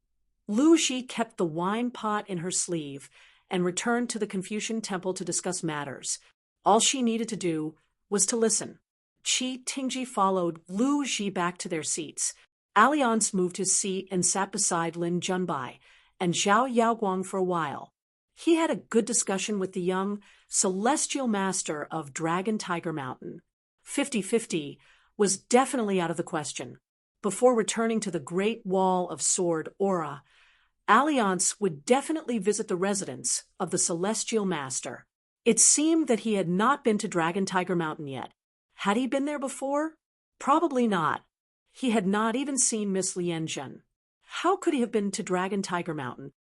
Lu Xi kept the wine pot in her sleeve and returned to the Confucian temple to discuss matters. All she needed to do was to listen. Qi Tingji followed Lu Xi back to their seats. Alliance moved his seat and sat beside Lin Junbai and Zhao Yaoguang for a while. He had a good discussion with the young celestial master of Dragon Tiger Mountain. 50-50 was definitely out of the question. Before returning to the Great Wall of Sword Aura, Alliance would definitely visit the residence of the celestial master. It seemed that he had not been to Dragon Tiger Mountain yet. Had he been there before? Probably not. He had not even seen Miss Lianzhen. How could he have been to Dragon Tiger Mountain?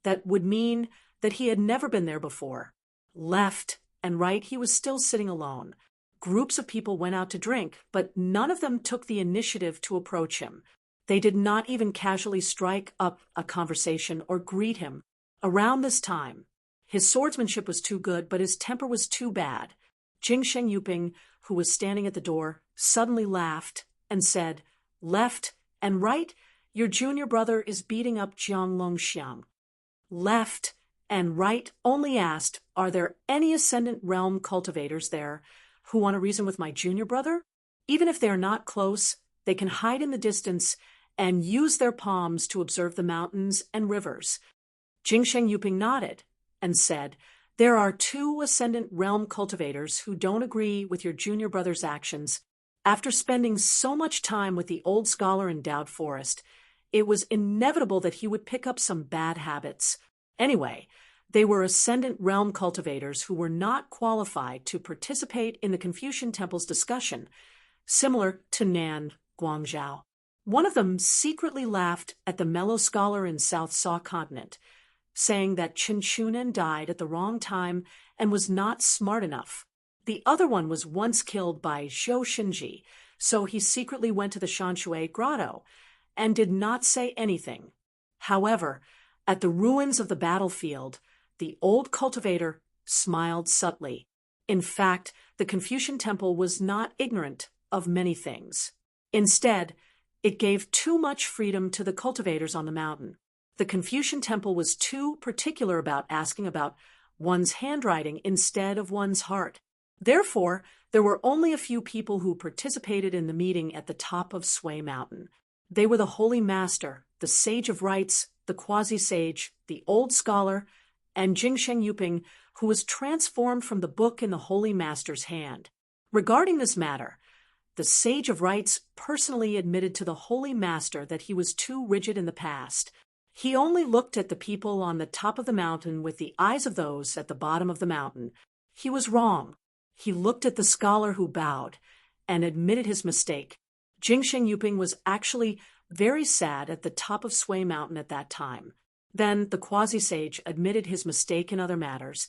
That would mean that he had never been there before. Left and right, he was still sitting alone. Groups of people went out to drink, but none of them took the initiative to approach him. They did not even casually strike up a conversation or greet him. Around this time, his swordsmanship was too good, but his temper was too bad. Jing Sheng Yuping, who was standing at the door, suddenly laughed and said, "Left and right, your junior brother is beating up Jiang Longxiang." Left and right only asked, "Are there any Ascendant Realm cultivators there who want to reason with my junior brother?" Even if they are not close, they can hide in the distance and use their palms to observe the mountains and rivers. Jing Sheng Yuping nodded and said, "There are 2 Ascendant Realm cultivators who don't agree with your junior brother's actions." After spending so much time with the old scholar in Dowd Forest, it was inevitable that he would pick up some bad habits. Anyway, they were Ascendant Realm cultivators who were not qualified to participate in the Confucian Temple's discussion, similar to Nan Guangzhou. One of them secretly laughed at the mellow scholar in South Saw Continent, saying that Chinchunan died at the wrong time and was not smart enough. The other one was once killed by Zhou Shinji, so he secretly went to the Shanshui grotto and did not say anything. However, at the ruins of the battlefield, the old cultivator smiled subtly. In fact, the Confucian temple was not ignorant of many things. Instead, it gave too much freedom to the cultivators on the mountain. The Confucian temple was too particular about asking about one's handwriting instead of one's heart. Therefore, there were only a few people who participated in the meeting at the top of Sui Mountain. They were the Holy Master, the Sage of Rites, the Quasi-Sage, the Old Scholar, and Jingsheng Yuping, who was transformed from the book in the Holy Master's hand. Regarding this matter, the Sage of Rites personally admitted to the Holy Master that he was too rigid in the past. He only looked at the people on the top of the mountain with the eyes of those at the bottom of the mountain. He was wrong. He looked at the scholar who bowed and admitted his mistake. Jingsheng Yuping was actually very sad at the top of Sui Mountain at that time. Then the Quasi-Sage admitted his mistake in other matters,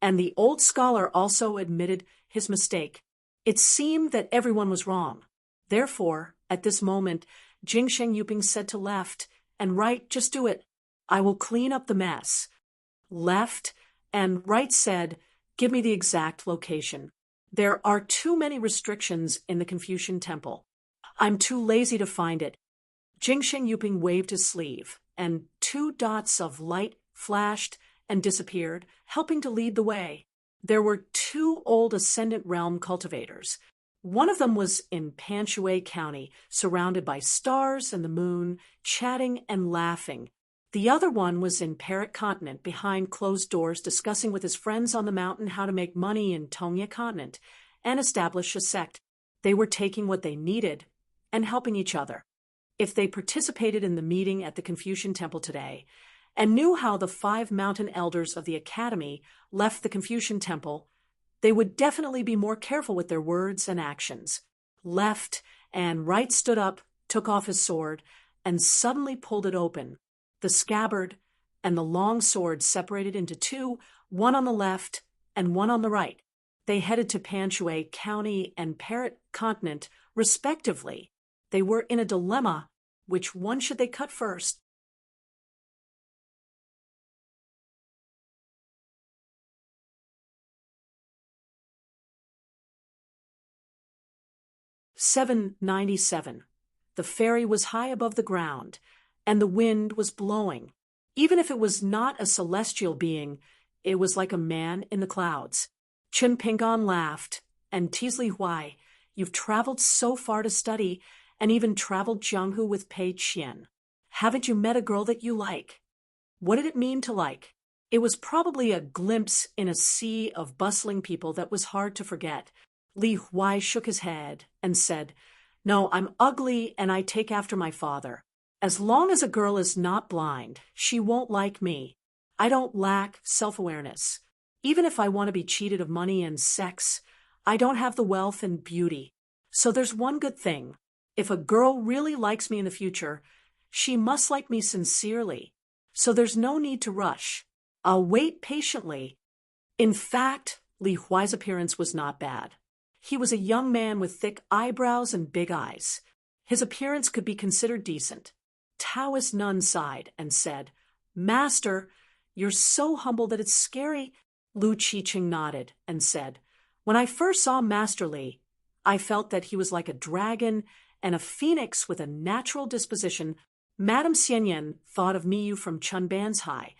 and the old scholar also admitted his mistake. It seemed that everyone was wrong. Therefore, at this moment, Jingsheng Yuping said to left and right, just do it. I will clean up the mess. Left and right said, give me the exact location. There are too many restrictions in the Confucian temple. I'm too lazy to find it. Jingsheng Yuping waved his sleeve, and 2 dots of light flashed and disappeared, helping to lead the way. There were 2 old Ascendant Realm cultivators. One of them was in Panshui County, surrounded by stars and the moon, chatting and laughing. The other one was in Parrot Continent, behind closed doors, discussing with his friends on the mountain how to make money in Tongya Continent and establish a sect. They were taking what they needed and helping each other. If they participated in the meeting at the Confucian temple today and knew how the 5 mountain elders of the academy left the Confucian temple, they would definitely be more careful with their words and actions. Left and right stood up, took off his sword, and suddenly pulled it open. The scabbard and the long sword separated into 2, one on the left and one on the right. They headed to Panshui County and Parrot Continent, respectively. They were in a dilemma. Which one should they cut first? $7.97. The ferry was high above the ground, and the wind was blowing. Even if it was not a celestial being, it was like a man in the clouds. Chen Pingon laughed, and Teasley Huai, you've traveled so far to study, and even traveled Jianghu with Pei Qian. Haven't you met a girl that you like? What did it mean to like? It was probably a glimpse in a sea of bustling people that was hard to forget. Li Huai shook his head and said, no, I'm ugly and I take after my father. As long as a girl is not blind, she won't like me. I don't lack self-awareness. Even if I want to be cheated of money and sex, I don't have the wealth and beauty. So there's one good thing. If a girl really likes me in the future, she must like me sincerely. So there's no need to rush. I'll wait patiently. In fact, Li Huai's appearance was not bad. He was a young man with thick eyebrows and big eyes. His appearance could be considered decent. Taoist nun sighed and said, Master, you're so humble that it's scary. Lu Qiqing nodded and said, when I first saw Master Li, I felt that he was like a dragon and a phoenix with a natural disposition. Madame Xianyan thought of Miyu from Chunban's High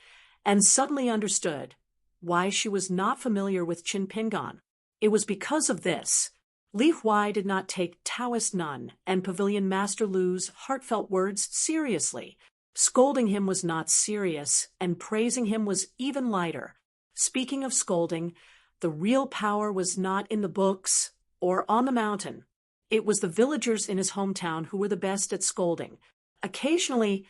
and suddenly understood why she was not familiar with Qin Pingon. It was because of this. Li Huai did not take Taoist nun and Pavilion Master Lu's heartfelt words seriously. Scolding him was not serious, and praising him was even lighter. Speaking of scolding, the real power was not in the books or on the mountain. It was the villagers in his hometown who were the best at scolding. Occasionally,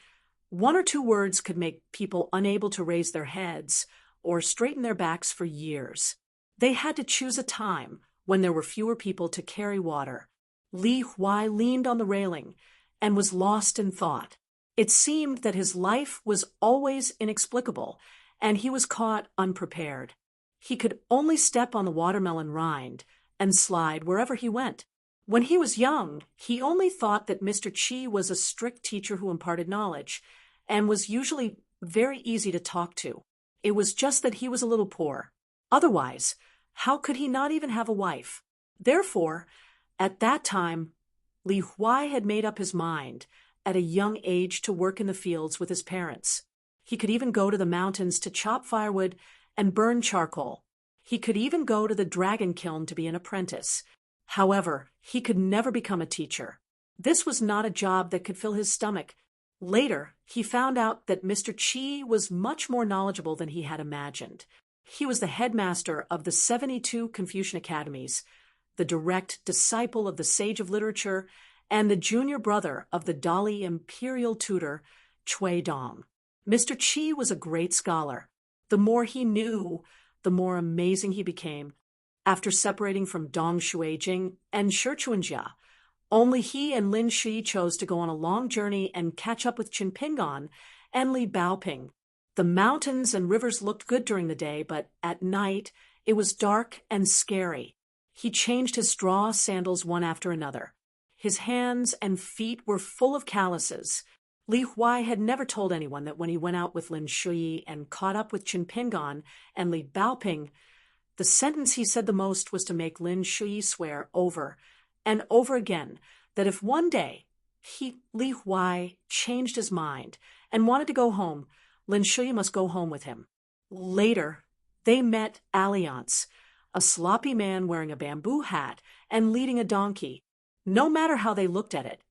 1 or 2 words could make people unable to raise their heads or straighten their backs for years. They had to choose a time when there were fewer people to carry water. Li Huai leaned on the railing and was lost in thought. It seemed that his life was always inexplicable, and he was caught unprepared. He could only step on the watermelon rind and slide wherever he went. When he was young, he only thought that Mr. Chi was a strict teacher who imparted knowledge, and was usually very easy to talk to. It was just that he was a little poor. Otherwise, how could he not even have a wife? Therefore, at that time, Li Huai had made up his mind at a young age to work in the fields with his parents. He could even go to the mountains to chop firewood and burn charcoal. He could even go to the dragon kiln to be an apprentice. However, he could never become a teacher. This was not a job that could fill his stomach. Later, he found out that Mr. Chi was much more knowledgeable than he had imagined. He was the headmaster of the 72 Confucian academies, the direct disciple of the sage of literature, and the junior brother of the Dali imperial tutor, Cui Dong. Mr. Chi was a great scholar. The more he knew, the more amazing he became. After separating from Dong Shuijing and Shi Chuanjia, only he and Lin Shi chose to go on a long journey and catch up with Qin Pingan and Li Baoping. The mountains and rivers looked good during the day, but at night it was dark and scary. He changed his straw sandals one after another. His hands and feet were full of calluses. Li Huai had never told anyone that when he went out with Lin Shui and caught up with Qin Pingan and Li Baoping, the sentence he said the most was to make Lin Shui swear over and over again that if one day Li Huai changed his mind and wanted to go home, Lin Shui must go home with him. Later, they met Alliance, a sloppy man wearing a bamboo hat and leading a donkey. No matter how they looked at it,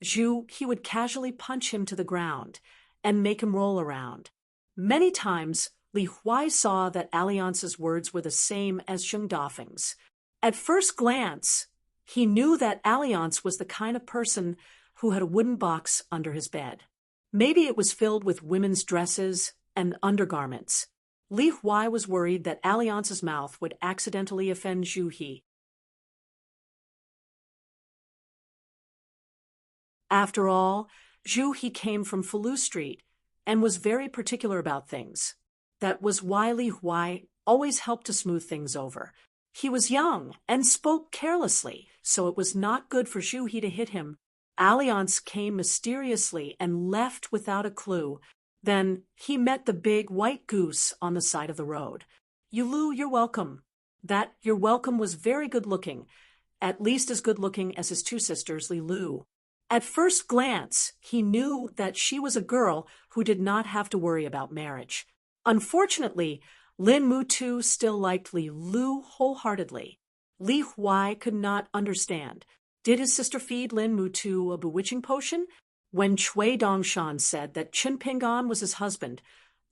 he would casually punch him to the ground and make him roll around. Many times, Li Huai saw that Alliance's words were the same as Zheng Dafeng's. At first glance, he knew that Alliance was the kind of person who had a wooden box under his bed. Maybe it was filled with women's dresses and undergarments. Li Huai was worried that Alliance's mouth would accidentally offend Zhu He. After all, Zhu He came from Falu Street and was very particular about things. That was why Li Huai always helped to smooth things over. He was young and spoke carelessly, so it was not good for Zhu He to hit him. Alliance came mysteriously and left without a clue. Then he met the big white goose on the side of the road. "Yulu, you're welcome." That "you're welcome" was very good-looking, at least as good-looking as his two sisters, Li Lu. At first glance, he knew that she was a girl who did not have to worry about marriage. Unfortunately, Lin Mutu still liked Li Lu wholeheartedly. Li Huai could not understand. Did his sister feed Lin Mutu a bewitching potion? When Cui Dongshan said that Qin Pingan was his husband,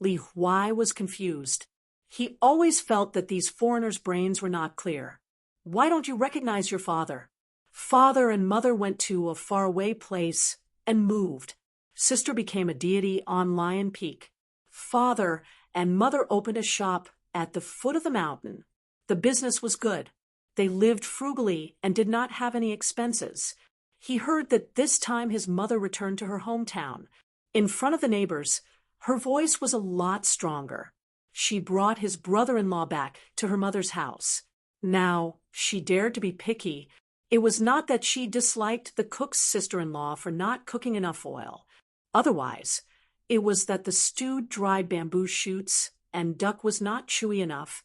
Li Huai was confused. He always felt that these foreigners' brains were not clear. "Why don't you recognize your father?" Father and mother went to a faraway place and moved. Sister became a deity on Lion Peak. Father and mother opened a shop at the foot of the mountain. The business was good. They lived frugally and did not have any expenses. He heard that this time his mother returned to her hometown. In front of the neighbors, her voice was a lot stronger. She brought his brother-in-law back to her mother's house. Now, she dared to be picky. It was not that she disliked the cook's sister-in-law for not cooking enough oil. Otherwise, it was that the stewed dried bamboo shoots and duck was not chewy enough,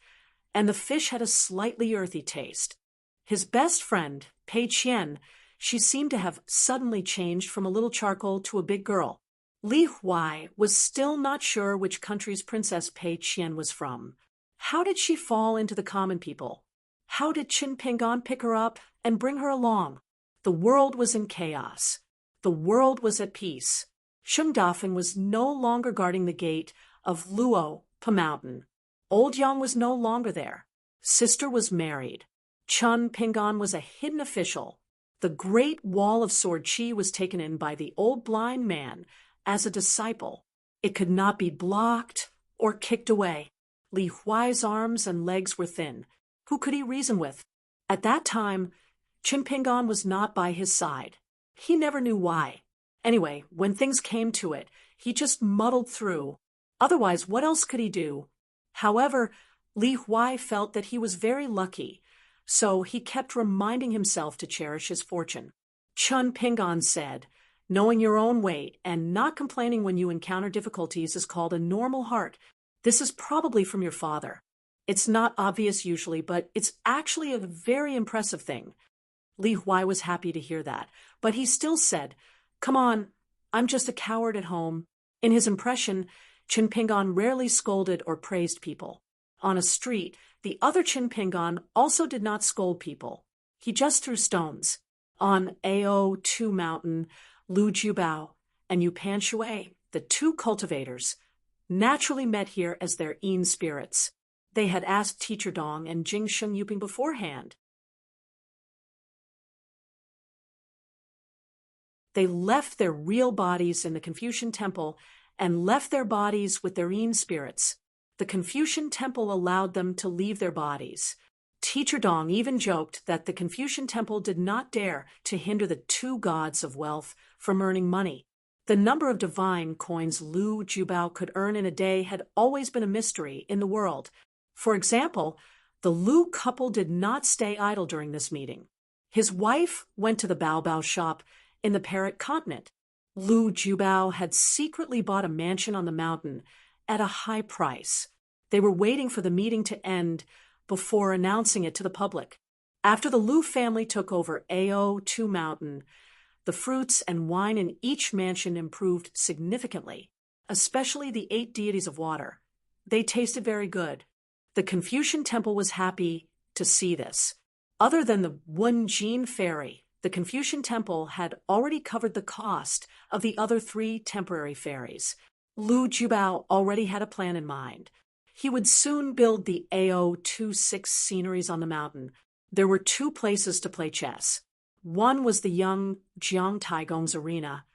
and the fish had a slightly earthy taste. His best friend, Pei Qian, she seemed to have suddenly changed from a little charcoal to a big girl. Li Huai was still not sure which country's Princess Pei Qian was from. How did she fall into the common people? How did Qin Pingan pick her up and bring her along? The world was in chaos. The world was at peace. Zheng Dafeng was no longer guarding the gate of Luo Pa Mountain. Old Yang was no longer there. Sister was married. Qin Pingan was a hidden official. The great wall of Sword Chi was taken in by the old blind man as a disciple. It could not be blocked or kicked away. Li Huai's arms and legs were thin. Who could he reason with? At that time, Qin Pingan was not by his side. He never knew why. Anyway, when things came to it, he just muddled through. Otherwise, what else could he do? However, Li Huai felt that he was very lucky, so he kept reminding himself to cherish his fortune. Chun Pingan said, "Knowing your own weight and not complaining when you encounter difficulties is called a normal heart. This is probably from your father. It's not obvious usually, but it's actually a very impressive thing." Li Huai was happy to hear that, but he still said, "Come on, I'm just a coward at home." In his impression, Chin Pingan rarely scolded or praised people. On a street, the other Chin Pingan also did not scold people. He just threw stones. On Ao Tu Mountain, Lu Jubao and Yu Pan Shui, the two cultivators, naturally met here as their Yin spirits. They had asked Teacher Dong and Jing Sheng Yuping beforehand. They left their real bodies in the Confucian temple and left their bodies with their Yin spirits. The Confucian temple allowed them to leave their bodies. Teacher Dong even joked that the Confucian temple did not dare to hinder the two gods of wealth from earning money. The number of divine coins Lu Jubao could earn in a day had always been a mystery in the world. For example, the Lu couple did not stay idle during this meeting. His wife went to the Bao Bao shop in the Parrot Continent. Lu Jubao had secretly bought a mansion on the mountain at a high price. They were waiting for the meeting to end before announcing it to the public. After the Lu family took over Ao Tu Mountain, the fruits and wine in each mansion improved significantly, especially the 8 deities of water. They tasted very good. The Confucian temple was happy to see this. Other than the Wenjin ferry, the Confucian temple had already covered the cost of the other 3 temporary ferries. Lu Jubao already had a plan in mind. He would soon build the Ao 26 sceneries on the mountain. There were 2 places to play chess. One was the young Jiang Taigong's arena,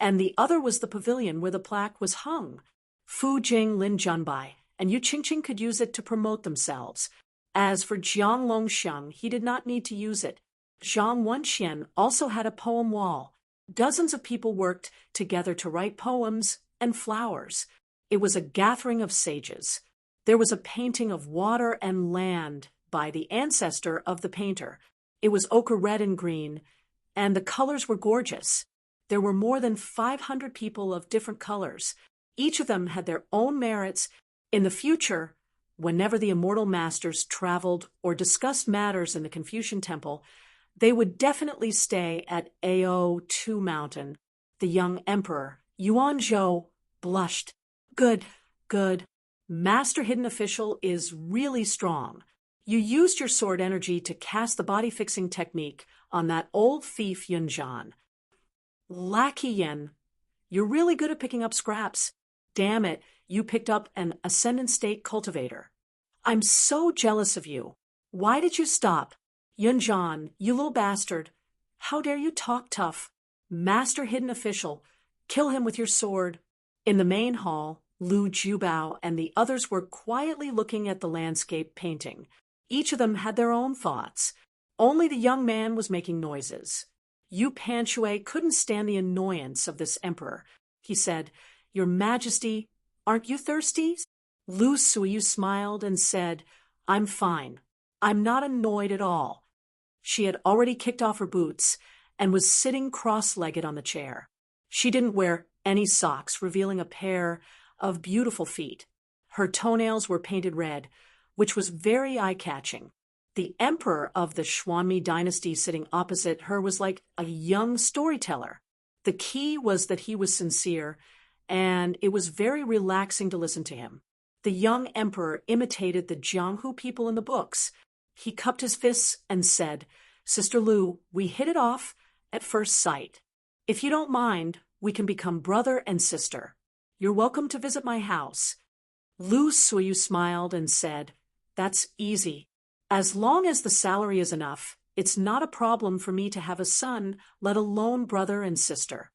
and the other was the pavilion where the plaque was hung. Fu Jing Lin Junbai and Yu Qingqing could use it to promote themselves. As for Jiang Longxiang, he did not need to use it. Zhang Wenxian also had a poem wall. Dozens of people worked together to write poems and flowers. It was a gathering of sages. There was a painting of water and land by the ancestor of the painter. It was ochre red and green, and the colors were gorgeous. There were more than 500 people of different colors. Each of them had their own merits. In the future, whenever the immortal masters traveled or discussed matters in the Confucian temple, they would definitely stay at Ao Tu Mountain. The young emperor, Yuanzhou, blushed. Good. Master Hidden Official is really strong. You used your sword energy to cast the body-fixing technique on that old thief Yunzhan. Lackey Yen, you're really good at picking up scraps. Damn it, you picked up an Ascendant State cultivator. I'm so jealous of you. Why did you stop? Yunzhan, you little bastard. How dare you talk tough? Master Hidden Official, kill him with your sword. In the main hall, Lu Jubao and the others were quietly looking at the landscape painting. Each of them had their own thoughts. Only the young man was making noises. Yu Pan Shui couldn't stand the annoyance of this emperor. He said, "Your Majesty, aren't you thirsty?" Lu Suyu smiled and said, "I'm fine. I'm not annoyed at all." She had already kicked off her boots and was sitting cross-legged on the chair. She didn't wear any socks, revealing a pair of beautiful feet. Her toenails were painted red, which was very eye-catching. The emperor of the Xuanmi dynasty sitting opposite her was like a young storyteller. The key was that he was sincere, and it was very relaxing to listen to him. The young emperor imitated the Jianghu people in the books. He cupped his fists and said, "Sister Lu, we hit it off at first sight. If you don't mind, we can become brother and sister. You're welcome to visit my house." Lu Suyu smiled and said, "That's easy. As long as the salary is enough, it's not a problem for me to have a son, let alone brother and sister."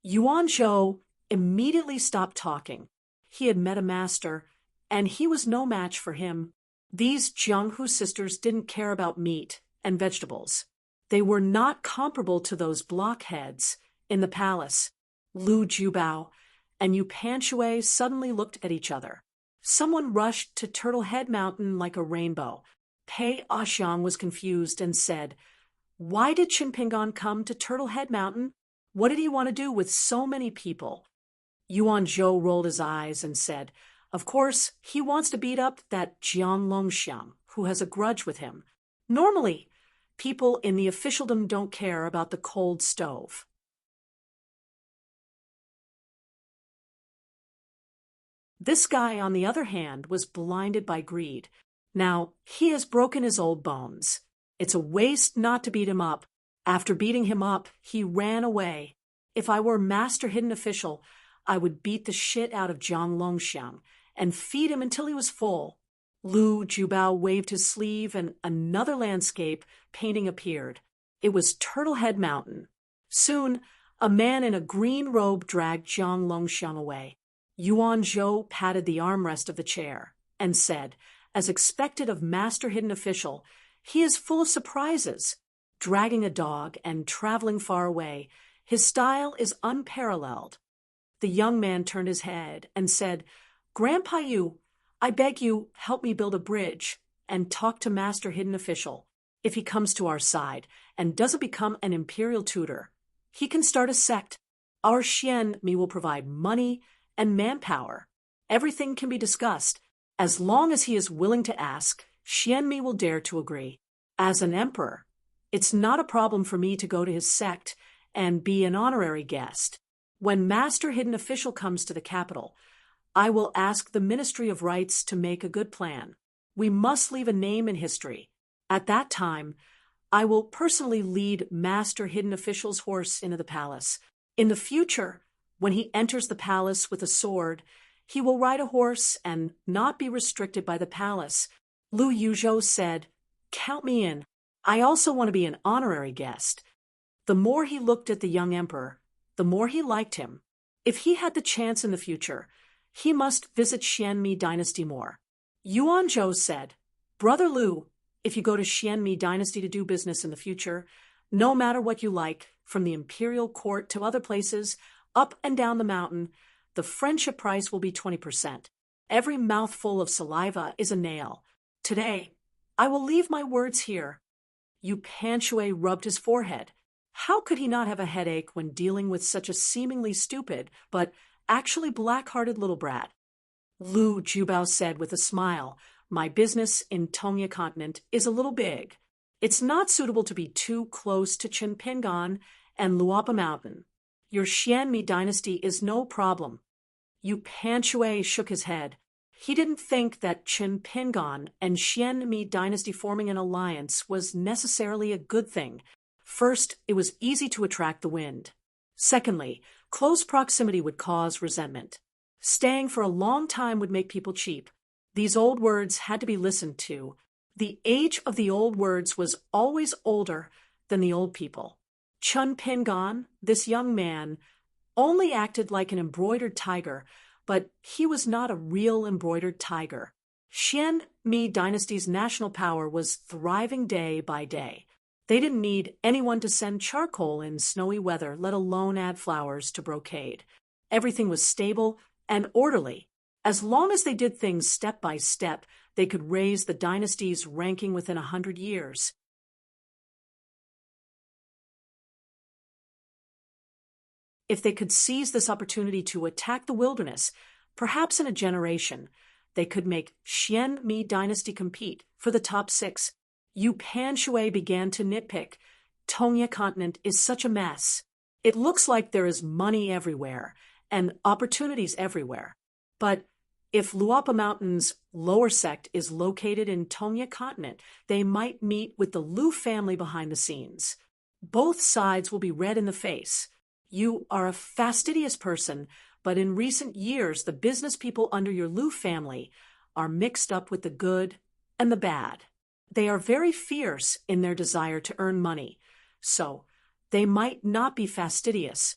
Yuanzhou immediately stopped talking. He had met a master, and he was no match for him. These Jianghu sisters didn't care about meat and vegetables. They were not comparable to those blockheads In the palace, Lu Jubao and Yu Panshui suddenly looked at each other. Someone rushed to Turtle Head Mountain like a rainbow. Pei Axiang was confused and said, "Why did Qin Pingon come to Turtle Head Mountain? What did he want to do with so many people?" Yuan Zhou rolled his eyes and said, "Of course, he wants to beat up that Jiang Longxiang, who has a grudge with him. Normally, people in the officialdom don't care about the cold stove." This guy, on the other hand, was blinded by greed. Now, he has broken his old bones. It's a waste not to beat him up. After beating him up, he ran away. If I were Master Hidden Official, I would beat the shit out of Jiang Longxiang and feed him until he was full. Lu Jubao waved his sleeve and another landscape painting appeared. It was Turtle Head Mountain. Soon, a man in a green robe dragged Jiang Longxiang away. Yuan Zhou patted the armrest of the chair and said, as expected of Master Hidden Official, he is full of surprises. Dragging a dog and traveling far away, his style is unparalleled. The young man turned his head and said, "Grandpa Yu, I beg you, help me build a bridge and talk to Master Hidden Official. If he comes to our side and doesn't become an imperial tutor, he can start a sect. Our Xian Mi will provide money and manpower. Everything can be discussed. As long as he is willing to ask, Xian Mi will dare to agree. As an emperor, it's not a problem for me to go to his sect and be an honorary guest. When Master Hidden Official comes to the capital, I will ask the Ministry of Rights to make a good plan. We must leave a name in history. At that time, I will personally lead Master Hidden Official's horse into the palace. In the future, when he enters the palace with a sword, he will ride a horse and not be restricted by the palace." Lu Yuzhou said, "Count me in. I also want to be an honorary guest." The more he looked at the young emperor, the more he liked him. If he had the chance in the future, he must visit Xianmi dynasty more. Yuan Zhou said, "Brother Lu, if you go to Xianmi dynasty to do business in the future, no matter what you like, from the imperial court to other places, up and down the mountain, the friendship price will be 20%. Every mouthful of saliva is a nail. Today, I will leave my words here." Yu Panshui rubbed his forehead. How could he not have a headache when dealing with such a seemingly stupid, but actually black-hearted little brat? Lu Jubao said with a smile, "My business in Tongya continent is a little big. It's not suitable to be too close to Qin Pingon and Luapa Mountain. Your Xianmi dynasty is no problem." Yu Panshui shook his head. He didn't think that Qin Pingon and Xianmi dynasty forming an alliance was necessarily a good thing. First, it was easy to attract the wind. Secondly, close proximity would cause resentment. Staying for a long time would make people cheap. These old words had to be listened to. The age of the old words was always older than the old people. Chun Pingon, this young man, only acted like an embroidered tiger, but he was not a real embroidered tiger. Xian Mi dynasty's national power was thriving day by day. They didn't need anyone to send charcoal in snowy weather, let alone add flowers to brocade. Everything was stable and orderly. As long as they did things step by step, they could raise the dynasty's ranking within 100 years. If they could seize this opportunity to attack the wilderness, perhaps in a generation, they could make Xian Mi dynasty compete for the top 6. Yu Panshui began to nitpick. Tongya continent is such a mess. It looks like there is money everywhere and opportunities everywhere. But if Luapa Mountain's lower sect is located in Tongya continent, they might meet with the Lu family behind the scenes. Both sides will be red in the face. You are a fastidious person, but in recent years, the business people under your Lu family are mixed up with the good and the bad. They are very fierce in their desire to earn money, so they might not be fastidious.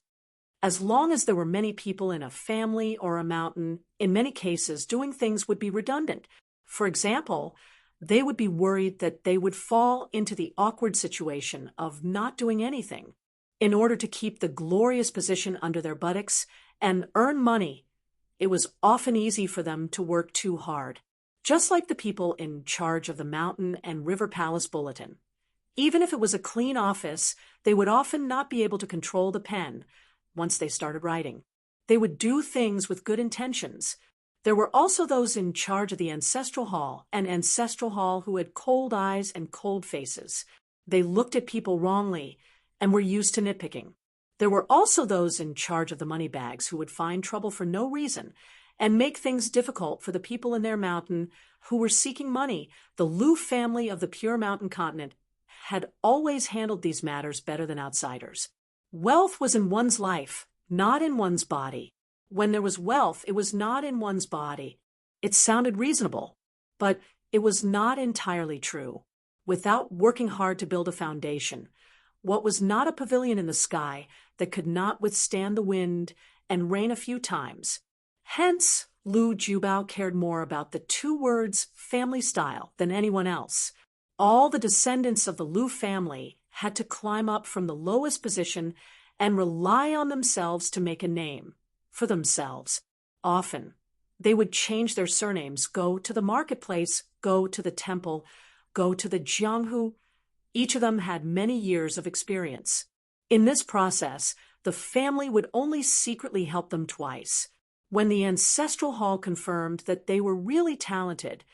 As long as there were many people in a family or a mountain, in many cases, doing things would be redundant. For example, they would be worried that they would fall into the awkward situation of not doing anything. In order to keep the glorious position under their buttocks and earn money, it was often easy for them to work too hard, just like the people in charge of the Mountain and River Palace Bulletin. Even if it was a clean office, they would often not be able to control the pen once they started writing. They would do things with good intentions. There were also those in charge of the Ancestral Hall who had cold eyes and cold faces. They looked at people wrongly and were used to nitpicking. There were also those in charge of the money bags who would find trouble for no reason and make things difficult for the people in their mountain who were seeking money. The Liu family of the Pure Mountain continent had always handled these matters better than outsiders. Wealth was in one's life, not in one's body. When there was wealth, it was not in one's body. It sounded reasonable, but it was not entirely true. Without working hard to build a foundation, what was not a pavilion in the sky that could not withstand the wind and rain a few times. Hence, Liu Jiubao cared more about the two words family style than anyone else. All the descendants of the Liu family had to climb up from the lowest position and rely on themselves to make a name for themselves. Often, they would change their surnames, go to the marketplace, go to the temple, go to the Jianghu. Each of them had many years of experience. In this process, the family would only secretly help them twice. When the Ancestral Hall confirmed that they were really talented,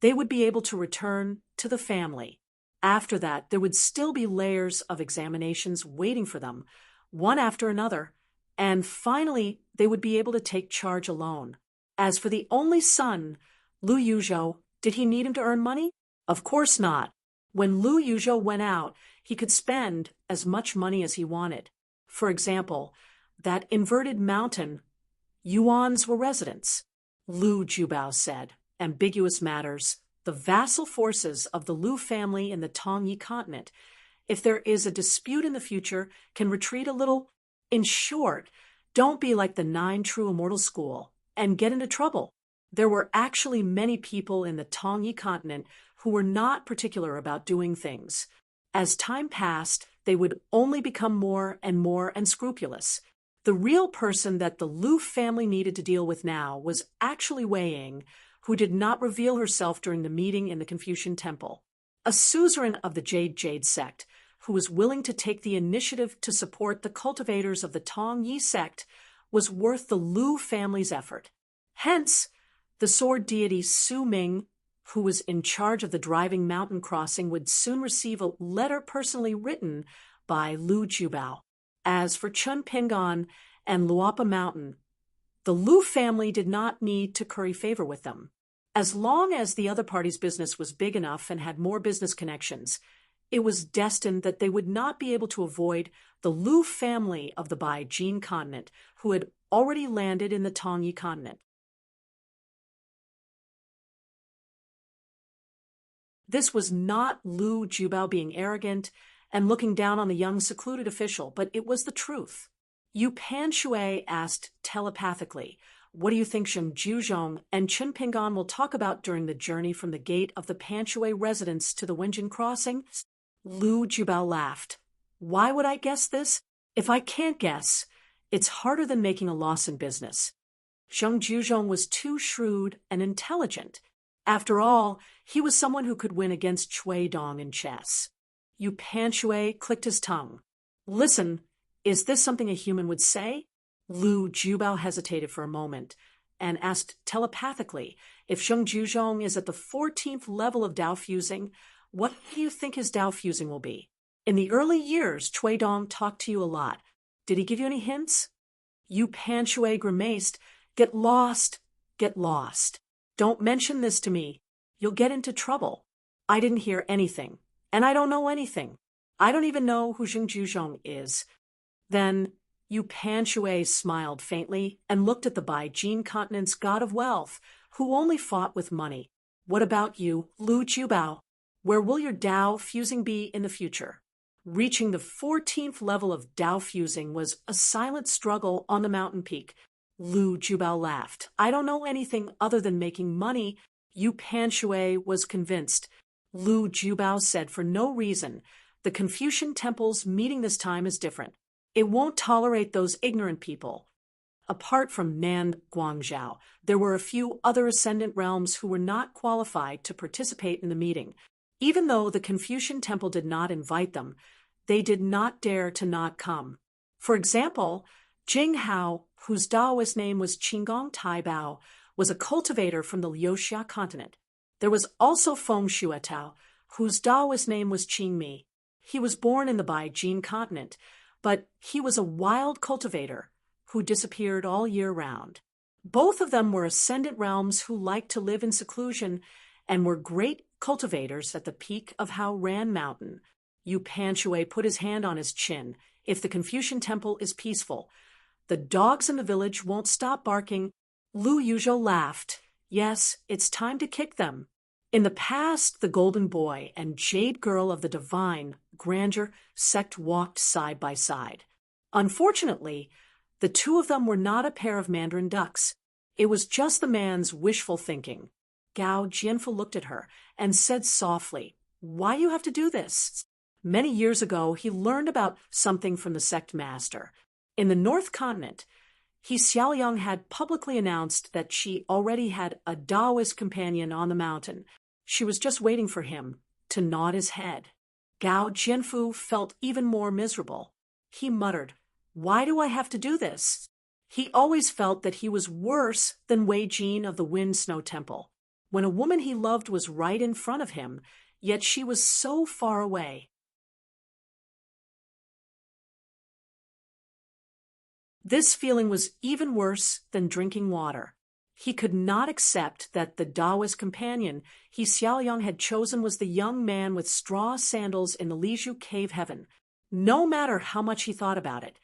they would be able to return to the family. After that, there would still be layers of examinations waiting for them, one after another, and finally, they would be able to take charge alone. As for the only son, Liu Yuzhou, did he need him to earn money? Of course not. When Liu Yuzhou went out, he could spend as much money as he wanted. For example, that inverted mountain, yuans were residents. Liu Jiubao said, ambiguous matters, the vassal forces of the Liu family in the Tongyi continent, if there is a dispute in the future, can retreat a little. In short, don't be like the 9 True Immortal School and get into trouble. There were actually many people in the Tongyi continent who were not particular about doing things. As time passed, they would only become more and more unscrupulous. The real person that the Liu family needed to deal with now was actually Wei Ying, who did not reveal herself during the meeting in the Confucian temple. A suzerain of the Jade sect, who was willing to take the initiative to support the cultivators of the Tongyi sect, was worth the Liu family's effort. Hence, the sword deity Su Ming, who was in charge of the driving mountain crossing, would soon receive a letter personally written by Liu Jiubao. As for Chun Pingan and Luapa Mountain, the Liu family did not need to curry favor with them. As long as the other party's business was big enough and had more business connections, it was destined that they would not be able to avoid the Liu family of the Baijin continent, who had already landed in the Tongyi continent. This was not Liu Jiubao being arrogant and looking down on the young secluded official, but it was the truth. Yu Panshui asked telepathically, "What do you think Zheng Juzhong and Chun Pingan will talk about during the journey from the gate of the Panshui residence to the Wenjin crossing?" Liu Jiubao laughed. "Why would I guess this? If I can't guess, it's harder than making a loss in business." Zheng Juzhong was too shrewd and intelligent. After all, he was someone who could win against Cui Dong in chess. Yu Panshui clicked his tongue. "Listen, is this something a human would say?" Liu Jiubao hesitated for a moment and asked telepathically, "If Zheng Juzhong is at the 14th level of Dao fusing, what do you think his Dao fusing will be? In the early years, Cui Dong talked to you a lot. Did he give you any hints?" Yu Panshui grimaced. Get lost. Don't mention this to me. You'll get into trouble. I didn't hear anything, and I don't know anything. I don't even know who Zheng Juzhong is." Then Yu Panshui smiled faintly and looked at the Baijin continent's god of wealth, who only fought with money. "What about you, Liu Jiubao? Where will your Dao fusing be in the future?" Reaching the 14th level of Dao fusing was a silent struggle on the mountain peak. Liu Jiubao laughed. "I don't know anything other than making money." Yu Panshui was convinced. Liu Jiubao said for no reason, "The Confucian temple's meeting this time is different. It won't tolerate those ignorant people. Apart from Nan Guangzhou, there were a few other ascendant realms who were not qualified to participate in the meeting. Even though the Confucian temple did not invite them, they did not dare to not come. For example, Jing Hao, whose Taoist name was Qinggong Taibao, was a cultivator from the Liuxia continent. There was also Feng Shuetao, whose Taoist name was Qingmi. He was born in the Baijin continent, but he was a wild cultivator who disappeared all year round. Both of them were ascendant realms who liked to live in seclusion and were great cultivators at the peak of Hao Ran Mountain. Yu Panshui put his hand on his chin. If the Confucian temple is peaceful, the dogs in the village won't stop barking. Lu Yuzhou laughed. Yes, it's time to kick them. In the past, the Golden Boy and Jade Girl of the Divine Grandeur sect walked side by side. Unfortunately, the two of them were not a pair of mandarin ducks. It was just the man's wishful thinking. Gao Jianfu looked at her and said softly, "Why do you have to do this?" Many years ago, he learned about something from the sect master. In the North Continent, Xiaoliang had publicly announced that she already had a Taoist companion on the mountain. She was just waiting for him to nod his head. Gao Jianfu felt even more miserable. He muttered, "Why do I have to do this?" He always felt that he was worse than Wei Jin of the Wind Snow Temple. When a woman he loved was right in front of him, yet she was so far away. This feeling was even worse than drinking water. He could not accept that the Taoist companion Xiaoliang had chosen was the young man with straw sandals in the Lizhu cave heaven. No matter how much he thought about it,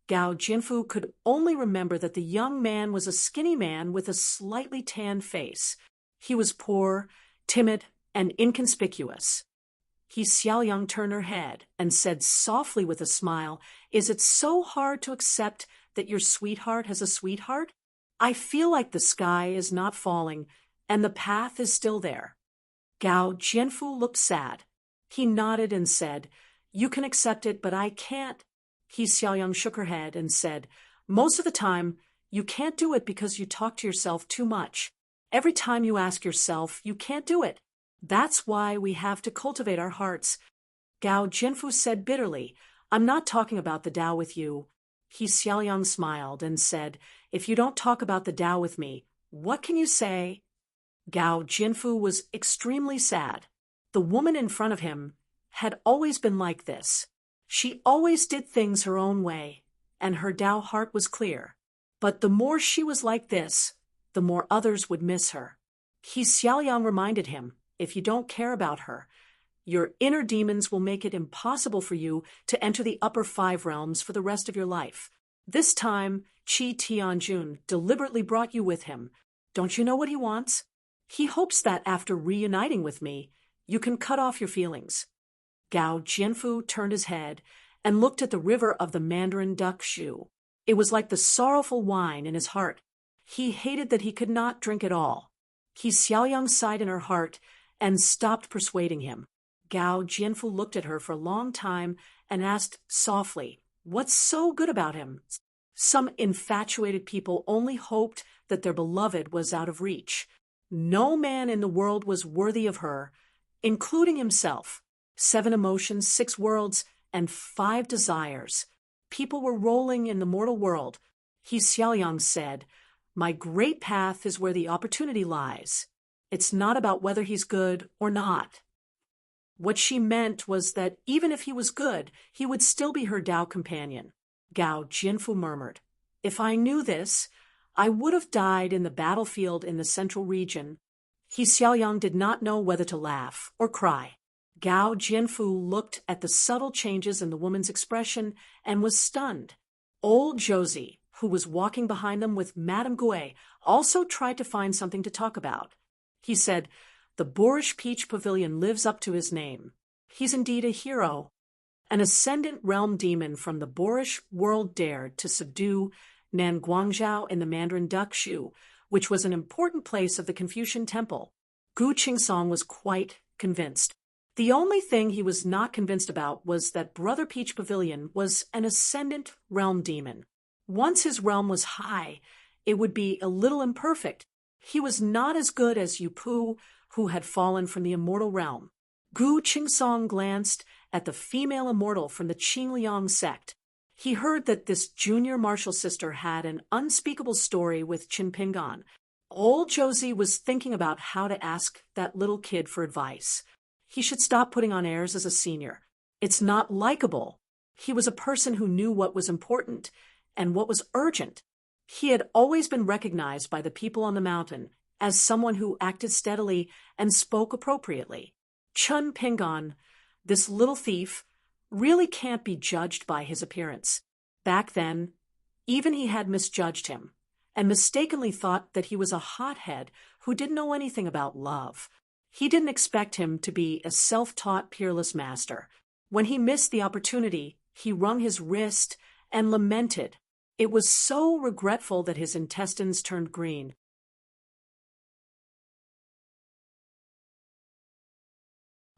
Gao Jianfu could only remember that the young man was a skinny man with a slightly tanned face. He was poor, timid, and inconspicuous. Xiaoliang turned her head and said softly with a smile, "Is it so hard to accept that your sweetheart has a sweetheart? I feel like the sky is not falling, and the path is still there." Gao Jianfu looked sad. He nodded and said, "You can accept it, but I can't." Xiaoliang shook her head and said, "Most of the time, you can't do it because you talk to yourself too much. Every time you ask yourself, you can't do it. That's why we have to cultivate our hearts." Gao Jianfu said bitterly, "I'm not talking about the Tao with you." Xiaoliang smiled and said, "If you don't talk about the Tao with me, what can you say?" Gao Jianfu was extremely sad. The woman in front of him had always been like this. She always did things her own way, and her Tao heart was clear. But the more she was like this, the more others would miss her. Xiaoliang reminded him, "If you don't care about her, your inner demons will make it impossible for you to enter the upper 5 realms for the rest of your life. This time, Qi Tianjun deliberately brought you with him. Don't you know what he wants? He hopes that after reuniting with me, you can cut off your feelings." Gao Jianfu turned his head and looked at the river of the Mandarin duck Shu. It was like the sorrowful wine in his heart. He hated that he could not drink it all. Xiaoliang sighed in her heart and stopped persuading him. Gao Jianfu looked at her for a long time and asked softly, "What's so good about him?" Some infatuated people only hoped that their beloved was out of reach. No man in the world was worthy of her, including himself. 7 emotions, 6 worlds, and 5 desires. People were rolling in the mortal world. Xiaoliang said, "My great path is where the opportunity lies. It's not about whether he's good or not." What she meant was that even if he was good, he would still be her Tao companion. Gao Jianfu murmured, "If I knew this, I would have died in the battlefield in the central region." Xiaoliang did not know whether to laugh or cry. Gao Jianfu looked at the subtle changes in the woman's expression and was stunned. Old Josie, who was walking behind them with Madame Gouet, also tried to find something to talk about. He said, "The Boorish Peach Pavilion lives up to his name. He's indeed a hero." An ascendant realm demon from the Boorish world dared to subdue Nan Guangzhou in the Mandarin duck Shu, which was an important place of the Confucian temple. Gu Qingsong was quite convinced. The only thing he was not convinced about was that Brother Peach Pavilion was an ascendant realm demon. Once his realm was high, it would be a little imperfect. He was not as good as Yupu, who had fallen from the immortal realm. Gu Qingsong glanced at the female immortal from the Qingliang sect. He heard that this junior martial sister had an unspeakable story with Qin Pingan. Old Josie was thinking about how to ask that little kid for advice. He should stop putting on airs as a senior. It's not likable. He was a person who knew what was important and what was urgent. He had always been recognized by the people on the mountain as someone who acted steadily and spoke appropriately. Chun Pingan, this little thief, really can't be judged by his appearance. Back then, even he had misjudged him and mistakenly thought that he was a hothead who didn't know anything about love. He didn't expect him to be a self-taught, peerless master. When he missed the opportunity, he wrung his wrist and lamented. It was so regretful that his intestines turned green.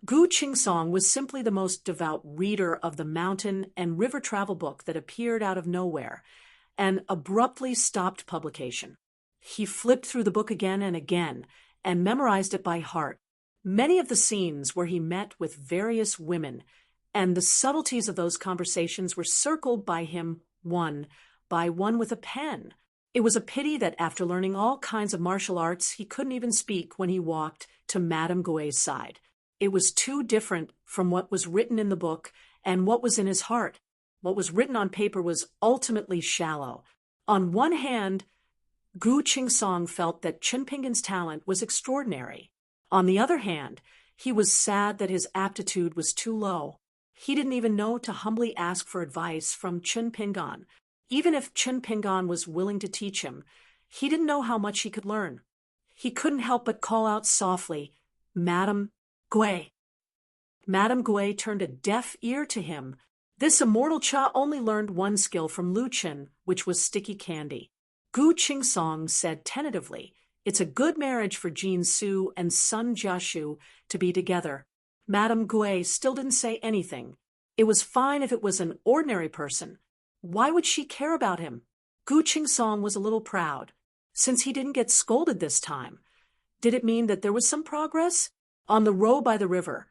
Gu Qingsong was simply the most devout reader of the mountain and river travel book that appeared out of nowhere and abruptly stopped publication. He flipped through the book again and again and memorized it by heart. Many of the scenes where he met with various women and the subtleties of those conversations were circled by him one by one with a pen. It was a pity that after learning all kinds of martial arts, he couldn't even speak when he walked to Madame Gui's side. It was too different from what was written in the book and what was in his heart. What was written on paper was ultimately shallow. On one hand, Gu Qingsong felt that Qin Pingan's talent was extraordinary. On the other hand, he was sad that his aptitude was too low. He didn't even know to humbly ask for advice from Qin Pingan. Even if Qin Pingan was willing to teach him, he didn't know how much he could learn. He couldn't help but call out softly, "Madame Gui." Madame Gui turned a deaf ear to him. This immortal Cha only learned one skill from Lu Qin, which was sticky candy. Gu Qingsong said tentatively, "It's a good marriage for Jin Su and Sun Jiashu to be together." Madame Gui still didn't say anything. It was fine if it was an ordinary person. Why would she care about him? Gu Qingsong was a little proud. Since he didn't get scolded this time, did it mean that there was some progress? On the row by the river,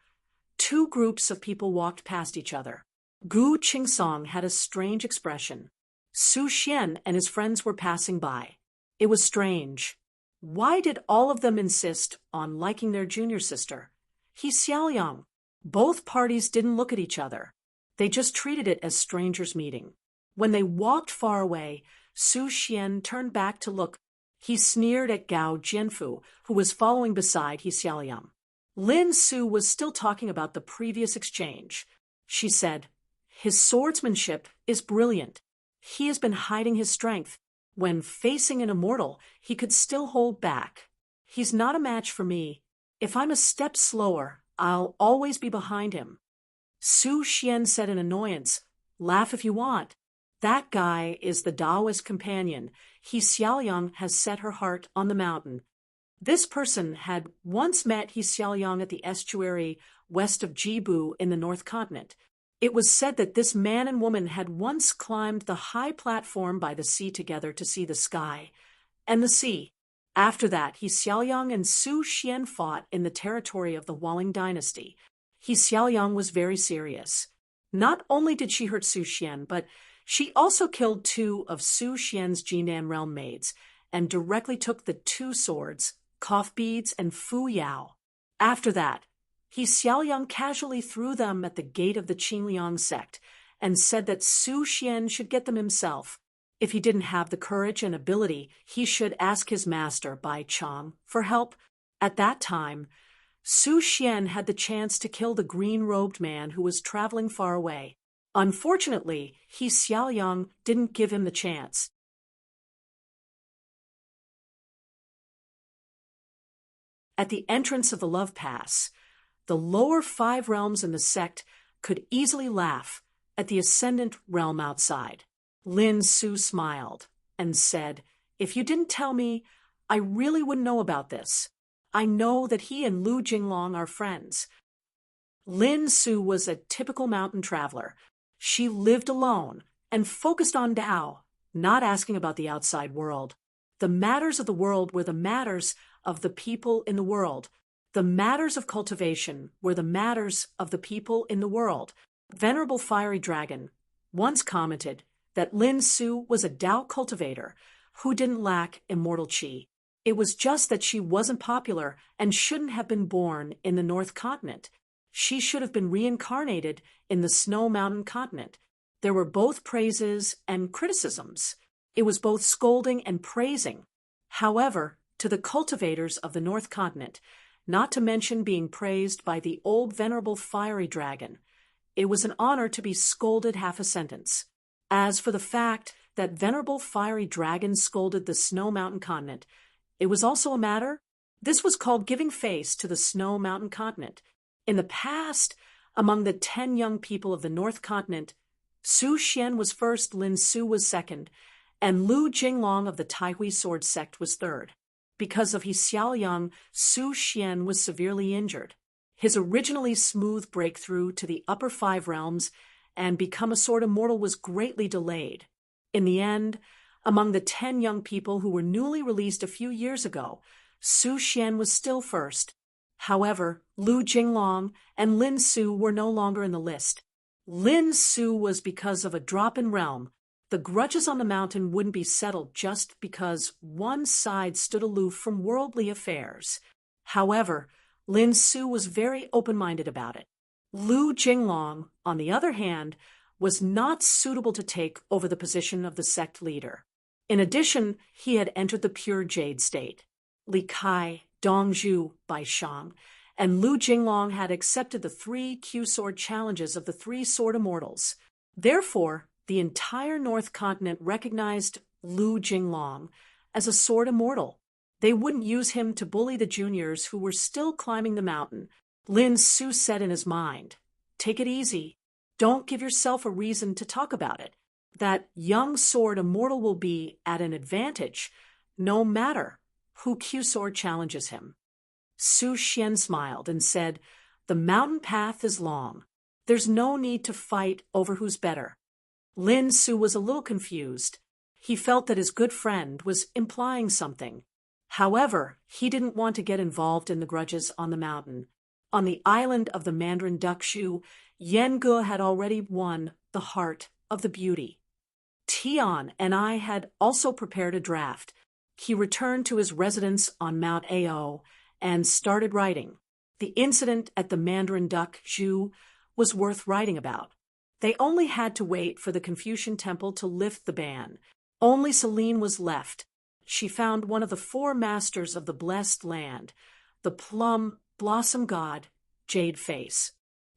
two groups of people walked past each other. Gu Qingsong had a strange expression. Su Xian and his friends were passing by. It was strange. Why did all of them insist on liking their junior sister? He Xiaoliang. Both parties didn't look at each other. They just treated it as strangers meeting. When they walked far away, Su Xian turned back to look. He sneered at Gao Jianfu, who was following beside He Xiaoliang. Lin Su was still talking about the previous exchange. She said, "His swordsmanship is brilliant. He has been hiding his strength. When facing an immortal, he could still hold back. He's not a match for me. If I'm a step slower, I'll always be behind him." Su Xian said in annoyance, "Laugh if you want. That guy is the Taoist companion. He Xiaoliang has set her heart on the mountain." This person had once met He Xiaoliang at the estuary west of Jibu in the North Continent. It was said that this man and woman had once climbed the high platform by the sea together to see the sky and the sea. After that, He Xiaoliang and Su Xian fought in the territory of the Walling dynasty. He Xiaoliang was very serious. Not only did she hurt Su Xian, but she also killed two of Su Xian's Jinan realm maids and directly took the two swords, Cough Beads and Fu Yao. After that, He Xiaoliang casually threw them at the gate of the Qingliang sect and said that Su Xian should get them himself. If he didn't have the courage and ability, he should ask his master, Bai Chang, for help. At that time, Su Xian had the chance to kill the green-robed man who was traveling far away. Unfortunately, He Xiaoliang didn't give him the chance. At the entrance of the Love Pass, the lower 5 realms in the sect could easily laugh at the ascendant realm outside. Lin Su smiled and said, "If you didn't tell me, I really wouldn't know about this. I know that he and Lu Jinglong are friends." Lin Su was a typical mountain traveler. She lived alone and focused on Tao, not asking about the outside world. The matters of the world were the matters of the people in the world. The matters of cultivation were the matters of the people in the world. Venerable Fiery Dragon once commented that Lin Su was a Tao cultivator who didn't lack immortal qi. It was just that she wasn't popular and shouldn't have been born in the North Continent. She should have been reincarnated in the Snow Mountain continent. There were both praises and criticisms. It was both scolding and praising. However, to the cultivators of the North Continent, not to mention being praised by the old venerable Fiery Dragon, it was an honor to be scolded half a sentence. As for the fact that venerable Fiery Dragon scolded the Snow Mountain continent, it was also a matter. This was called giving face to the Snow Mountain continent. In the past, among the 10 young people of the North Continent, Su Xian was first, Lin Su was second, and Lu Jinglong of the Taihui sword sect was third. Because of his Xiaoyang, Su Xian was severely injured. His originally smooth breakthrough to the upper 5 realms and become a sword immortal was greatly delayed. In the end, among the 10 young people who were newly released a few years ago, Su Xian was still first. However, Lu Jinglong and Lin Su were no longer in the list. Lin Su was because of a drop in realm. The grudges on the mountain wouldn't be settled just because one side stood aloof from worldly affairs. However, Lin Su was very open-minded about it. Lu Jinglong, on the other hand, was not suitable to take over the position of the sect leader. In addition, he had entered the pure jade state. Li Kai, Dongzhu, Baishang, and Lu Jinglong had accepted the 3 Q-sword challenges of the 3 sword immortals. Therefore, the entire North Continent recognized Lu Jinglong as a sword immortal. They wouldn't use him to bully the juniors who were still climbing the mountain. Lin Su said in his mind, "Take it easy. Don't give yourself a reason to talk about it. That young sword immortal will be at an advantage, no matter who Q-sword challenges him." Su Xian smiled and said, "The mountain path is long. There's no need to fight over who's better." Lin Su was a little confused. He felt that his good friend was implying something. However, he didn't want to get involved in the grudges on the mountain. On the island of the Mandarin Duck Shoe, Yen Ge had already won the heart of the beauty. Tian and I had also prepared a draft. He returned to his residence on Mount Ao and started writing. The incident at the Mandarin Duck Shoe was worth writing about. They only had to wait for the Confucian temple to lift the ban. Only Celine was left. She found one of the 4 masters of the blessed land, the plum blossom god, Jade Face.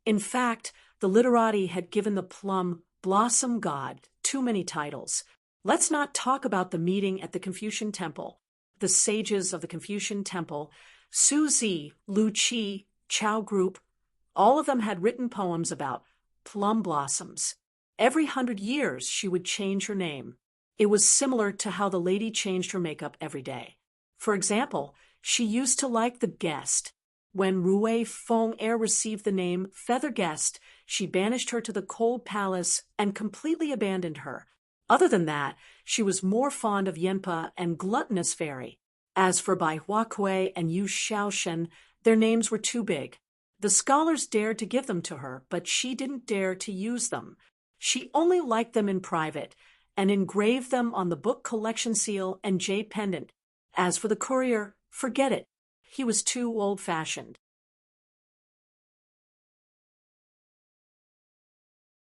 In fact, the literati had given the plum blossom god too many titles. Let's not talk about the meeting at the Confucian temple. The sages of the Confucian temple, Su Zi, Lu Qi, Chao Group, all of them had written poems about plum blossoms. Every 100 years she would change her name. It was similar to how the lady changed her makeup every day. For example, she used to like the guest. When Rui Feng Er received the name Feather Guest, she banished her to the cold palace and completely abandoned her. Other than that, she was more fond of Yenpa and Gluttonous Fairy. As for Bai Huakui and Yu Xiaoshen, their names were too big. The scholars dared to give them to her, but she didn't dare to use them. She only liked them in private and engraved them on the book collection seal and jade pendant. As for the courier, forget it. He was too old-fashioned.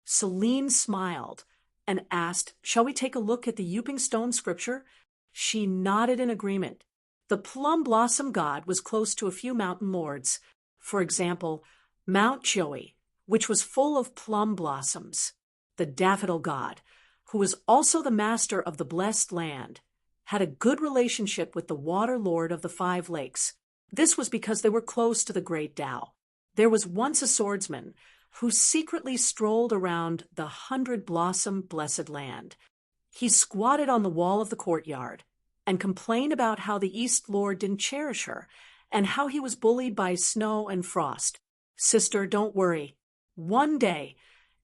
Celine smiled and asked, "Shall we take a look at the Yuping Stone scripture?" She nodded in agreement. The plum blossom god was close to a few mountain lords. For example, Mount Joey, which was full of plum blossoms. The daffodil god, who was also the master of the blessed land, had a good relationship with the water lord of the 5 lakes. This was because they were close to the great Tao. There was once a swordsman who secretly strolled around the 100-blossom blessed land. He squatted on the wall of the courtyard and complained about how the East Lord didn't cherish her and how he was bullied by snow and frost. Sister, don't worry. One day,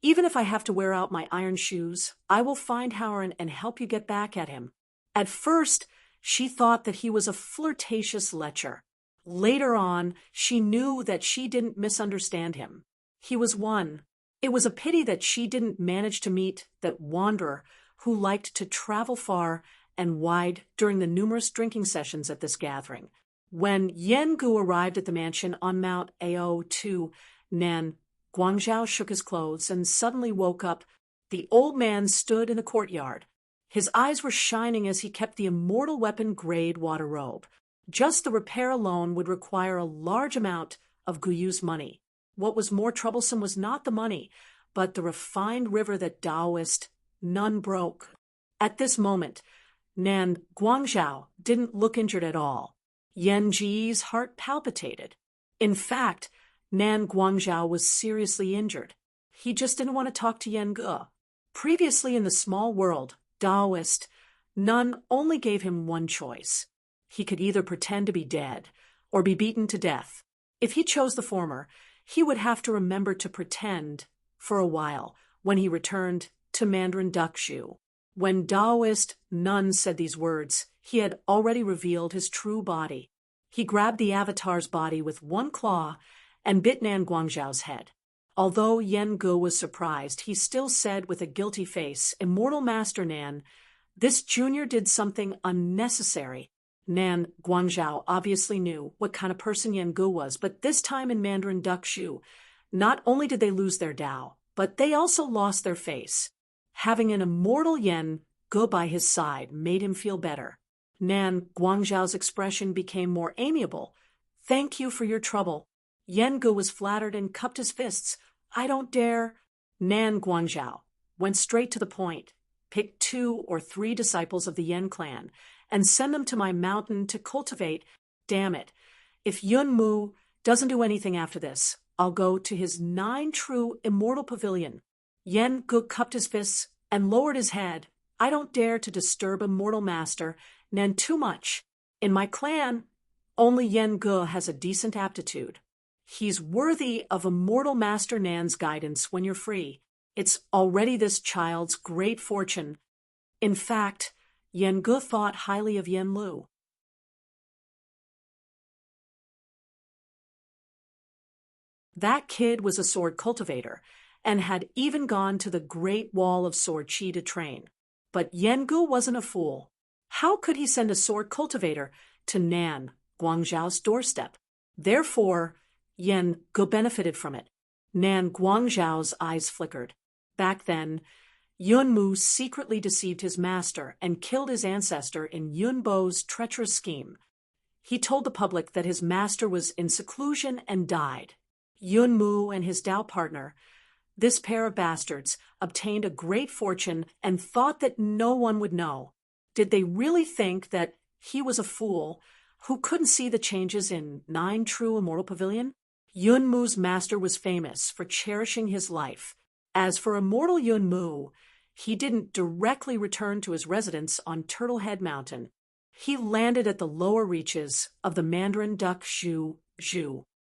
even if I have to wear out my iron shoes, I will find Howard and help you get back at him. At first, she thought that he was a flirtatious lecher. Later on, she knew that she didn't misunderstand him. He was one. It was a pity that she didn't manage to meet that wanderer who liked to travel far and wide during the numerous drinking sessions at this gathering. When Yen Gu arrived at the mansion on Mount Ao 2, Nan Guangzhou shook his clothes and suddenly woke up. The old man stood in the courtyard. His eyes were shining as he kept the immortal weapon-grade water robe. Just the repair alone would require a large amount of Guyu's money. What was more troublesome was not the money, but the refined river that Taoist none broke. At this moment, Nan Guangzhou didn't look injured at all. Yan Ji's heart palpitated. In fact, Nan Guangzhou was seriously injured. He just didn't want to talk to Yen Ge. Previously in the small world, Taoist none only gave him one choice. He could either pretend to be dead or be beaten to death. If he chose the former, he would have to remember to pretend for a while when he returned to Mandarin Duckshu. When Taoist none said these words, he had already revealed his true body. He grabbed the avatar's body with one claw and bit Nan Guangzhou's head. Although Yen Ge was surprised, he still said with a guilty face, "Immortal Master Nan, this junior did something unnecessary." Nan Guangzhou obviously knew what kind of person Yen Ge was, but this time in Mandarin Duckshu, not only did they lose their Tao, but they also lost their face. Having an immortal Yen Ge by his side made him feel better. Nan Guangzhou's expression became more amiable. "Thank you for your trouble." Yen Ge was flattered and cupped his fists. "I don't dare." Nan Guangzhou went straight to the point. "Pick 2 or 3 disciples of the Yen clan and send them to my mountain to cultivate. Damn it. If Yun Mu doesn't do anything after this, I'll go to his 9 true immortal pavilion." Yen Ge cupped his fists and lowered his head. "I don't dare to disturb immortal master Nan too much. In my clan, only Yen Ge has a decent aptitude. He's worthy of immortal master Nan's guidance when you're free. It's already this child's great fortune." In fact, Yen Ge thought highly of Yen Lu. That kid was a sword cultivator and had even gone to the Great Wall of Sword Chi to train. But Yen Ge wasn't a fool. How could he send a sword cultivator to Nan Guangzhou's doorstep? Therefore, Yen Ge benefited from it. Nan Guangzhou's eyes flickered. Back then, Yun Mu secretly deceived his master and killed his ancestor in Yun Bo's treacherous scheme. He told the public that his master was in seclusion and died. Yun Mu and his Tao partner, this pair of bastards, obtained a great fortune and thought that no one would know. Did they really think that he was a fool who couldn't see the changes in 9 true immortal pavilion? Yun Mu's master was famous for cherishing his life. As for immortal Yun Mu, he didn't directly return to his residence on Turtle Head Mountain. He landed at the lower reaches of the Mandarin Duckshu.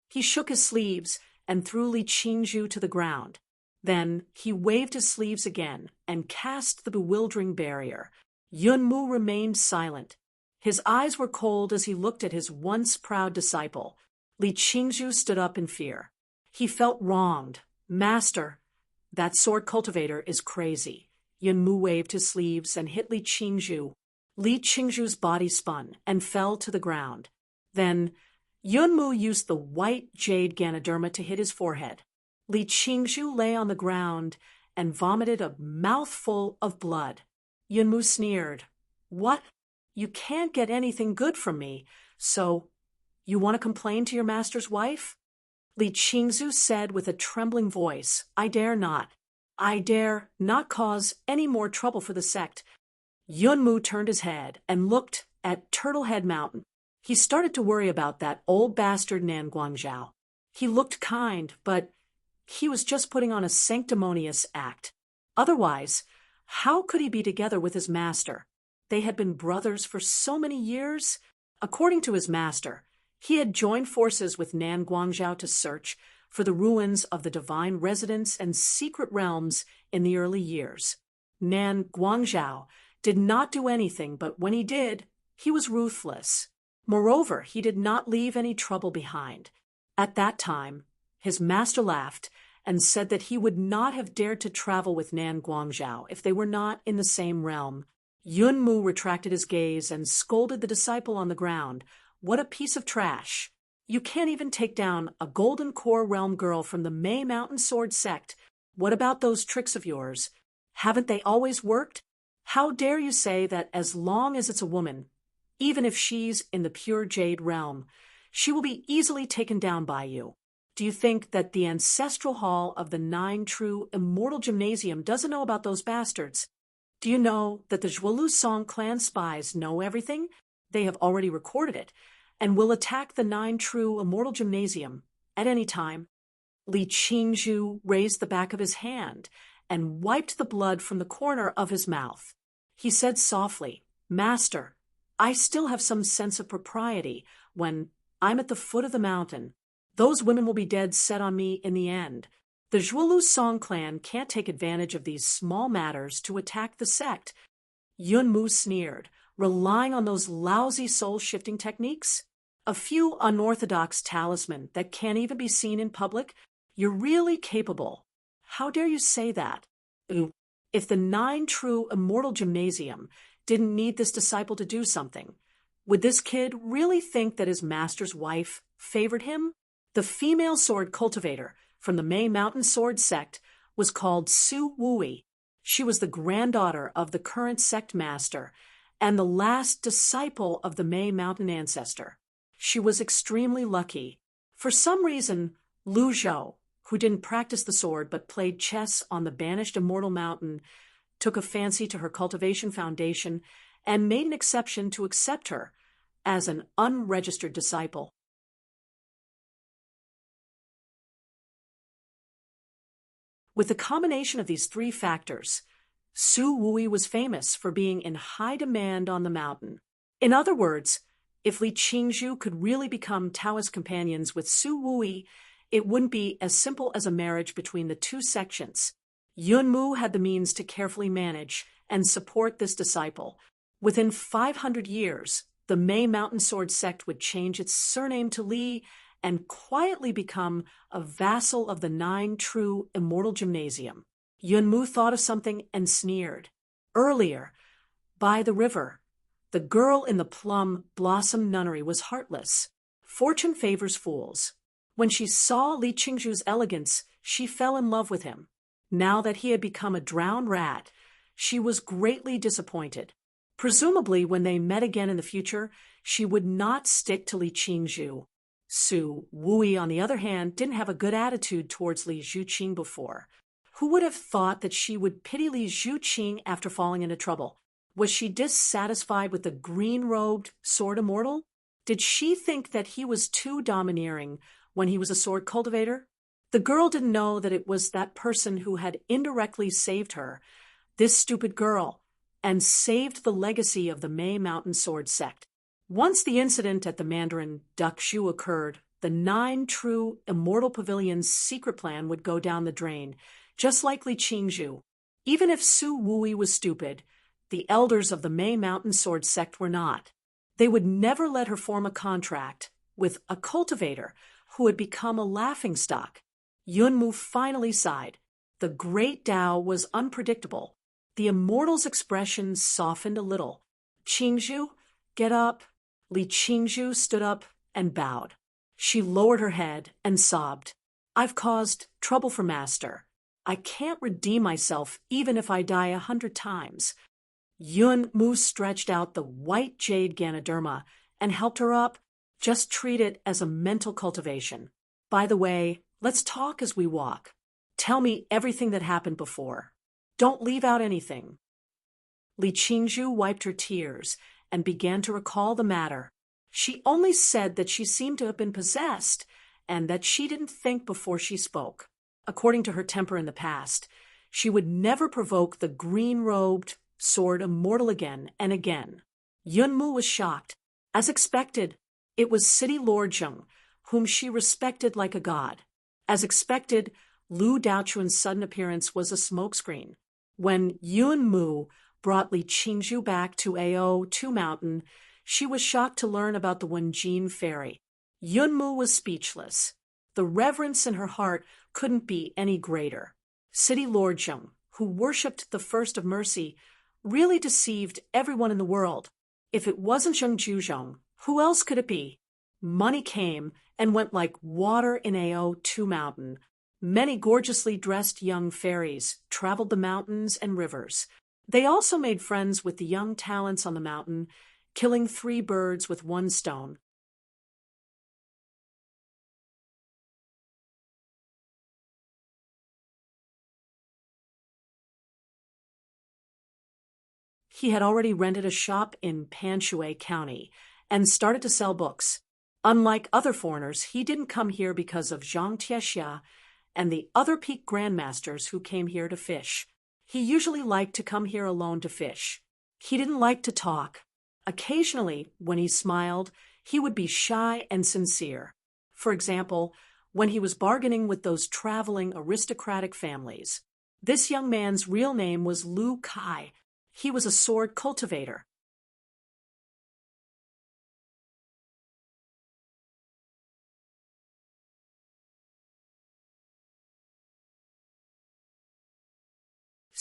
He shook his sleeves and threw Li Qingzhu to the ground. Then he waved his sleeves again and cast the bewildering barrier. Yun Mu remained silent. His eyes were cold as he looked at his once proud disciple. Li Qingzhu stood up in fear. He felt wronged. "Master, that sword cultivator is crazy." Yun Mu waved his sleeves and hit Li Qingzhu. Li Qingzhu's body spun and fell to the ground. Then Yun Mu used the white jade Ganoderma to hit his forehead. Li Qingzhu lay on the ground and vomited a mouthful of blood. Yun Mu sneered. "What? You can't get anything good from me, so you want to complain to your master's wife?" Li Qingzhu said with a trembling voice, "I dare not. I dare not cause any more trouble for the sect." Yun Mu turned his head and looked at Turtle Head Mountain. He started to worry about that old bastard Nan Guangzhou. He looked kind, but he was just putting on a sanctimonious act. Otherwise, how could he be together with his master? They had been brothers for so many years. According to his master, he had joined forces with Nan Guangzhou to search for the ruins of the divine residence and secret realms in the early years. Nan Guangzhou did not do anything, but when he did, he was ruthless. Moreover, he did not leave any trouble behind. At that time, his master laughed and said that he would not have dared to travel with Nan Guangzhou if they were not in the same realm. Yun Mu retracted his gaze and scolded the disciple on the ground. What a piece of trash! You can't even take down a Golden Core Realm girl from the May Mountain Sword sect. What about those tricks of yours? Haven't they always worked? How dare you say that as long as it's a woman, even if she's in the pure jade realm, she will be easily taken down by you? Do you think that the ancestral hall of the 9 true immortal gymnasium doesn't know about those bastards? Do you know that the Zhuolu Song clan spies know everything? They have already recorded it, and will attack the 9 true immortal gymnasium at any time. Li Qingzhu raised the back of his hand and wiped the blood from the corner of his mouth. He said softly, "Master, I still have some sense of propriety when I'm at the foot of the mountain. Those women will be dead set on me in the end. The Zhuolu Song clan can't take advantage of these small matters to attack the sect." Yun Mu sneered, "Relying on those lousy soul-shifting techniques? A few unorthodox talisman that can't even be seen in public? You're really capable. How dare you say that? If the 9 true immortal gymnasium didn't need this disciple to do something, would this kid really think that his master's wife favored him?" The female sword cultivator from the May Mountain Sword sect was called Su Wui. She was the granddaughter of the current sect master and the last disciple of the May Mountain ancestor. She was extremely lucky. For some reason, Lu Zhou, who didn't practice the sword but played chess on the banished immortal mountain, took a fancy to her cultivation foundation and made an exception to accept her as an unregistered disciple. With the combination of these 3 factors, Su Wui was famous for being in high demand on the mountain. In other words, if Li Qingzhu could really become Taoist companions with Su Wui, it wouldn't be as simple as a marriage between the 2 sections. Yun Mu had the means to carefully manage and support this disciple. Within 500 years, the May Mountain Sword sect would change its surname to Li and quietly become a vassal of the 9 true immortal gymnasium. Yun Mu thought of something and sneered. Earlier, by the river, the girl in the plum blossom nunnery was heartless. Fortune favors fools. When she saw Li Qingzhu's elegance, she fell in love with him. Now that he had become a drowned rat, she was greatly disappointed. Presumably, when they met again in the future, she would not stick to Li Qingzhu. Su Wui, on the other hand, didn't have a good attitude towards Li Zhuqing before. Who would have thought that she would pity Li Zhuqing after falling into trouble? Was she dissatisfied with the green-robed sword immortal? Did she think that he was too domineering when he was a sword cultivator? The girl didn't know that it was that person who had indirectly saved her, this stupid girl, and saved the legacy of the May Mountain Sword sect. Once the incident at the Mandarin Duck Shu occurred, the 9 true Immortal Pavilion's secret plan would go down the drain, just like Li Qingzhu. Even if Su Wui was stupid, the elders of the May Mountain Sword sect were not. They would never let her form a contract with a cultivator who had become a laughingstock. Yun Mu finally sighed. The great Tao was unpredictable. The immortal's expression softened a little. "Qingzhu, get up." Li Qingzhu stood up and bowed. She lowered her head and sobbed. "I've caused trouble for Master. I can't redeem myself even if I die 100 times. Yun Mu stretched out the white jade Ganoderma and helped her up. "Just treat it as a mental cultivation. By the way, let's talk as we walk. Tell me everything that happened before. Don't leave out anything." Li Qingzhu wiped her tears and began to recall the matter. She only said that she seemed to have been possessed and that she didn't think before she spoke. According to her temper in the past, she would never provoke the green-robed sword immortal again and again. Yun Mu was shocked. As expected, it was City Lord Zheng, whom she respected like a god. As expected, Lu Daochun's sudden appearance was a smokescreen. When Yun Mu brought Li Qingzhu back to Ao Two Mountain, she was shocked to learn about the Wenjin Ferry. Yun Mu was speechless. The reverence in her heart couldn't be any greater. City Lord Zheng, who worshipped the First of Mercy, really deceived everyone in the world. If it wasn't Zheng Juzhong, who else could it be? Money came and went like water in Ao Two Mountain. Many gorgeously dressed young fairies traveled the mountains and rivers. They also made friends with the young talents on the mountain, killing 3 birds with 1 stone. He had already rented a shop in Panshui County and started to sell books. Unlike other foreigners, he didn't come here because of Zhang Tiexia and the other peak grandmasters who came here to fish. He usually liked to come here alone to fish. He didn't like to talk. Occasionally, when he smiled, he would be shy and sincere. For example, when he was bargaining with those traveling aristocratic families. This young man's real name was Lu Kai. He was a sword cultivator.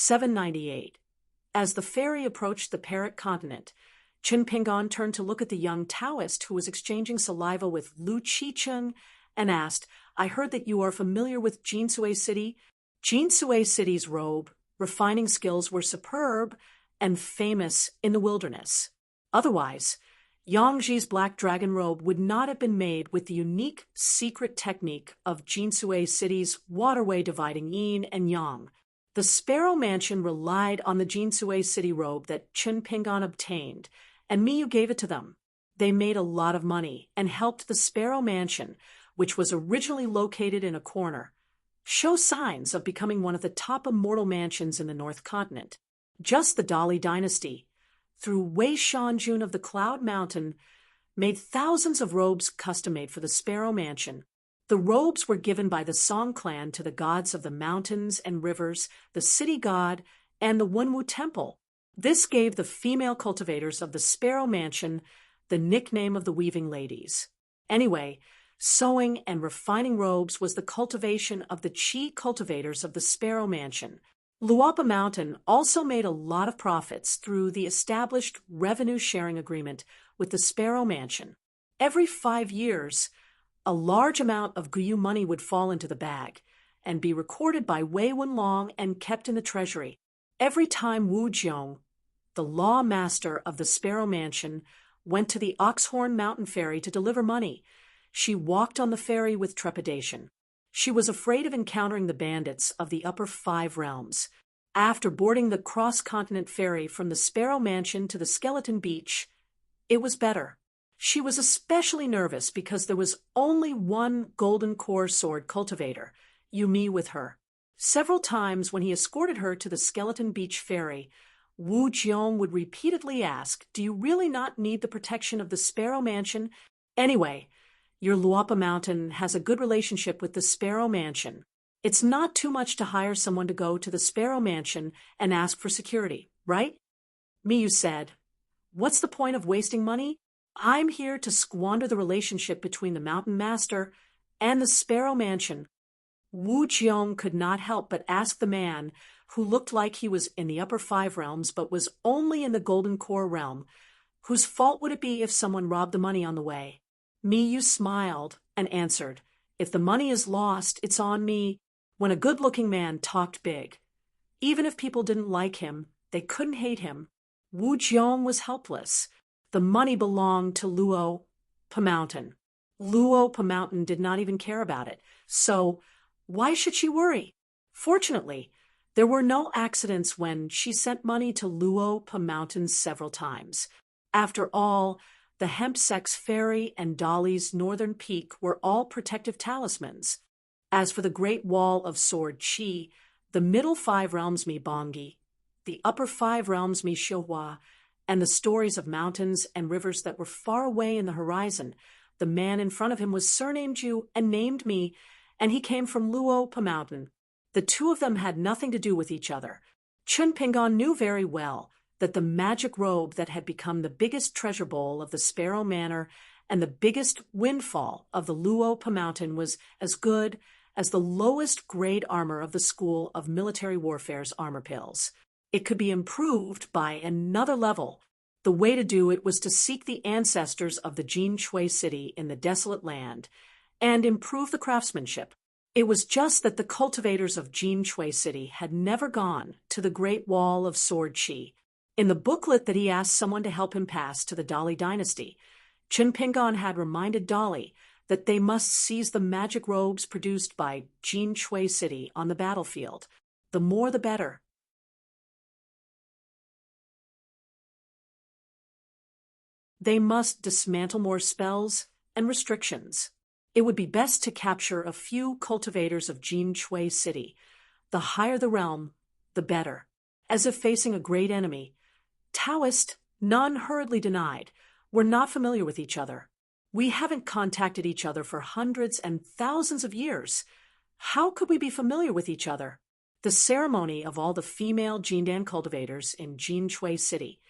(798). As the ferry approached the Parrot continent, Qin Pingon turned to look at the young Taoist who was exchanging saliva with Lu Qicheng and asked, "I heard that you are familiar with Jinsui City?" Jinsui City's robe, refining skills were superb and famous in the wilderness. Otherwise, Yangji's black dragon robe would not have been made with the unique secret technique of Jinsui City's waterway dividing yin and yang. The Sparrow Mansion relied on the Jinsui City robe that Qin Pingon obtained, and Miyu gave it to them. They made a lot of money and helped the Sparrow Mansion, which was originally located in a corner, show signs of becoming one of the top immortal mansions in the North Continent. Just the Dali dynasty, through Wei Shanjun of the Cloud Mountain, made thousands of robes custom-made for the Sparrow Mansion. The robes were given by the Song clan to the gods of the mountains and rivers, the city god, and the Wenwu Temple. This gave the female cultivators of the Sparrow Mansion the nickname of the Weaving Ladies. Anyway, sewing and refining robes was the cultivation of the Qi cultivators of the Sparrow Mansion. Luapa Mountain also made a lot of profits through the established revenue-sharing agreement with the Sparrow Mansion. Every 5 years, a large amount of Guyu money would fall into the bag and be recorded by Wei Wenlong and kept in the treasury. Every time Wu Jiong, the law master of the Sparrow Mansion, went to the Oxhorn Mountain Ferry to deliver money, she walked on the ferry with trepidation. She was afraid of encountering the bandits of the upper 5 realms. After boarding the cross-continent ferry from the Sparrow Mansion to the Skeleton Beach, it was better. She was especially nervous because there was only one golden core sword cultivator, Yumi, with her. Several times when he escorted her to the Skeleton Beach ferry, Wu Jiong would repeatedly ask, "Do you really not need the protection of the Sparrow Mansion? Anyway, your Luapa Mountain has a good relationship with the Sparrow Mansion. It's not too much to hire someone to go to the Sparrow Mansion and ask for security, right?" Miyu said, "What's the point of wasting money? I'm here to squander the relationship between the Mountain Master and the Sparrow Mansion." Wu Jiong could not help but ask the man, who looked like he was in the upper 5 realms but was only in the Golden Core realm, whose fault would it be if someone robbed the money on the way? Miyu smiled and answered, "If the money is lost, it's on me." When a good-looking man talked big, even if people didn't like him, they couldn't hate him. Wu Jiong was helpless. The money belonged to Luopa Mountain. Luopa Mountain did not even care about it, so why should she worry? Fortunately, there were no accidents when she sent money to Luopa Mountain several times. After all, the Hempsex Ferry and Dali's northern peak were all protective talismans. As for the Great Wall of Sword Qi, the middle 5 realms Mi Bongi, the upper 5 realms Mi Xiuhua, and the stories of mountains and rivers that were far away in the horizon, the man in front of him was surnamed Ju and named me, and he came from Luopa Mountain. The two of them had nothing to do with each other. Chun Pingon knew very well that the magic robe that had become the biggest treasure bowl of the Sparrow Manor and the biggest windfall of the Luopa Mountain was as good as the lowest grade armor of the School of Military Warfare's armor pills. It could be improved by another level. The way to do it was to seek the ancestors of the Jin Shui city in the desolate land and improve the craftsmanship. It was just that the cultivators of Jin Shui city had never gone to the Great Wall of Sword Chi. In the booklet that he asked someone to help him pass to the Dali dynasty, Chun Pingon had reminded Dali that they must seize the magic robes produced by Jin Shui city on the battlefield. The more the better. They must dismantle more spells and restrictions. It would be best to capture a few cultivators of Jin Shui city. The higher the realm, the better. As if facing a great enemy, Taoist, none hurriedly denied, we're not familiar with each other. We haven't contacted each other for hundreds and thousands of years. How could we be familiar with each other? The ceremony of all the female Jindan cultivators in Jin Shui city,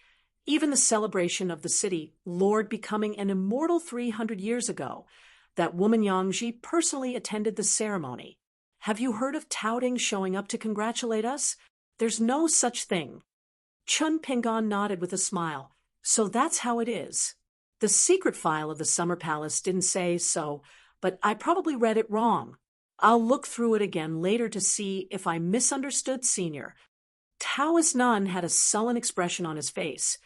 even the celebration of the city Lord becoming an immortal 300 years ago, that woman Yangji personally attended the ceremony. Have you heard of touting showing up to congratulate us? There's no such thing. Chun Pingon nodded with a smile. So that's how it is. The secret file of the Summer Palace didn't say so, but I probably read it wrong. I'll look through it again later to see if I misunderstood Senior. Taoist Nun had a sullen expression on his face,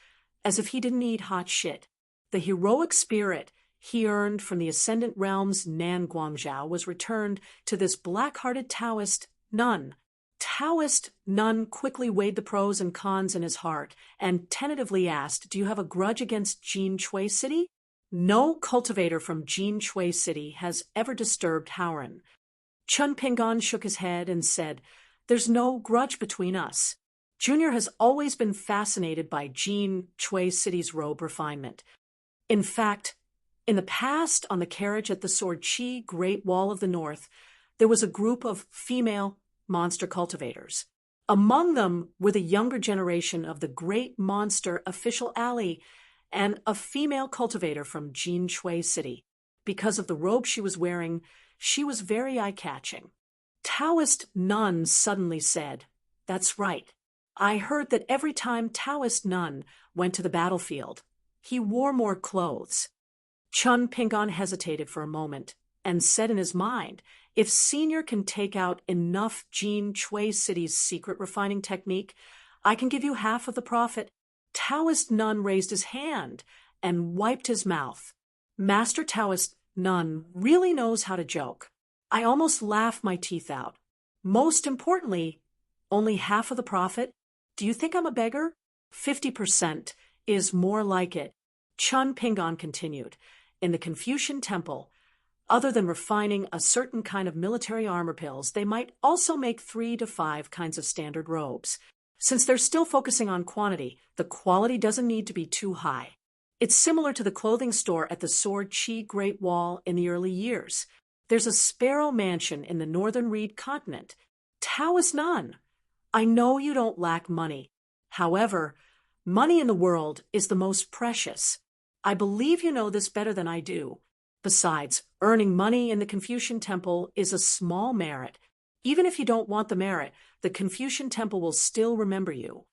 as if he didn't eat hot shit. The heroic spirit he earned from the Ascendant Realm's Nan Guangzhou was returned to this black-hearted Taoist Nun. Taoist Nun quickly weighed the pros and cons in his heart and tentatively asked, do you have a grudge against Jin Shui city? No cultivator from Jin Shui city has ever disturbed Howren. Chun Pingon shook his head and said, there's no grudge between us. Junior has always been fascinated by Jin Shui city's robe refinement. In fact, in the past, on the carriage at the Sword Chi Great Wall of the North, there was a group of female monster cultivators. Among them were the younger generation of the Great Monster Official Alley and a female cultivator from Jin Shui city. Because of the robe she was wearing, she was very eye-catching. Taoist Nun suddenly said, that's right. I heard that every time Taoist Nun went to the battlefield, he wore more clothes. Chun Pingon hesitated for a moment and said in his mind, if Senior can take out enough Jin Shui city's secret refining technique, I can give you half of the profit. Taoist Nun raised his hand and wiped his mouth. Master Taoist Nun really knows how to joke. I almost laughed my teeth out. Most importantly, only half of the profit? Do you think I'm a beggar? 50% is more like it. Chun Pingon continued. In the Confucian temple, other than refining a certain kind of military armor pills, they might also make 3 to 5 kinds of standard robes. Since they're still focusing on quantity, the quality doesn't need to be too high. It's similar to the clothing store at the Sword Chi Great Wall in the early years. There's a Sparrow Mansion in the Northern Reed continent. Taoist Nun, I know you don't lack money. However, money in the world is the most precious. I believe you know this better than I do. Besides, earning money in the Confucian temple is a small merit. Even if you don't want the merit, the Confucian temple will still remember you.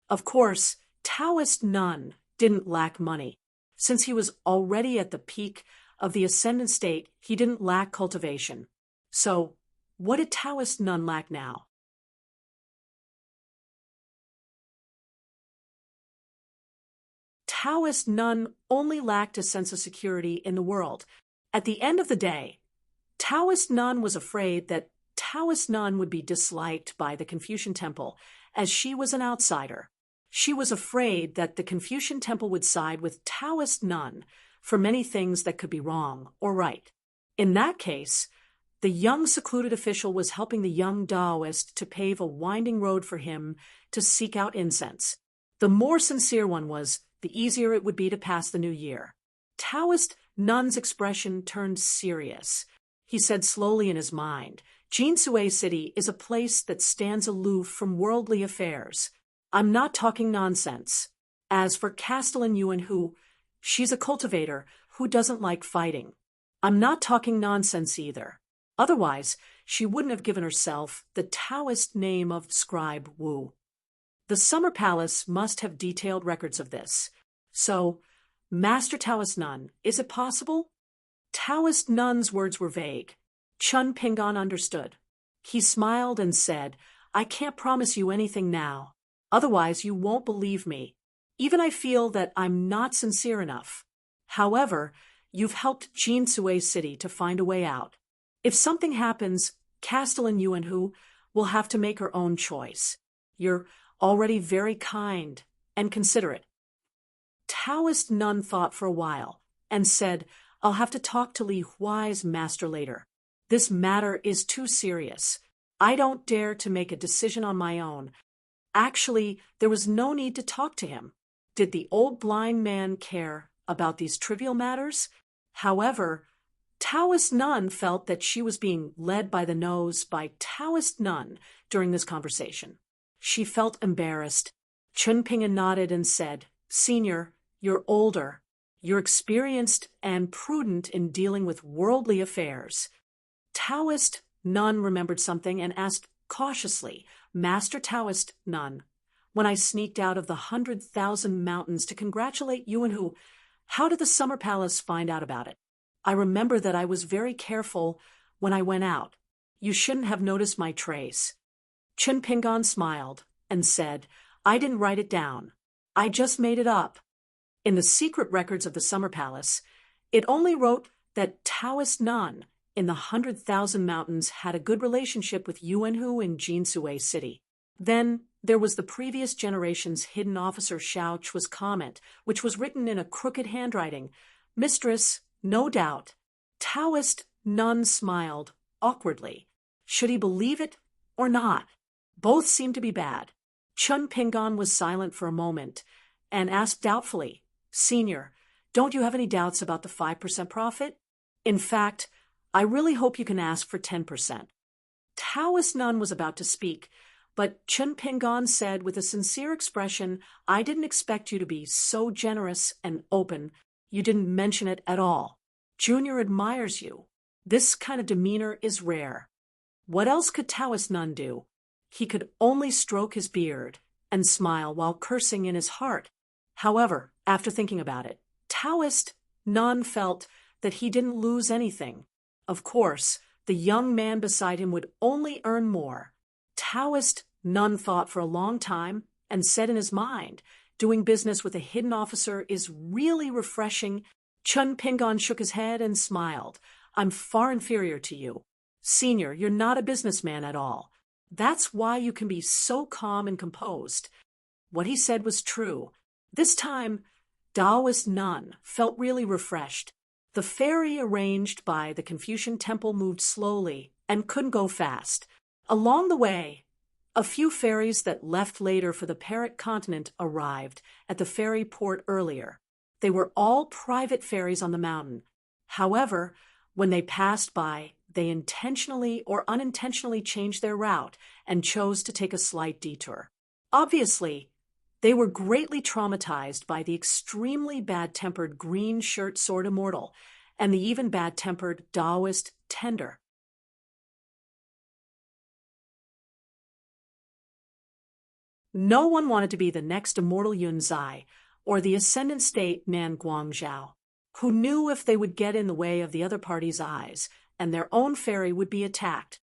Of course, Taoist Nun didn't lack money. Since he was already at the peak of the ascendant state, he didn't lack cultivation. So, what did Taoist Nun lack now? Taoist Nun only lacked a sense of security in the world. At the end of the day, Taoist Nun was afraid that Taoist Nun would be disliked by the Confucian temple, as she was an outsider. She was afraid that the Confucian temple would side with Taoist Nun for many things that could be wrong or right. In that case, the young secluded official was helping the young Taoist to pave a winding road for him to seek out incense. The more sincere one was, the easier it would be to pass the new year. Taoist Nun's expression turned serious. he said slowly in his mind. Jinsue City is a place that stands aloof from worldly affairs. I'm not talking nonsense. As for Castellan Yuan, she's a cultivator who doesn't like fighting. I'm not talking nonsense either. Otherwise, she wouldn't have given herself the Taoist name of Scribe Wu. The Summer Palace must have detailed records of this. So, Master Taoist Nun, is it possible? Taoist Nun's words were vague. Chun Pingon understood. He smiled and said, I can't promise you anything now. Otherwise, you won't believe me. Even I feel that I'm not sincere enough. However, you've helped Jinsue City to find a way out. If something happens, Castellan Yuan will have to make her own choice. You're already very kind and considerate. Taoist Nun thought for a while and said, I'll have to talk to Li Huai's master later. This matter is too serious. I don't dare to make a decision on my own. Actually, there was no need to talk to him. Did the old blind man care about these trivial matters? However, Taoist Nun felt that she was being led by the nose by Taoist Nun during this conversation. She felt embarrassed. Chun Pingon nodded and said, Senior, you're older. You're experienced and prudent in dealing with worldly affairs. Taoist Nun remembered something and asked cautiously, Master Taoist Nun, when I sneaked out of the 100,000 mountains to congratulate Yuan, how did the Summer Palace find out about it? I remember that I was very careful when I went out. You shouldn't have noticed my trace. Chun Pingon smiled and said, I didn't write it down. I just made it up. In the secret records of the Summer Palace, it only wrote that Taoist Nun in the 100,000 mountains had a good relationship with Yuan in Jinsue City. Then there was the previous generation's hidden officer Xiao Chua's comment, which was written in a crooked handwriting. Mistress, no doubt. Taoist Nun smiled awkwardly. Should he believe it or not? Both seemed to be bad. Chun Pingon was silent for a moment and asked doubtfully, Senior, don't you have any doubts about the 5% profit? In fact, I really hope you can ask for 10%. Taoist Nun was about to speak, but Chun Pingon said with a sincere expression, I didn't expect you to be so generous and open. You didn't mention it at all. Junior admires you. This kind of demeanor is rare. What else could Taoist Nun do? He could only stroke his beard and smile while cursing in his heart. However, after thinking about it, Taoist Nun felt that he didn't lose anything. Of course, the young man beside him would only earn more. Taoist Nun thought for a long time and said in his mind, doing business with a hidden officer is really refreshing. Chun Pingon shook his head and smiled. I'm far inferior to you. Senior, you're not a businessman at all. That's why you can be so calm and composed. What he said was true. This time, Taoist Nun felt really refreshed. The ferry arranged by the Confucian temple moved slowly and couldn't go fast. Along the way, a few ferries that left later for the Parrot continent arrived at the ferry port earlier. They were all private ferries on the mountain. However, when they passed by, they intentionally or unintentionally changed their route and chose to take a slight detour. Obviously, they were greatly traumatized by the extremely bad-tempered green-shirt sword immortal and the even bad-tempered Taoist tender. No one wanted to be the next immortal Yun Zai or the ascendant state Nan Guangzhou, who knew if they would get in the way of the other party's eyes and their own ferry would be attacked.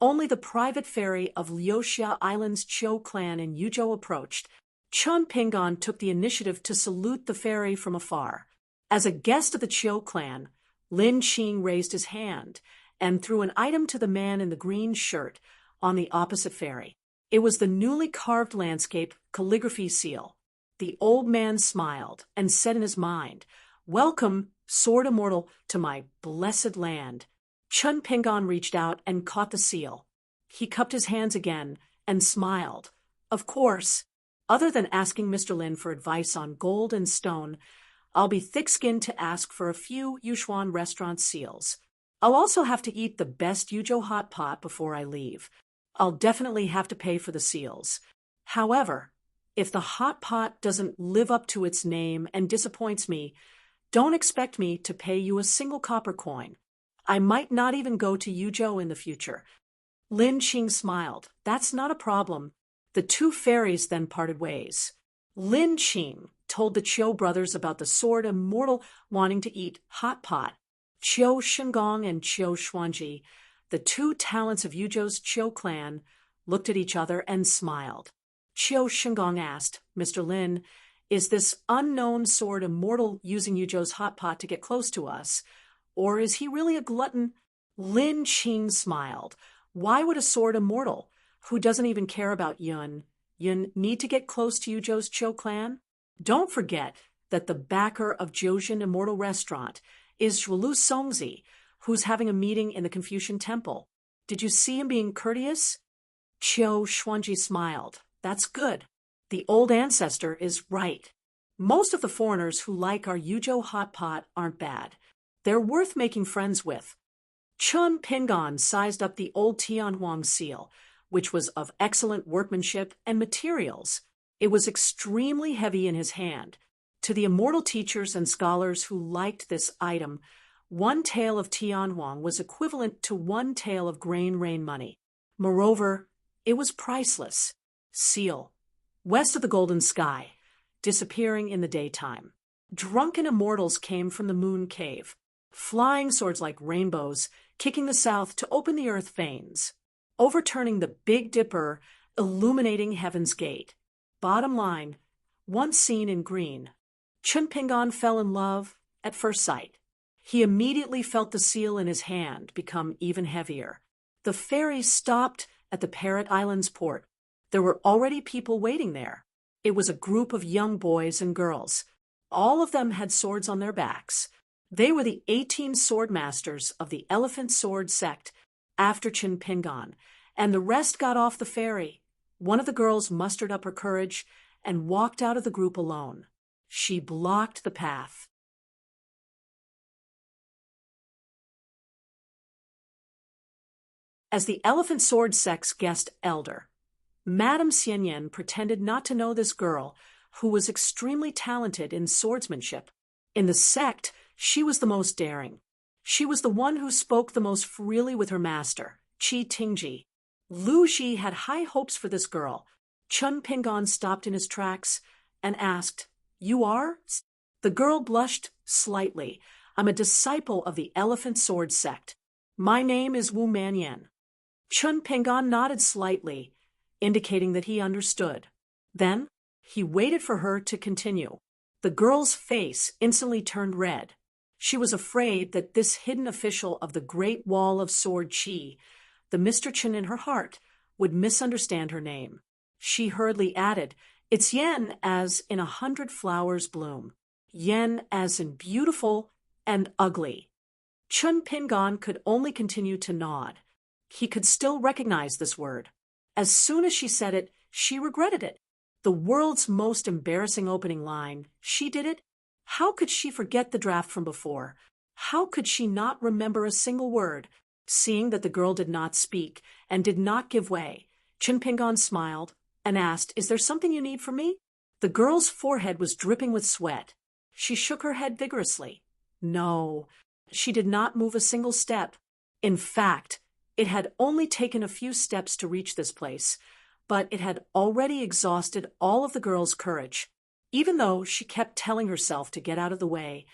Only the private ferry of Liuxia Island's Chiu clan in Yuzhou approached. Chun Pingon took the initiative to salute the ferry from afar. As a guest of the Chiu clan, Lin Qing raised his hand and threw an item to the man in the green shirt on the opposite ferry. It was the newly carved landscape calligraphy seal. The old man smiled and said in his mind, Welcome, sword immortal, to my blessed land. Chun Pingon reached out and caught the seal. He cupped his hands again and smiled. Of course, other than asking Mr. Lin for advice on gold and stone, I'll be thick-skinned to ask for a few Yushuan restaurant seals. I'll also have to eat the best Yuzhou hot pot before I leave. I'll definitely have to pay for the seals. However, if the hot pot doesn't live up to its name and disappoints me, don't expect me to pay you a single copper coin. I might not even go to Yuzhou in the future. Lin Qing smiled. That's not a problem. The two fairies then parted ways. Lin Qing told the Qiu brothers about the sword immortal wanting to eat hot pot. Qiu Shengong and Qiu Xuanji, the two talents of Yuzhou's Qiu clan, looked at each other and smiled. Qiu Shengong asked, Mr. Lin, is this unknown sword immortal using Yuzhou's hot pot to get close to us? Or is he really a glutton? Lin Qing smiled. Why would a sword immortal, who doesn't even care about Yun, need to get close to Yuzhou's Qiu clan? Don't forget that the backer of Jiuzhen Immortal Restaurant is Zhuelu Songzi, who's having a meeting in the Confucian Temple. Did you see him being courteous? Qiu Xuanji smiled. That's good. The old ancestor is right. Most of the foreigners who like our Yuzhou hot pot aren't bad. They're worth making friends with. Chun Pingon sized up the old Tianhuang seal, which was of excellent workmanship and materials. It was extremely heavy in his hand. To the immortal teachers and scholars who liked this item, one tael of Tianhuang was equivalent to one tael of grain rain money. Moreover, it was priceless. Seal, west of the golden sky, disappearing in the daytime. Drunken immortals came from the moon cave, flying swords like rainbows, kicking the south to open the earth veins, overturning the Big Dipper, illuminating heaven's gate. Bottom line, once seen in green, Chun Pingon fell in love at first sight. He immediately felt the seal in his hand become even heavier. The ferry stopped at the Parrot Island's port. There were already people waiting there. It was a group of young boys and girls. All of them had swords on their backs. They were the 18 sword masters of the Elephant Sword sect after Chun Pingon, and the rest got off the ferry. One of the girls mustered up her courage and walked out of the group alone. She blocked the path. As the Elephant Sword sect's guest elder, Madame Xianyan pretended not to know this girl, who was extremely talented in swordsmanship. In the sect, she was the most daring. She was the one who spoke the most freely with her master, Qi Tingji. Lu Ji had high hopes for this girl. Chun Pingon stopped in his tracks and asked, You are? The girl blushed slightly. I'm a disciple of the Elephant Sword sect. My name is Wu Manyan. Chun Pingon nodded slightly, indicating that he understood. Then, he waited for her to continue. The girl's face instantly turned red. She was afraid that this hidden official of the Great Wall of Sword Qi, the Mr. Chen in her heart, would misunderstand her name. She hurriedly added, It's Yen as in 100 flowers bloom. Yen as in beautiful and ugly. Chun Pingon could only continue to nod. He could still recognize this word. As soon as she said it, she regretted it. The world's most embarrassing opening line. She did it? How could she forget the draft from before? How could she not remember a single word? Seeing that the girl did not speak and did not give way, Chun Pingon smiled and asked, Is there something you need from me? The girl's forehead was dripping with sweat. She shook her head vigorously. No, she did not move a single step. In fact, it had only taken a few steps to reach this place, but it had already exhausted all of the girl's courage. Even though she kept telling herself to get out of the way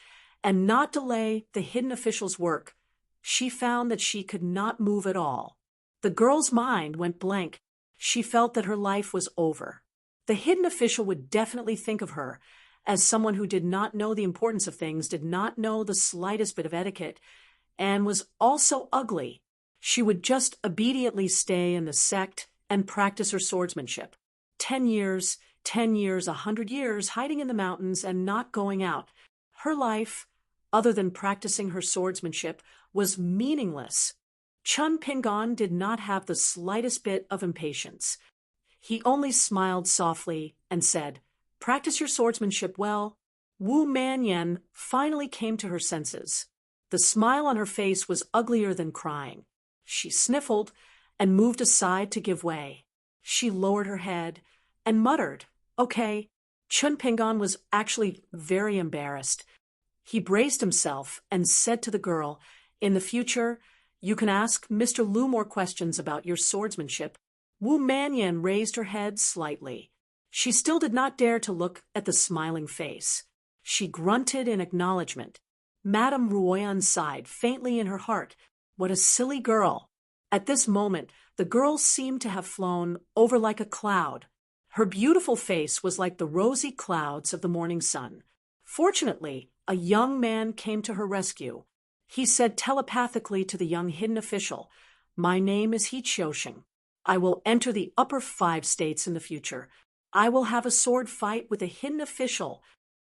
and not delay the hidden official's work, she found that she could not move at all. The girl's mind went blank. She felt that her life was over. The hidden official would definitely think of her as someone who did not know the importance of things, did not know the slightest bit of etiquette, and was also ugly. She would just obediently stay in the sect and practice her swordsmanship. 10 years, 100 years, hiding in the mountains and not going out. Her life, other than practicing her swordsmanship, was meaningless. Chun Pingon did not have the slightest bit of impatience. He only smiled softly and said, Practice your swordsmanship well. Wu Manyan finally came to her senses. The smile on her face was uglier than crying. She sniffled and moved aside to give way. She lowered her head and muttered, "Okay." Chun Pingon was actually very embarrassed. He braced himself and said to the girl, "In the future, you can ask Mr. Lu more questions about your swordsmanship." Wu Manyan raised her head slightly. She still did not dare to look at the smiling face. She grunted in acknowledgement. Madame Ruoyan sighed faintly in her heart. What a silly girl! At this moment, the girl seemed to have flown over like a cloud. Her beautiful face was like the rosy clouds of the morning sun. Fortunately, a young man came to her rescue. He said telepathically to the young hidden official, "My name is He Qiusheng. I will enter the upper 5 states in the future. I will have a sword fight with a hidden official."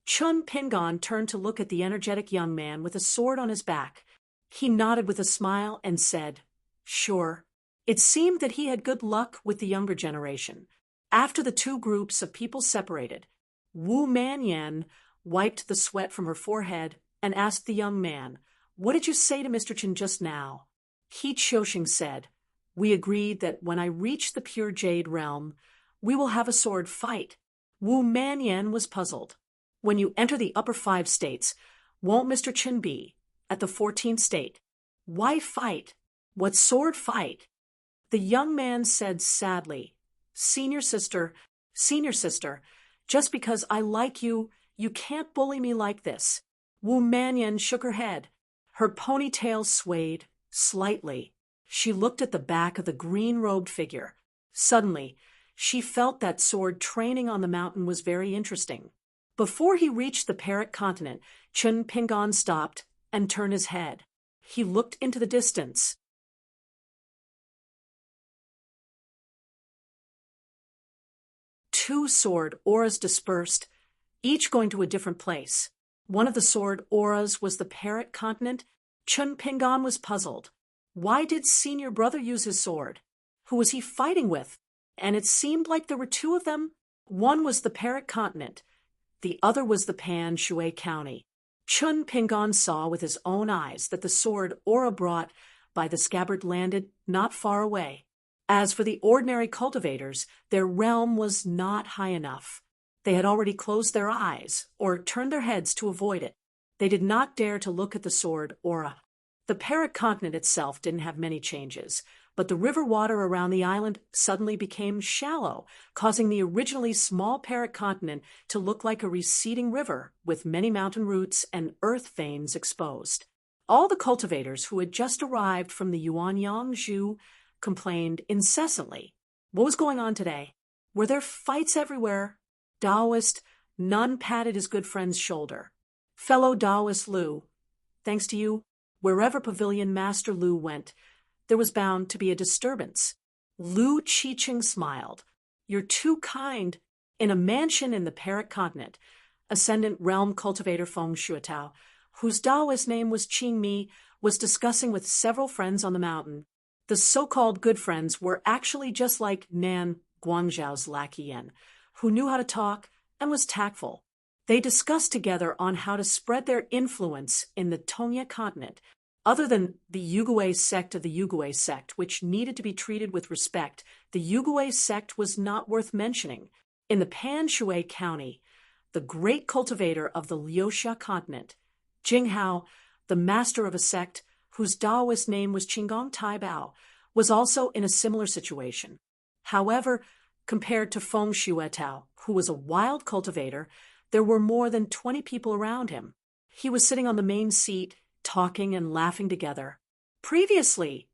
Chun Pingon turned to look at the energetic young man with a sword on his back. He nodded with a smile and said, "Sure." It seemed that he had good luck with the younger generation. After the two groups of people separated, Wu Manyan wiped the sweat from her forehead and asked the young man, "What did you say to Mr. Chen just now?" He Qiusheng said, "We agreed that when I reach the pure jade realm, we will have a sword fight." Wu Manyan was puzzled. "When you enter the upper 5 states, won't Mr. Chen be at the 14th state? Why fight? What sword fight?" The young man said sadly, Senior sister, just because I like you, you can't bully me like this." Wu Manyan shook her head. Her ponytail swayed slightly. She looked at the back of the green-robed figure. Suddenly, she felt that sword training on the mountain was very interesting. Before he reached the Parrot Continent, Chun Pingon stopped and turned his head. He looked into the distance. Two sword auras dispersed, each going to a different place. One of the sword auras was the Parrot Continent. Chun Pingon was puzzled. Why did senior brother use his sword? Who was he fighting with? And it seemed like there were two of them. One was the Parrot Continent. The other was the Pan Shui County. Chun Pingon saw with his own eyes that the sword aura brought by the scabbard landed not far away. As for the ordinary cultivators, their realm was not high enough. They had already closed their eyes or turned their heads to avoid it. They did not dare to look at the sword aura. The Parrot Continent itself didn't have many changes, but the river water around the island suddenly became shallow, causing the originally small Parrot Continent to look like a receding river with many mountain roots and earth veins exposed. All the cultivators who had just arrived from the Yuanyang Zhu complained incessantly. What was going on today? Were there fights everywhere? Taoist, none patted his good friend's shoulder. "Fellow Taoist Lu, thanks to you, wherever Pavilion Master Lu went, there was bound to be a disturbance." Lu Qicheng smiled. "You're too kind." In a mansion in the Parrot Continent, Ascendant Realm cultivator Feng Shuatao, whose Taoist name was Qing Mi, was discussing with several friends on the mountain. The so-called good friends were actually just like Nan Guangzhao's lackey Yan, who knew how to talk and was tactful. They discussed together on how to spread their influence in the Tongya continent. Other than the Yugui sect of the Yugui sect, which needed to be treated with respect, the Yugui sect was not worth mentioning. In the Pan Shui County, the great cultivator of the Liuxia continent, Jinghao, the master of a sect whose Taoist name was Qinggong Taibao, was also in a similar situation. However, compared to Feng Shuetao, who was a wild cultivator, there were more than 20 people around him. He was sitting on the main seat, talking and laughing together. Previously,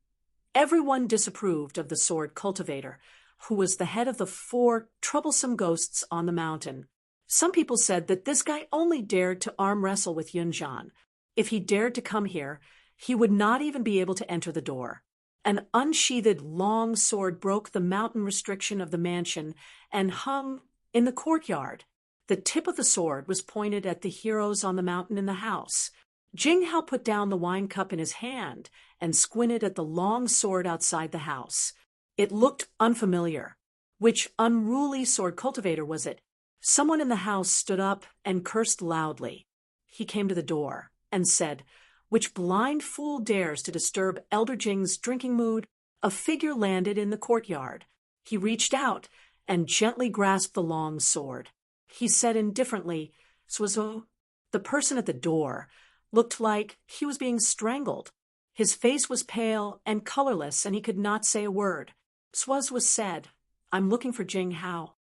everyone disapproved of the sword cultivator, who was the head of the 4 troublesome ghosts on the mountain. Some people said that this guy only dared to arm wrestle with Yunzhan. If he dared to come here, he would not even be able to enter the door. An unsheathed long sword broke the mountain restriction of the mansion and hung in the courtyard. The tip of the sword was pointed at the heroes on the mountain in the house. Jinghao put down the wine cup in his hand and squinted at the long sword outside the house. It looked unfamiliar. Which unruly sword cultivator was it? Someone in the house stood up and cursed loudly. He came to the door and said, Which blind fool dares to disturb Elder Jing's drinking mood? A figure landed in the courtyard. He reached out and gently grasped the long sword. He said indifferently, "Swazo." The person at the door looked like he was being strangled. His face was pale and colorless, and he could not say a word. Swazo said, "I'm looking for Jing Hao."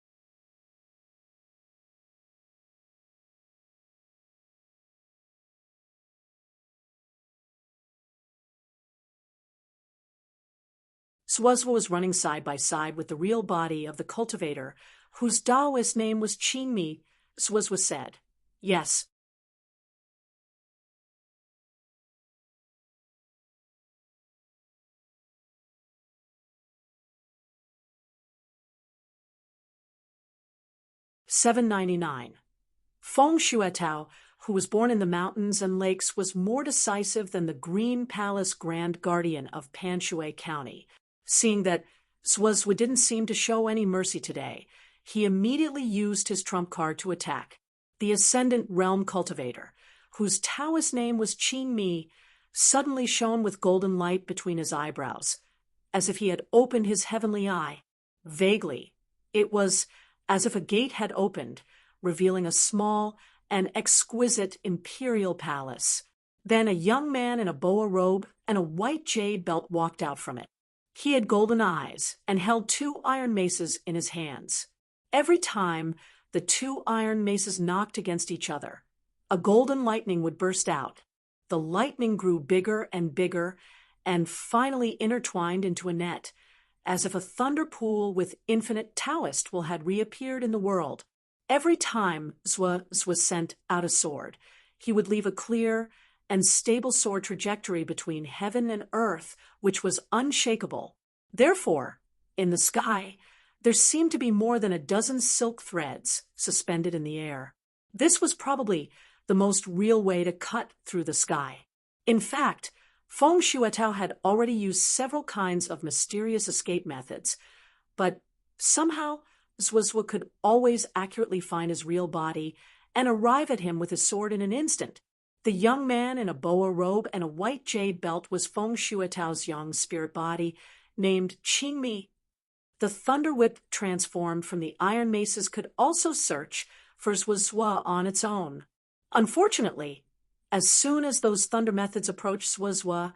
Swazwa was running side by side with the real body of the cultivator, whose Taoist name was Qingmi. Swazwa said, "Yes." $7.99. Feng Shuetao, who was born in the mountains and lakes, was more decisive than the Green Palace Grand Guardian of Panshui County. Seeing that Swazwa didn't seem to show any mercy today, he immediately used his trump card to attack. The Ascendant Realm Cultivator, whose Taoist name was Qin Mi, suddenly shone with golden light between his eyebrows, as if he had opened his heavenly eye. Vaguely, it was as if a gate had opened, revealing a small and exquisite imperial palace. Then a young man in a boa robe and a white jade belt walked out from it. He had golden eyes and held 2 iron maces in his hands. Every time the 2 iron maces knocked against each other, a golden lightning would burst out. The lightning grew bigger and bigger and finally intertwined into a net, as if a thunder pool with infinite Taoist had reappeared in the world. Every time Zwa sent out a sword, he would leave a clear and stable sword trajectory between heaven and earth, which was unshakable. Therefore, in the sky, there seemed to be more than a dozen silk threads suspended in the air. This was probably the most real way to cut through the sky. In fact, Feng Shuetao had already used several kinds of mysterious escape methods, but somehow Zwazwa could always accurately find his real body and arrive at him with his sword in an instant. The young man in a boa robe and a white jade belt was Feng Shuetao's young spirit body, named Qingmi. The thunder whip transformed from the iron maces could also search for Zwazwa on its own. Unfortunately, as soon as those thunder methods approached Zwazwa,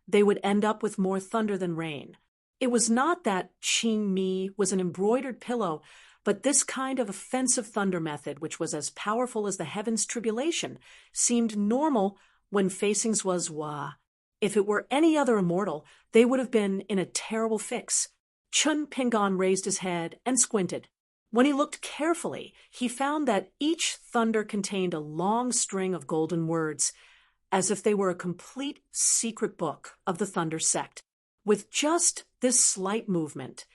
they would end up with more thunder than rain. It was not that Qingmi was an embroidered pillow, but this kind of offensive thunder method, which was as powerful as the heavens' tribulation, seemed normal when facing Zwazwa. If it were any other immortal, they would have been in a terrible fix. Chun Pingon raised his head and squinted. When he looked carefully, he found that each thunder contained a long string of golden words, as if they were a complete secret book of the Thunder sect. With just this slight movement,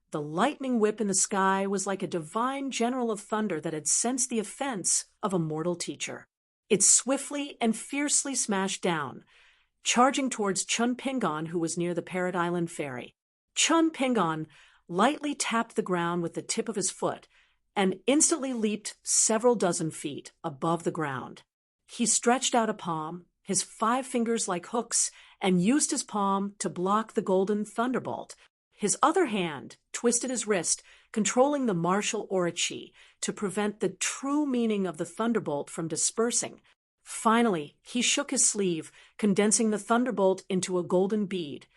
the lightning whip in the sky was like a divine general of thunder that had sensed the offense of a mortal teacher. It swiftly and fiercely smashed down, charging towards Chun Pingon, who was near the Parrot Island ferry. Chun Pingon lightly tapped the ground with the tip of his foot and instantly leaped several dozen feet above the ground. He stretched out a palm, his 5 fingers like hooks, and used his palm to block the golden thunderbolt. His other hand twisted his wrist, controlling the martial Orochi to prevent the true meaning of the thunderbolt from dispersing. Finally, he shook his sleeve, condensing the thunderbolt into a golden bead,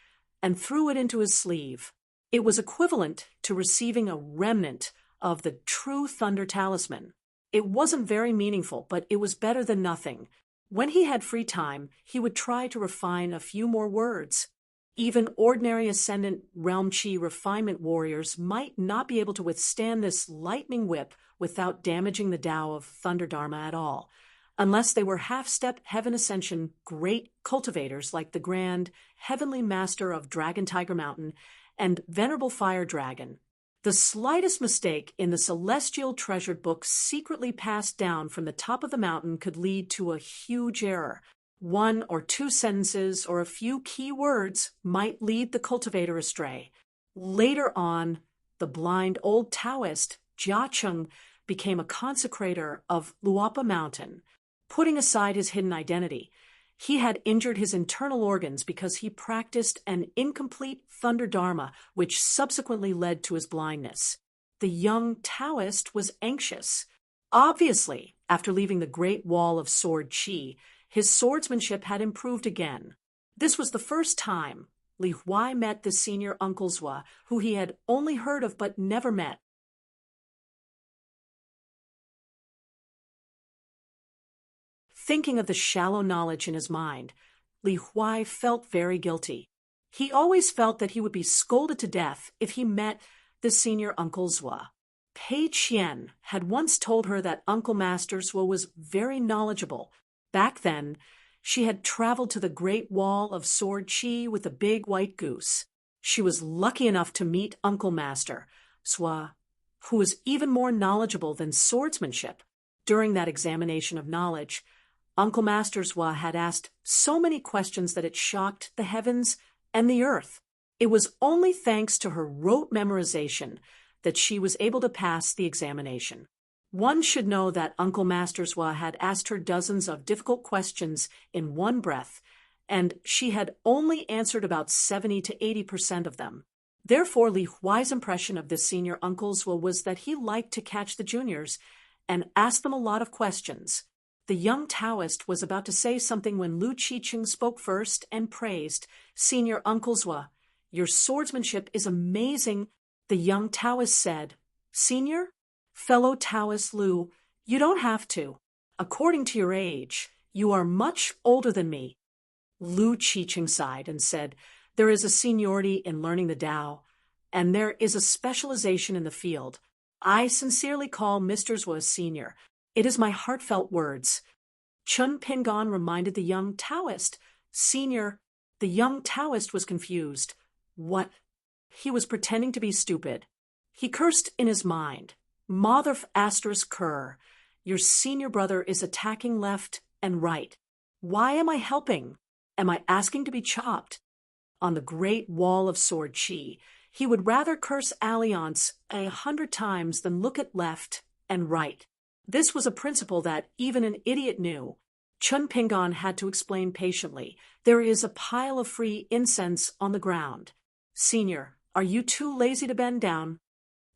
and threw it into his sleeve. It was equivalent to receiving a remnant of the true thunder talisman. It wasn't very meaningful, but it was better than nothing. When he had free time, he would try to refine a few more words. Even ordinary Ascendant Realm Chi refinement warriors might not be able to withstand this lightning whip without damaging the Tao of Thunder Dharma at all, unless they were half-step Heaven Ascension great cultivators like the Grand Heavenly Master of Dragon Tiger Mountain and Venerable Fire Dragon. The slightest mistake in the celestial treasured book secretly passed down from the top of the mountain could lead to a huge error. 1 or 2 sentences or a few key words might lead the cultivator astray. Later on, the blind old Taoist, Jia Cheng, became a consecrator of Luapa Mountain. Putting aside his hidden identity, He had injured his internal organs because he practiced an incomplete thunder dharma, which subsequently led to his blindness. The young Taoist was anxious. Obviously, after leaving the Great Wall of Sword Chi, his swordsmanship had improved again. This was the first time Li Huai met the senior Uncle Zhua, who he had only heard of but never met. Thinking of the shallow knowledge in his mind, Li Huai felt very guilty. He always felt that he would be scolded to death if he met the senior Uncle Zhua. Pei Qian had once told her that Uncle Master Zhua was very knowledgeable. Back then, she had traveled to the Great Wall of Sword Chi with a big white goose. She was lucky enough to meet Uncle Master Zhua, who was even more knowledgeable than swordsmanship. During that examination of knowledge, Uncle Master Zhua had asked so many questions that it shocked the heavens and the earth. It was only thanks to her rote memorization that she was able to pass the examination. One should know that Uncle Master Zhua had asked her dozens of difficult questions in one breath, and she had only answered about 70 to 80% of them. Therefore, Li Huai's impression of this senior Uncle Zhua was that he liked to catch the juniors and ask them a lot of questions. The young Taoist was about to say something when Lu Qiqing spoke first and praised Senior Uncle Zhua. "Your swordsmanship is amazing," the young Taoist said. "Senior? Fellow Taoist Lu, you don't have to. According to your age, you are much older than me." Lu Qiqing sighed and said, "There is a seniority in learning the Tao, and there is a specialization in the field. I sincerely call Mr. Zhua senior. It is my heartfelt words." Chun Pingon reminded the young Taoist. "Senior." The young Taoist was confused. What? He was pretending to be stupid. He cursed in his mind. "Mother asterisk cur, your senior brother is attacking left and right. Why am I helping? Am I asking to be chopped?" On the Great Wall of Sword Chi, he would rather curse Alliance 100 times than look at left and right. This was a principle that even an idiot knew. Chun Pingon had to explain patiently. "There is a pile of free incense on the ground. Senior, are you too lazy to bend down?"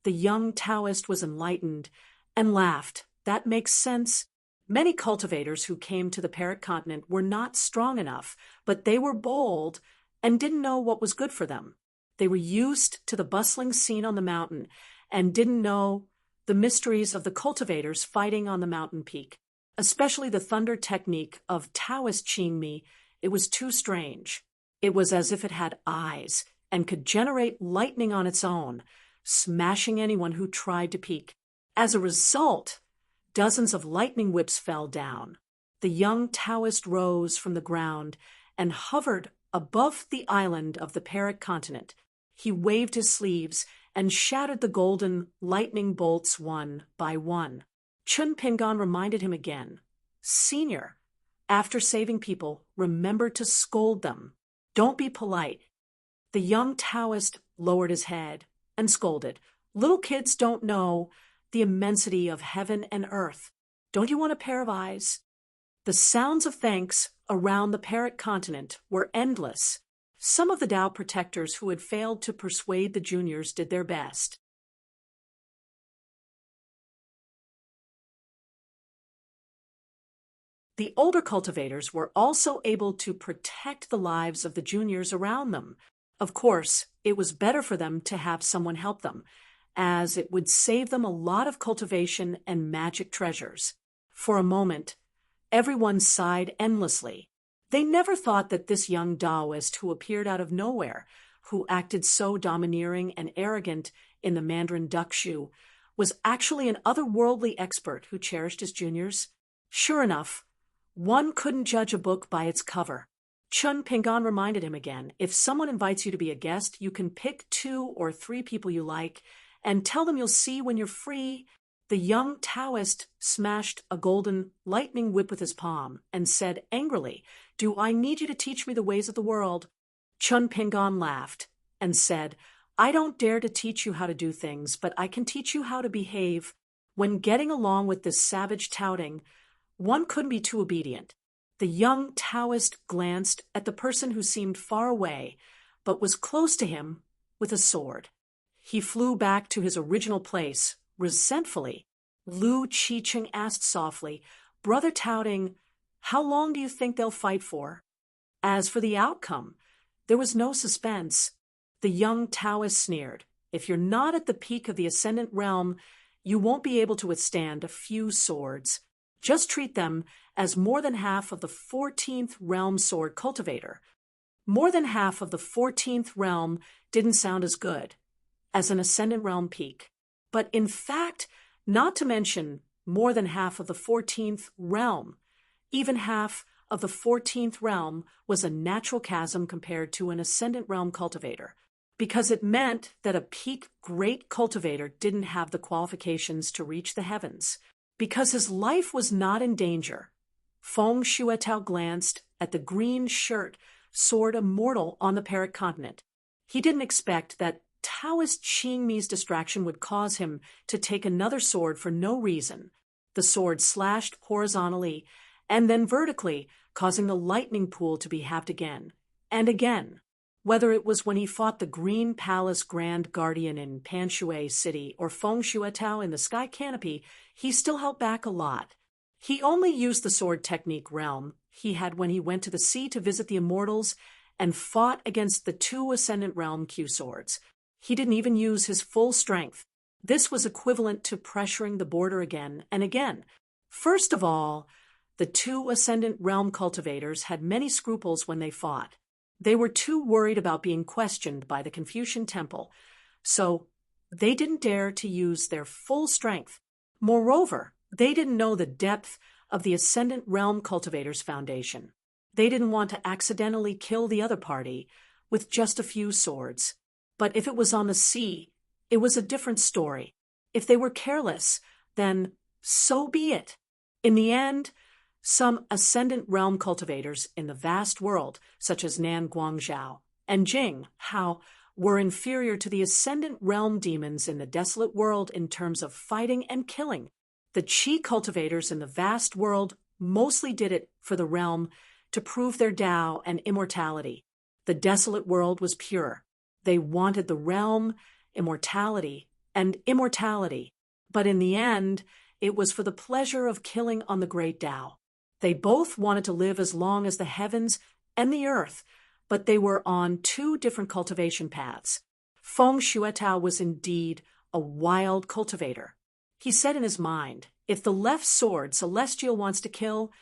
The young Taoist was enlightened and laughed. "That makes sense." Many cultivators who came to the Parrot Continent were not strong enough, but they were bold and didn't know what was good for them. They were used to the bustling scene on the mountain and didn't know the mysteries of the cultivators fighting on the mountain peak, especially the thunder technique of Taoist Qingmi. It was too strange. It was as if it had eyes and could generate lightning on its own, smashing anyone who tried to peek. As a result, dozens of lightning whips fell down. The young Taoist rose from the ground and hovered above the island of the Parrot Continent. He waved his sleeves and shattered the golden lightning bolts one by one. Chun Pingon reminded him again. "Senior, after saving people, remember to scold them. Don't be polite." The young Taoist lowered his head and scolded. "Little kids don't know the immensity of heaven and earth. Don't you want a pair of eyes?" The sounds of thanks around the Parrot Continent were endless. Some of the Tao protectors who had failed to persuade the juniors did their best. The older cultivators were also able to protect the lives of the juniors around them. Of course, it was better for them to have someone help them, as it would save them a lot of cultivation and magic treasures. For a moment, everyone sighed endlessly. They never thought that this young Taoist who appeared out of nowhere, who acted so domineering and arrogant in the Mandarin duck shoe, was actually an otherworldly expert who cherished his juniors. Sure enough, one couldn't judge a book by its cover. Chun Pingon reminded him again, "If someone invites you to be a guest, you can pick 2 or 3 people you like and tell them you'll see when you're free." The young Taoist smashed a golden lightning whip with his palm and said angrily, "Do I need you to teach me the ways of the world?" Chun Pingon laughed and said, "I don't dare to teach you how to do things, but I can teach you how to behave. When getting along with this savage touting, one couldn't be too obedient. The young Taoist glanced at the person who seemed far away, but was close to him with a sword. He flew back to his original place, resentfully. Lu Qiqing asked softly, "Brother Touting, how long do you think they'll fight for?" As for the outcome, there was no suspense. The young Taoist sneered, "If you're not at the peak of the Ascendant Realm, you won't be able to withstand a few swords. Just treat them as more than half of the 14th Realm sword cultivator." More than half of the 14th Realm didn't sound as good as an Ascendant Realm peak. But in fact, not to mention more than half of the 14th Realm, even half of the 14th Realm was a natural chasm compared to an Ascendant Realm cultivator, because it meant that a peak great cultivator didn't have the qualifications to reach the heavens. Because his life was not in danger, Feng Shuatao glanced at the green shirt soared immortal on the Parrot continent. He didn't expect that Taoist Qingmi's distraction would cause him to take another sword for no reason. The sword slashed horizontally and then vertically, causing the lightning pool to be halved again and again. Whether it was when he fought the Green Palace Grand Guardian in Panshui City or Feng Shuatao in the Sky Canopy, he still held back a lot. He only used the sword technique realm he had when he went to the sea to visit the immortals and fought against the 2 Ascendant Realm Q swords. He didn't even use his full strength. This was equivalent to pressuring the border again and again. First of all, the 2 Ascendant Realm cultivators had many scruples when they fought. They were too worried about being questioned by the Confucian Temple, so they didn't dare to use their full strength. Moreover, they didn't know the depth of the Ascendant Realm Cultivators Foundation. They didn't want to accidentally kill the other party with just a few swords. But if it was on the sea, it was a different story. If they were careless, then so be it. In the end, some Ascendant Realm cultivators in the vast world, such as Nan Guangzhao and Jing Hao, were inferior to the Ascendant Realm demons in the desolate world in terms of fighting and killing. The Qi cultivators in the vast world mostly did it for the realm to prove their Tao and immortality. The desolate world was pure. They wanted the realm, immortality, and immortality. But in the end, it was for the pleasure of killing on the great Tao. They both wanted to live as long as the heavens and the earth, but they were on 2 different cultivation paths. Feng Shuatao was indeed a wild cultivator. He said in his mind, if the left sword Celestial wants to kill,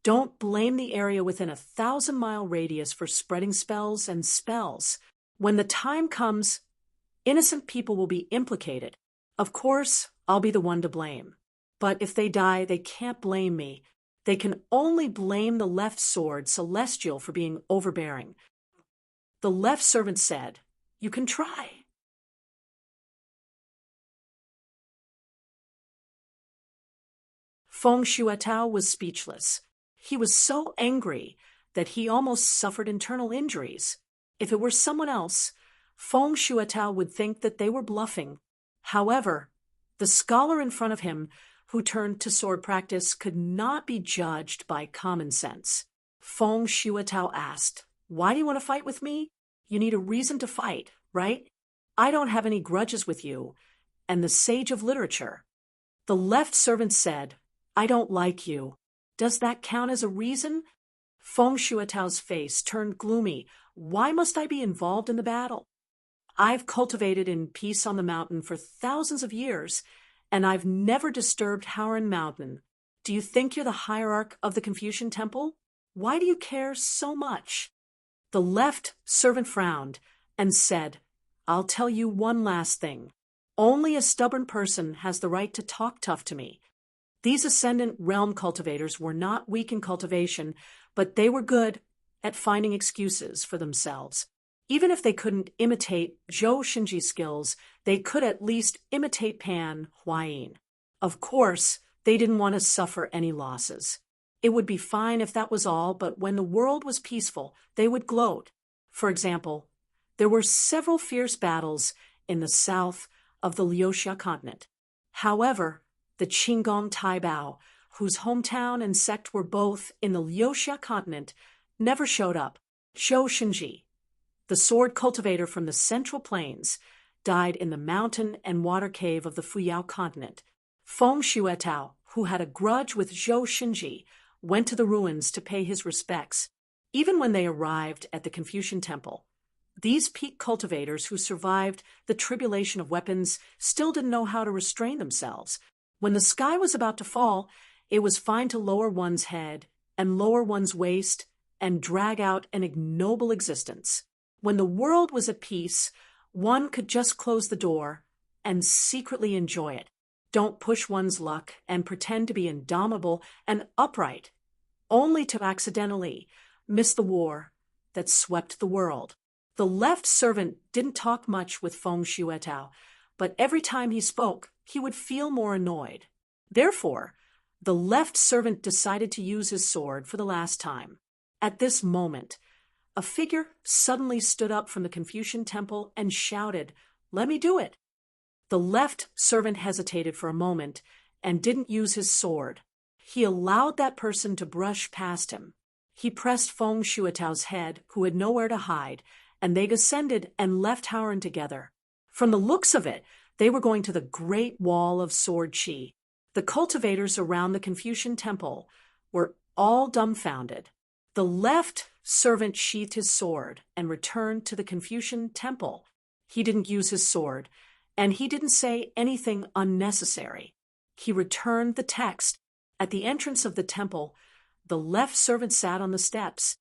don't blame the area within a 1,000-mile radius for spreading spells and spells. When the time comes, innocent people will be implicated. Of course, I'll be the one to blame. But if they die, they can't blame me. They can only blame the left sword Celestial for being overbearing. The left servant said, "You can try." Feng Shuatao was speechless. He was so angry that he almost suffered internal injuries. If it were someone else, Feng Shuatao would think that they were bluffing. However, the scholar in front of him, who turned to sword practice, could not be judged by common sense. Feng Shuatao asked, "Why do you want to fight with me? You need a reason to fight, right? I don't have any grudges with you and the sage of literature." The left servant said, "I don't like you. Does that count as a reason?" Feng Shuatao's face turned gloomy. "Why must I be involved in the battle? I've cultivated in peace on the mountain for thousands of years, and I've never disturbed Howren Mountain. Do you think you're the hierarch of the Confucian Temple? Why do you care so much?" The left servant frowned and said, "I'll tell you one last thing. Only a stubborn person has the right to talk tough to me. These Ascendant Realm cultivators were not weak in cultivation, but they were good at finding excuses for themselves. Even if they couldn't imitate Zhou Shinji's skills, they could at least imitate Pan Huayin. Of course, they didn't want to suffer any losses. It would be fine if that was all, but when the world was peaceful, they would gloat. For example, there were several fierce battles in the south of the Liuxia continent. However, the Qinggong Taibao, whose hometown and sect were both in the Liuxia continent, never showed up. Zhou Shenji, the sword cultivator from the Central Plains, died in the mountain and water cave of the Fuyao continent. Feng Xuetao, who had a grudge with Zhou Shenji, went to the ruins to pay his respects. Even when they arrived at the Confucian Temple, these peak cultivators who survived the tribulation of weapons still didn't know how to restrain themselves. When the sky was about to fall, it was fine to lower one's head and lower one's waist and drag out an ignoble existence. When the world was at peace, one could just close the door and secretly enjoy it. Don't push one's luck and pretend to be indomitable and upright, only to accidentally miss the war that swept the world. The left servant didn't talk much with Feng Xuetao, but every time he spoke, he would feel more annoyed. Therefore, the left servant decided to use his sword for the last time. At this moment, a figure suddenly stood up from the Confucian temple and shouted, "Let me do it." The left servant hesitated for a moment and didn't use his sword. He allowed that person to brush past him. He pressed Feng Xuetao's head, who had nowhere to hide, and they descended and left Howren together. From the looks of it, they were going to the Great Wall of Sword Qi. The cultivators around the Confucian temple were all dumbfounded. The left servant sheathed his sword and returned to the Confucian temple. He didn't use his sword, and he didn't say anything unnecessary. He returned the text. At the entrance of the temple, the left servant sat on the steps.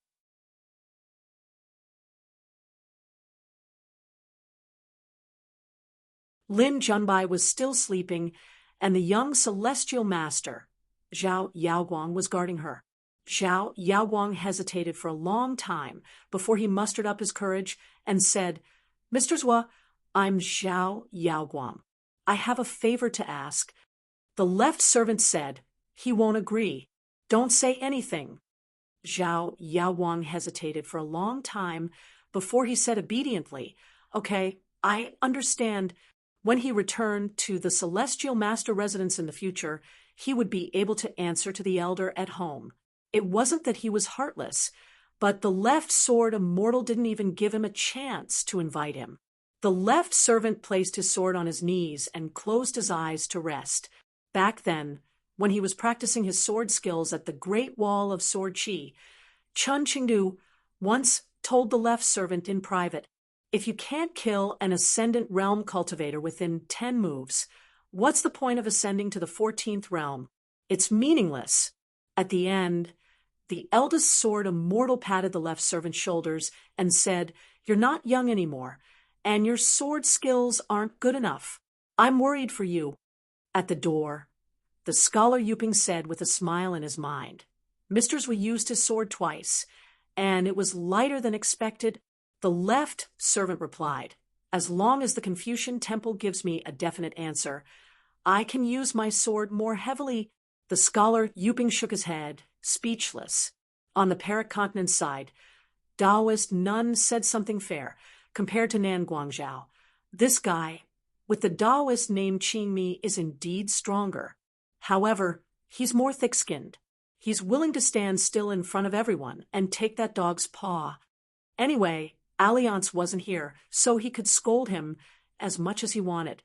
Lin Junbai was still sleeping, and the young celestial master, Zhao Yaoguang, was guarding her. Zhao Yaoguang hesitated for a long time before he mustered up his courage and said, "Mr. Zhua, I'm Zhao Yaoguang. I have a favor to ask." The left servant said, "He won't agree. Don't say anything." Zhao Yaoguang hesitated for a long time before he said obediently, "Okay, I understand." When he returned to the celestial master residence in the future, he would be able to answer to the elder at home. It wasn't that he was heartless, but the left sword immortal didn't even give him a chance to invite him. The left servant placed his sword on his knees and closed his eyes to rest. Back then, when he was practicing his sword skills at the Great Wall of Sword Qi, Chun Qingdu once told the left servant in private, "If you can't kill an ascendant realm cultivator within 10 moves, what's the point of ascending to the 14th realm? It's meaningless." At the end, the eldest sword immortal patted the left servant's shoulders and said, "You're not young anymore, and your sword skills aren't good enough. I'm worried for you." At the door, the scholar Yuping said with a smile in his mind, "Mr. Zhui used his sword twice, and it was lighter than expected." The left servant replied, "As long as the Confucian temple gives me a definite answer, I can use my sword more heavily." The scholar Yuping shook his head, speechless. On the Perak continent side, Taoist Nun said something fair. Compared to Nan Guangzhao, this guy, with the Taoist name Qingmi, is indeed stronger. However, he's more thick-skinned. He's willing to stand still in front of everyone and take that dog's paw. Anyway, Alliance wasn't here, so he could scold him as much as he wanted.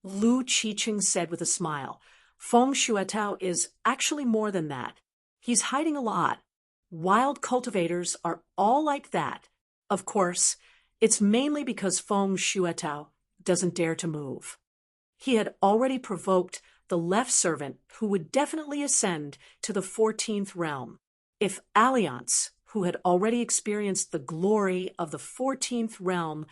Lu Qiqing said with a smile, "Feng Xuetao is actually more than that. He's hiding a lot. Wild cultivators are all like that. Of course, it's mainly because Feng Xuetao doesn't dare to move." He had already provoked the left servant, who would definitely ascend to the 14th realm. If Alliance, who had already experienced the glory of the 14th realm,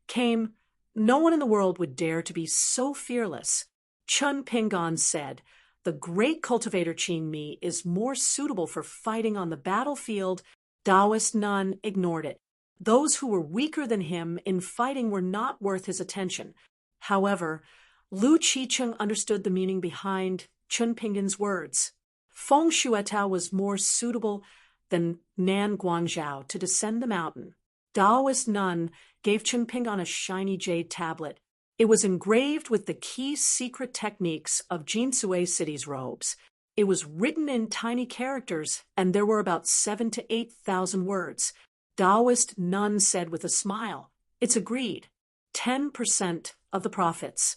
came, no one in the world would dare to be so fearless. Chun Pingon said, "The great cultivator Qingmi is more suitable for fighting on the battlefield." Taoist Nun ignored it. Those who were weaker than him in fighting were not worth his attention. However, Lu Qiqing understood the meaning behind Chun Pingon's words. Feng Xuetao was more suitable than Nan Guangzhao to descend the mountain. Taoist Nun gave Chun Pingon a shiny jade tablet. It was engraved with the key secret techniques of Jinsui City's robes. It was written in tiny characters, and there were about 7,000 to 8,000 words. Taoist Nun said with a smile, "It's agreed. 10% of the profits."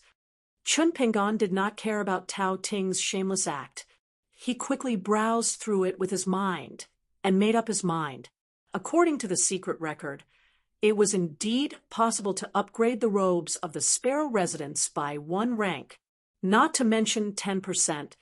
Chun Pingon did not care about Tao Ting's shameless act. He quickly browsed through it with his mind and made up his mind. According to the secret record, it was indeed possible to upgrade the robes of the Sparrow residents by 1 rank, not to mention 10%.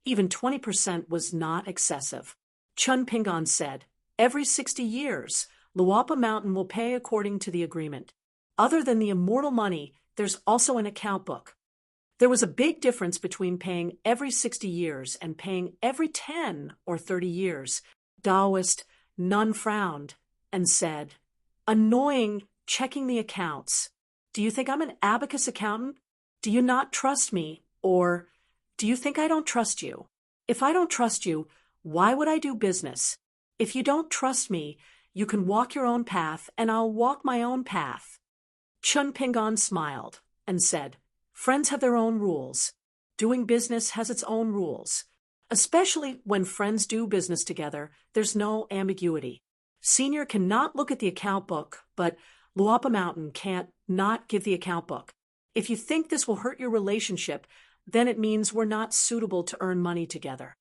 Even 20% was not excessive. Chun Pingon said, "Every 60 years, Luapa Mountain will pay according to the agreement. Other than the immortal money, there's also an account book." There was a big difference between paying every 60 years and paying every 10 or 30 years. Taoist Nun frowned and said, "Annoying checking the accounts. Do you think I'm an abacus accountant? Do you not trust me? Or do you think I don't trust you? If I don't trust you, why would I do business? If you don't trust me, you can walk your own path and I'll walk my own path." Chun Pingon smiled and said, "Friends have their own rules. Doing business has its own rules. Especially when friends do business together, there's no ambiguity. Senior cannot look at the account book, but Luapa Mountain can't not give the account book. If you think this will hurt your relationship, then it means we're not suitable to earn money together."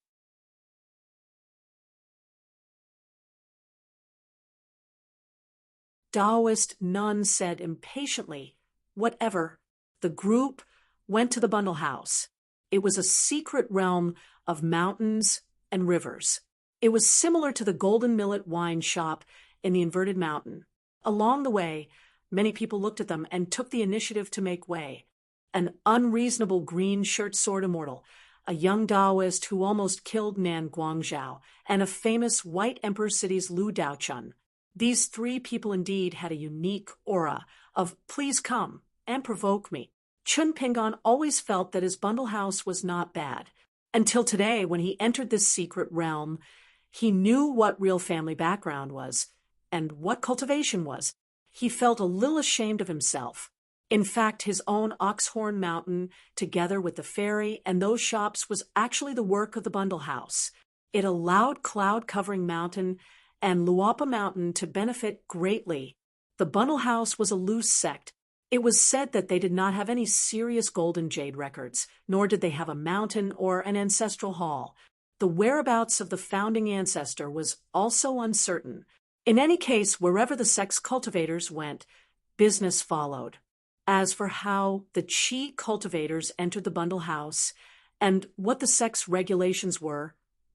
Taoist Nun said impatiently, "Whatever." The group went to the bundle house. It was a secret realm of mountains and rivers. It was similar to the Golden Millet wine shop in the Inverted Mountain. Along the way, many people looked at them and took the initiative to make way. An unreasonable green shirt sword immortal, a young Taoist who almost killed Nan Guangzhou, and a famous White Emperor City's Lu Daochun. These 3 people indeed had a unique aura of "please come" and "provoke me." Chun Pingon always felt that his bundle house was not bad. Until today, when he entered this secret realm, he knew what real family background was and what cultivation was. He felt a little ashamed of himself. In fact, his own Oxhorn Mountain, together with the ferry and those shops, was actually the work of the bundle house. It allowed cloud-covering mountain and Luapa Mountain to benefit greatly. The bundle house was a loose sect. It was said that they did not have any serious gold and jade records, nor did they have a mountain or an ancestral hall. The whereabouts of the founding ancestor was also uncertain. In any case, wherever the sect's cultivators went, business followed. As for how the Chi cultivators entered the bundle house and what the sect's regulations were,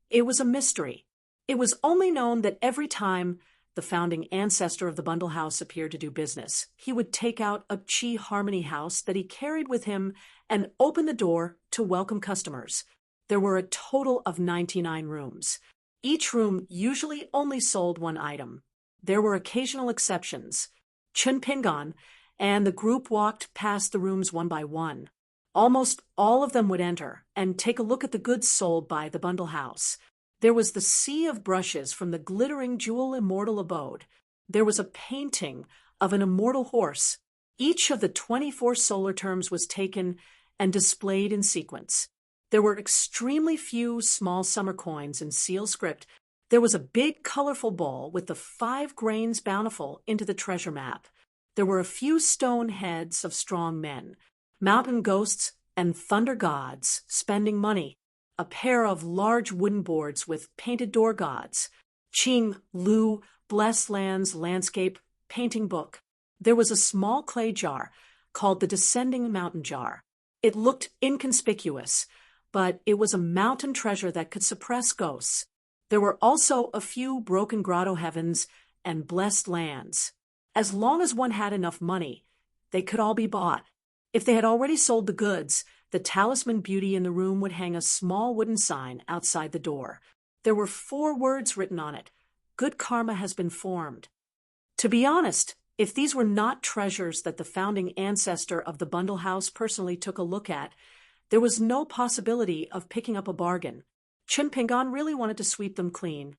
it was a mystery. It was only known that every time the founding ancestor of the bundle house appeared to do business, he would take out a Chi harmony house that he carried with him and open the door to welcome customers. There were a total of 99 rooms. Each room usually only sold 1 item. There were occasional exceptions. Chun Pingon and the group walked past the rooms one by one. Almost all of them would enter and take a look at the goods sold by the bundle house. There was the sea of brushes from the glittering jewel immortal abode. There was a painting of an immortal horse. Each of the 24 solar terms was taken and displayed in sequence. There were extremely few small summer coins in seal script. There was a big colorful bowl with the 5 grains bountiful into the treasure map. There were a few stone heads of strong men, mountain ghosts and thunder gods spending money, a pair of large wooden boards with painted door gods, Ching Lu Blessed Lands Landscape Painting Book. There was a small clay jar called the Descending Mountain Jar. It looked inconspicuous, but it was a mountain treasure that could suppress ghosts. There were also a few broken grotto heavens and blessed lands. As long as one had enough money, they could all be bought. If they had already sold the goods, the talisman beauty in the room would hang a small wooden sign outside the door. There were 4 words written on it: "Good karma has been formed." To be honest, if these were not treasures that the founding ancestor of the bundle house personally took a look at, there was no possibility of picking up a bargain. Chun Pingon really wanted to sweep them clean.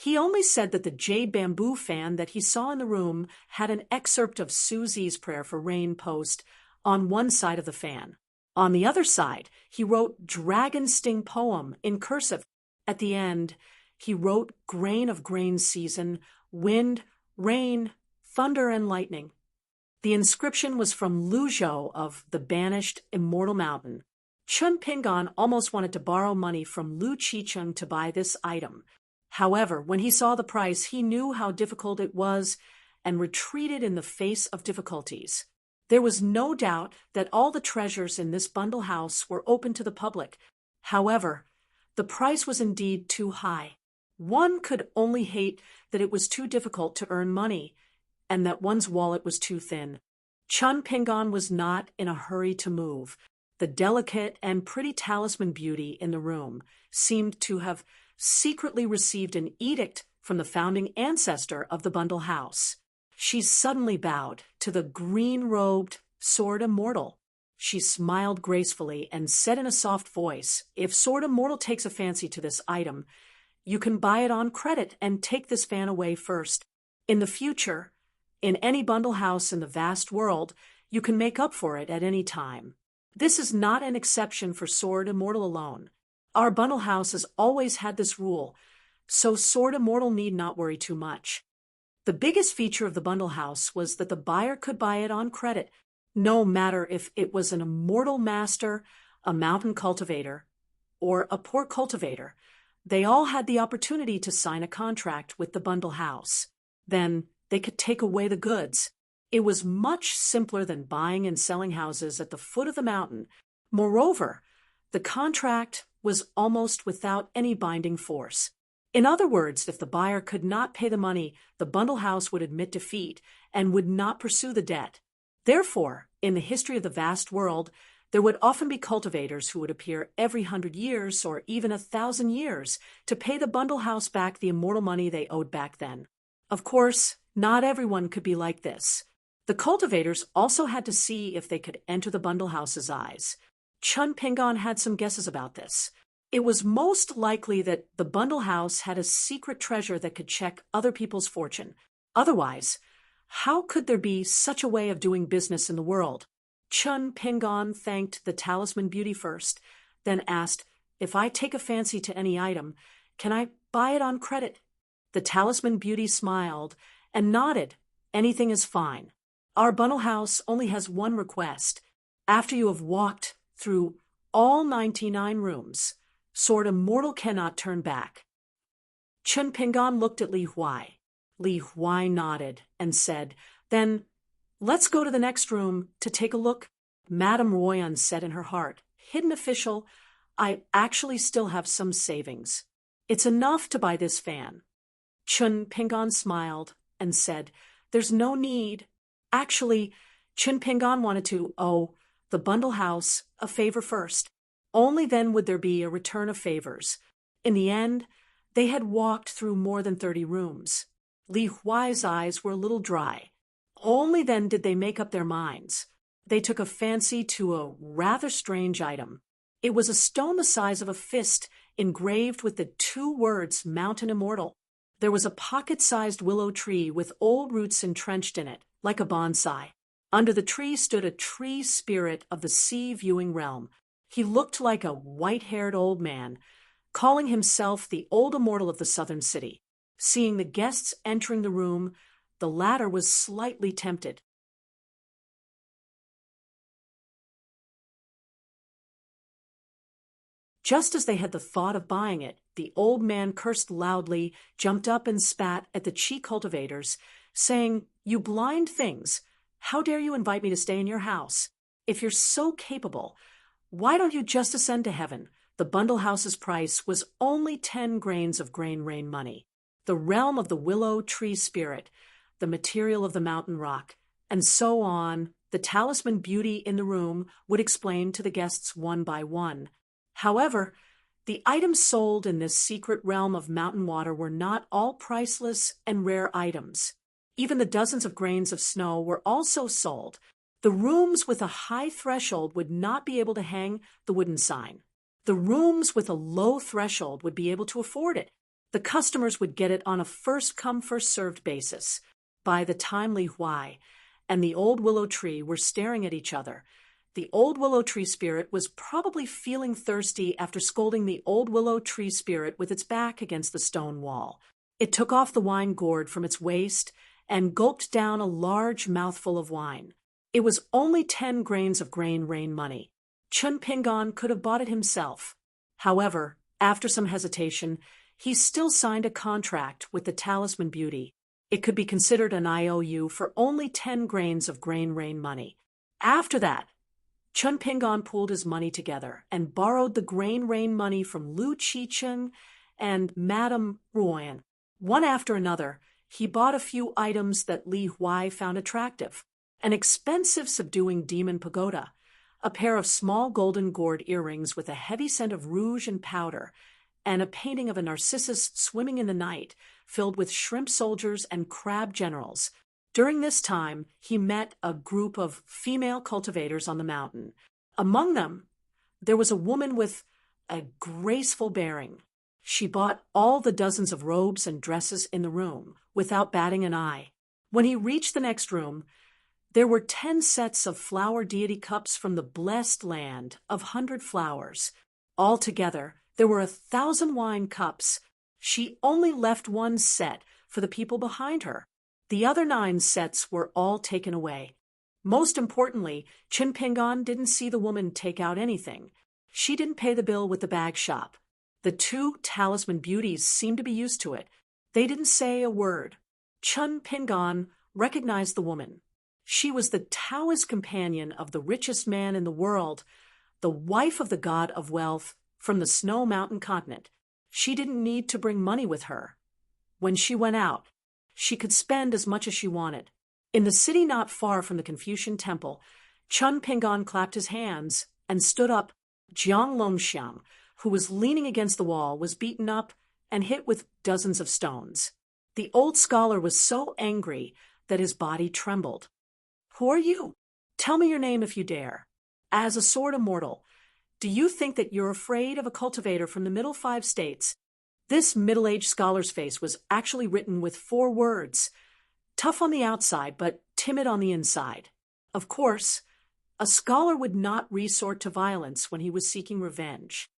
He only said that the jade bamboo fan that he saw in the room had an excerpt of Susie's prayer for rain post on one side of the fan. On the other side, he wrote dragon sting poem in cursive. At the end, he wrote grain of grain season, wind, rain, thunder, and lightning. The inscription was from Lu Zhou of the banished immortal mountain. Chun Pingan almost wanted to borrow money from Lu Qicheng to buy this item. However, when he saw the price, he knew how difficult it was and retreated in the face of difficulties. There was no doubt that all the treasures in this bundle house were open to the public. However, the price was indeed too high. One could only hate that it was too difficult to earn money, and that one's wallet was too thin. Chun Pingan was not in a hurry to move. The delicate and pretty talisman beauty in the room seemed to have secretly received an edict from the founding ancestor of the bundle house. She suddenly bowed to the green-robed Sword Immortal. She smiled gracefully and said in a soft voice, "If Sword Immortal takes a fancy to this item, you can buy it on credit and take this fan away first. In the future, in any bundle house in the vast world, you can make up for it at any time. This is not an exception for Sword Immortal alone. Our bundle house has always had this rule, so Sword Immortal need not worry too much." The biggest feature of the bundle house was that the buyer could buy it on credit, no matter if it was an immortal master, a mountain cultivator, or a poor cultivator. They all had the opportunity to sign a contract with the bundle house. Then they could take away the goods. It was much simpler than buying and selling houses at the foot of the mountain. Moreover, the contract was almost without any binding force. In other words, if the buyer could not pay the money, the bundle house would admit defeat and would not pursue the debt. Therefore, in the history of the vast world, there would often be cultivators who would appear every 100 years or even 1,000 years to pay the bundle house back the immortal money they owed back then. Of course, not everyone could be like this. The cultivators also had to see if they could enter the bundle house's eyes. Chun Pingan had some guesses about this. It was most likely that the bundle house had a secret treasure that could check other people's fortune. Otherwise, how could there be such a way of doing business in the world? Chun Pingan thanked the talisman beauty first, then asked, "If I take a fancy to any item, can I buy it on credit?" The talisman beauty smiled and nodded. "Anything is fine. Our bundle house only has one request. After you have walked through all 99 rooms, Sword Immortal cannot turn back." Chun Pingan looked at Li Huai. Li Huai nodded and said, "Then let's go to the next room to take a look." Madame Royan said in her heart, "Hidden official, I actually still have some savings. It's enough to buy this fan." Chun Pingan smiled and said, "There's no need." Actually, Chun Pingan wanted to owe the bundle house a favor first. Only then would there be a return of favors. In the end, they had walked through more than 30 rooms. Li Huai's eyes were a little dry. Only then did they make up their minds. They took a fancy to a rather strange item. It was a stone the size of a fist, engraved with the 2 words Mountain Immortal. There was a pocket-sized willow tree with old roots entrenched in it, like a bonsai. Under the tree stood a tree spirit of the sea-viewing realm. He looked like a white-haired old man, calling himself the old immortal of the southern city. Seeing the guests entering the room, the latter was slightly tempted. Just as they had the thought of buying it, the old man cursed loudly, jumped up and spat at the chi cultivators, saying, "You blind things! How dare you invite me to stay in your house? If you're so capable, why don't you just ascend to heaven?" The bundle house's price was only 10 grains of grain rain money. The realm of the willow tree spirit, the material of the mountain rock, and so on, the talisman beauty in the room would explain to the guests one by one. However, the items sold in this secret realm of mountain water were not all priceless and rare items. Even the dozens of grains of snow were also sold. The rooms with a high threshold would not be able to hang the wooden sign. The rooms with a low threshold would be able to afford it. The customers would get it on a first-come, first-served basis. By the time Li Huai and the old willow tree were staring at each other, the old willow tree spirit was probably feeling thirsty after scolding the old willow tree spirit with its back against the stone wall. It took off the wine gourd from its waist and gulped down a large mouthful of wine. It was only 10 grains of grain rain money. Chun Pingon could have bought it himself. However, after some hesitation, he still signed a contract with the Talisman Beauty. It could be considered an IOU for only 10 grains of grain rain money. After that, Chun Pingon pulled his money together and borrowed the grain rain money from Lu Qicheng and Madame Ruoyan. One after another, he bought a few items that Li Huai found attractive: an expensive subduing demon pagoda, a pair of small golden gourd earrings with a heavy scent of rouge and powder, and a painting of a Narcissus swimming in the night, filled with shrimp soldiers and crab generals. During this time, he met a group of female cultivators on the mountain. Among them, there was a woman with a graceful bearing. She bought all the dozens of robes and dresses in the room without batting an eye. When he reached the next room, there were 10 sets of flower deity cups from the blessed land of 100 flowers. Altogether, there were 1,000 wine cups. She only left one set for the people behind her. The other 9 sets were all taken away. Most importantly, Chun Pingon didn't see the woman take out anything. She didn't pay the bill with the bag shop. The 2 Talisman Beauties seemed to be used to it. They didn't say a word. Chun Pingon recognized the woman. She was the Taoist companion of the richest man in the world, the wife of the god of wealth from the Snow Mountain continent. She didn't need to bring money with her. When she went out, she could spend as much as she wanted. In the city not far from the Confucian temple, Chun Pingon clapped his hands and stood up. Jiang Longxiang, who was leaning against the wall, was beaten up and hit with dozens of stones. The old scholar was so angry that his body trembled. "Who are you? Tell me your name if you dare. As a sword immortal, do you think that you're afraid of a cultivator from the middle 5 states?" This middle-aged scholar's face was actually written with 4 words: tough on the outside, but timid on the inside. Of course, a scholar would not resort to violence when he was seeking revenge.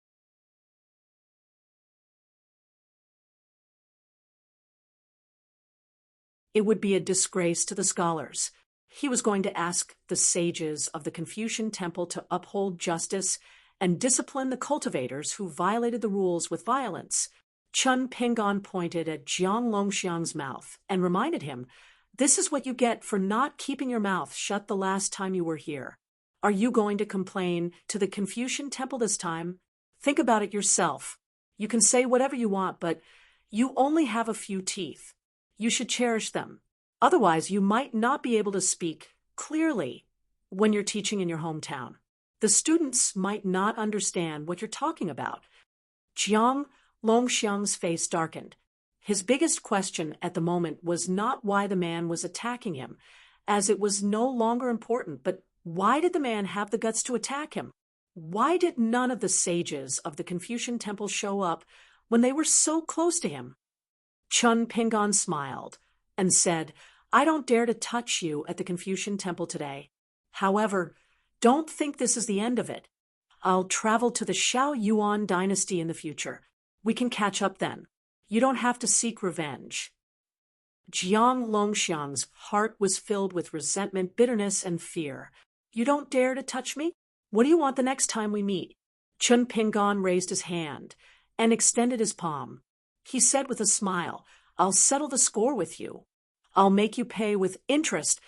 It would be a disgrace to the scholars. He was going to ask the sages of the Confucian temple to uphold justice and discipline the cultivators who violated the rules with violence. Chun Pingon pointed at Jiang Longxiang's mouth and reminded him, "This is what you get for not keeping your mouth shut the last time you were here. Are you going to complain to the Confucian temple this time? Think about it yourself. You can say whatever you want, but you only have a few teeth. You should cherish them. Otherwise, you might not be able to speak clearly when you're teaching in your hometown. The students might not understand what you're talking about." Jiang Longxiang's face darkened. His biggest question at the moment was not why the man was attacking him, as it was no longer important, but why did the man have the guts to attack him? Why did none of the sages of the Confucian temple show up when they were so close to him? Chun Pingon smiled and said, "I don't dare to touch you at the Confucian temple today. However, don't think this is the end of it. I'll travel to the Xiao Yuan dynasty in the future. We can catch up then. You don't have to seek revenge." Jiang Longxiang's heart was filled with resentment, bitterness, and fear. "You don't dare to touch me? What do you want the next time we meet?" Chun Pingon raised his hand and extended his palm. He said with a smile, "I'll settle the score with you. I'll make you pay with interest."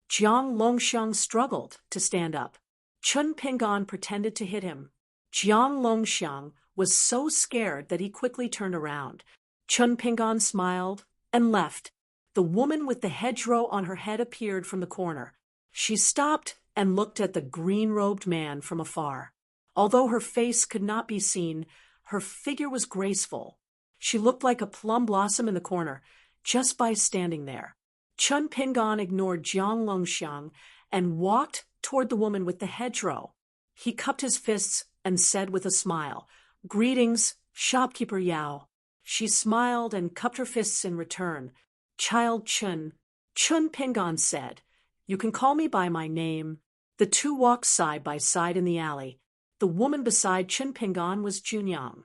Jiang Longxiang struggled to stand up. Chun Pingon pretended to hit him. Jiang Longxiang was so scared that he quickly turned around. Chun Pingon smiled and left. The woman with the hedgerow on her head appeared from the corner. She stopped and looked at the green-robed man from afar. Although her face could not be seen, her figure was graceful. She looked like a plum blossom in the corner, just by standing there. Chun Pingon ignored Jiang Longxiang and walked toward the woman with the hedgerow. He cupped his fists and said with a smile, "Greetings, shopkeeper Yao." She smiled and cupped her fists in return. Child Chun, Chun Pingon said. You can call me by my name. The two walked side by side in the alley. The woman beside Chun Pingon was Junyang.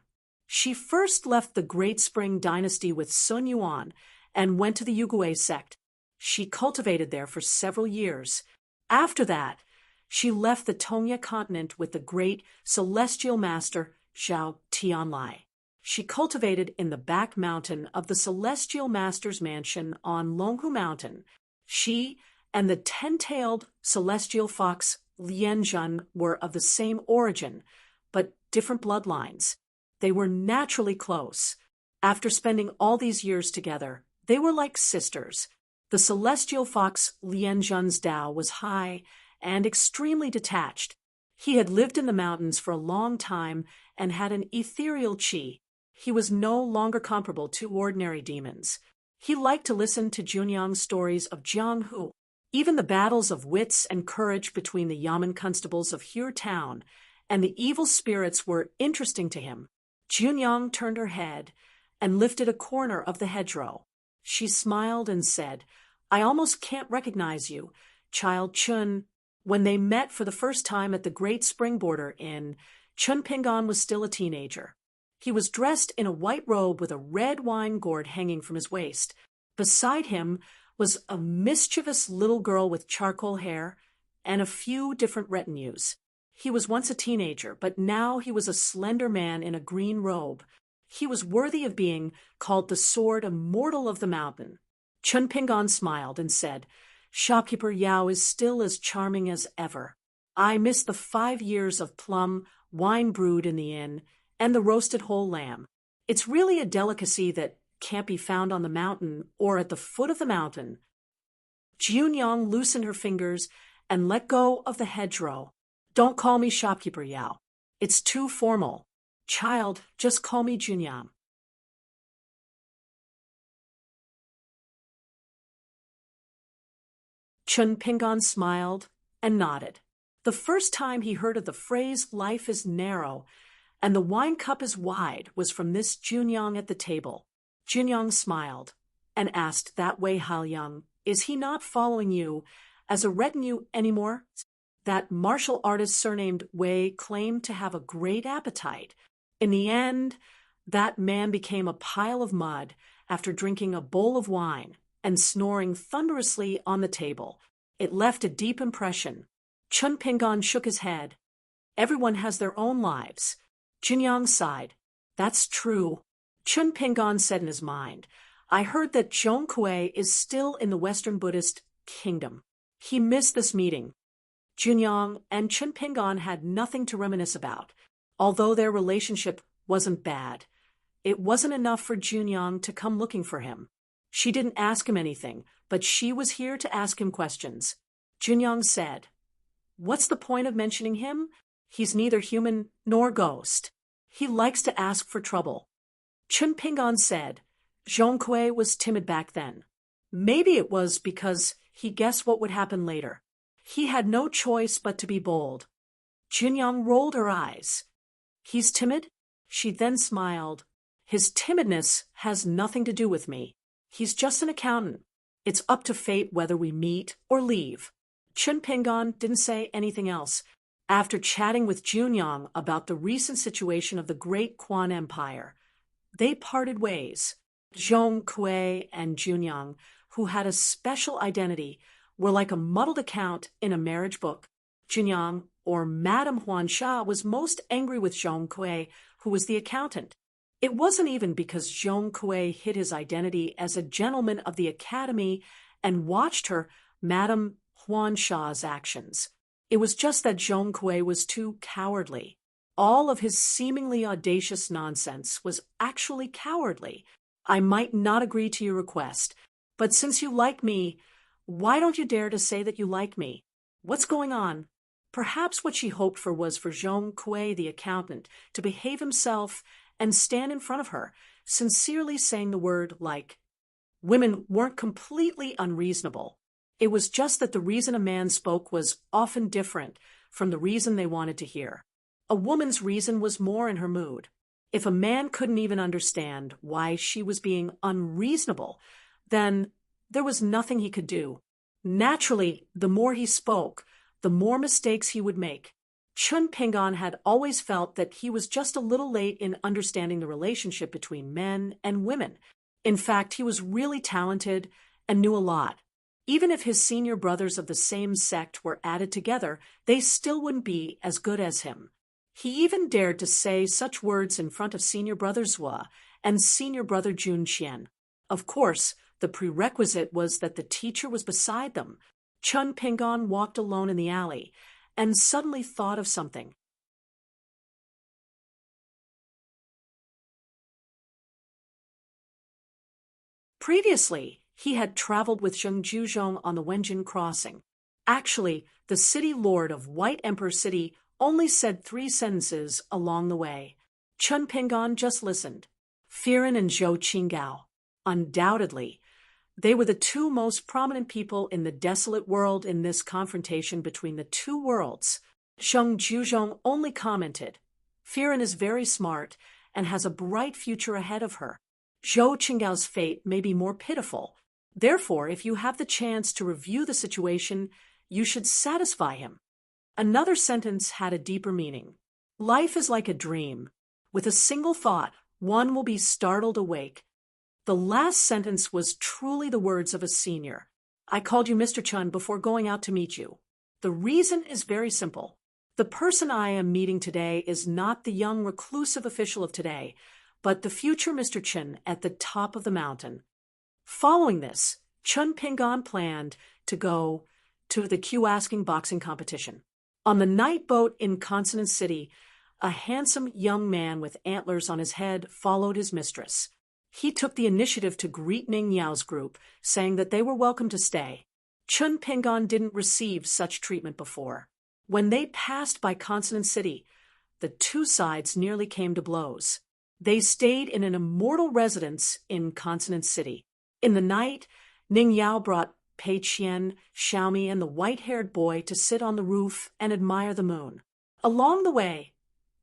She first left the Great Spring Dynasty with Sun Yuan and went to the Yugui sect. She cultivated there for several years. After that, she left the Tongya continent with the great celestial master Zhao Tianlai. She cultivated in the back mountain of the celestial master's mansion on Longhu Mountain. She and the 10-tailed celestial fox Lianzhen were of the same origin, but different bloodlines. They were naturally close. After spending all these years together, they were like sisters. The celestial fox Lianzhen's Tao was high and extremely detached. He had lived in the mountains for a long time and had an ethereal qi. He was no longer comparable to ordinary demons. He liked to listen to Junyang's stories of Jianghu. Even the battles of wits and courage between the Yamen constables of Hue Town and the evil spirits were interesting to him. Junyang turned her head and lifted a corner of the hedgerow. She smiled and said, I almost can't recognize you, Child Chun. When they met for the first time at the Great Spring Border Inn, Chun Pingon was still a teenager. He was dressed in a white robe with a red wine gourd hanging from his waist. Beside him was a mischievous little girl with charcoal hair and a few different retinues. He was once a teenager, but now he was a slender man in a green robe. He was worthy of being called the Sword Immortal of the Mountain. Chun Pingon smiled and said, Shopkeeper Yao is still as charming as ever. I miss the 5 years of plum wine brewed in the inn and the roasted whole lamb. It's really a delicacy that can't be found on the mountain or at the foot of the mountain. Junyang loosened her fingers and let go of the hedgerow. Don't call me Shopkeeper Yao. It's too formal. Child, just call me Junyang. Chun Pingon smiled and nodded. The first time he heard of the phrase life is narrow and the wine cup is wide was from this Junyang at the table. Junyang smiled and asked, that Wei Haoyang, is he not following you as a retinue anymore? That martial artist surnamed Wei claimed to have a great appetite. In the end, that man became a pile of mud after drinking a bowl of wine and snoring thunderously on the table. It left a deep impression. Chun Pingon shook his head. Everyone has their own lives. Junyang sighed. That's true. Chun Pingon said in his mind, I heard that Zhong Kuei is still in the Western Buddhist kingdom. He missed this meeting. Junyang and Chun Pingon had nothing to reminisce about. Although their relationship wasn't bad, it wasn't enough for Junyang to come looking for him. She didn't ask him anything, but she was here to ask him questions. Junyang said, What's the point of mentioning him? He's neither human nor ghost. He likes to ask for trouble. Chun Pingon said, Zhong Kuei was timid back then. Maybe it was because he guessed what would happen later. He had no choice but to be bold. Junyang rolled her eyes. He's timid? She then smiled. His timidness has nothing to do with me. He's just an accountant. It's up to fate whether we meet or leave. Chun Pingon didn't say anything else. After chatting with Junyang about the recent situation of the Great Quan Empire, they parted ways. Zhong Kuei and Junyang, who had a special identity, were like a muddled account in a marriage book. Junyang, or Madame Huansha, was most angry with Zhong Kuei, who was the accountant. It wasn't even because Zhong Kuei hid his identity as a gentleman of the academy and watched her, Madame Huansha's actions. It was just that Zhong Kuei was too cowardly. All of his seemingly audacious nonsense was actually cowardly. I might not agree to your request, but since you like me, why don't you dare to say that you like me? What's going on? Perhaps what she hoped for was for Zhong Kuei, the accountant, to behave himself and stand in front of her, sincerely saying the word like. Women weren't completely unreasonable. It was just that the reason a man spoke was often different from the reason they wanted to hear. A woman's reason was more in her mood. If a man couldn't even understand why she was being unreasonable, then there was nothing he could do. Naturally, the more he spoke, the more mistakes he would make. Chun Pingon had always felt that he was just a little late in understanding the relationship between men and women. In fact, he was really talented and knew a lot. Even if his senior brothers of the same sect were added together, they still wouldn't be as good as him. He even dared to say such words in front of senior brother Zhua and senior brother Jun Qian. Of course, the prerequisite was that the teacher was beside them. Chun Pingon walked alone in the alley and suddenly thought of something. Previously, he had traveled with Zheng Juzhong on the Wenjin crossing. Actually, the city lord of White Emperor City only said 3 sentences along the way. Chun Pingon just listened. Firen and Zhou Qingao. Undoubtedly, they were the 2 most prominent people in the desolate world in this confrontation between the 2 worlds. Zheng Juzhong only commented, Firen is very smart and has a bright future ahead of her. Zhou Qinggao's fate may be more pitiful. Therefore, if you have the chance to review the situation, you should satisfy him. Another sentence had a deeper meaning. Life is like a dream. With a single thought, one will be startled awake. The last sentence was truly the words of a senior. I called you Mr. Chun before going out to meet you. The reason is very simple. The person I am meeting today is not the young reclusive official of today, but the future Mr. Chen at the top of the mountain. Following this, Chun Pingon planned to go to the Q-asking boxing competition. On the night boat in Consonant City, a handsome young man with antlers on his head followed his mistress. He took the initiative to greet Ning Yao's group, saying that they were welcome to stay. Chun Pingon didn't receive such treatment before. When they passed by Consonant City, the 2 sides nearly came to blows. They stayed in an immortal residence in Consonant City. In the night, Ning Yao brought Pei Qian, Xiaomi, and the white-haired boy to sit on the roof and admire the moon. Along the way,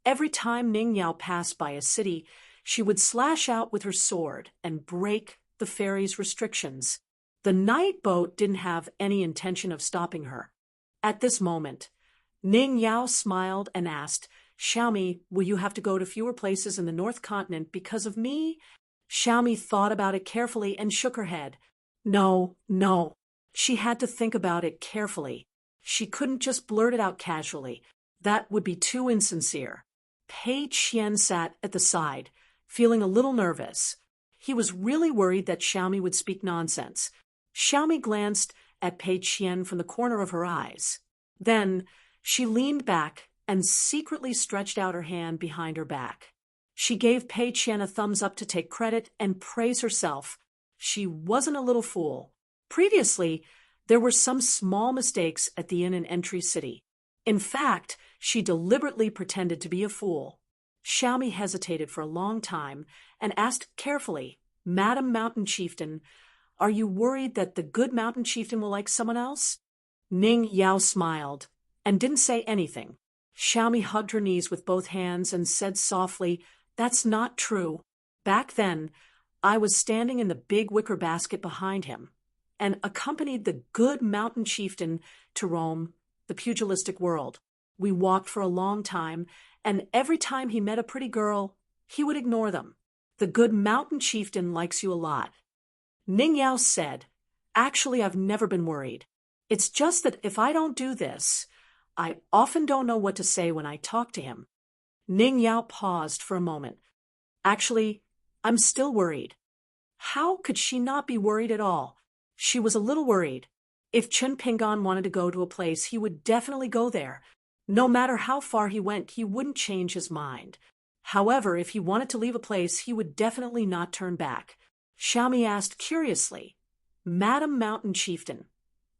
every time Ning Yao passed by a city, she would slash out with her sword and break the ferry's restrictions. The night boat didn't have any intention of stopping her. At this moment, Ning Yao smiled and asked, Xiaomi, will you have to go to fewer places in the North Continent because of me? Xiaomi thought about it carefully and shook her head. No. She had to think about it carefully. She couldn't just blurt it out casually. That would be too insincere. Pei Qian sat at the side, feeling a little nervous. He was really worried that Xiaomi would speak nonsense. Xiaomi glanced at Pei Qian from the corner of her eyes. Then she leaned back and secretly stretched out her hand behind her back. She gave Pei Qian a thumbs up to take credit and praise herself. She wasn't a little fool. Previously, there were some small mistakes at the inn in Entry City. In fact, she deliberately pretended to be a fool. Xiaomi hesitated for a long time and asked carefully, Madam Mountain Chieftain, are you worried that the good Mountain Chieftain will like someone else? Ning Yao smiled and didn't say anything. Xiaomi hugged her knees with both hands and said softly, That's not true. Back then, I was standing in the big wicker basket behind him and accompanied the good Mountain Chieftain to roam the pugilistic world. We walked for a long time, and every time he met a pretty girl, he would ignore them. The good Mountain Chieftain likes you a lot. Ning Yao said, Actually, I've never been worried. It's just that if I don't do this, I often don't know what to say when I talk to him. Ning Yao paused for a moment. Actually, I'm still worried. How could she not be worried at all? She was a little worried. If Chun Pingon wanted to go to a place, he would definitely go there. No matter how far he went, he wouldn't change his mind. However, if he wanted to leave a place, he would definitely not turn back. Xiaomi asked curiously, Madam Mountain Chieftain,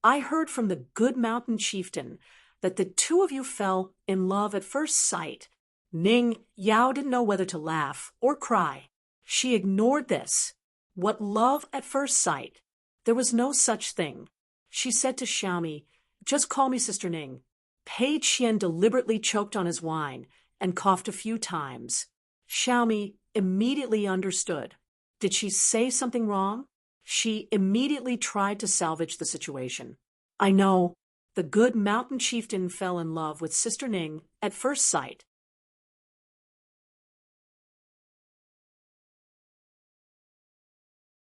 I heard from the good Mountain Chieftain that the 2 of you fell in love at first sight. Ning Yao didn't know whether to laugh or cry. She ignored this. What love at first sight? There was no such thing. She said to Xiaomi, Just call me Sister Ning. Pei Qian deliberately choked on his wine and coughed a few times. Xiaomi immediately understood. Did she say something wrong? She immediately tried to salvage the situation. I know. The good mountain chieftain fell in love with Sister Ning at first sight.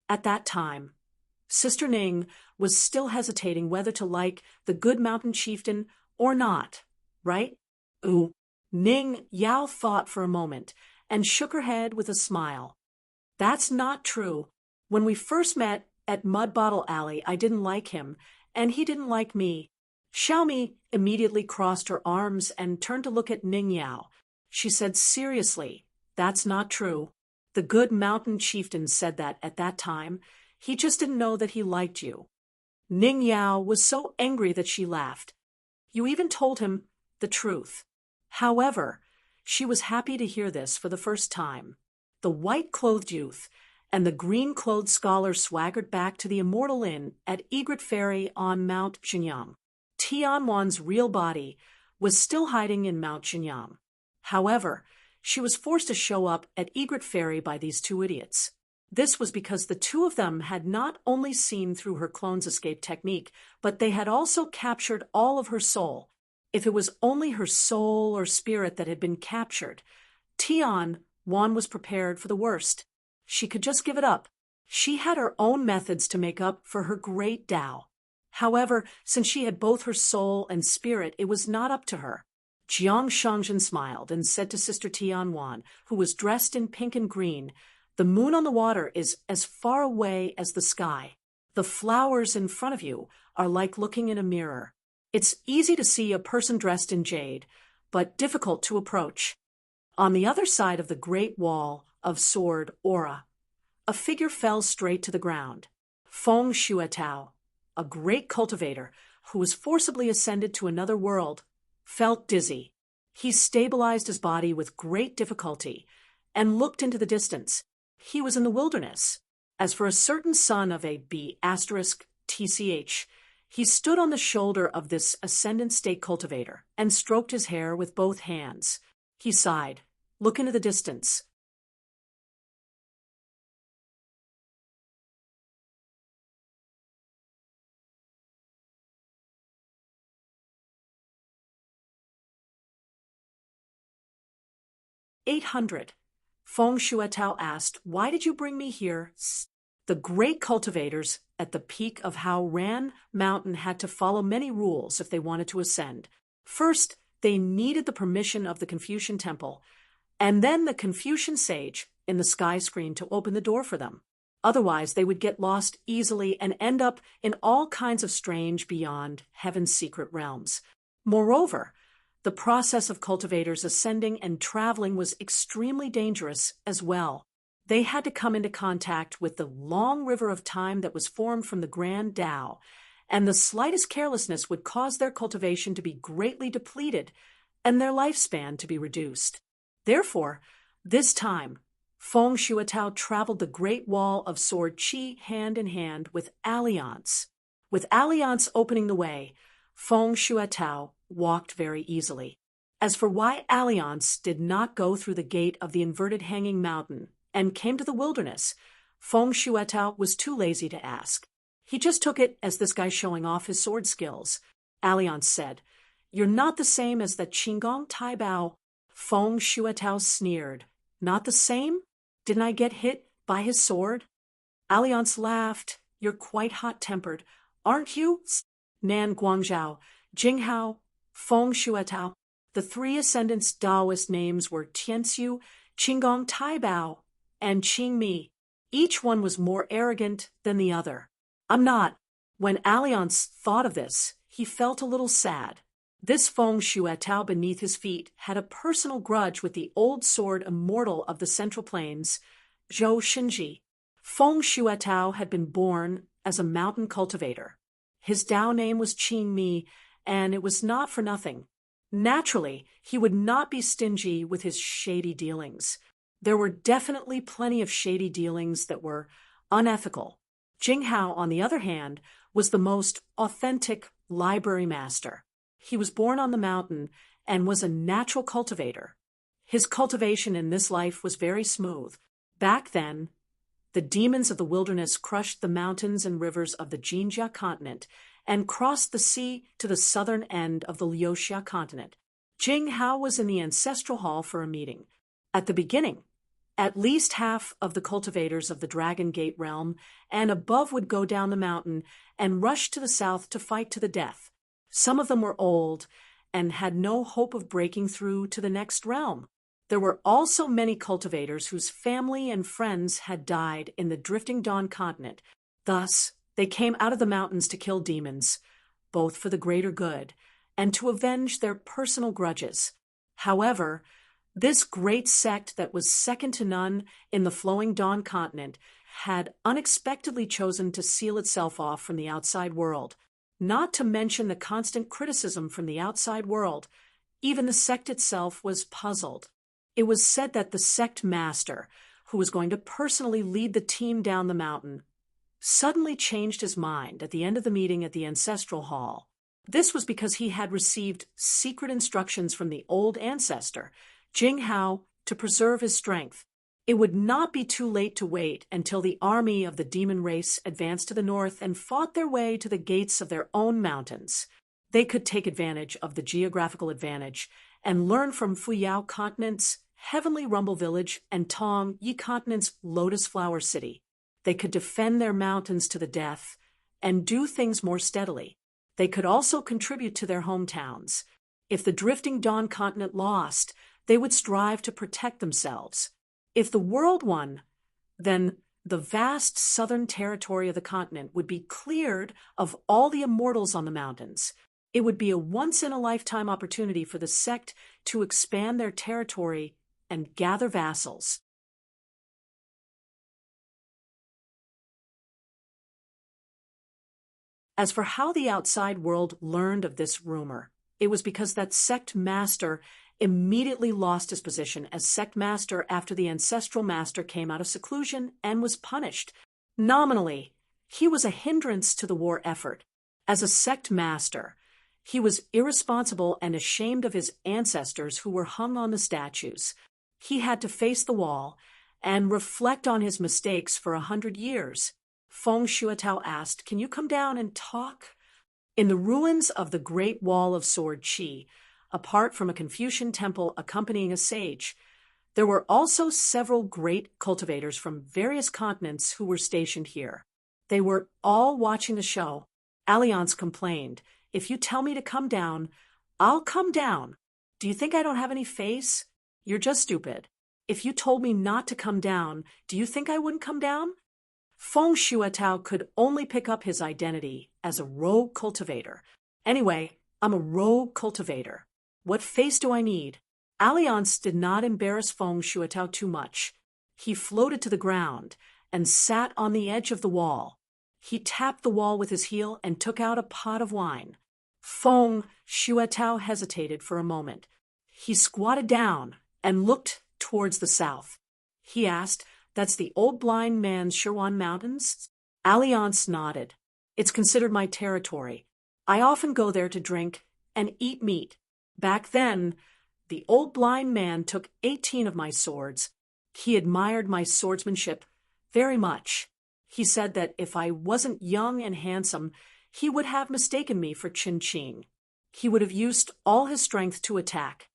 At that time, Sister Ning was still hesitating whether to like the good mountain chieftain or not, right? Ooh. Ning Yao thought for a moment and shook her head with a smile. That's not true. When we first met at Mud Bottle Alley, I didn't like him, and he didn't like me. Xiaomi immediately crossed her arms and turned to look at Ning Yao. She said seriously, that's not true. The good mountain chieftain said that at that time. He just didn't know that he liked you. Ning Yao was so angry that she laughed. You even told him the truth. However, she was happy to hear this for the first time. The white-clothed youth and the green-clothed scholar swaggered back to the Immortal Inn at Egret Ferry on Mount Jinyang. Tianwan's real body was still hiding in Mount Jinyang. However, she was forced to show up at Egret Ferry by these two idiots. This was because the two of them had not only seen through her clone's escape technique, but they had also captured all of her soul. If it was only her soul or spirit that had been captured, Tian Wan was prepared for the worst. She could just give it up. She had her own methods to make up for her great Tao. However, since she had both her soul and spirit, it was not up to her. Jiang Shangzhen smiled and said to Sister Tian Wan, who was dressed in pink and green, the moon on the water is as far away as the sky. The flowers in front of you are like looking in a mirror. It's easy to see a person dressed in jade, but difficult to approach. On the other side of the great wall of sword aura, a figure fell straight to the ground. Feng Shuatao, a great cultivator who was forcibly ascended to another world, felt dizzy. He stabilized his body with great difficulty and looked into the distance. He was in the wilderness. As for a certain son of a B*TCH, he stood on the shoulder of this ascendant state cultivator and stroked his hair with both hands. He sighed. Look into the distance. "800. Feng Shuatao asked, why did you bring me here? The great cultivators at the peak of Hao Ran Mountain had to follow many rules if they wanted to ascend. First, they needed the permission of the Confucian Temple, and then the Confucian sage in the sky screen to open the door for them. Otherwise, they would get lost easily and end up in all kinds of strange beyond heaven's secret realms. Moreover, the process of cultivators ascending and traveling was extremely dangerous as well. They had to come into contact with the long river of time that was formed from the Grand Tao, and the slightest carelessness would cause their cultivation to be greatly depleted and their lifespan to be reduced. Therefore, this time, Feng Shuatao traveled the Great Wall of Sword Qi hand in hand with Alliance. With Alliance opening the way, Feng Shuatao walked very easily. As for why Alliance did not go through the gate of the inverted hanging mountain and came to the wilderness, Feng Shuatao was too lazy to ask. He just took it as this guy showing off his sword skills. Alliance said, You're not the same as that Qinggong Taibao. Feng Shuatao sneered. Not the same? Didn't I get hit by his sword? Alliance laughed. You're quite hot-tempered, aren't you? Nan Guangzhao, Jinghao, Feng Shuatao. The three ascendants' Taoist names were Tianxiu, Qinggong Taibao, and Qingmi. Each one was more arrogant than the other. I'm not. When Alliance thought of this, he felt a little sad. This Feng Shuatao beneath his feet had a personal grudge with the old sword immortal of the Central Plains, Zhou Shinji. Feng Shuatao had been born as a mountain cultivator. His Tao name was Qingmi, and it was not for nothing. Naturally, he would not be stingy with his shady dealings. There were definitely plenty of shady dealings that were unethical. Jinghao, on the other hand, was the most authentic library master. He was born on the mountain and was a natural cultivator. His cultivation in this life was very smooth. Back then, the demons of the wilderness crushed the mountains and rivers of the Jinjia continent and crossed the sea to the southern end of the Liuxia continent. Jing Hao was in the ancestral hall for a meeting. At the beginning, at least half of the cultivators of the Dragon Gate realm and above would go down the mountain and rush to the south to fight to the death. Some of them were old and had no hope of breaking through to the next realm. There were also many cultivators whose family and friends had died in the Drifting Dawn continent. Thus, they came out of the mountains to kill demons, both for the greater good and to avenge their personal grudges. However, this great sect that was second to none in the Flowing Dawn continent had unexpectedly chosen to seal itself off from the outside world. Not to mention the constant criticism from the outside world, even the sect itself was puzzled. It was said that the sect master, who was going to personally lead the team down the mountain, suddenly changed his mind at the end of the meeting at the ancestral hall. This was because he had received secret instructions from the old ancestor, Jing Hao, to preserve his strength. It would not be too late to wait until the army of the demon race advanced to the north and fought their way to the gates of their own mountains. They could take advantage of the geographical advantage and learn from Fuyao Continent's Heavenly Rumble Village and Tong Yi Continent's Lotus Flower City. They could defend their mountains to the death and do things more steadily. They could also contribute to their hometowns. If the Drifting Dawn continent lost, they would strive to protect themselves. If the world won, then the vast southern territory of the continent would be cleared of all the immortals on the mountains. It would be a once-in-a-lifetime opportunity for the sect to expand their territory and gather vassals. As for how the outside world learned of this rumor, it was because that sect master immediately lost his position as sect master after the ancestral master came out of seclusion and was punished. Nominally, he was a hindrance to the war effort. As a sect master, he was irresponsible and ashamed of his ancestors who were hung on the statues. He had to face the wall and reflect on his mistakes for 100 years. Feng Shuatao asked, "Can you come down and talk?" In the ruins of the Great Wall of Sword Qi, apart from a Confucian temple accompanying a sage, there were also several great cultivators from various continents who were stationed here. They were all watching the show. Alliance complained, "If you tell me to come down, I'll come down. Do you think I don't have any face? You're just stupid. If you told me not to come down, do you think I wouldn't come down?" Feng Shuatao could only pick up his identity as a rogue cultivator. "Anyway, I'm a rogue cultivator. What face do I need?" Alliance did not embarrass Feng Shuatao too much. He floated to the ground and sat on the edge of the wall. He tapped the wall with his heel and took out a pot of wine. Feng Shuatao hesitated for a moment. He squatted down and looked towards the south. He asked, "That's the old blind man's Shirwan Mountains?" Alliance nodded. "It's considered my territory. I often go there to drink and eat meat. Back then, the old blind man took 18 of my swords. He admired my swordsmanship very much. He said that if I wasn't young and handsome, he would have mistaken me for Qin Qing. He would have used all his strength to attack."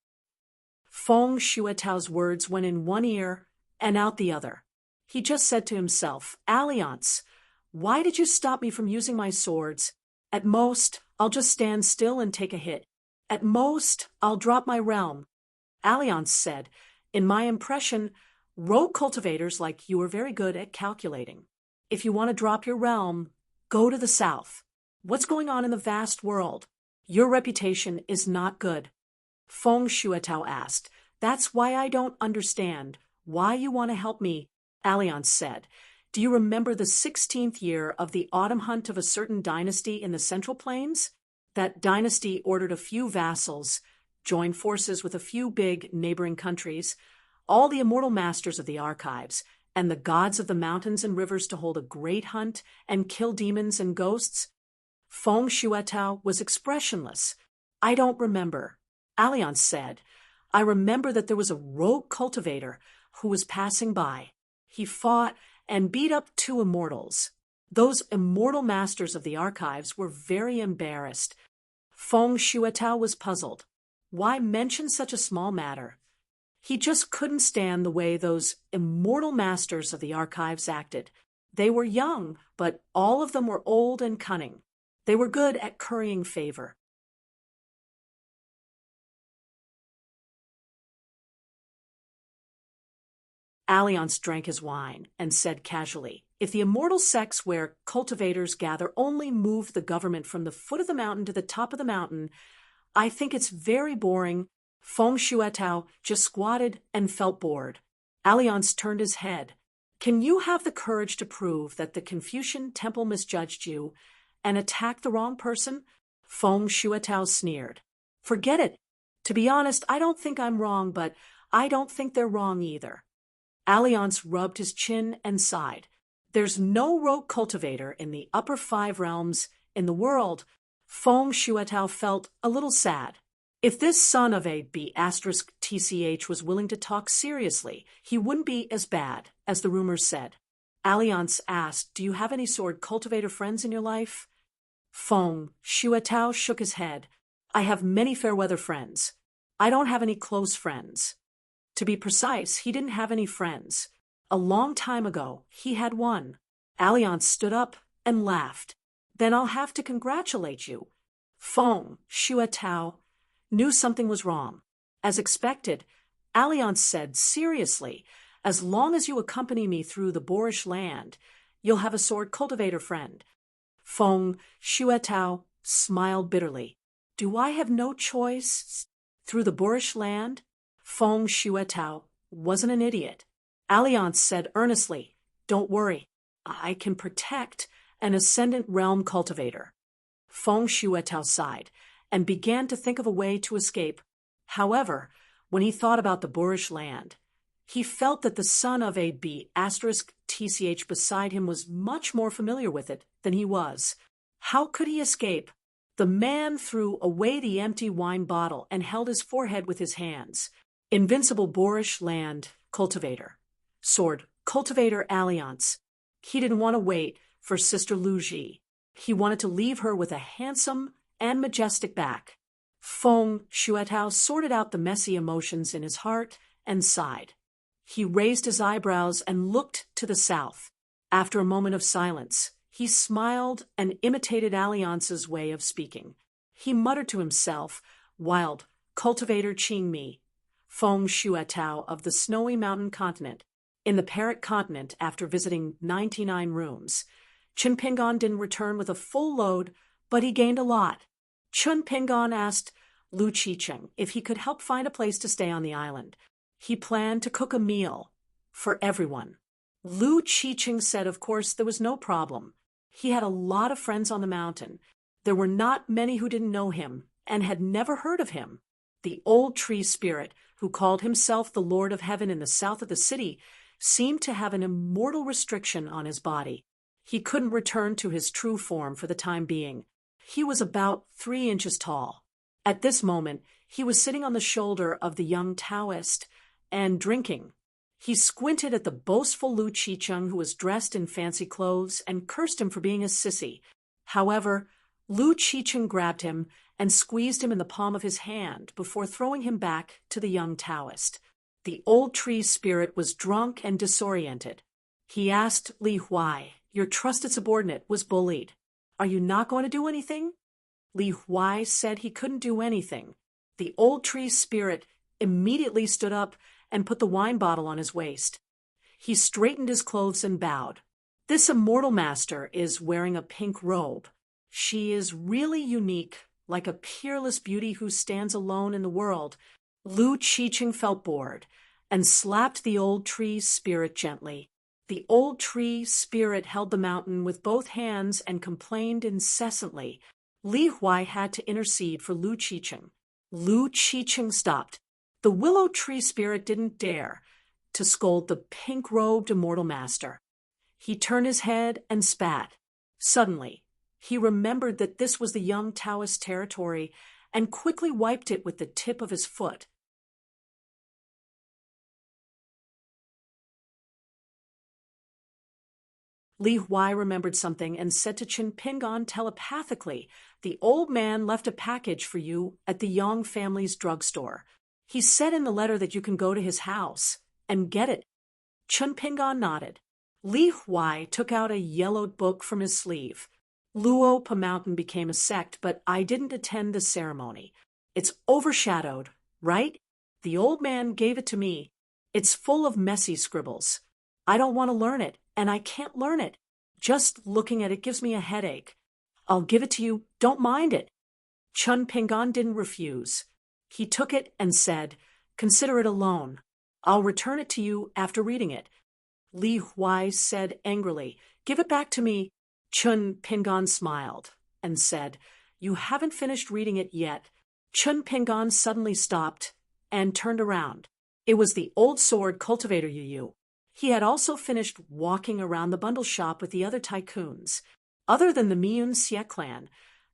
Feng Shuatao's words went in one ear and out the other. He just said to himself, "Alliance, why did you stop me from using my swords? At most, I'll just stand still and take a hit. At most, I'll drop my realm." Alliance said, "In my impression, rogue cultivators like you are very good at calculating. If you want to drop your realm, go to the south. What's going on in the vast world? Your reputation is not good." Feng Shuatao asked, "That's why I don't understand why you want to help me." Alliance said, "Do you remember the 16th year of the autumn hunt of a certain dynasty in the Central Plains? That dynasty ordered a few vassals, joined forces with a few big neighboring countries, all the immortal masters of the archives, and the gods of the mountains and rivers to hold a great hunt and kill demons and ghosts?" Feng Shuatao was expressionless. "I don't remember." Alliance said, I remember that there was a rogue cultivator who was passing by. He fought and beat up two immortals. Those immortal masters of the archives were very embarrassed. Feng Shuatao was puzzled. Why mention such a small matter? He just couldn't stand the way those immortal masters of the archives acted. They were young, but all of them were old and cunning. They were good at currying favor. Alliance drank his wine and said casually, "If the immortal sects where cultivators gather only moved the government from the foot of the mountain to the top of the mountain, I think it's very boring." Feng Shuatao just squatted and felt bored. Alliance turned his head. "Can you have the courage to prove that the Confucian temple misjudged you and attacked the wrong person?" Feng Shuatao sneered. "Forget it. To be honest, I don't think I'm wrong, but I don't think they're wrong either." Alliance rubbed his chin and sighed. "There's no rogue cultivator in the upper 5 realms in the world." Feng Shuatao felt a little sad. If this son of a B*TCH was willing to talk seriously, he wouldn't be as bad as the rumors said. Alliance asked, "Do you have any sword cultivator friends in your life?" Feng Shuatao shook his head. "I have many fair-weather friends. I don't have any close friends." To be precise, he didn't have any friends. A long time ago, he had one. Alliance stood up and laughed. "Then I'll have to congratulate you." Feng Shuatao knew something was wrong. As expected, Alliance said seriously, "As long as you accompany me through the boorish land, you'll have a sword cultivator friend." Feng Shuatao smiled bitterly. "Do I have no choice? Through the boorish land?" Feng Shuatao wasn't an idiot. Alliance said earnestly, "Don't worry, I can protect an ascendant realm cultivator." Feng Shuatao sighed and began to think of a way to escape. However, when he thought about the boorish land, he felt that the son of a B*TCH beside him was much more familiar with it than he was. How could he escape? The man threw away the empty wine bottle and held his forehead with his hands. Invincible boorish land cultivator. Sword cultivator Alliance. He didn't want to wait for Sister Lu Ji. He wanted to leave her with a handsome and majestic back. Feng Shuatao sorted out the messy emotions in his heart and sighed. He raised his eyebrows and looked to the south. After a moment of silence, he smiled and imitated Alliance's way of speaking. He muttered to himself, "Wild cultivator Qingmi, Feng Shuatao of the Snowy Mountain Continent, in the Parrot Continent after visiting 99 rooms. Chun Pingon didn't return with a full load, but he gained a lot." Chun Pingon asked Lu Qicheng if he could help find a place to stay on the island. He planned to cook a meal for everyone. Lu Qicheng said of course there was no problem. He had a lot of friends on the mountain. There were not many who didn't know him and had never heard of him. The old tree spirit, who called himself the Lord of Heaven in the south of the city, seemed to have an immortal restriction on his body. He couldn't return to his true form for the time being. He was about 3 inches tall. At this moment, he was sitting on the shoulder of the young Taoist and drinking. He squinted at the boastful Lu Qicheng, who was dressed in fancy clothes, and cursed him for being a sissy. However, Lu Qicheng grabbed him and squeezed him in the palm of his hand before throwing him back to the young Taoist. The old tree spirit was drunk and disoriented. He asked Li Huai, "Your trusted subordinate was bullied. Are you not going to do anything?" Li Huai said he couldn't do anything. The old tree spirit immediately stood up and put the wine bottle on his waist. He straightened his clothes and bowed. "This immortal master is wearing a pink robe. She is really unique, like a peerless beauty who stands alone in the world." Lu Qicheng felt bored and slapped the old tree spirit gently. The old tree spirit held the mountain with both hands and complained incessantly. Li Huai had to intercede for Lu Qicheng. Lu Qicheng stopped. The willow tree spirit didn't dare to scold the pink-robed immortal master. He turned his head and spat. Suddenly, he remembered that this was the young Taoist territory and quickly wiped it with the tip of his foot. Li Huai remembered something and said to Chen Pingon telepathically, "The old man left a package for you at the Yang family's drugstore. He said in the letter that you can go to his house and get it." Chen Pingon nodded. Li Huai took out a yellowed book from his sleeve. "Luo Pa Mountain became a sect, but I didn't attend the ceremony. It's overshadowed, right? The old man gave it to me. It's full of messy scribbles. I don't want to learn it, and I can't learn it. Just looking at it gives me a headache. I'll give it to you, don't mind it." Chun Pingon didn't refuse. He took it and said, "Consider it a loan. I'll return it to you after reading it." Li Huai said angrily, "Give it back to me." Chun Pingon smiled and said, "You haven't finished reading it yet." Chun Pingon suddenly stopped and turned around. It was the old sword cultivator Yu. He had also finished walking around the bundle shop with the other tycoons. Other than the Miyun Xie clan,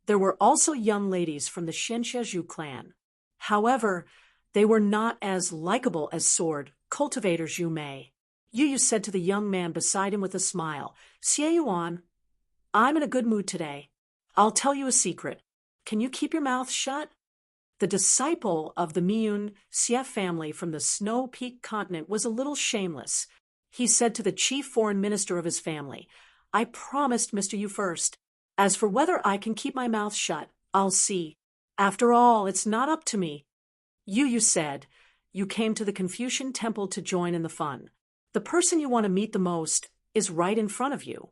there were also young ladies from the Shenxiazhu clan. However, they were not as likable as sword cultivators Yu Mei. Yu said to the young man beside him with a smile, "Xie Yuan, I'm in a good mood today. I'll tell you a secret. Can you keep your mouth shut?" The disciple of the Miyun Xie family from the Snow Peak continent was a little shameless. He said to the chief foreign minister of his family, "I promised Mr. Yu first. As for whether I can keep my mouth shut, I'll see. After all, it's not up to me." Yu said, "You came to the Confucian temple to join in the fun. The person you want to meet the most is right in front of you."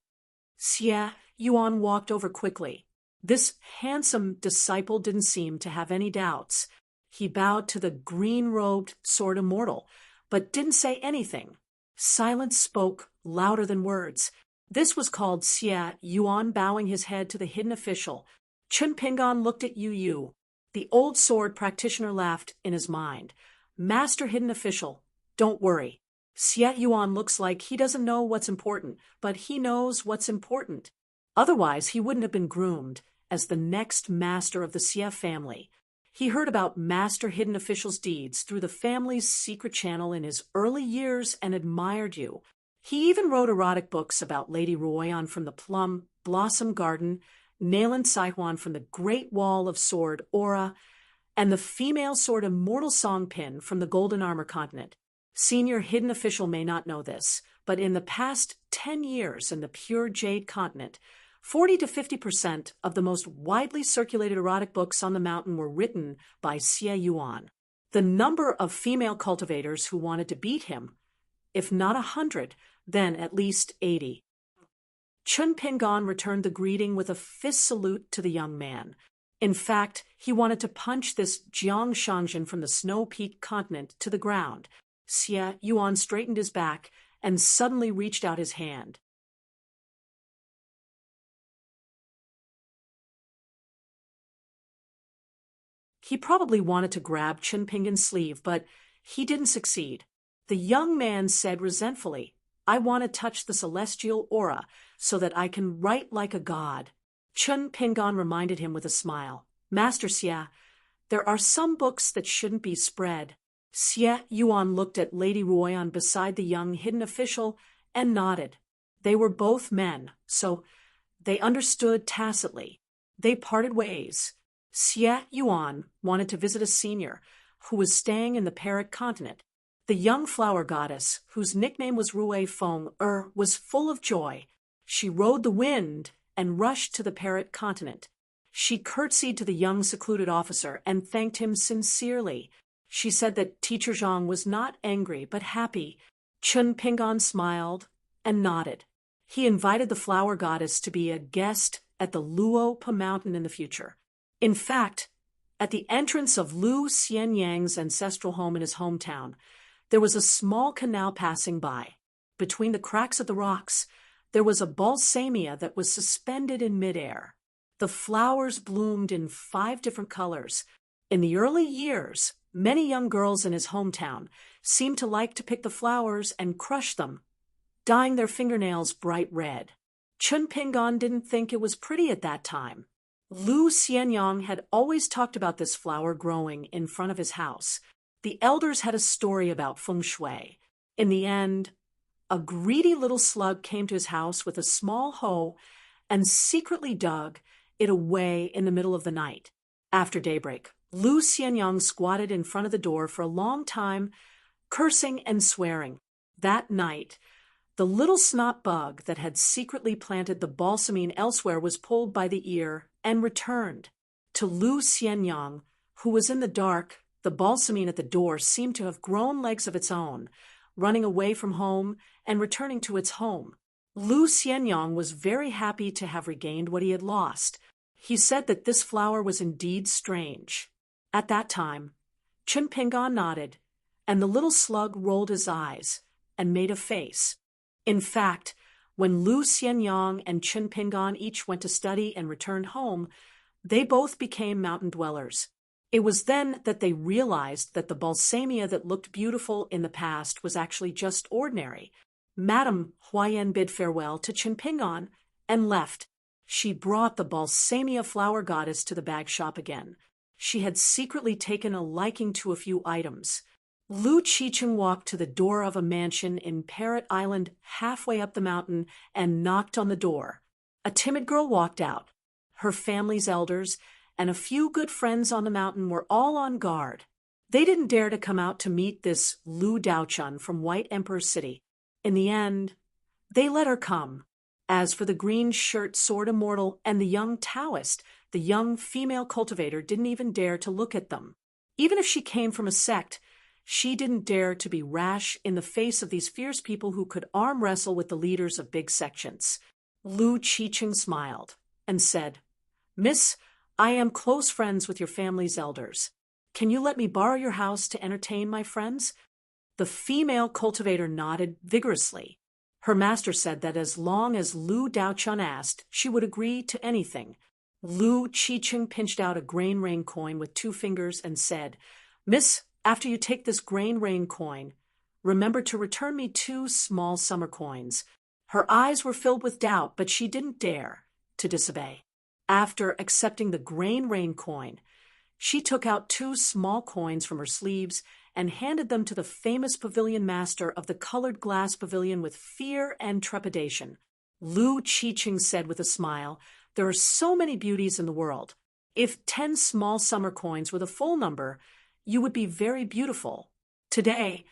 Xie Yuan walked over quickly. This handsome disciple didn't seem to have any doubts. He bowed to the green-robed sword immortal, but didn't say anything. Silence spoke louder than words. This was called Xie Yuan bowing his head to the hidden official. Chun Pingon looked at Yu. The old sword practitioner laughed in his mind. "Master hidden official, don't worry. Xie Yuan looks like he doesn't know what's important, but he knows what's important. Otherwise, he wouldn't have been groomed as the next master of the Xie family. He heard about Master Hidden Official's deeds through the family's secret channel in his early years and admired you. He even wrote erotic books about Lady Ruoyan from the Plum Blossom Garden, Nayland Saihuan from the Great Wall of Sword Aura, and the female sword Immortal Songpin from the Golden Armor Continent. Senior Hidden Official may not know this, but in the past 10 years in the Pure Jade Continent, 40 to 50% of the most widely circulated erotic books on the mountain were written by Xie Yuan. The number of female cultivators who wanted to beat him, if not 100, then at least 80. Chun Pingon returned the greeting with a fist salute to the young man. In fact, he wanted to punch this Jiang Shangjin from the Snow Peak continent to the ground. Xie Yuan straightened his back and suddenly reached out his hand. He probably wanted to grab Chun Pingon's sleeve, but he didn't succeed. The young man said resentfully, "I want to touch the celestial aura so that I can write like a god." Chun Pingon reminded him with a smile, "Master Xie, there are some books that shouldn't be spread." Xie Yuan looked at Lady Ruoyan beside the young hidden official and nodded. They were both men, so they understood tacitly. They parted ways. Xie Yuan wanted to visit a senior who was staying in the Parrot continent. The young flower goddess, whose nickname was Rui Feng was full of joy. She rode the wind and rushed to the Parrot continent. She curtsied to the young secluded officer and thanked him sincerely. She said that Teacher Zhang was not angry but happy. Chun Pingon smiled and nodded. He invited the flower goddess to be a guest at the Luo Pa Mountain in the future. In fact, at the entrance of Lu Xianyang's ancestral home in his hometown, there was a small canal passing by. Between the cracks of the rocks, there was a balsamia that was suspended in midair. The flowers bloomed in 5 different colors. In the early years, many young girls in his hometown seemed to like to pick the flowers and crush them, dyeing their fingernails bright red. Chun Pingon didn't think it was pretty at that time. Lu Xianyang had always talked about this flower growing in front of his house. The elders had a story about feng shui. In the end, a greedy little slug came to his house with a small hoe and secretly dug it away in the middle of the night. After daybreak, Lu Xianyang squatted in front of the door for a long time, cursing and swearing. That night, the little snot bug that had secretly planted the balsamine elsewhere was pulled by the ear and returned. To Lu Xianyang, who was in the dark, the balsamine at the door seemed to have grown legs of its own, running away from home and returning to its home. Lu Xianyang was very happy to have regained what he had lost. He said that this flower was indeed strange. At that time, Chen Pingan nodded, and the little slug rolled his eyes and made a face. In fact, when Lu Xianyang and Chen Pingan each went to study and returned home, they both became mountain dwellers. It was then that they realized that the balsamia that looked beautiful in the past was actually just ordinary. Madame Huayan bid farewell to Chen Pingan and left. She brought the balsamia flower goddess to the bag shop again. She had secretly taken a liking to a few items. Lu Qicheng walked to the door of a mansion in Parrot Island halfway up the mountain and knocked on the door. A timid girl walked out. Her family's elders and a few good friends on the mountain were all on guard. They didn't dare to come out to meet this Lu Daochun from White Emperor City. In the end, they let her come. As for the green shirt sword immortal and the young Taoist, the young female cultivator didn't even dare to look at them. Even if she came from a sect, she didn't dare to be rash in the face of these fierce people who could arm wrestle with the leaders of big sections. Lu Qicheng smiled and said, "Miss, I am close friends with your family's elders. Can you let me borrow your house to entertain my friends?" The female cultivator nodded vigorously. Her master said that as long as Lu Daochun asked, she would agree to anything. Lu Qicheng pinched out a grain rain coin with 2 fingers and said, "Miss, after you take this grain rain coin, remember to return me 2 small summer coins." Her eyes were filled with doubt, but she didn't dare to disobey. After accepting the grain rain coin, she took out 2 small coins from her sleeves and handed them to the famous pavilion master of the colored glass pavilion with fear and trepidation. Lu Qicheng said with a smile, "There are so many beauties in the world. If 10 small summer coins were the full number, you would be very beautiful. Today,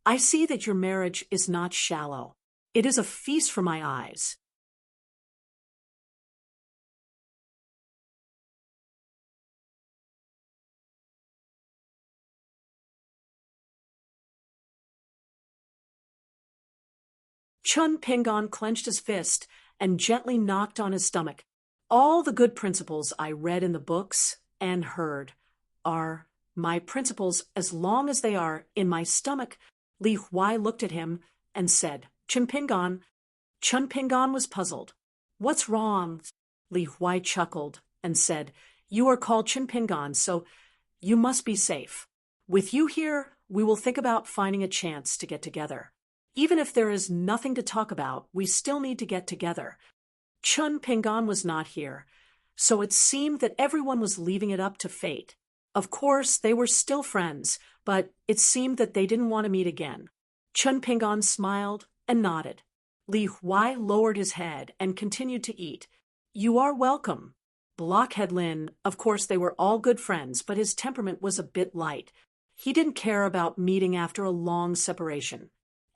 I see that your marriage is not shallow. It is a feast for my eyes." Chun Pingan clenched his fist and gently knocked on his stomach. "All the good principles I read in the books and heard are my principles as long as they are in my stomach." Li Huai looked at him and said, "Chun Pingan." Chun Pingan was puzzled. "What's wrong?" Li Huai chuckled and said, "You are called Chun Pingan, so you must be safe. With you here, we will think about finding a chance to get together. Even if there is nothing to talk about, we still need to get together." Chun Pingan was not here, so it seemed that everyone was leaving it up to fate. Of course, they were still friends, but it seemed that they didn't want to meet again. Chun Pingan smiled and nodded. Li Huai lowered his head and continued to eat. "You are welcome." Blockhead Lin, of course they were all good friends, but his temperament was a bit light. He didn't care about meeting after a long separation.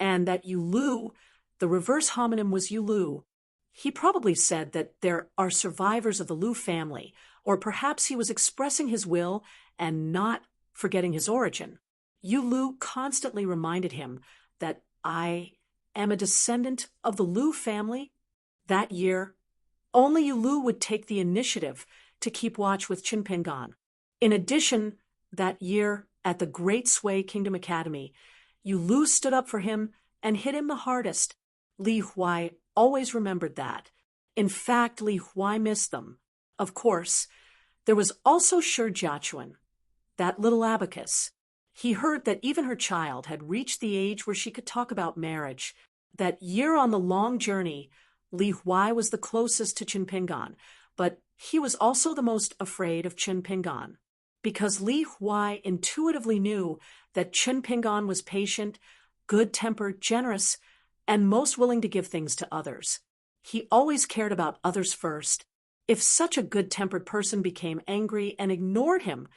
And that Yulu, the reverse homonym was Yulu. He probably said that there are survivors of the Lu family, or perhaps he was expressing his will and not forgetting his origin. Yulu constantly reminded him that I am a descendant of the Lu family. That year, only Yulu would take the initiative to keep watch with Chin Pingan. In addition, that year at the Great Sui Kingdom Academy, Yulu stood up for him and hit him the hardest. Li Huai always remembered that. In fact, Li Huai missed them. Of course, there was also Shi Jiachuan, that little abacus. He heard that even her child had reached the age where she could talk about marriage. That year on the long journey, Li Huai was the closest to Chin Pingan, but he was also the most afraid of Chin Pingan. Because Li Huai intuitively knew that Chin Pingan was patient, good-tempered, generous, and most willing to give things to others. He always cared about others first. If such a good-tempered person became angry and ignored him,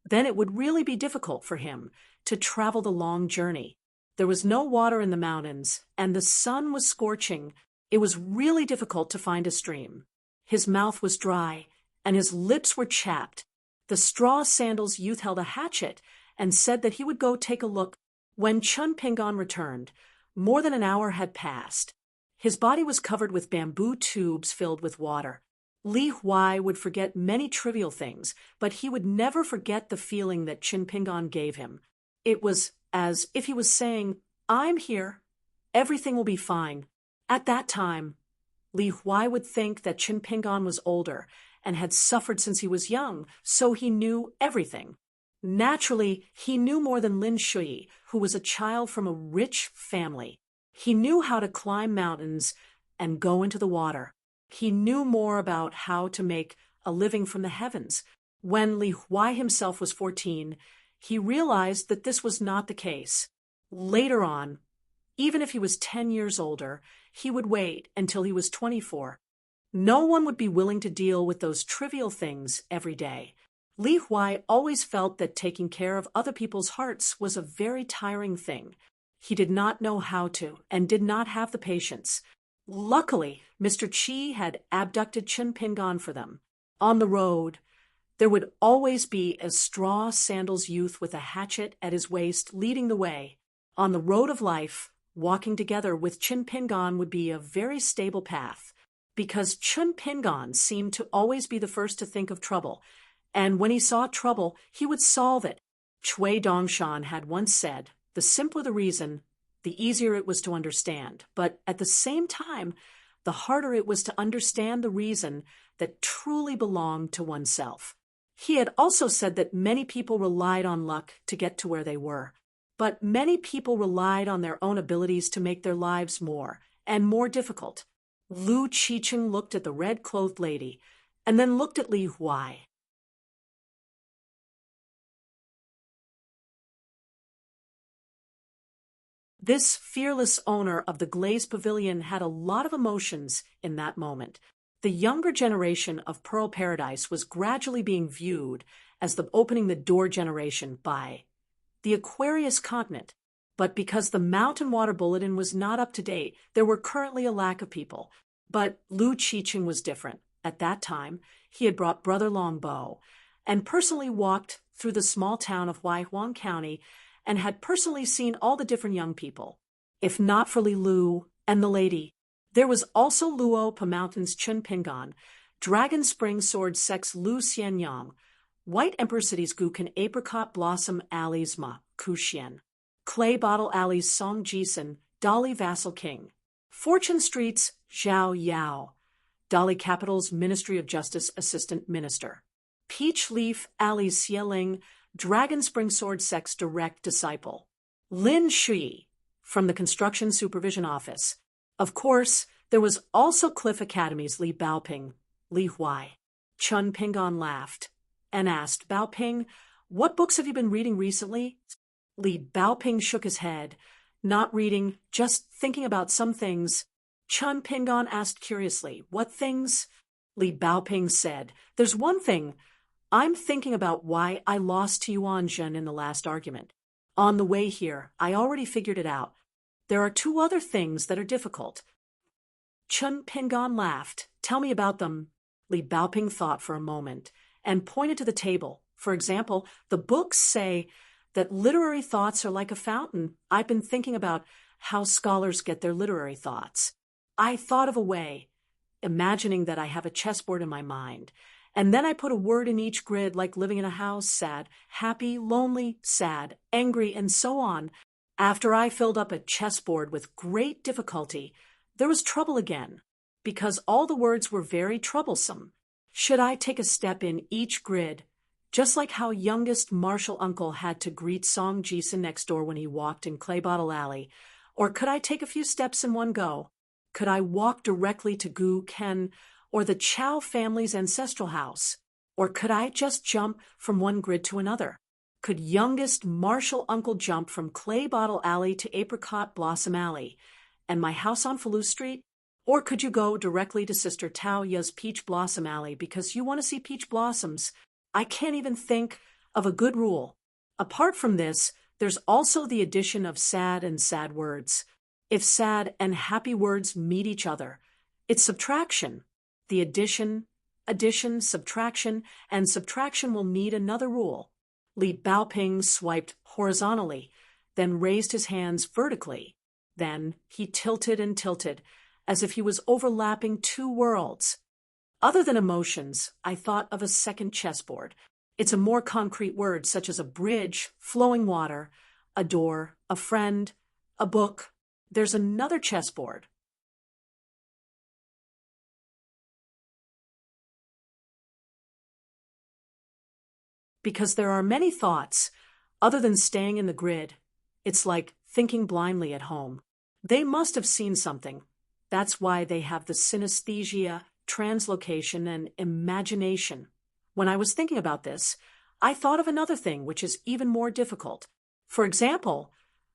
then it would really be difficult for him to travel the long journey. There was no water in the mountains, and the sun was scorching. It was really difficult to find a stream. His mouth was dry, and his lips were chapped. The straw sandals youth held a hatchet and said that he would go take a look. When Chun Pingon returned, more than an hour had passed. His body was covered with bamboo tubes filled with water. Li Huai would forget many trivial things, but he would never forget the feeling that Chun Pingon gave him. It was as if he was saying, "I'm here. Everything will be fine." At that time, Li Huai would think that Chun Pingon was older and had suffered since he was young, so he knew everything. Naturally, he knew more than Lin Shui, who was a child from a rich family. He knew how to climb mountains and go into the water. He knew more about how to make a living from the heavens. When Li Huai himself was 14, he realized that this was not the case. Later on, even if he was 10 years older, he would wait until he was 24. No one would be willing to deal with those trivial things every day. Li Huai always felt that taking care of other people's hearts was a very tiring thing. He did not know how to and did not have the patience. Luckily, Mr. Chi had abducted Chun Pingon for them. On the road, there would always be a straw sandals youth with a hatchet at his waist leading the way. On the road of life, walking together with Chun Pingon would be a very stable path, because Chun Pingon seemed to always be the first to think of trouble, and when he saw trouble, he would solve it. Chui Dongshan had once said, "The simpler the reason, the easier it was to understand, but at the same time, the harder it was to understand the reason that truly belonged to oneself." He had also said that many people relied on luck to get to where they were, but many people relied on their own abilities to make their lives more and more difficult. Lu Qiqing looked at the red-clothed lady and then looked at Li Huai. This fearless owner of the glazed pavilion had a lot of emotions in that moment. The younger generation of Pearl Paradise was gradually being viewed as the opening the door generation by the Aquarius continent. But because the Mountain Water Bulletin was not up to date, there were currently a lack of people. But Lu Qiqing was different. At that time, he had brought Brother Longbow and personally walked through the small town of Huaihuang County and had personally seen all the different young people. If not for Li Lu and the lady, there was also Luo Pa Mountain's Chun Pingon, Dragon Spring Sword Sex Lu Xianyang, White Emperor City's Gukan Apricot Blossom Alley's Ma Kuxian, Clay Bottle Alley's Song Jisun, Dolly Vassal King, Fortune Street's Zhao Yao, Dolly Capital's Ministry of Justice Assistant Minister, Peach Leaf Alley's Xieling, Dragon Spring Sword Sex Direct Disciple, Lin Shui from the Construction Supervision Office. Of course, there was also Cliff Academy's Li Baoping, Li Huai. Chun Pingon laughed and asked Baoping, "What books have you been reading recently?" Li Baoping shook his head. "Not reading, just thinking about some things." Chun Pingon asked curiously, "What things?" Li Baoping said, "There's one thing. I'm thinking about why I lost to Yuan Zhen in the last argument. On the way here, I already figured it out. There are two other things that are difficult." Chun Pingon laughed. "Tell me about them." Li Baoping thought for a moment and pointed to the table. "For example, the books say that literary thoughts are like a fountain. I've been thinking about how scholars get their literary thoughts. I thought of a way, imagining that I have a chessboard in my mind, and then I put a word in each grid like living in a house, sad, happy, lonely, sad, angry, and so on. After I filled up a chessboard with great difficulty, there was trouble again, because all the words were very troublesome. Should I take a step in each grid, just like how youngest Marshall Uncle had to greet Song Jisun next door when he walked in Clay Bottle Alley, or could I take a few steps in one go? Could I walk directly to Gu Ken or the Chow family's ancestral house? Or could I just jump from one grid to another? Could youngest Marshall Uncle jump from Clay Bottle Alley to Apricot Blossom Alley? and my house on Faloo Street? Or could you go directly to Sister Tao Ya's Peach Blossom Alley because you want to see peach blossoms? I can't even think of a good rule. Apart from this, there's also the addition of sad and sad words. If sad and happy words meet each other, it's subtraction. The addition, subtraction, and subtraction will need another rule. Li Baoping swiped horizontally, then raised his hands vertically. Then he tilted and tilted, as if he was overlapping two worlds. Other than emotions, I thought of a second chessboard. It's a more concrete word, such as a bridge, flowing water, a door, a friend, a book. There's another chessboard. Because there are many thoughts, other than staying in the grid. It's like thinking blindly at home. They must have seen something. That's why they have the synesthesia, translocation, and imagination. When I was thinking about this, I thought of another thing which is even more difficult. For example,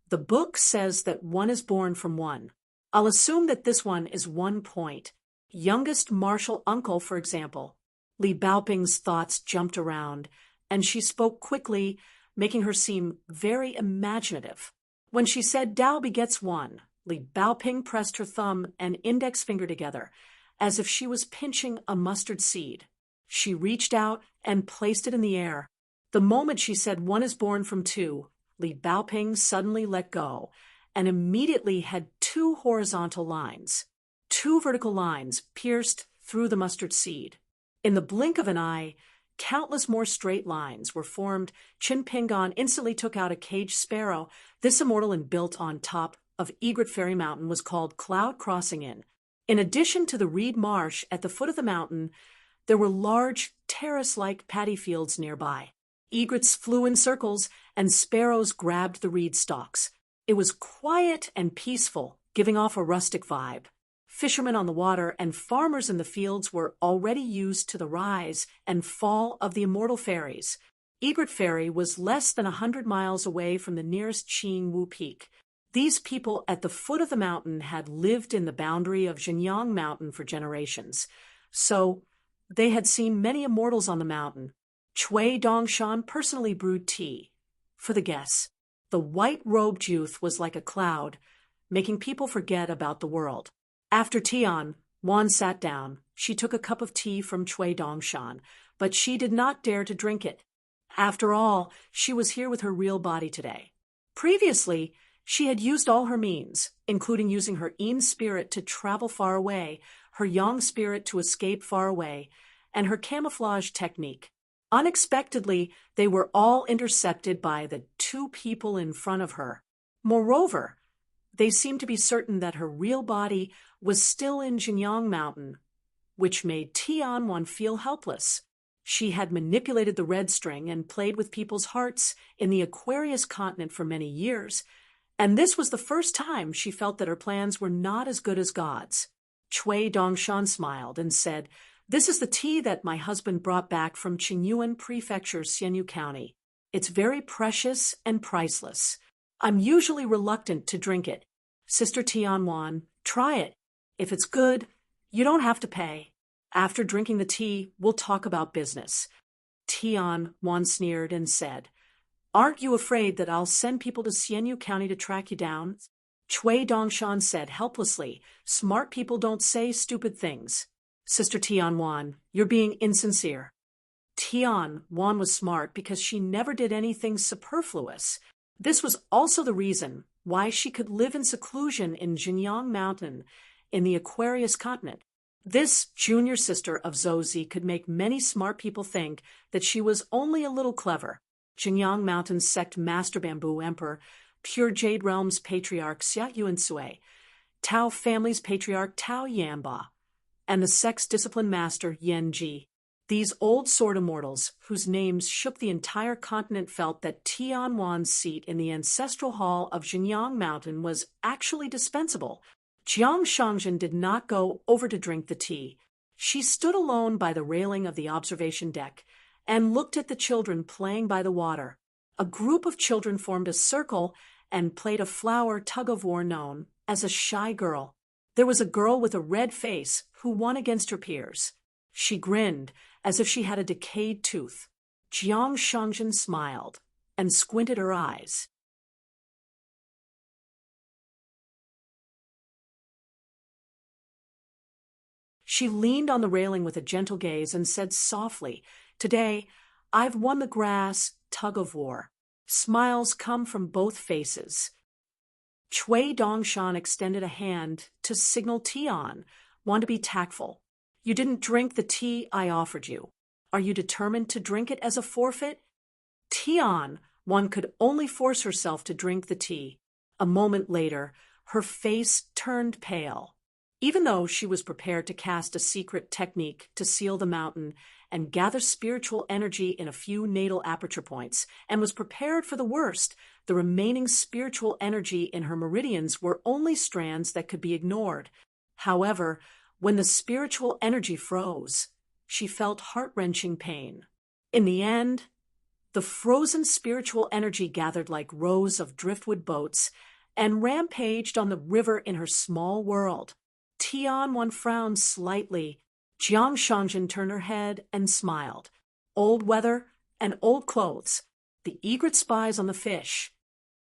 the book says that one is born from one. I'll assume that this one is 1 point. Youngest martial uncle, for example. Li Baoping's thoughts jumped around, and she spoke quickly, making her seem very imaginative. When she said Tao begets one, Li Baoping pressed her thumb and index finger together, as if she was pinching a mustard seed. She reached out and placed it in the air. The moment she said one is born from two, Li Baoping suddenly let go, and immediately had two horizontal lines. Two vertical lines pierced through the mustard seed. In the blink of an eye, countless more straight lines were formed. Qin Pingan instantly took out a caged sparrow. This immortal and built on top of Egret Fairy Mountain was called Cloud Crossing Inn. In addition to the reed marsh at the foot of the mountain, there were large terrace-like paddy fields nearby. Egrets flew in circles, and sparrows grabbed the reed stalks. It was quiet and peaceful, giving off a rustic vibe. Fishermen on the water and farmers in the fields were already used to the rise and fall of the immortal fairies. Egret Fairy was less than 100 miles away from the nearest Qing Wu Peak. These people at the foot of the mountain had lived in the boundary of Jinyang Mountain for generations, so they had seen many immortals on the mountain. Cui Dongshan personally brewed tea for the guests. The white-robed youth was like a cloud, making people forget about the world. After Tian, Wan sat down. She took a cup of tea from Cui Dongshan, but she did not dare to drink it. After all, she was here with her real body today. Previously, she had used all her means, including using her Yin spirit to travel far away, her Yang spirit to escape far away, and her camouflage technique. Unexpectedly, they were all intercepted by the two people in front of her. Moreover, they seemed to be certain that her real body was still in Jinyang Mountain, which made Tianwan feel helpless. She had manipulated the red string and played with people's hearts in the Aquarius continent for many years, and this was the first time she felt that her plans were not as good as God's. Cui Dongshan smiled and said, "This is the tea that my husband brought back from Qingyuan Prefecture, Xianyu County. It's very precious and priceless. I'm usually reluctant to drink it. Sister Tianwan, try it. If it's good, you don't have to pay. After drinking the tea, we'll talk about business." Tianwan sneered and said, "Aren't you afraid that I'll send people to Xianyu County to track you down?" Cui Dongshan said helplessly, "Smart people don't say stupid things." "Sister Tianwan, you're being insincere." Tianwan was smart because she never did anything superfluous. This was also the reason why she could live in seclusion in Jinyang Mountain in the Aquarius continent. This junior sister of Zozi could make many smart people think that she was only a little clever. Jinyang Mountain's sect Master Bamboo Emperor, Pure Jade Realm's patriarch Xia Yuansui, Tao family's patriarch Tao Yanba, and the sect's discipline master Yen Ji. These old sword immortals, whose names shook the entire continent, felt that Tianwan's seat in the ancestral hall of Jinyang Mountain was actually dispensable. Jiang Shangzhen did not go over to drink the tea. She stood alone by the railing of the observation deck and looked at the children playing by the water. A group of children formed a circle and played a flower tug-of-war known as a shy girl. There was a girl with a red face who won against her peers. She grinned as if she had a decayed tooth. Jiang Shangjin smiled and squinted her eyes. She leaned on the railing with a gentle gaze and said softly, "Today, I've won the grass tug-of-war." Smiles come from both faces. Cui Dongshan extended a hand to signal Tian, "Want to be tactful. You didn't drink the tea I offered you. Are you determined to drink it as a forfeit?" Tian, one could only force herself to drink the tea. A moment later, her face turned pale. Even though she was prepared to cast a secret technique to seal the mountain and gather spiritual energy in a few natal aperture points, and was prepared for the worst, the remaining spiritual energy in her meridians were only strands that could be ignored. However, when the spiritual energy froze, she felt heart-wrenching pain. In the end, the frozen spiritual energy gathered like rows of driftwood boats and rampaged on the river in her small world. Tianwan frowned slightly. Jiang Shangjin turned her head and smiled. Old weather and old clothes. The egret spies on the fish.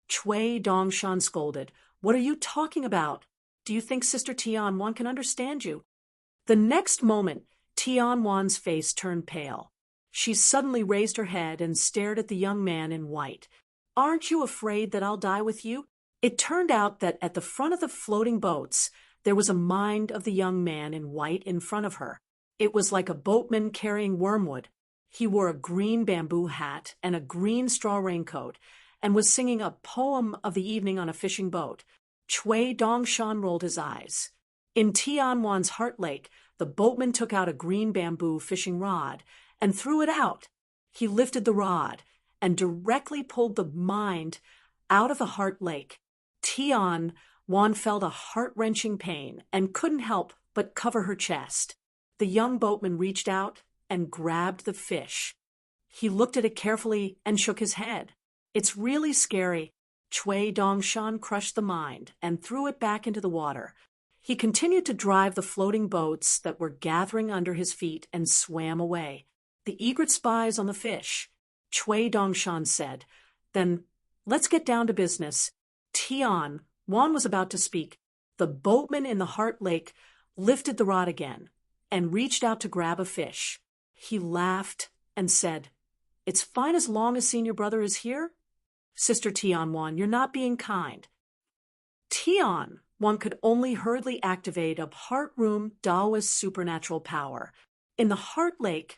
Cui Dongshan scolded. "What are you talking about? Do you think Sister Tianwan can understand you?" The next moment, Tianwan's face turned pale. She suddenly raised her head and stared at the young man in white. "Aren't you afraid that I'll die with you?" It turned out that at the front of the floating boats, there was a mind of the young man in white in front of her. It was like a boatman carrying wormwood. He wore a green bamboo hat and a green straw raincoat, and was singing a poem of the evening on a fishing boat. Cui Dongshan rolled his eyes. In Tianwan's heart lake, the boatman took out a green bamboo fishing rod and threw it out. He lifted the rod and directly pulled the mind out of the heart lake. Tianwan felt a heart-wrenching pain and couldn't help but cover her chest. The young boatman reached out and grabbed the fish. He looked at it carefully and shook his head. "It's really scary." Cui Dongshan crushed the mind and threw it back into the water. He continued to drive the floating boats that were gathering under his feet and swam away. "The egret spies on the fish," Cui Dongshan said. "Then let's get down to business." Tianwan was about to speak. The boatman in the Heart Lake lifted the rod again and reached out to grab a fish. He laughed and said, "It's fine as long as Senior Brother is here." "Sister Tianwan, you're not being kind." Tianwan could only hurriedly activate a Heart Room Taoist supernatural power. In the Heart Lake,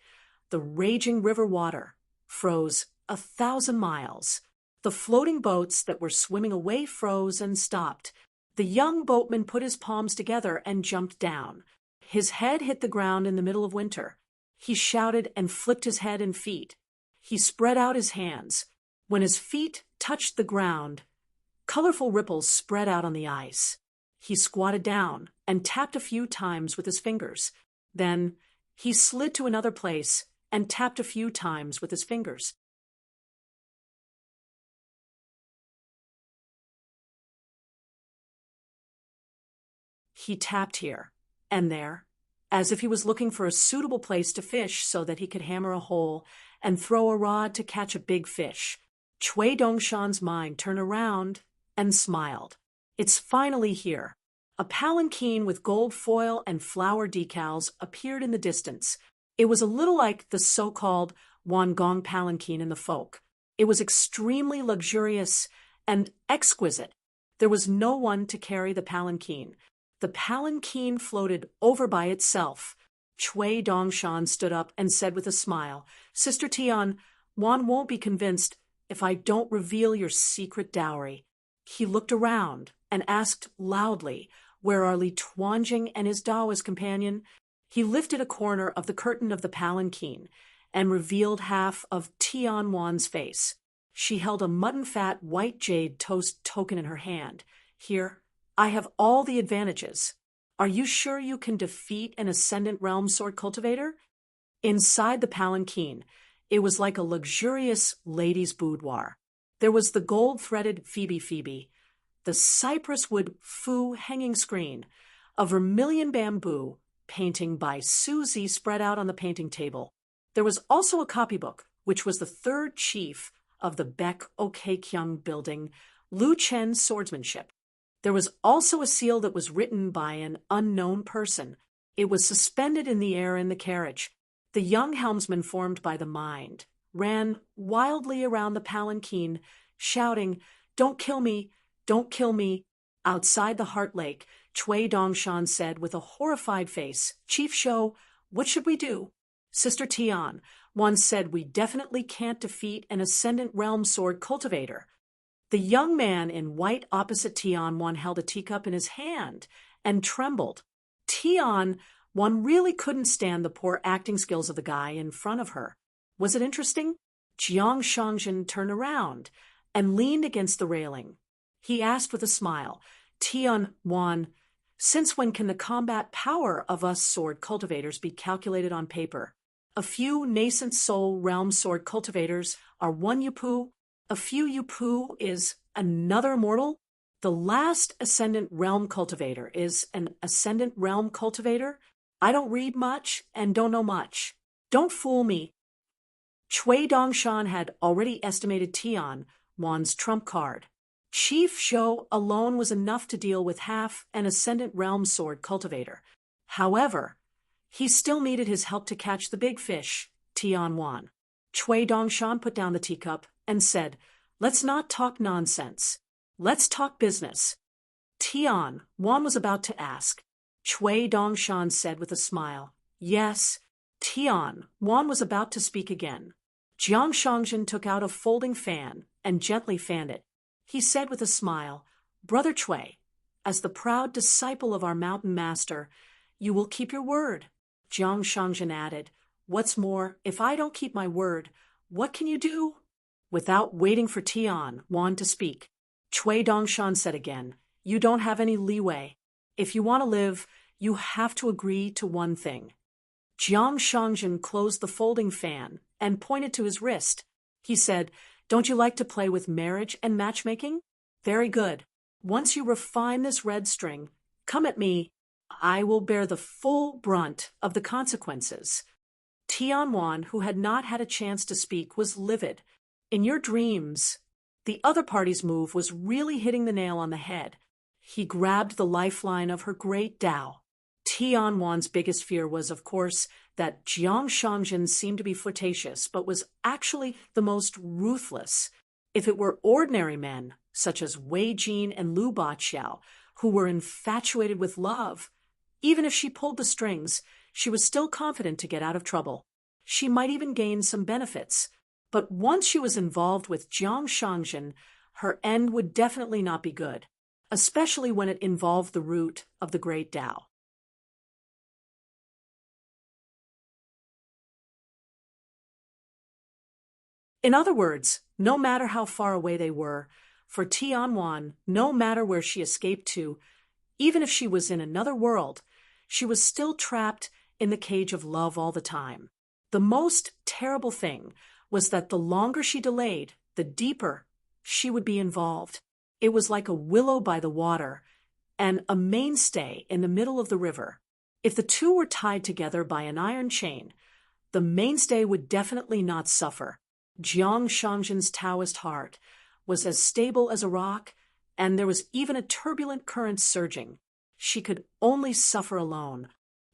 the raging river water froze 1,000 miles. The floating boats that were swimming away froze and stopped. The young boatman put his palms together and jumped down. His head hit the ground in the middle of winter. He shouted and flipped his head and feet. He spread out his hands. When his feet touched the ground, colorful ripples spread out on the ice. He squatted down and tapped a few times with his fingers. Then he slid to another place and tapped a few times with his fingers. He tapped here and there, as if he was looking for a suitable place to fish so that he could hammer a hole and throw a rod to catch a big fish. Cui Dongshan's mind turned around and smiled. "It's finally here." A palanquin with gold foil and flower decals appeared in the distance. It was a little like the so-called Wangong palanquin in the folk. It was extremely luxurious and exquisite. There was no one to carry the palanquin. The palanquin floated over by itself. Cui Dongshan stood up and said with a smile, "Sister Tian, Wan won't be convinced if I don't reveal your secret dowry." He looked around and asked loudly, "Where are Li Tuanjing and his Taoist companion?" He lifted a corner of the curtain of the palanquin and revealed half of Tianwan's face. She held a mutton-fat white jade toast token in her hand. "Here, I have all the advantages. Are you sure you can defeat an Ascendant Realm sword cultivator?" Inside the palanquin, it was like a luxurious lady's boudoir. There was the gold-threaded Phoebe, the cypress wood fu hanging screen, a vermilion bamboo painting by Susie spread out on the painting table. There was also a copybook, which was the third chief of the Baek Okkyung building, Lu Chen's swordsmanship. There was also a seal that was written by an unknown person. It was suspended in the air in the carriage. The young helmsman, formed by the mind, ran wildly around the palanquin, shouting, "Don't kill me! Don't kill me!" Outside the Heart Lake, Chui Dongshan said with a horrified face, "Chief Shou, what should we do?" Sister Tian, one said, "We definitely can't defeat an Ascendant Realm sword cultivator." The young man in white opposite Tian Wan held a teacup in his hand and trembled. Tian Wan really couldn't stand the poor acting skills of the guy in front of her. Was it interesting? Jiang Shangjin turned around and leaned against the railing. He asked with a smile, "Tian Wan, since when can the combat power of us sword cultivators be calculated on paper? A few nascent soul realm sword cultivators are one Yupu. A few Yupu is another mortal. The last Ascendant Realm cultivator is an Ascendant Realm cultivator. I don't read much and don't know much. Don't fool me." Chui Dongshan had already estimated Tian Wan's trump card. Chief Shou alone was enough to deal with half an Ascendant Realm sword cultivator. However, he still needed his help to catch the big fish, Tian Wan. Chui Dongshan put down the teacup and said, "Let's not talk nonsense. Let's talk business." Tian Wan was about to ask. Chui Dongshan said with a smile, "Yes." Tian Wan was about to speak again. Jiang Shangjin took out a folding fan and gently fanned it. He said with a smile, "Brother Chui, as the proud disciple of our mountain master, you will keep your word." Jiang Shangjin added, "What's more, if I don't keep my word, what can you do?" Without waiting for Tian Wan to speak, Chui Dongshan said again, "You don't have any leeway. If you want to live, you have to agree to one thing." Jiang Shangjin closed the folding fan and pointed to his wrist. He said, "Don't you like to play with marriage and matchmaking? Very good. Once you refine this red string, come at me. I will bear the full brunt of the consequences." Tian Wan, who had not had a chance to speak, was livid. In your dreams, the other party's move was really hitting the nail on the head. He grabbed the lifeline of her great Tao. Tian Wan's biggest fear was, of course, that Jiang Shangjin seemed to be flirtatious, but was actually the most ruthless. If it were ordinary men, such as Wei Jin and Lu Baqiao, who were infatuated with love, even if she pulled the strings, she was still confident to get out of trouble. She might even gain some benefits. But once she was involved with Jiang Shangjin, her end would definitely not be good, especially when it involved the root of the great Tao. In other words, no matter how far away they were, for Tian Wan, no matter where she escaped to, even if she was in another world, she was still trapped in the cage of love all the time. The most terrible thing was that the longer she delayed, the deeper she would be involved. It was like a willow by the water and a mainstay in the middle of the river. If the two were tied together by an iron chain, the mainstay would definitely not suffer. Jiang Shangjin's Taoist heart was as stable as a rock, and there was even a turbulent current surging. She could only suffer alone.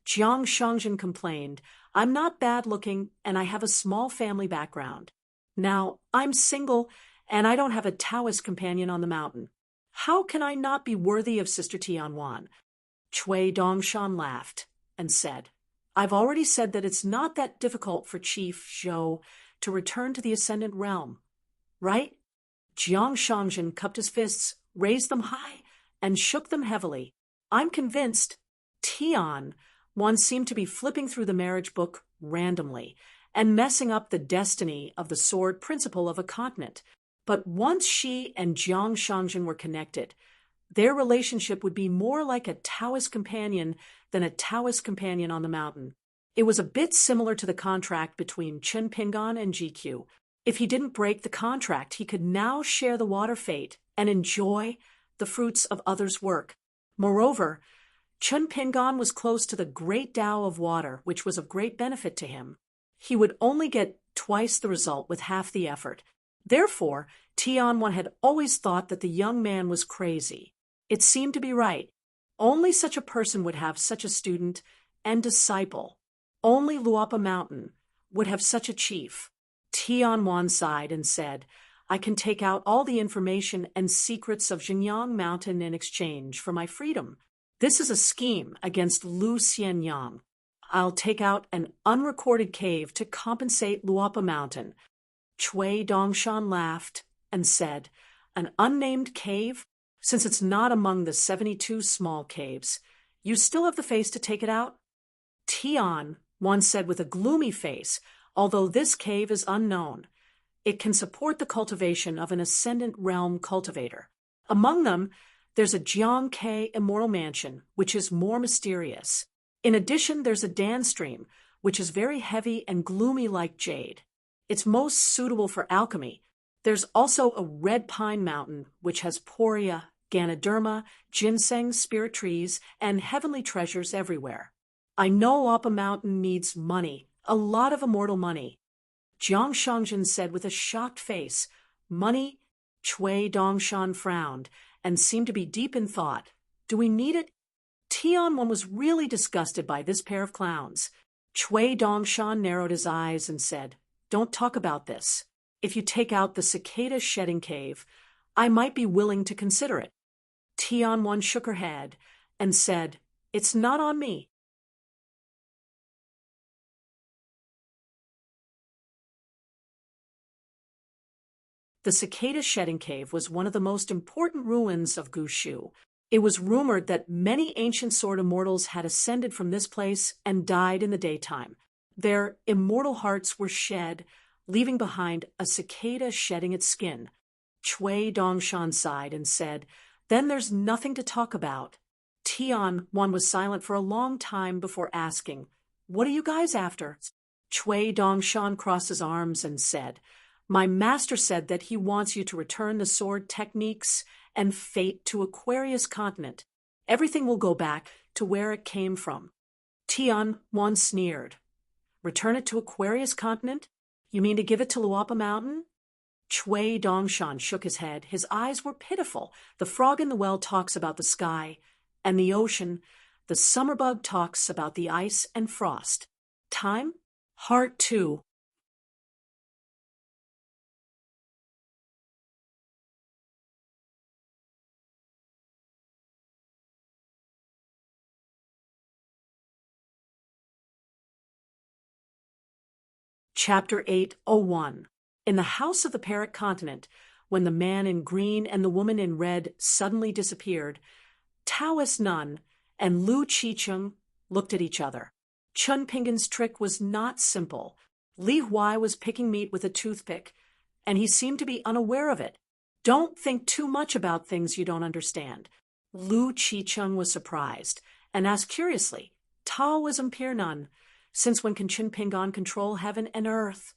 Jiang Shangjin complained, "I'm not bad-looking, and I have a small family background. Now, I'm single, and I don't have a Taoist companion on the mountain. How can I not be worthy of Sister Tian Wan?" Chui Dongshan laughed and said, "I've already said that it's not that difficult for Chief Shou to return to the Ascendant Realm, right?" Jiang Shangjin cupped his fists, raised them high, and shook them heavily. "I'm convinced." Tian Wan seemed to be flipping through the marriage book randomly and messing up the destiny of the sword principle of a continent. But once she and Jiang Shangjin were connected, their relationship would be more like a Taoist companion than a Taoist companion on the mountain. It was a bit similar to the contract between Chen Pingan and GQ. If he didn't break the contract, he could now share the water fate and enjoy the the fruits of others' work. Moreover, Chun Pingan was close to the great Tao of water, which was of great benefit to him. He would only get twice the result with half the effort. Therefore, Tianwan had always thought that the young man was crazy. It seemed to be right. Only such a person would have such a student and disciple. Only Luapa Mountain would have such a chief. Tianwan sighed and said, I can take out all the information and secrets of Xinjiang Mountain in exchange for my freedom. This is a scheme against Lu Xianyang. I'll take out an unrecorded cave to compensate Luapa Mountain. Chui Dongshan laughed and said, An unnamed cave? Since it's not among the 72 small caves, you still have the face to take it out? Tian, one said with a gloomy face, although this cave is unknown, it can support the cultivation of an ascendant realm cultivator. Among them, there's a Jiang Ke immortal mansion, which is more mysterious. In addition, there's a Dan stream, which is very heavy and gloomy like jade. It's most suitable for alchemy. There's also a red pine mountain, which has poria, ganoderma, ginseng, spirit trees, and heavenly treasures everywhere. I know Luapa Mountain needs money, a lot of immortal money. Jiang Shangjin said with a shocked face, Money? Chui Dongshan frowned and seemed to be deep in thought. Do we need it? Tianwan was really disgusted by this pair of clowns. Chui Dongshan narrowed his eyes and said, Don't talk about this. If you take out the cicada shedding cave, I might be willing to consider it. Tianwan shook her head and said, It's not on me. The cicada shedding cave was one of the most important ruins of Gushu. It was rumored that many ancient sword immortals had ascended from this place and died in the daytime. Their immortal hearts were shed, leaving behind a cicada shedding its skin. Chui Dongshan sighed and said, Then there's nothing to talk about. Tianwan was silent for a long time before asking, What are you guys after? Chui Dongshan crossed his arms and said, My master said that he wants you to return the sword techniques and fate to Aquarius continent. Everything will go back to where it came from. Tianwan sneered. Return it to Aquarius continent? You mean to give it to Luapa Mountain? Chui Dongshan shook his head. His eyes were pitiful. The frog in the well talks about the sky and the ocean. The summer bug talks about the ice and frost. Time? Heart 2. Chapter 801. In the house of the Parrot Continent, when the man in green and the woman in red suddenly disappeared, Taoist Nun and Lu Qicheng looked at each other. Chun Pingan's trick was not simple. Li Huai was picking meat with a toothpick, and he seemed to be unaware of it. Don't think too much about things you don't understand. Lu Qicheng was surprised and asked curiously, Taoism Pier Nun, since when can Chun Pingan control heaven and earth?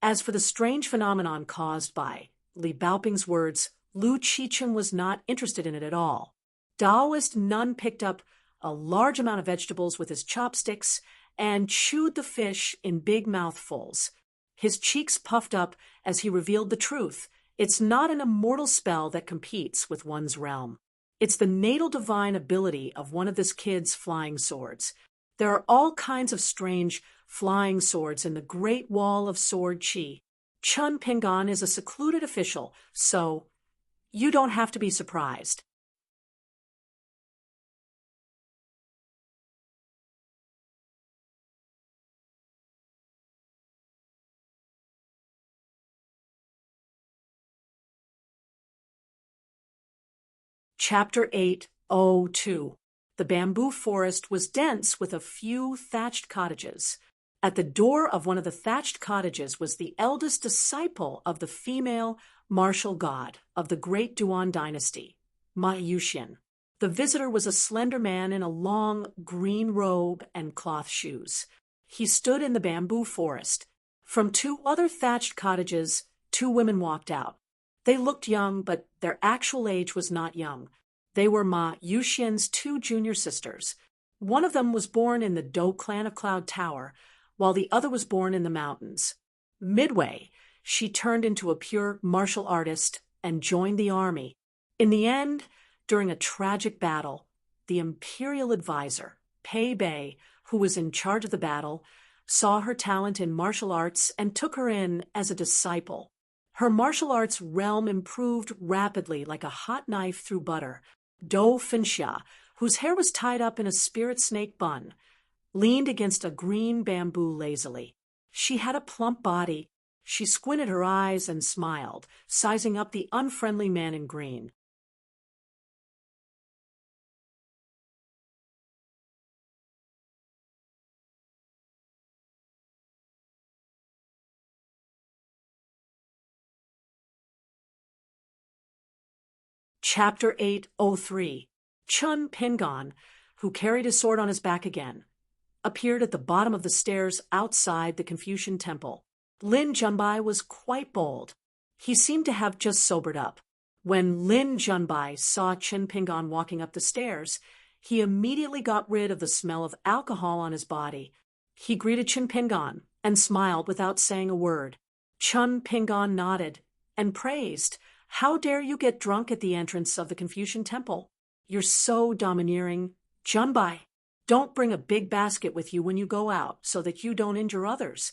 As for the strange phenomenon caused by Li Baoping's words, Lu Qicheng was not interested in it at all. Taoist Nun picked up a large amount of vegetables with his chopsticks and chewed the fish in big mouthfuls. His cheeks puffed up as he revealed the truth. It's not an immortal spell that competes with one's realm. It's the natal divine ability of one of this kid's flying swords. There are all kinds of strange flying swords in the Great Wall of Sword Chi. Chun Pingan is a secluded official, so you don't have to be surprised. Chapter 802. The bamboo forest was dense with a few thatched cottages. At the door of one of the thatched cottages was the eldest disciple of the female martial god of the great Duan dynasty, Ma Yuxian. The visitor was a slender man in a long green robe and cloth shoes. He stood in the bamboo forest. From 2 other thatched cottages, 2 women walked out. They looked young, but their actual age was not young. They were Ma Yuxian's two junior sisters. One of them was born in the Do clan of Cloud Tower, while the other was born in the mountains. Midway, she turned into a pure martial artist and joined the army. In the end, during a tragic battle, the imperial advisor, Pei Bei, who was in charge of the battle, saw her talent in martial arts and took her in as a disciple. Her martial arts realm improved rapidly like a hot knife through butter. Do Finxia, whose hair was tied up in a spirit snake bun, leaned against a green bamboo lazily. She had a plump body. She squinted her eyes and smiled, sizing up the unfriendly man in green. Chapter 803. Chun Pingon, who carried his sword on his back again, appeared at the bottom of the stairs outside the Confucian temple. Lin Junbai was quite bold. He seemed to have just sobered up. When Lin Junbai saw Chen Pingon walking up the stairs, he immediately got rid of the smell of alcohol on his body. He greeted Chen Pingon and smiled without saying a word. Chun Pingon nodded and praised. "How dare you get drunk at the entrance of the Confucian temple? You're so domineering. Junbai, don't bring a big basket with you when you go out so that you don't injure others."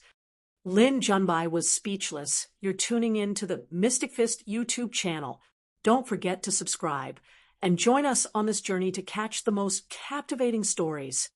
Lin Junbai was speechless. You're tuning in to the Mystic Fist YouTube channel. Don't forget to subscribe and join us on this journey to catch the most captivating stories.